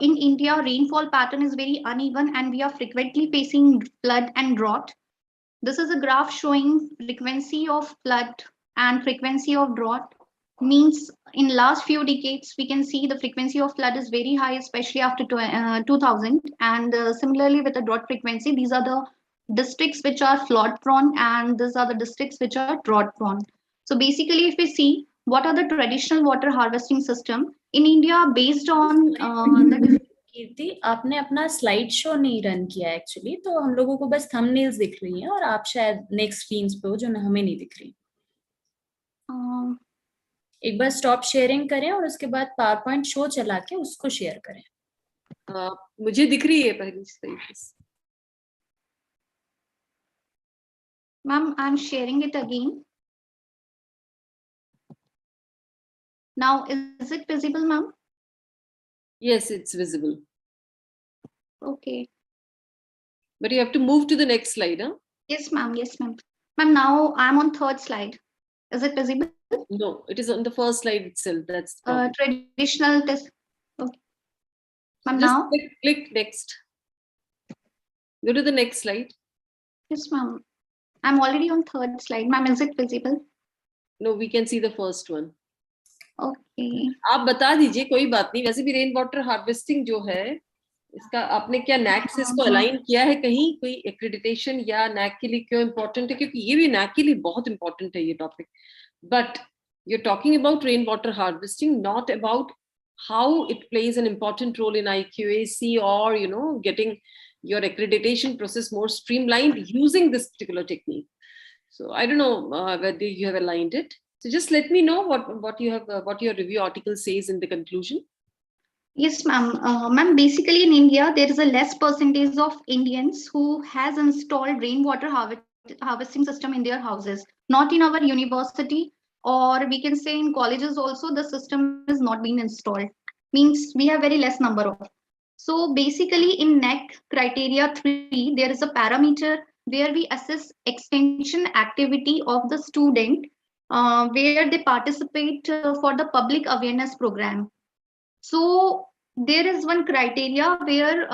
[SPEAKER 5] in India, rainfall pattern is very uneven and we are frequently facing flood and drought. This is a graph showing frequency of flood and frequency of drought. Means in last few decades, we can see the frequency of flood is very high, especially after 2000. And similarly with the drought frequency, these are the districts which are flood prone and these are the districts which are drought prone. So basically, if we see what are the traditional water harvesting system in India based on the
[SPEAKER 7] कीर्ति, आपने अपना slide show नहीं run किया actually, तो हम लोगों को बस thumbnails दिख रही हैं और आप शायद नेक्स्ट स्क्रीन्स पे हो जो हमें नहीं दिख रही. एक बार स्टॉप शेयरिंग करें और उसके बाद पावर पॉइंट शो चला के उसको शेयर करें.
[SPEAKER 10] मुझे दिख रही है पहली slide.
[SPEAKER 5] Ma'am, I'm sharing it again. Now, is it visible, ma'am?
[SPEAKER 10] Yes, it's visible.
[SPEAKER 5] Okay.
[SPEAKER 10] But you have to move to the next slide, huh?
[SPEAKER 5] Yes, ma'am. Yes, ma'am. Ma'am, now I'm on third slide. Is it visible?
[SPEAKER 10] No, it is on the first slide itself. That's
[SPEAKER 5] traditional test. Okay. Ma'am,
[SPEAKER 10] just
[SPEAKER 5] now
[SPEAKER 10] click next. Go to the next slide.
[SPEAKER 5] Yes, ma'am. I'm already on third slide. Ma'am, is it visible?
[SPEAKER 10] No, we can see the first one.
[SPEAKER 5] Okay.
[SPEAKER 10] आप बता दीजिए, कोई बात नहीं. वैसे भी rain water harvesting जो है, इसका आपने क्या NAAC से इसको अलाइन किया है कहीं, कोई एक्रेडिटेशन या NAAC के लिए क्यों इम्पोर्टेंट है? क्योंकि ये भी NAAC के लिए बहुत इम्पोर्टेंट है ये topic. But you're talking about rainwater harvesting, not about how it plays an important role in IQAC or getting your accreditation process more streamlined using this particular technique. So I don't know whether you have aligned it. So just let me know what you have, what your review article says in the conclusion.
[SPEAKER 5] Yes, ma'am. Ma'am, basically in India, there is a less percentage of Indians who has installed rainwater harvesting system in their houses. Not in our university, or we can say in colleges also, the system is not being installed. Means we have very less number of. So basically in NAAC criteria 3, there is a parameter where we assess extension activity of the student where they participate for the public awareness program. So there is one criteria where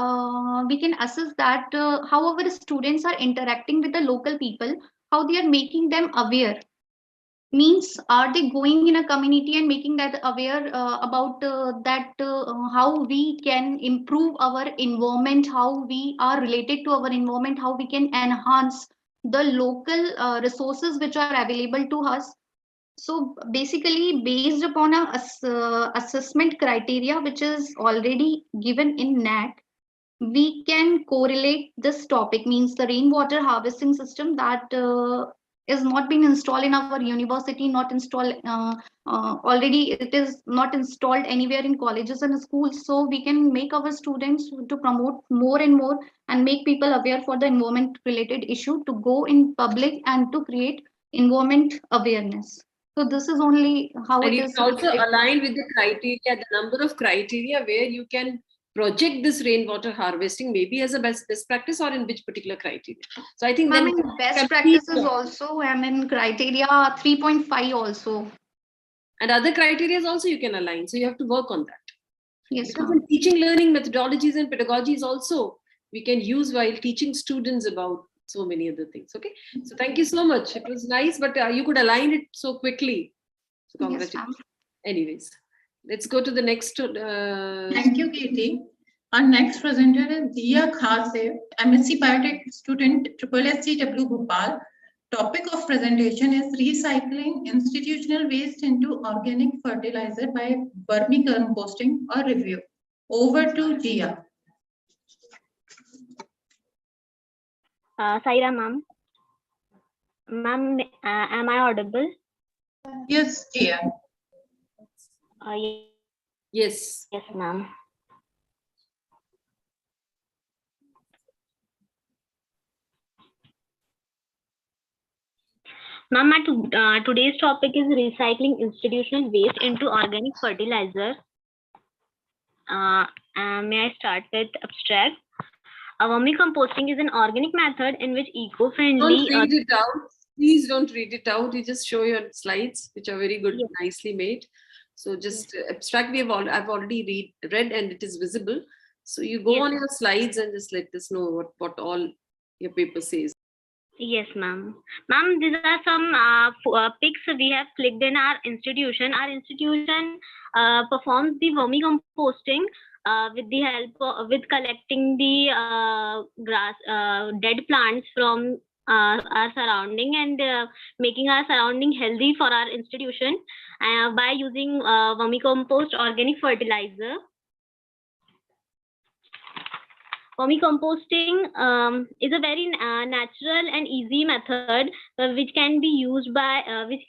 [SPEAKER 5] we can assess that how our students are interacting with the local people, how they are making them aware. Means are they going in a community and making that aware about how we can improve our environment, how we are related to our environment, how we can enhance the local resources which are available to us. So basically based upon a assessment criteria which is already given in NAAC, we can correlate this topic, means the rainwater harvesting system, that is not being installed in our university, not installed already, it is not installed anywhere in colleges and schools. So we can make our students to promote more and more and make people aware for the environment related issue, to go in public and to create environment awareness. So this is only how
[SPEAKER 10] And
[SPEAKER 5] it
[SPEAKER 10] you
[SPEAKER 5] is.
[SPEAKER 10] can also align with the criteria, the number of criteria where you can project this rainwater harvesting, maybe as a best practice or in which particular criteria. So I think
[SPEAKER 5] I
[SPEAKER 10] then
[SPEAKER 5] mean, best practices also, I mean, criteria 3.5 also.
[SPEAKER 10] And other criteria also you can align. So you have to work on that.
[SPEAKER 5] Yes,
[SPEAKER 10] because in teaching, learning methodologies and pedagogies also we can use while teaching students about so many other things. Okay, so thank you so much. It was nice, but you could align it so quickly. So congratulations.
[SPEAKER 5] Yes,
[SPEAKER 10] anyways, let's go to the next.
[SPEAKER 15] Thank you, Kirti. Our next presenter is Diya Khase, MSc Biotech student, SSCW Bhopal. Topic of presentation is recycling institutional waste into organic fertilizer by vermicomposting or review. Over to Jia.
[SPEAKER 20] Saira ma'am. Ma'am, am I audible?
[SPEAKER 15] Yes, Jia.
[SPEAKER 10] Yes.
[SPEAKER 20] Yes, ma'am. Ma'am, today's topic is recycling institutional waste into organic fertilizer. May I start with abstract? Vermicomposting is an organic method in which eco-friendly.
[SPEAKER 10] Don't read it out. Please don't read it out. You just show your slides, which are very good, nicely made. So just abstract. I've already read, and it is visible. So you go on your slides and just let us know what all your paper says.
[SPEAKER 20] Yes, ma'am. Ma'am, these are some pics we have clicked in our institution. Our institution performs the vermicomposting with the help of, with collecting the dead plants from our surrounding and making our surrounding healthy for our institution by using vermicompost organic fertilizer. Vermicomposting is a very natural and easy method which can be used by which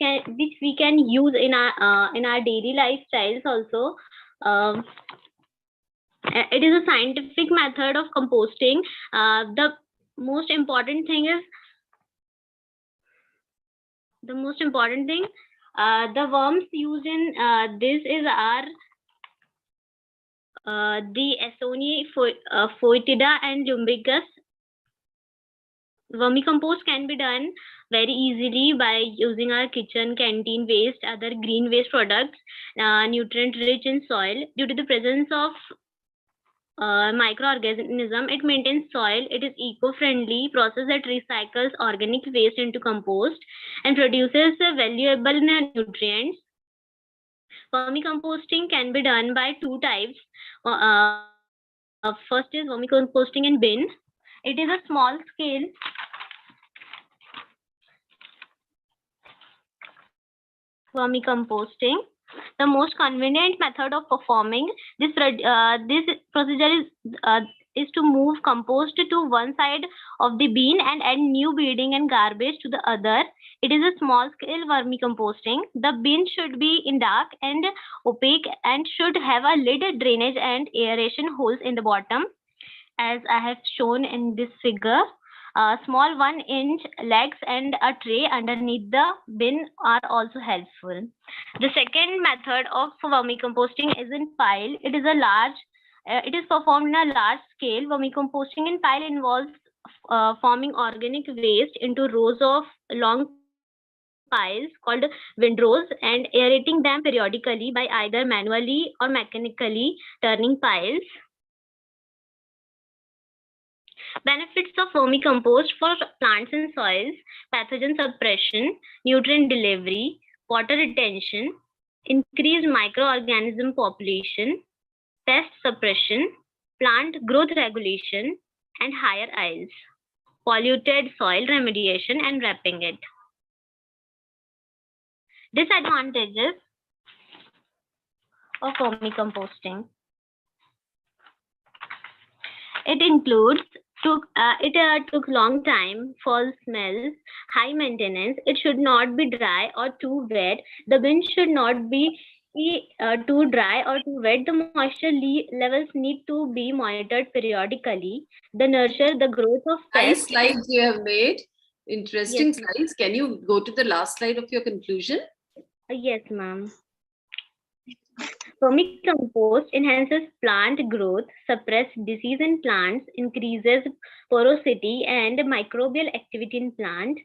[SPEAKER 20] we can use in our daily lifestyles also. It is a scientific method of composting. The most important thing, the worms used in this is the Asonia foetida and lumbricus. Vermicompost can be done very easily by using our kitchen, canteen waste, other green waste products, nutrient rich in soil. Due to the presence of microorganism, it maintains soil. It is eco-friendly process that recycles organic waste into compost and produces valuable nutrients. Vermicomposting can be done by two types. First is vermicomposting in bin. It is a small scale vermicomposting. The most convenient method of performing this procedure is to move compost to one side of the bin and add new bedding and garbage to the other. It is a small scale vermicomposting. The bin should be in dark and opaque and should have a lid, drainage and aeration holes in the bottom, as I have shown in this figure. Small 1-inch legs and a tray underneath the bin are also helpful. The second method of vermicomposting is in pile. It is performed in a large scale. Vermicomposting in pile involves forming organic waste into rows of long piles called windrows and aerating them periodically by either manually or mechanically turning piles. Benefits of vermicompost for plants and soils: pathogen suppression, nutrient delivery, water retention, increased microorganism population, pest suppression, plant growth regulation, and higher yields, polluted soil remediation and wrapping it. Disadvantages of vermicomposting. It includes Took long time, false smells, high maintenance. It should not be dry or too wet. The bin should not be too dry or too wet. The moisture levels need to be monitored periodically. The nurture the growth of
[SPEAKER 10] Nice
[SPEAKER 20] pests.
[SPEAKER 10] slides you have made. Interesting
[SPEAKER 20] Yes,
[SPEAKER 10] slides. Can you go to the last slide of your conclusion?
[SPEAKER 20] Yes, ma'am. Vermicompost enhances plant growth, suppresses disease in plants, increases porosity and microbial activity in plant,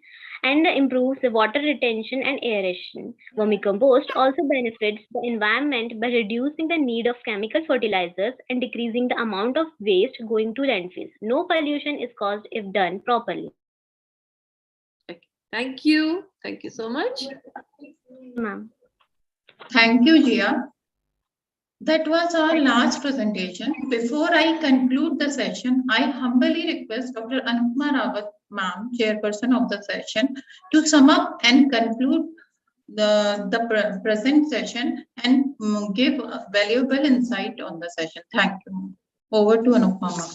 [SPEAKER 20] and improves the water retention and aeration. Vermicompost also benefits the environment by reducing the need of chemical fertilizers and decreasing the amount of waste going to landfills. No pollution is caused if done properly.
[SPEAKER 10] Thank you. Thank you so much.
[SPEAKER 20] Ma'am.
[SPEAKER 15] Thank you, Jia. That was our last presentation. Before I conclude the session, I humbly request Dr. Anupma Rawat, ma'am, chairperson of the session, to sum up and conclude the present session and give a valuable insight on the session. Thank you. Over to Anupma, ma'am.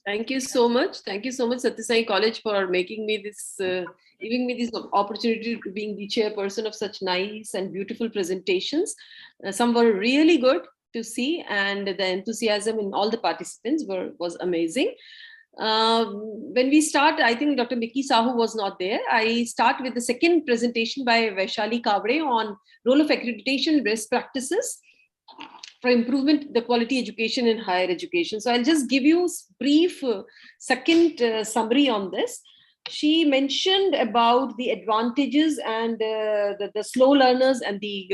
[SPEAKER 10] Thank you so much. Thank you so much, Sathya Sai College, for making me this, giving me this opportunity to being the chairperson of such nice and beautiful presentations. Some were really good to see, and the enthusiasm in all the participants was amazing. When we start, I think Dr. Miki Sahu was not there. I start with the second presentation by Vaishali Kavre on role of accreditation best practices for improvement the quality education in higher education. So I'll just give you brief second summary on this. She mentioned about the advantages and the slow learners and the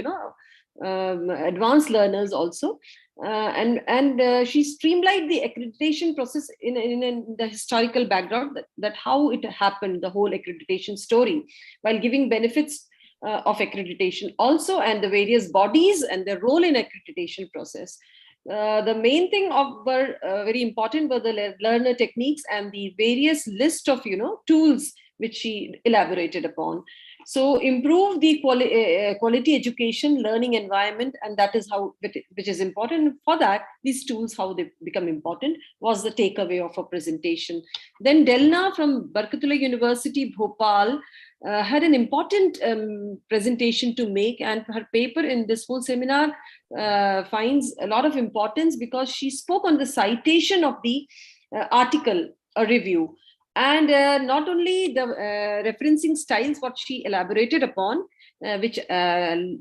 [SPEAKER 10] advanced learners also, and she streamlined the accreditation process in the historical background that how it happened, the whole accreditation story, while giving benefits of accreditation also and the various bodies and their role in accreditation process. The main thing were very important were the learner techniques and the various list of tools which she elaborated upon. So improve the quality education learning environment, and that is how which is important. For that, these tools, how they become important, was the takeaway of her presentation. Then Delna from Barkatullah University, Bhopal, had an important presentation to make, and her paper in this whole seminar finds a lot of importance because she spoke on the citation of the article, a review. And not only the referencing styles, what she elaborated upon, which add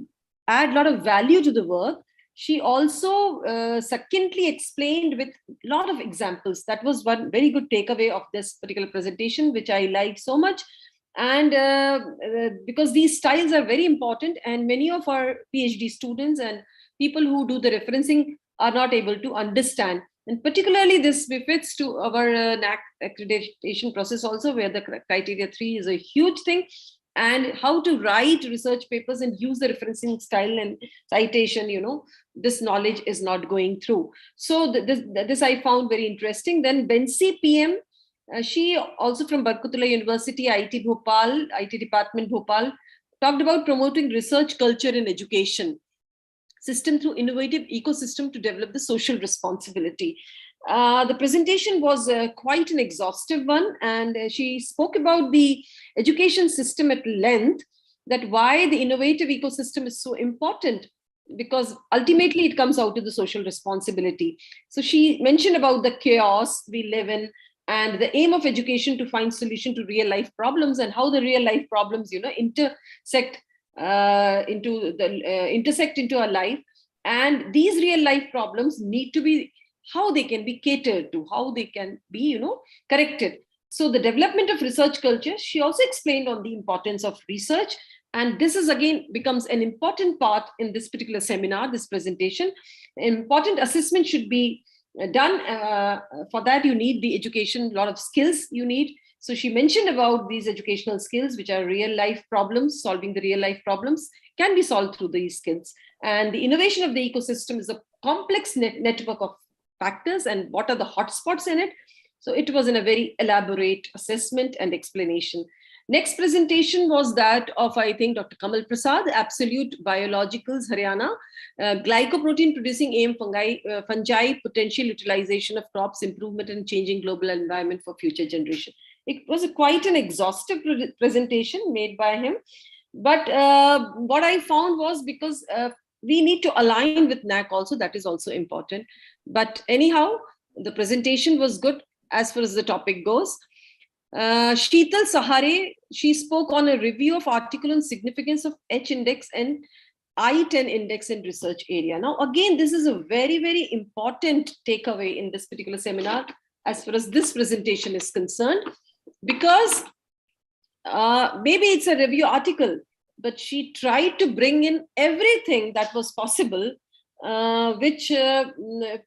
[SPEAKER 10] a lot of value to the work, she also succinctly explained with a lot of examples. That was one very good takeaway of this particular presentation, which I liked so much. And because these styles are very important, and many of our PhD students and people who do the referencing are not able to understand. And particularly this befits to our NAC accreditation process also, where the criteria 3 is a huge thing, and how to write research papers and use the referencing style and citation, this knowledge is not going through. So this I found very interesting. Then Bensi PM, she also from Barkatullah University, IT Bhopal, IT Department Bhopal, talked about promoting research culture in education system through innovative ecosystem to develop the social responsibility. The presentation was quite an exhaustive one, and she spoke about the education system at length, that why the innovative ecosystem is so important, because ultimately it comes out to the social responsibility. So she mentioned about the chaos we live in, and the aim of education to find solution to real life problems, and how the real life problems intersect into our life, and these real life problems need to be how they can be catered to, how they can be corrected. So the development of research culture, she also explained on the importance of research, and this is again becomes an important part in this particular seminar, this presentation. Important assessment should be done. For that you need the education, a lot of skills you need. So she mentioned about these educational skills, which are real life problems, solving the real life problems can be solved through these skills. And the innovation of the ecosystem is a complex network of factors, and what are the hotspots in it. So it was in a very elaborate assessment and explanation. Next presentation was that of, I think, Dr. Kamal Prasad, Absolute Biologicals, Haryana, Glycoprotein Producing AIM Fungi Potential Utilization of Crops, Improvement and Changing Global Environment for Future Generation. It was quite an exhaustive presentation made by him. But what I found was, because we need to align with NAC also, that is also important. But anyhow, the presentation was good as far as the topic goes. Sheetal Sahare, she spoke on a review of article on significance of H index and I-10 index in research area. Now, again, this is a very, very important takeaway in this particular seminar as far as this presentation is concerned, because maybe it's a review article, but she tried to bring in everything that was possible, which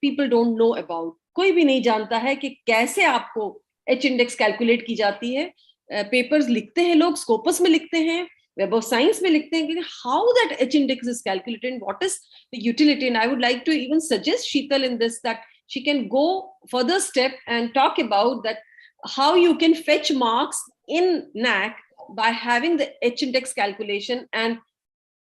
[SPEAKER 10] people don't know about. कोई भी नहीं जानता है कि कैसे आपको H index calculate की जाती है. पेपर्स लिखते हैं लोग, स्कोपस में लिखते हैं, वेब ऑफ साइंस में लिखते हैं, how that H index is calculated and what is the utility. And I would like to even suggest Sheetal in this, that she can go further step and talk about that how you can fetch marks in NAC by having the H index calculation and,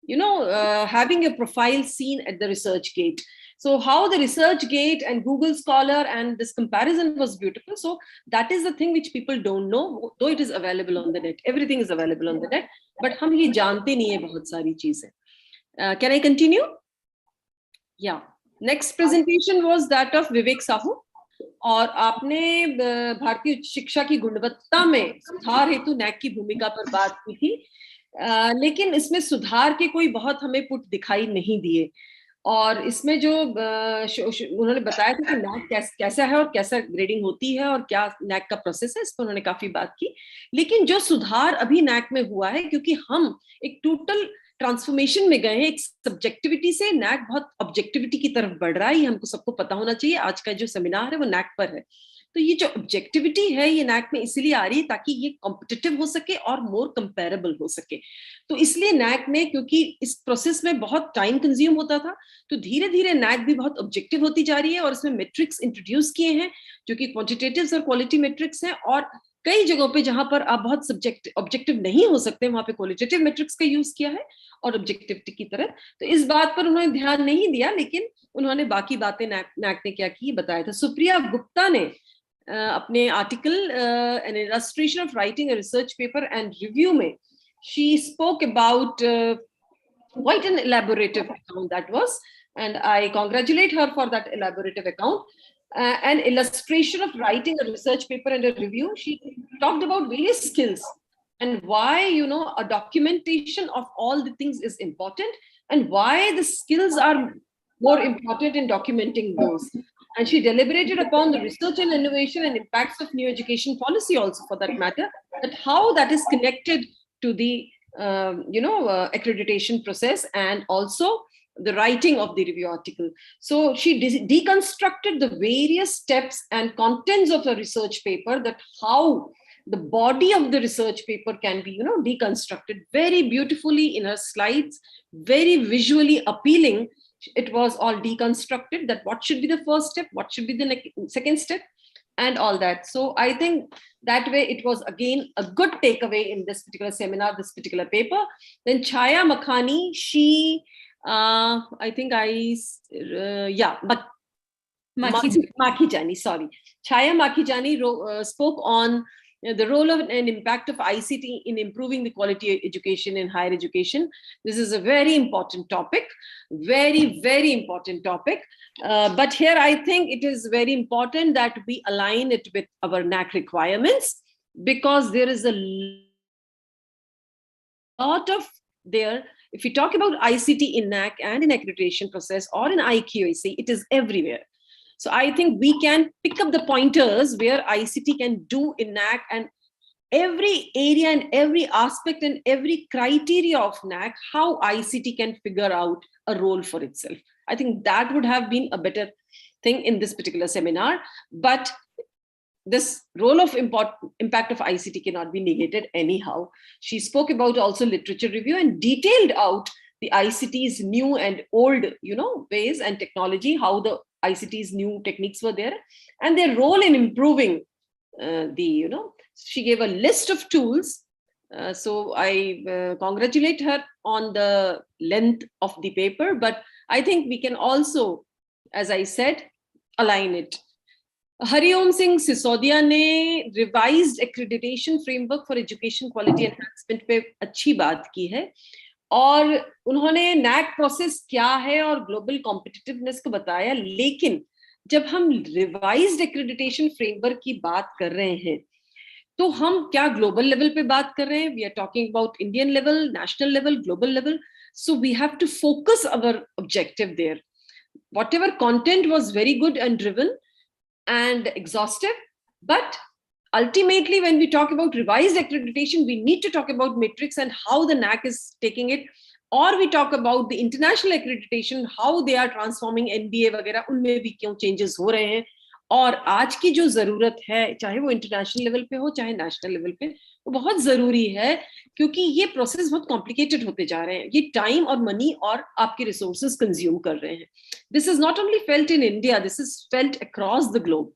[SPEAKER 10] you know, having a profile seen at the research gate. So how the research gate and Google Scholar and this comparison was beautiful. So that is the thing which people don't know, though it is available on the net. Everything is available on the net, but हम ये जानते नहीं हैं बहुत सारी चीजें. Can I continue? Yeah. Next presentation was that of Vivek Sahu. और आपने भारतीय उच्च शिक्षा की गुणवत्ता में सुधार हेतु NAC की भूमिका पर बात की थी, लेकिन इसमें सुधार के कोई बहुत हमें पुट दिखाई नहीं दिए. और इसमें जो उन्होंने बताया था कि NAC कैसा है और कैसा ग्रेडिंग होती है और क्या NAC का प्रोसेस है, इस पर उन्होंने काफी बात की. लेकिन जो सुधार अभी NAC में हुआ है, क्योंकि हम एक टोटल ट्रांसफॉर्मेशन में गए हैं, एक सब्जेक्टिविटी से NAC बहुत ऑब्जेक्टिविटी की तरफ बढ़ रहा है. ये हमको सबको पता होना चाहिए. आज का जो सेमिनार है वो NAC पर है. तो ये जो ऑब्जेक्टिविटी है ये NAC में इसलिए आ रही है ताकि ये कॉम्पिटिटिव हो सके और मोर कंपेरेबल हो सके. तो इसलिए NAC ने, क्योंकि इस प्रोसेस में बहुत टाइम कंज्यूम होता था, तो धीरे धीरे NAC भी बहुत ऑब्जेक्टिव होती जा रही है. और इसमें मेट्रिक्स इंट्रोड्यूस किए हैं जो कि क्वांटिटेटिव्स और क्वालिटी मेट्रिक्स हैं. और कई जगहों पे जहां पर आप बहुत ऑब्जेक्टिव नहीं हो सकते, वहां पे क्वालिटेटिव मेट्रिक्स का यूज किया है और ऑब्जेक्टिविटी की तरह. तो इस बात पर उन्होंने ध्यान नहीं दिया, लेकिन उन्होंने बाकी बातें NAC ने क्या की बताया था. सुप्रिया गुप्ता ने अपने article an illustration of writing a research paper and review में she spoke about quite an elaborative account that was, and I congratulate her for that elaborative account. An illustration of writing a research paper and a review. She talked about various skills and why, you know, a documentation of all the things is important and why the skills are more important in documenting those. And she deliberated upon the research and innovation and impacts of new education policy also, for that matter, that how that is connected to the accreditation process and also the writing of the review article. So she deconstructed the various steps and contents of a research paper, that how the body of the research paper can be, deconstructed very beautifully in her slides, very visually appealing. It was all deconstructed, that what should be the first step, what should be the second step, and all that. So I think that way it was again a good takeaway in this particular seminar, this particular paper. Then Chaya Makhani, she, Makhijani, sorry. Chaya Makhijani spoke on the role of and impact of ICT in improving the quality of education in higher education. This is a very important topic, very, very important topic. But here I think it is very important that we align it with our NAC requirements, because there is a lot of there. If we talk about ICT in NAC and in accreditation process or in IQAC, it is everywhere. So I think we can pick up the pointers where ICT can do in NAC, and every area and every aspect and every criteria of NAC, how ICT can figure out a role for itself. I think that would have been a better thing in this particular seminar. But this role of impact of ICT cannot be negated anyhow. She spoke about also literature review and detailed out the ICT's new and old, ways and technology, how the ICT's new techniques were there, and their role in improving she gave a list of tools So I congratulate her on the length of the paper, but I think we can also, as I said, align it. Hariom Singh Sisodiya ने revised accreditation framework for education quality enhancement पे अच्छी बात की है, और उन्होंने NAAC process क्या है और ग्लोबल कॉम्पिटिटिवनेस को बताया। लेकिन जब हम रिवाइज्ड एक्रेडिटेशन फ्रेमवर्क की बात कर रहे हैं तो हम क्या ग्लोबल लेवल पे बात कर रहे हैं? We are talking about Indian level, national level, global level. So we have to focus our objective there. Whatever content was very good and driven and exhaustive, but ultimately when we talk about revised accreditation, we need to talk about metrics and how the NAAC is taking it, or we talk about the international accreditation, how they are transforming NBA वगैरह, उनमें भी क्यों changes हो रहे हैं, और आज की जो जरूरत है, चाहे वो इंटरनेशनल लेवल पे हो चाहे नेशनल लेवल पे, वो बहुत जरूरी है, क्योंकि ये प्रोसेस बहुत कॉम्प्लिकेटेड होते जा रहे हैं. ये टाइम और मनी और आपके रिसोर्सेज कंज्यूम कर रहे हैं. This is not only felt in India, this is felt across the globe.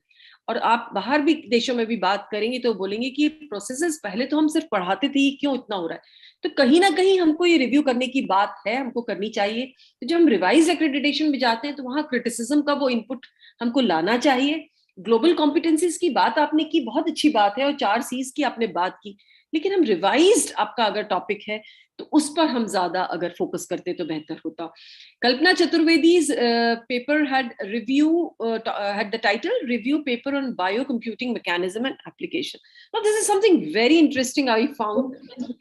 [SPEAKER 10] और आप बाहर भी देशों में भी बात करेंगे तो बोलेंगे कि प्रोसेसेस पहले तो हम सिर्फ पढ़ाते थे, क्यों इतना हो रहा है. तो कहीं ना कहीं हमको ये रिव्यू करने की बात है, हमको करनी चाहिए. तो जब हम रिवाइज एक्रेडिटेशन में जाते हैं तो वहाँ क्रिटिसिज्म का वो इनपुट हमको लाना चाहिए. ग्लोबल कॉम्पिटेंसीज की बात आपने की, बहुत अच्छी बात है, और 4 C's की आपने बात की, लेकिन हम रिवाइज्ड आपका अगर टॉपिक है तो उस पर हम ज्यादा अगर फोकस करते तो बेहतर होता. कल्पना चतुर्वेदी's paper had the title Review Paper on Biocomputing Mechanism and Application. Now this is something very interesting I found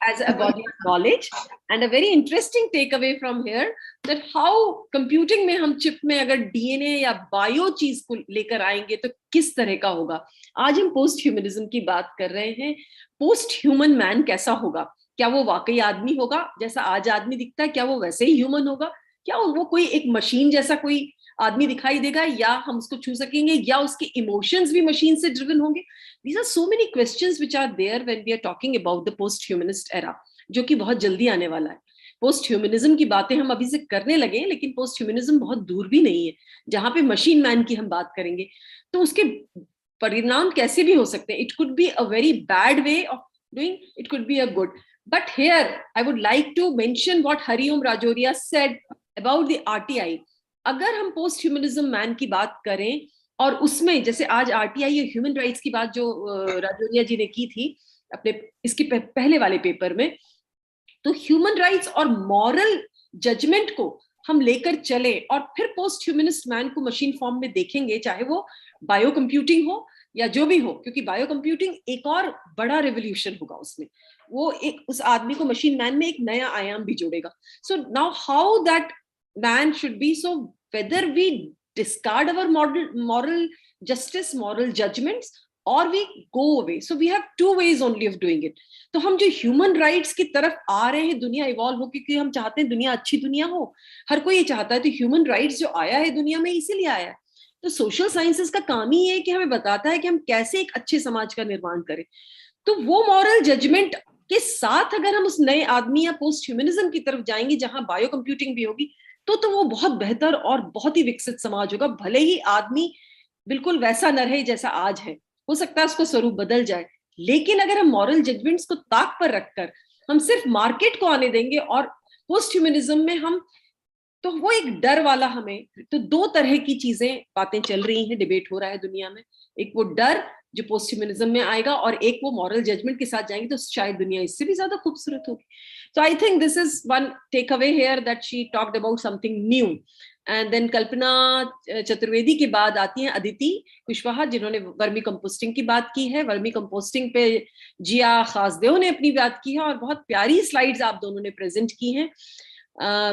[SPEAKER 10] as a body of knowledge, and a very interesting takeaway from here that how computing में हम chip में अगर DNA या bio चीज को लेकर आएंगे तो किस तरह का होगा. आज हम पोस्ट ह्यूमनिज्म की बात कर रहे हैं. पोस्ट ह्यूमन मैन कैसा होगा? क्या वो वाकई आदमी होगा जैसा आज आदमी दिखता है? क्या वो वैसे ही ह्यूमन होगा? क्या वो कोई एक मशीन जैसा कोई आदमी दिखाई देगा, या हम उसको छू सकेंगे, या उसके इमोशंस भी मशीन से ड्रिवन होंगे? These are so many questions which are there when we are talking about the post humanist era, जो कि बहुत जल्दी आने वाला है. पोस्ट ह्यूमनिज्म की बातें हम अभी से करने लगे, लेकिन पोस्ट ह्यूमनिज्म बहुत दूर भी नहीं है. जहां पे मशीन मैन की हम बात करेंगे तो उसके परिणाम कैसे भी हो सकते हैं. It could be a very bad way of doing, it could be a good. But here I would like to mention what Hariom Rajoria said about the RTI. अगर हम पोस्ट ह्यूमनिज्म मैन की बात करें और उसमें जैसे आज RTI या ह्यूमन राइट्स की बात जो राजौरिया जी ने की थी अपने इसके पहले वाले पेपर में, तो ह्यूमन राइट्स और मॉरल जजमेंट को हम लेकर चले और फिर पोस्ट ह्यूमनिस्ट मैन को मशीन फॉर्म में देखेंगे, चाहे वो बायो कंप्यूटिंग हो या जो भी हो, क्योंकि बायो कंप्यूटिंग एक और बड़ा रेवोल्यूशन होगा उसमें. वो एक उस आदमी को मशीन मैन में एक नया आयाम भी जोड़ेगा. So now how that man should be, so whether we discard our moral justice, moral judgments, or we go away. So we have 2 ways only of doing it. तो हम जो ह्यूमन राइट्स की तरफ आ रहे हैं, दुनिया इवॉल्व हो, क्योंकि हम चाहते हैं दुनिया अच्छी दुनिया हो, हर कोई ये चाहता है. तो ह्यूमन राइट्स जो आया है दुनिया में इसीलिए आया है. तो सोशल साइंसेस का काम ही है कि हमें बताता है कि हम कैसे एक अच्छे समाज का निर्माण करें. तो वो मॉरल जजमेंट के साथ अगर हम उस नए आदमी या पोस्ट ह्यूमनिज्म की तरफ जाएंगे जहां बायो कंप्यूटिंग भी होगी, तो वो बहुत बेहतर और बहुत ही विकसित समाज होगा. भले ही आदमी बिल्कुल वैसा न रहे जैसा आज है, हो सकता है उसको स्वरूप बदल जाए, लेकिन अगर हम मॉरल जजमेंट्स को ताक पर रखकर हम सिर्फ मार्केट को आने देंगे और पोस्ट ह्यूमनिज्म में हम, तो वो एक डर वाला हमें, तो 2 तरह की चीजें बातें चल रही हैं, डिबेट हो रहा है दुनिया में. एक वो डर जो पोस्ट ह्यूमनिज्म में आएगा, और एक वो मॉरल जजमेंट के साथ जाएंगे, तो शायद दुनिया इससे भी ज्यादा खूबसूरत होगी. So I think this is one takeaway here, that she talked about something new. And then कल्पना चतुर्वेदी के बाद आती हैं अदिति कुशवाहा, जिन्होंने वर्मी कंपोस्टिंग की बात की है. वर्मी कंपोस्टिंग पे जिया खासदेव ने अपनी बात की है, और बहुत प्यारी स्लाइड्स आप दोनों ने प्रेजेंट की हैं.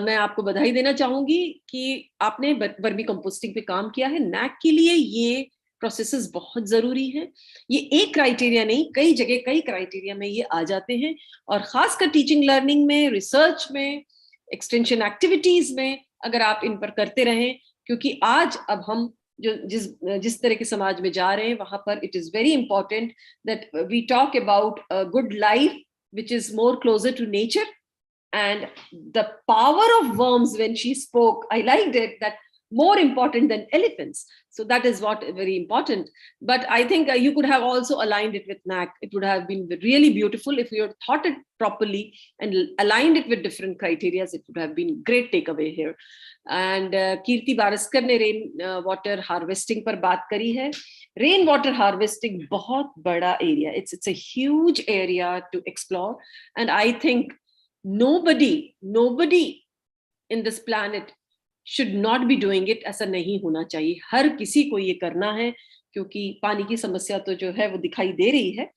[SPEAKER 10] मैं आपको बधाई देना चाहूंगी कि आपने वर्मी कंपोस्टिंग पे काम किया है. NAAC के लिए ये प्रोसेसेस बहुत जरूरी है. ये एक क्राइटेरिया नहीं, कई जगह कई क्राइटेरिया में ये आ जाते हैं, और खासकर टीचिंग लर्निंग में, रिसर्च में, एक्सटेंशन एक्टिविटीज में अगर आप इन पर करते रहें, क्योंकि आज अब हम जो जिस तरह के समाज में जा रहे हैं वहां पर it is very important that we talk about a good life which is more closer to nature. And the power of worms, when she spoke, I liked it, that more important than elephants. So that is what very important. But I think you could have also aligned it with NAAC. It would have been really beautiful if you had thought it properly and aligned it with different criteria. It would have been great takeaway here. And Kirti Baraskar ne rain water harvesting par baat kari hai. Rain water harvesting बहुत बड़ा area. It's a huge area to explore, and I think nobody in this planet should not be doing it. ऐसा नहीं होना चाहिए. हर किसी को ये करना है, क्योंकि पानी की समस्या तो जो है वो दिखाई दे रही है.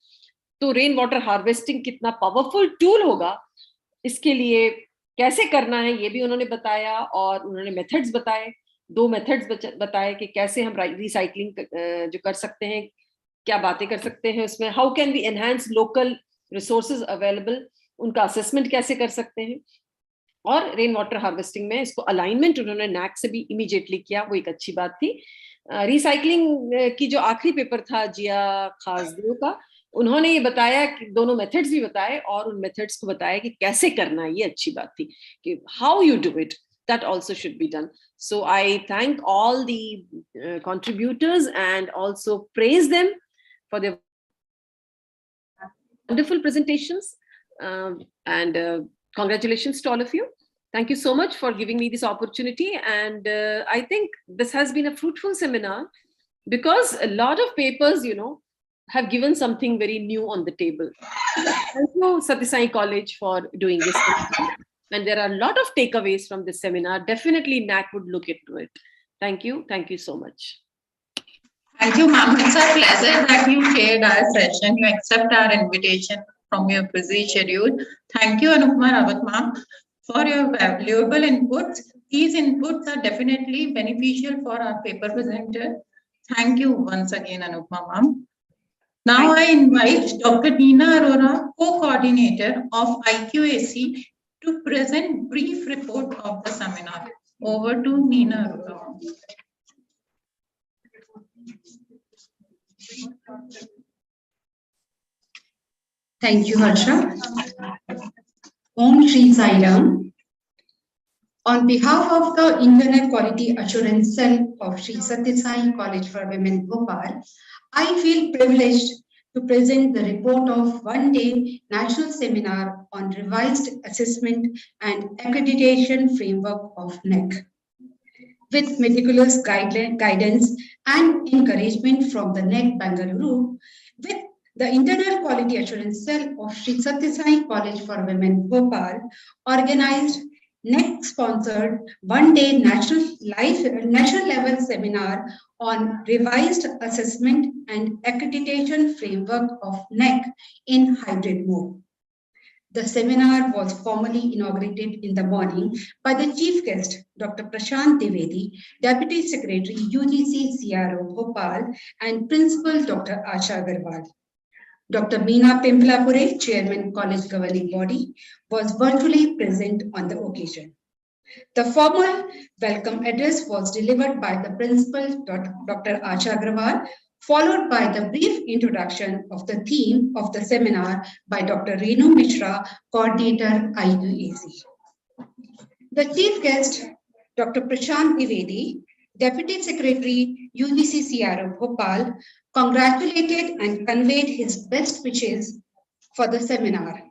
[SPEAKER 10] तो रेन वाटर हार्वेस्टिंग कितना पावरफुल टूल होगा, इसके लिए कैसे करना है ये भी उन्होंने बताया, और उन्होंने मेथड्स बताए. 2 मेथड्स बताए कि कैसे हम रिसाइकलिंग जो कर सकते हैं, क्या बातें कर सकते हैं उसमें. How can we enhance local resources available, उनका असेसमेंट कैसे कर सकते हैं. और रेन वाटर हार्वेस्टिंग में इसको अलाइनमेंट उन्होंने NAAC से भी इमीडिएटली किया, वो एक अच्छी बात थी. रिसाइकलिंग की जो आखिरी पेपर था जिया खासदेव का, उन्होंने ये बताया कि दोनों मेथड्स भी बताए, और उन मेथड्स को बताया कि कैसे करना है. ये अच्छी बात थी कि how you do it, that also should be done. So I thank all the contributors and also praise them for their wonderful presentations, and congratulations to all of you. Thank you so much for giving me this opportunity, and I think this has been a fruitful seminar, because a lot of papers, you know, have given something very new on the table. Thank you, Sathya Sai College, for doing this. And there are a lot of takeaways from this seminar. Definitely NAAC would look into it. Thank you. Thank you so much.
[SPEAKER 15] Thank you, ma'am. It's a pleasure that you shared our session. You accept our invitation from your busy schedule. Thank you, Anupma Rawat ma'am, for your valuable inputs. These inputs are definitely beneficial for our paper presenter. Thank you once again, Anupma ma'am. Now I invite Dr. Neena Arora, co-coordinator of IQAC, to present brief report of the seminar. Over to Neena Arora.
[SPEAKER 6] Thank you, Harsha. Om Shri Sai Ram. On behalf of the Internal Quality Assurance Cell of Shri Sathya Sai College for Women, Bhopal, I feel privileged to present the report of one-day national seminar on revised assessment and accreditation framework of NAC. With meticulous guidance and encouragement from the NAC Bangalore, with the Internal Quality Assurance Cell of Shri Sathya Sai College for Women, Bhopal, organized NAC-sponsored one-day national level seminar on revised assessment and accreditation framework of NAC in hybrid mode. The seminar was formally inaugurated in the morning by the chief guest, Dr. Prashant Dwivedi, Deputy Secretary, UGC CRO Bhopal, and Principal Dr. Asha Agarwal. Dr. Meena Pimplapure, Chairman College Governing Body, was virtually present on the occasion. The formal welcome address was delivered by the Principal, Dr. Asha Agarwal, followed by the brief introduction of the theme of the seminar by Dr. Renu Mishra, Coordinator IQAC. The chief guest, Dr. Prashant Dwivedi, Deputy Secretary, UGC CRO Bhopal, congratulated and conveyed his best wishes for the seminar.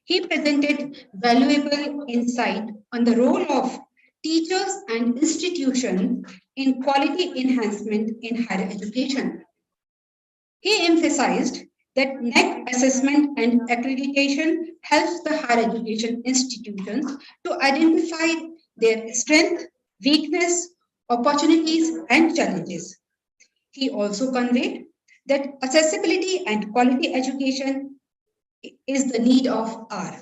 [SPEAKER 6] He presented valuable insight on the role of teachers and institutions in quality enhancement in higher education. He emphasized that NAC assessment and accreditation helps the higher education institutions to identify their strength, weakness, opportunities, and challenges. He also conveyed that accessibility and quality education is the need of our.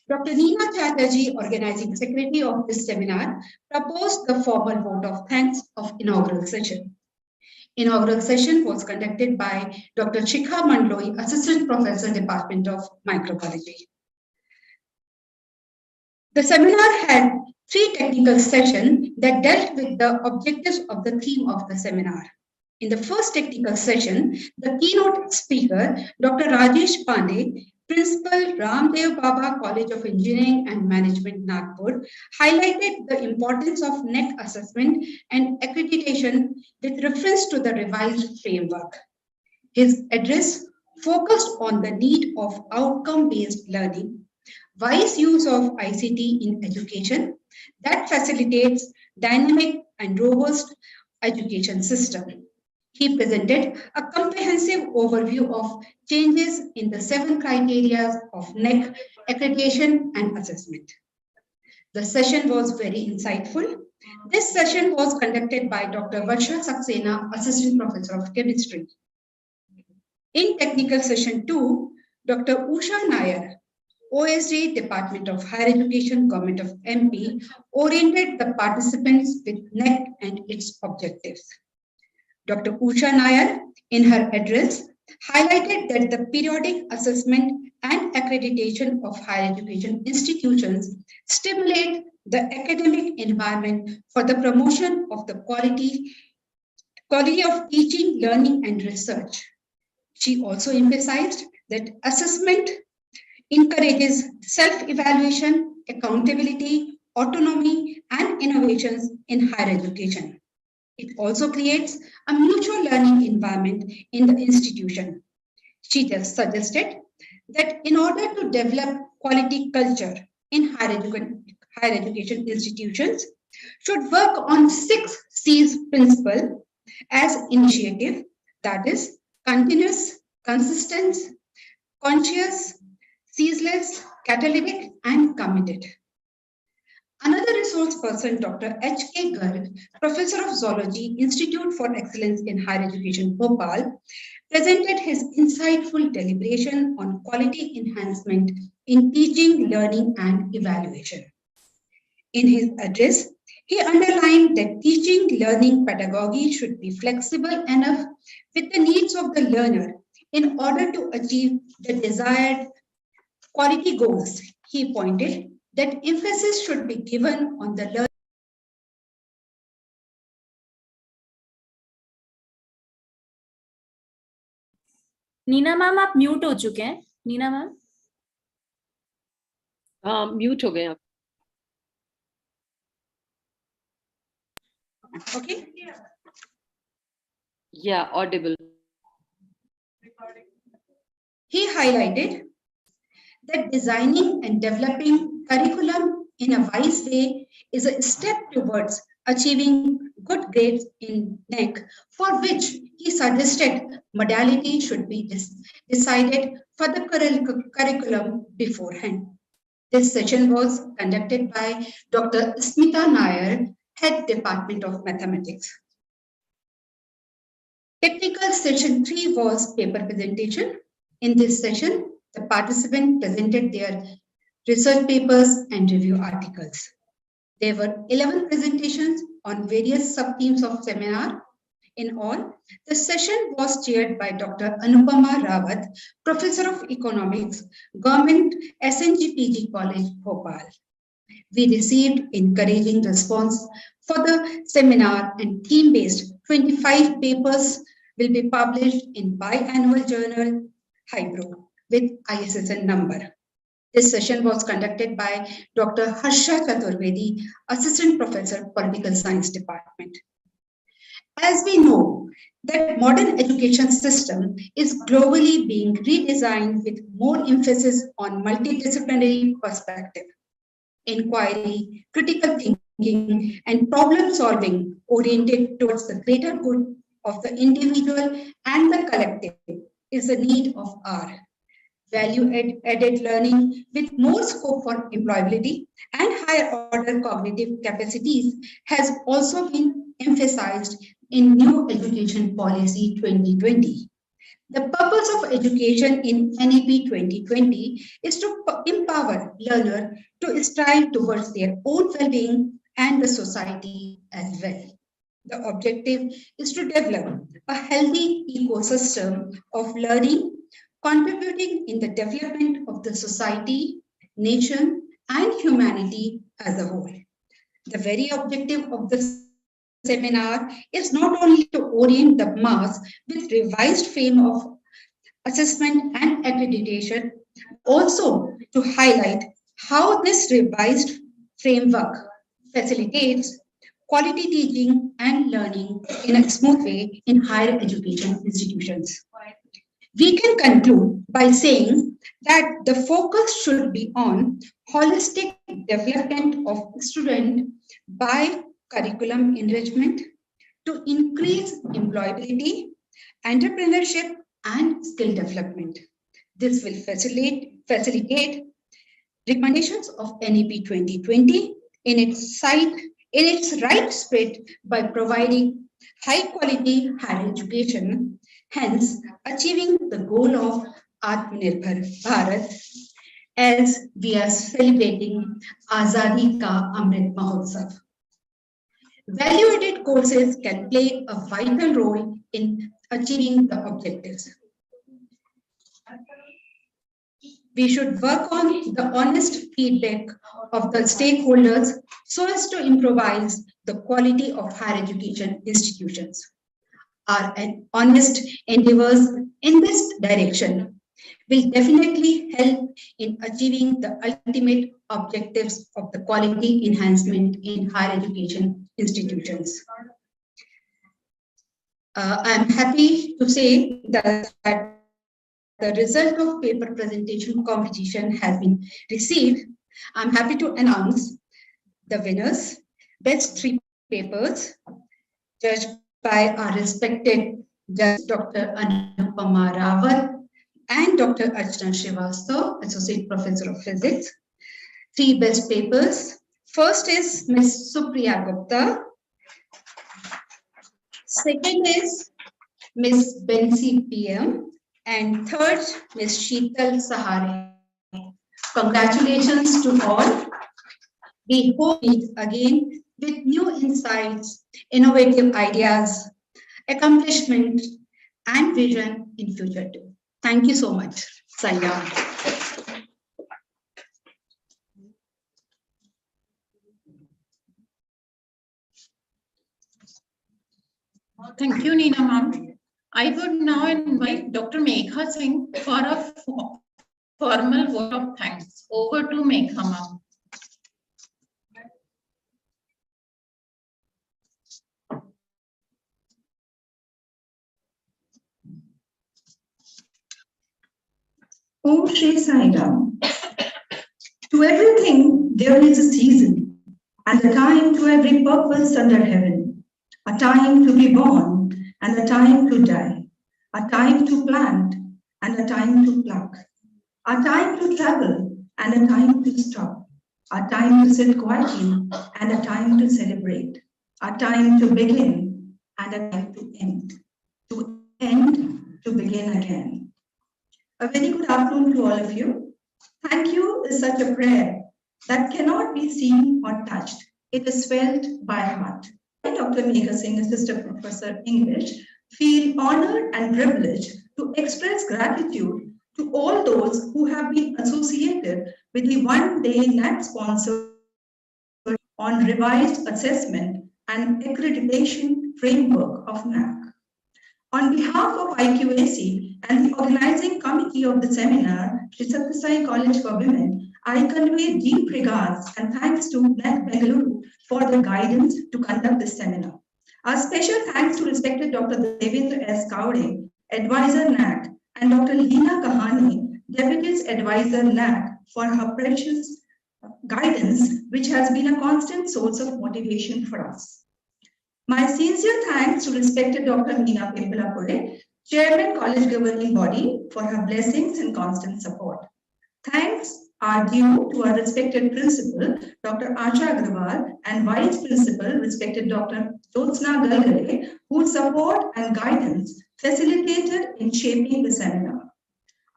[SPEAKER 6] Dr. Neena Chatterjee, organizing secretary of this seminar, proposed the formal vote of thanks of inaugural session. Inaugural session was conducted by Dr. Shikha Mandloi, Assistant Professor, Department of Microbiology. The seminar had 3 technical sessions that dealt with the objectives of the theme of the seminar. In the first technical session, the keynote speaker, Dr. Rajesh Pandey, Principal Ramdev Baba College of Engineering and Management, Nagpur, highlighted the importance of Nac assessment and accreditation with reference to the revised framework. His address focused on the need of outcome-based learning, wise use of ICT in education that facilitates dynamic and robust education system. He presented a comprehensive overview of changes in the 7 criteria of NAC accreditation and assessment. The session was very insightful. This session was conducted by Dr. Varsha Saxena, Assistant Professor of Chemistry. In technical session 2, Dr. Usha Nair, OSD Department of Higher Education, Government of MP, oriented the participants with NAC and its objectives. Dr. Usha Nair, in her address, highlighted that the periodic assessment and accreditation of higher education institutions stimulate the academic environment for the promotion of the quality of teaching, learning, and research. She also emphasized that assessment encourages self-evaluation, accountability, autonomy, and innovations in higher education. It also creates a mutual learning environment in the institution. She just suggested that in order to develop quality culture in higher education institutions, should work on 6 C's principle as initiative, that is, continuous, consistent, conscious, ceaseless, catalytic, and committed. Another resource person, Dr. H.K. Garg, Professor of Zoology, Institute for Excellence in Higher Education, Bhopal, presented his insightful deliberation on quality enhancement in teaching, learning, and evaluation. In his address, he underlined that teaching, learning, pedagogy should be flexible enough with the needs of the learner in order to achieve the desired quality goals. He pointed that emphasis should be given on the learning.
[SPEAKER 7] Neena ma'am आप mute हो चुके हैं. Neena ma'am
[SPEAKER 10] mute हो गए आप.
[SPEAKER 6] Okay.
[SPEAKER 10] Yeah, audible.
[SPEAKER 6] He highlighted that designing and developing curriculum in a wise way is a step towards achieving good grades in NAC, for which he suggested modality should be decided for the curriculum beforehand. This session was conducted by Dr. Smita Nair, Head Department of Mathematics. Technical session 3 was paper presentation. In this session, the participants presented their research papers and review articles. There were 11 presentations on various sub-themes of seminar. In all, the session was chaired by Dr. Anupama Rawat, Professor of Economics, Government SNG College, Bhopal. We received encouraging response for the seminar, and theme-based 25 papers will be published in biannual journal Hybro with ISSN number. This session was conducted by Dr. Harsha Chaturvedi, Assistant Professor, Political Science Department. As we know, that modern education system is globally being redesigned with more emphasis on multidisciplinary perspective, inquiry, critical thinking, and problem solving oriented towards the greater good of the individual and the collective is the need of our value-added learning with more scope for employability and higher order cognitive capacities has also been emphasized in New Education Policy 2020. The purpose of education in NEP 2020 is to empower learners to strive towards their own well-being and the society as well. The objective is to develop a healthy ecosystem of learning, contributing in the development of the society, nation, and humanity as a whole. The very objective of the seminar is not only to orient the mass with revised frame of assessment and accreditation, Also, to highlight how this revised framework facilitates quality teaching and learning in a smooth way in higher education institutions. We can conclude by saying that the focus should be on holistic development of student by curriculum enrichment to increase employability, entrepreneurship, and skill development. This will facilitate recommendations of NAP 2020 in its right spirit by providing high quality higher education, hence achieving the goal of Atmanirbhar Bharat as we are celebrating Azadi Ka Amrit Mahotsav. Value-added courses can play a vital role in achieving the objectives. We should work on the honest feedback of the stakeholders so as to improvise the quality of higher education institutions. Our honest endeavors in this direction will definitely help in achieving the ultimate objectives of the quality enhancement in higher education institutions. I'm happy to say that the result of paper presentation competition has been received. I'm happy to announce the winners. Best 3 papers judged by our respected judge Dr. Anupama Rawat and Dr. Archana Srivastav, Associate Professor of Physics. 3 best papers. First is Ms. Supriya Gupta. Second is Ms. Bensi PM. And third, Ms. Sheetal Sahare. Congratulations to all. We hope to meet again with new insights, innovative ideas, accomplishment, and vision in future too. Thank you so much. Sathya.
[SPEAKER 15] Thank you, Neena ma'am. I would now invite Dr. Megha Singh for a formal vote of thanks. Over to Megha ma'am.
[SPEAKER 2] Om Shri Sai Ram. To everything there is a season and a time to every purpose under heaven, a time to be born and a time to die, a time to plant and a time to pluck, a time to travel and a time to stop, a time to sit quietly and a time to celebrate, a time to begin and a time to end to begin again. A very good afternoon to all of you. Thank you is such a prayer that cannot be seen or touched. It is felt by heart. Dr. Megha Singh, Assistant Professor English, feel honored and privileged to express gratitude to all those who have been associated with the one-day NAAC sponsor on revised assessment and accreditation framework of NAAC. On behalf of IQAC and the organizing committee of the seminar, Sri Sathya Sai College for Women, I convey deep regards and thanks to NAAC Bengaluru for the guidance to conduct this seminar. Our special thanks to respected Dr. Devendra S. Kaude, Advisor NAAC, and Dr. Leena Kahani, Deputy Advisor NAAC, for her precious guidance, which has been a constant source of motivation for us. My sincere thanks to respected Dr. Meena Pimpalapure, Chairman College Governing Body, for her blessings and constant support. Thanks are due to our respected Principal, Dr. Asha Agrawal, and Vice Principal, respected Dr. Jyotsna Galgale, whose support and guidance facilitated in shaping the seminar.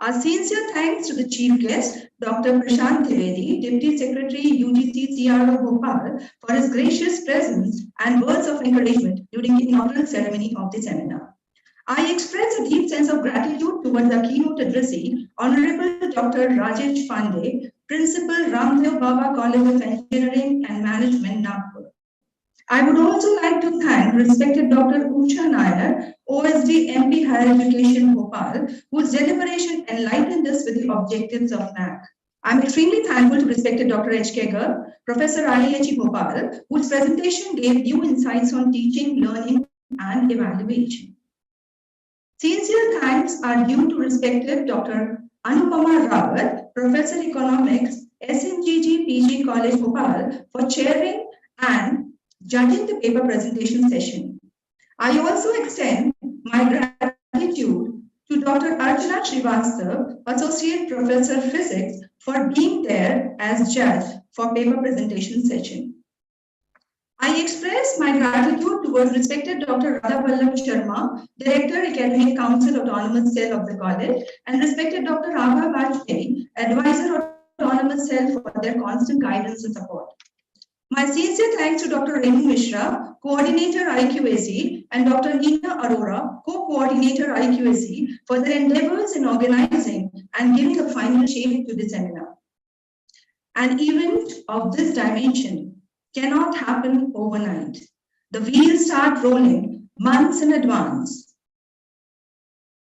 [SPEAKER 2] Our sincere thanks to the Chief Guest, Dr. Prashant Trivedi, Deputy Secretary, UGC CRO Bhopal, for his gracious presence and words of encouragement during the inaugural ceremony of the seminar. I express a deep sense of gratitude towards the keynote addressee, Honorable Dr. Rajesh Pandey, Principal Ramdev Baba College of Engineering and Management, Nagpur. I would also like to thank respected Dr. Usha Nair, OSD MP Higher Education Bhopal, whose deliberation enlightened us with the objectives of NAAC. I'm extremely thankful to respected Dr. H.K. Garg, Professor IIT Bhopal, whose presentation gave new insights on teaching, learning, and evaluation. Sincere thanks are due to respected Dr. Anupama Rawat, Professor Economics, SNGG PG College Bhopal, for chairing and judging the paper presentation session. I also extend my gratitude to Dr. Archana Srivastav, Associate Professor Physics, for being there as judge for paper presentation session. I express my gratitude towards respected Dr. Radha Vallabh Sharma, Director, Academic Council, Autonomous Cell of the College, and respected Dr. Raghav Vajpayee, Advisor, Autonomous Cell, for their constant guidance and support. My sincere thanks to Dr. Renu Mishra, Coordinator IQAC, and Dr. Neena Arora, Co-Coordinator IQAC, for their endeavors in organizing and giving a final shape to the seminar. An event of this dimension cannot happen overnight. The wheels start rolling months in advance.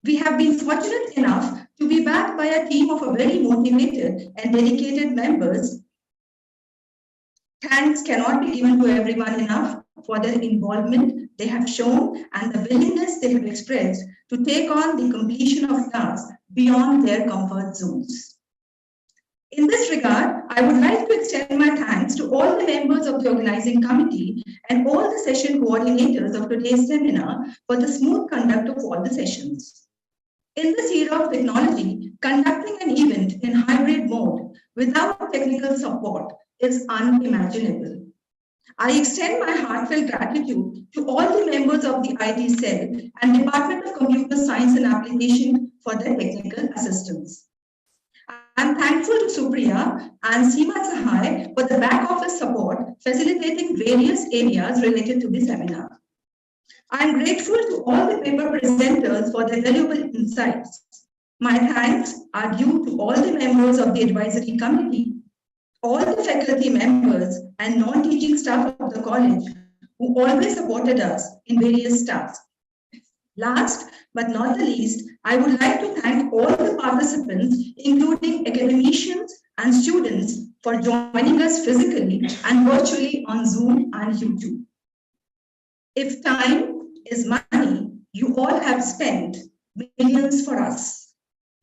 [SPEAKER 2] We have been fortunate enough to be backed by a team of very motivated and dedicated members. Thanks cannot be given to everyone enough for their involvement they have shown and the willingness they have expressed to take on the completion of tasks beyond their comfort zones. In this regard, I would like to extend my thanks to all the members of the organizing committee and all the session coordinators of today's seminar for the smooth conduct of all the sessions. In this era of technology, conducting an event in hybrid mode without technical support is unimaginable. I extend my heartfelt gratitude to all the members of the IT cell and Department of Computer Science and Application for their technical assistance. I am thankful to Supriya and Seema Sahai for the back office support facilitating various areas related to the seminar. I am grateful to all the paper presenters for their valuable insights. My thanks are due to all the members of the advisory committee, all the faculty members and non-teaching staff of the college who always supported us in various tasks. Last but not the least, I would like to thank all the participants, including academicians and students, for joining us physically and virtually on Zoom and YouTube. If time is money, you all have spent millions for us.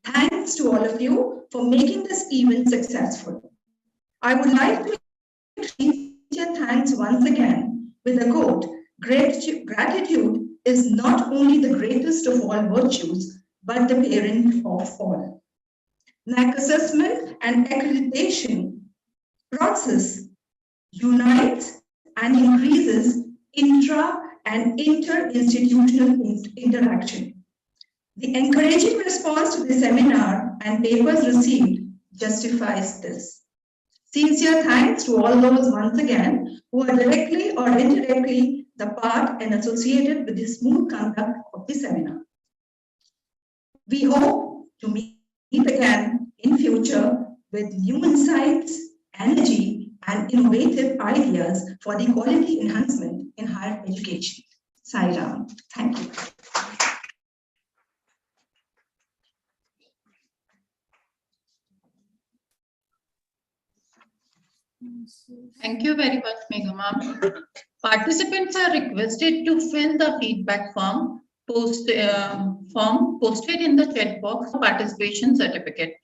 [SPEAKER 2] Thanks to all of you for making this event successful. I would like to extend thanks once again with a quote: gratitude is not only the greatest of all virtues, but the parent of all. Nac Assessment and Accreditation Process unites and increases intra and inter-institutional interaction. The encouraging response to the seminar and papers received justifies this. Sincere thanks to all those once again who are directly or indirectly the part and associated with the smooth conduct of the seminar. We hope to meet again in future with new insights, energy, and innovative ideas for the quality enhancement in higher education. Sai Ram. Thank you.
[SPEAKER 15] Thank you very much, Megha ma'am. Participants are requested to fill the feedback form posted in the chat box for participation certificate.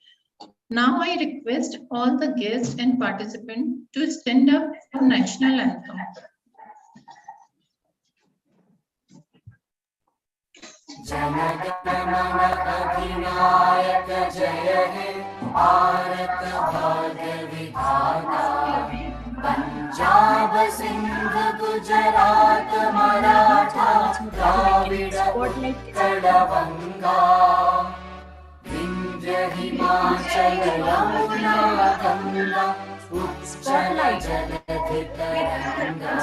[SPEAKER 15] Now I request all the guests and participants to stand up for national anthem.
[SPEAKER 11] अधिनायक जय हे भारत भाग्य विधाता पंजाब सिंध गुजरात मराठा द्राविड़ उत्कल गंगा विंध्य हिमाचल यमुना गंगा उच्चल जलधि तरंगा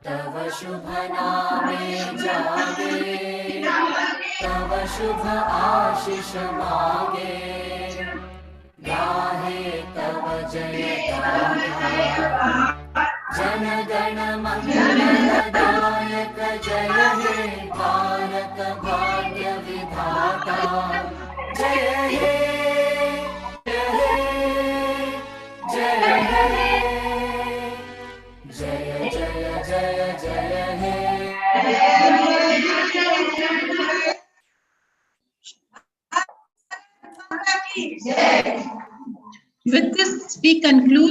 [SPEAKER 11] तव शुभ नामे जागे तव शुभ आशीष मागे गाहे तव जय गाथा जन गण मंगल दायक जय हे भारत भाग्य विधाता जय हे जय हे
[SPEAKER 15] With this, we conclude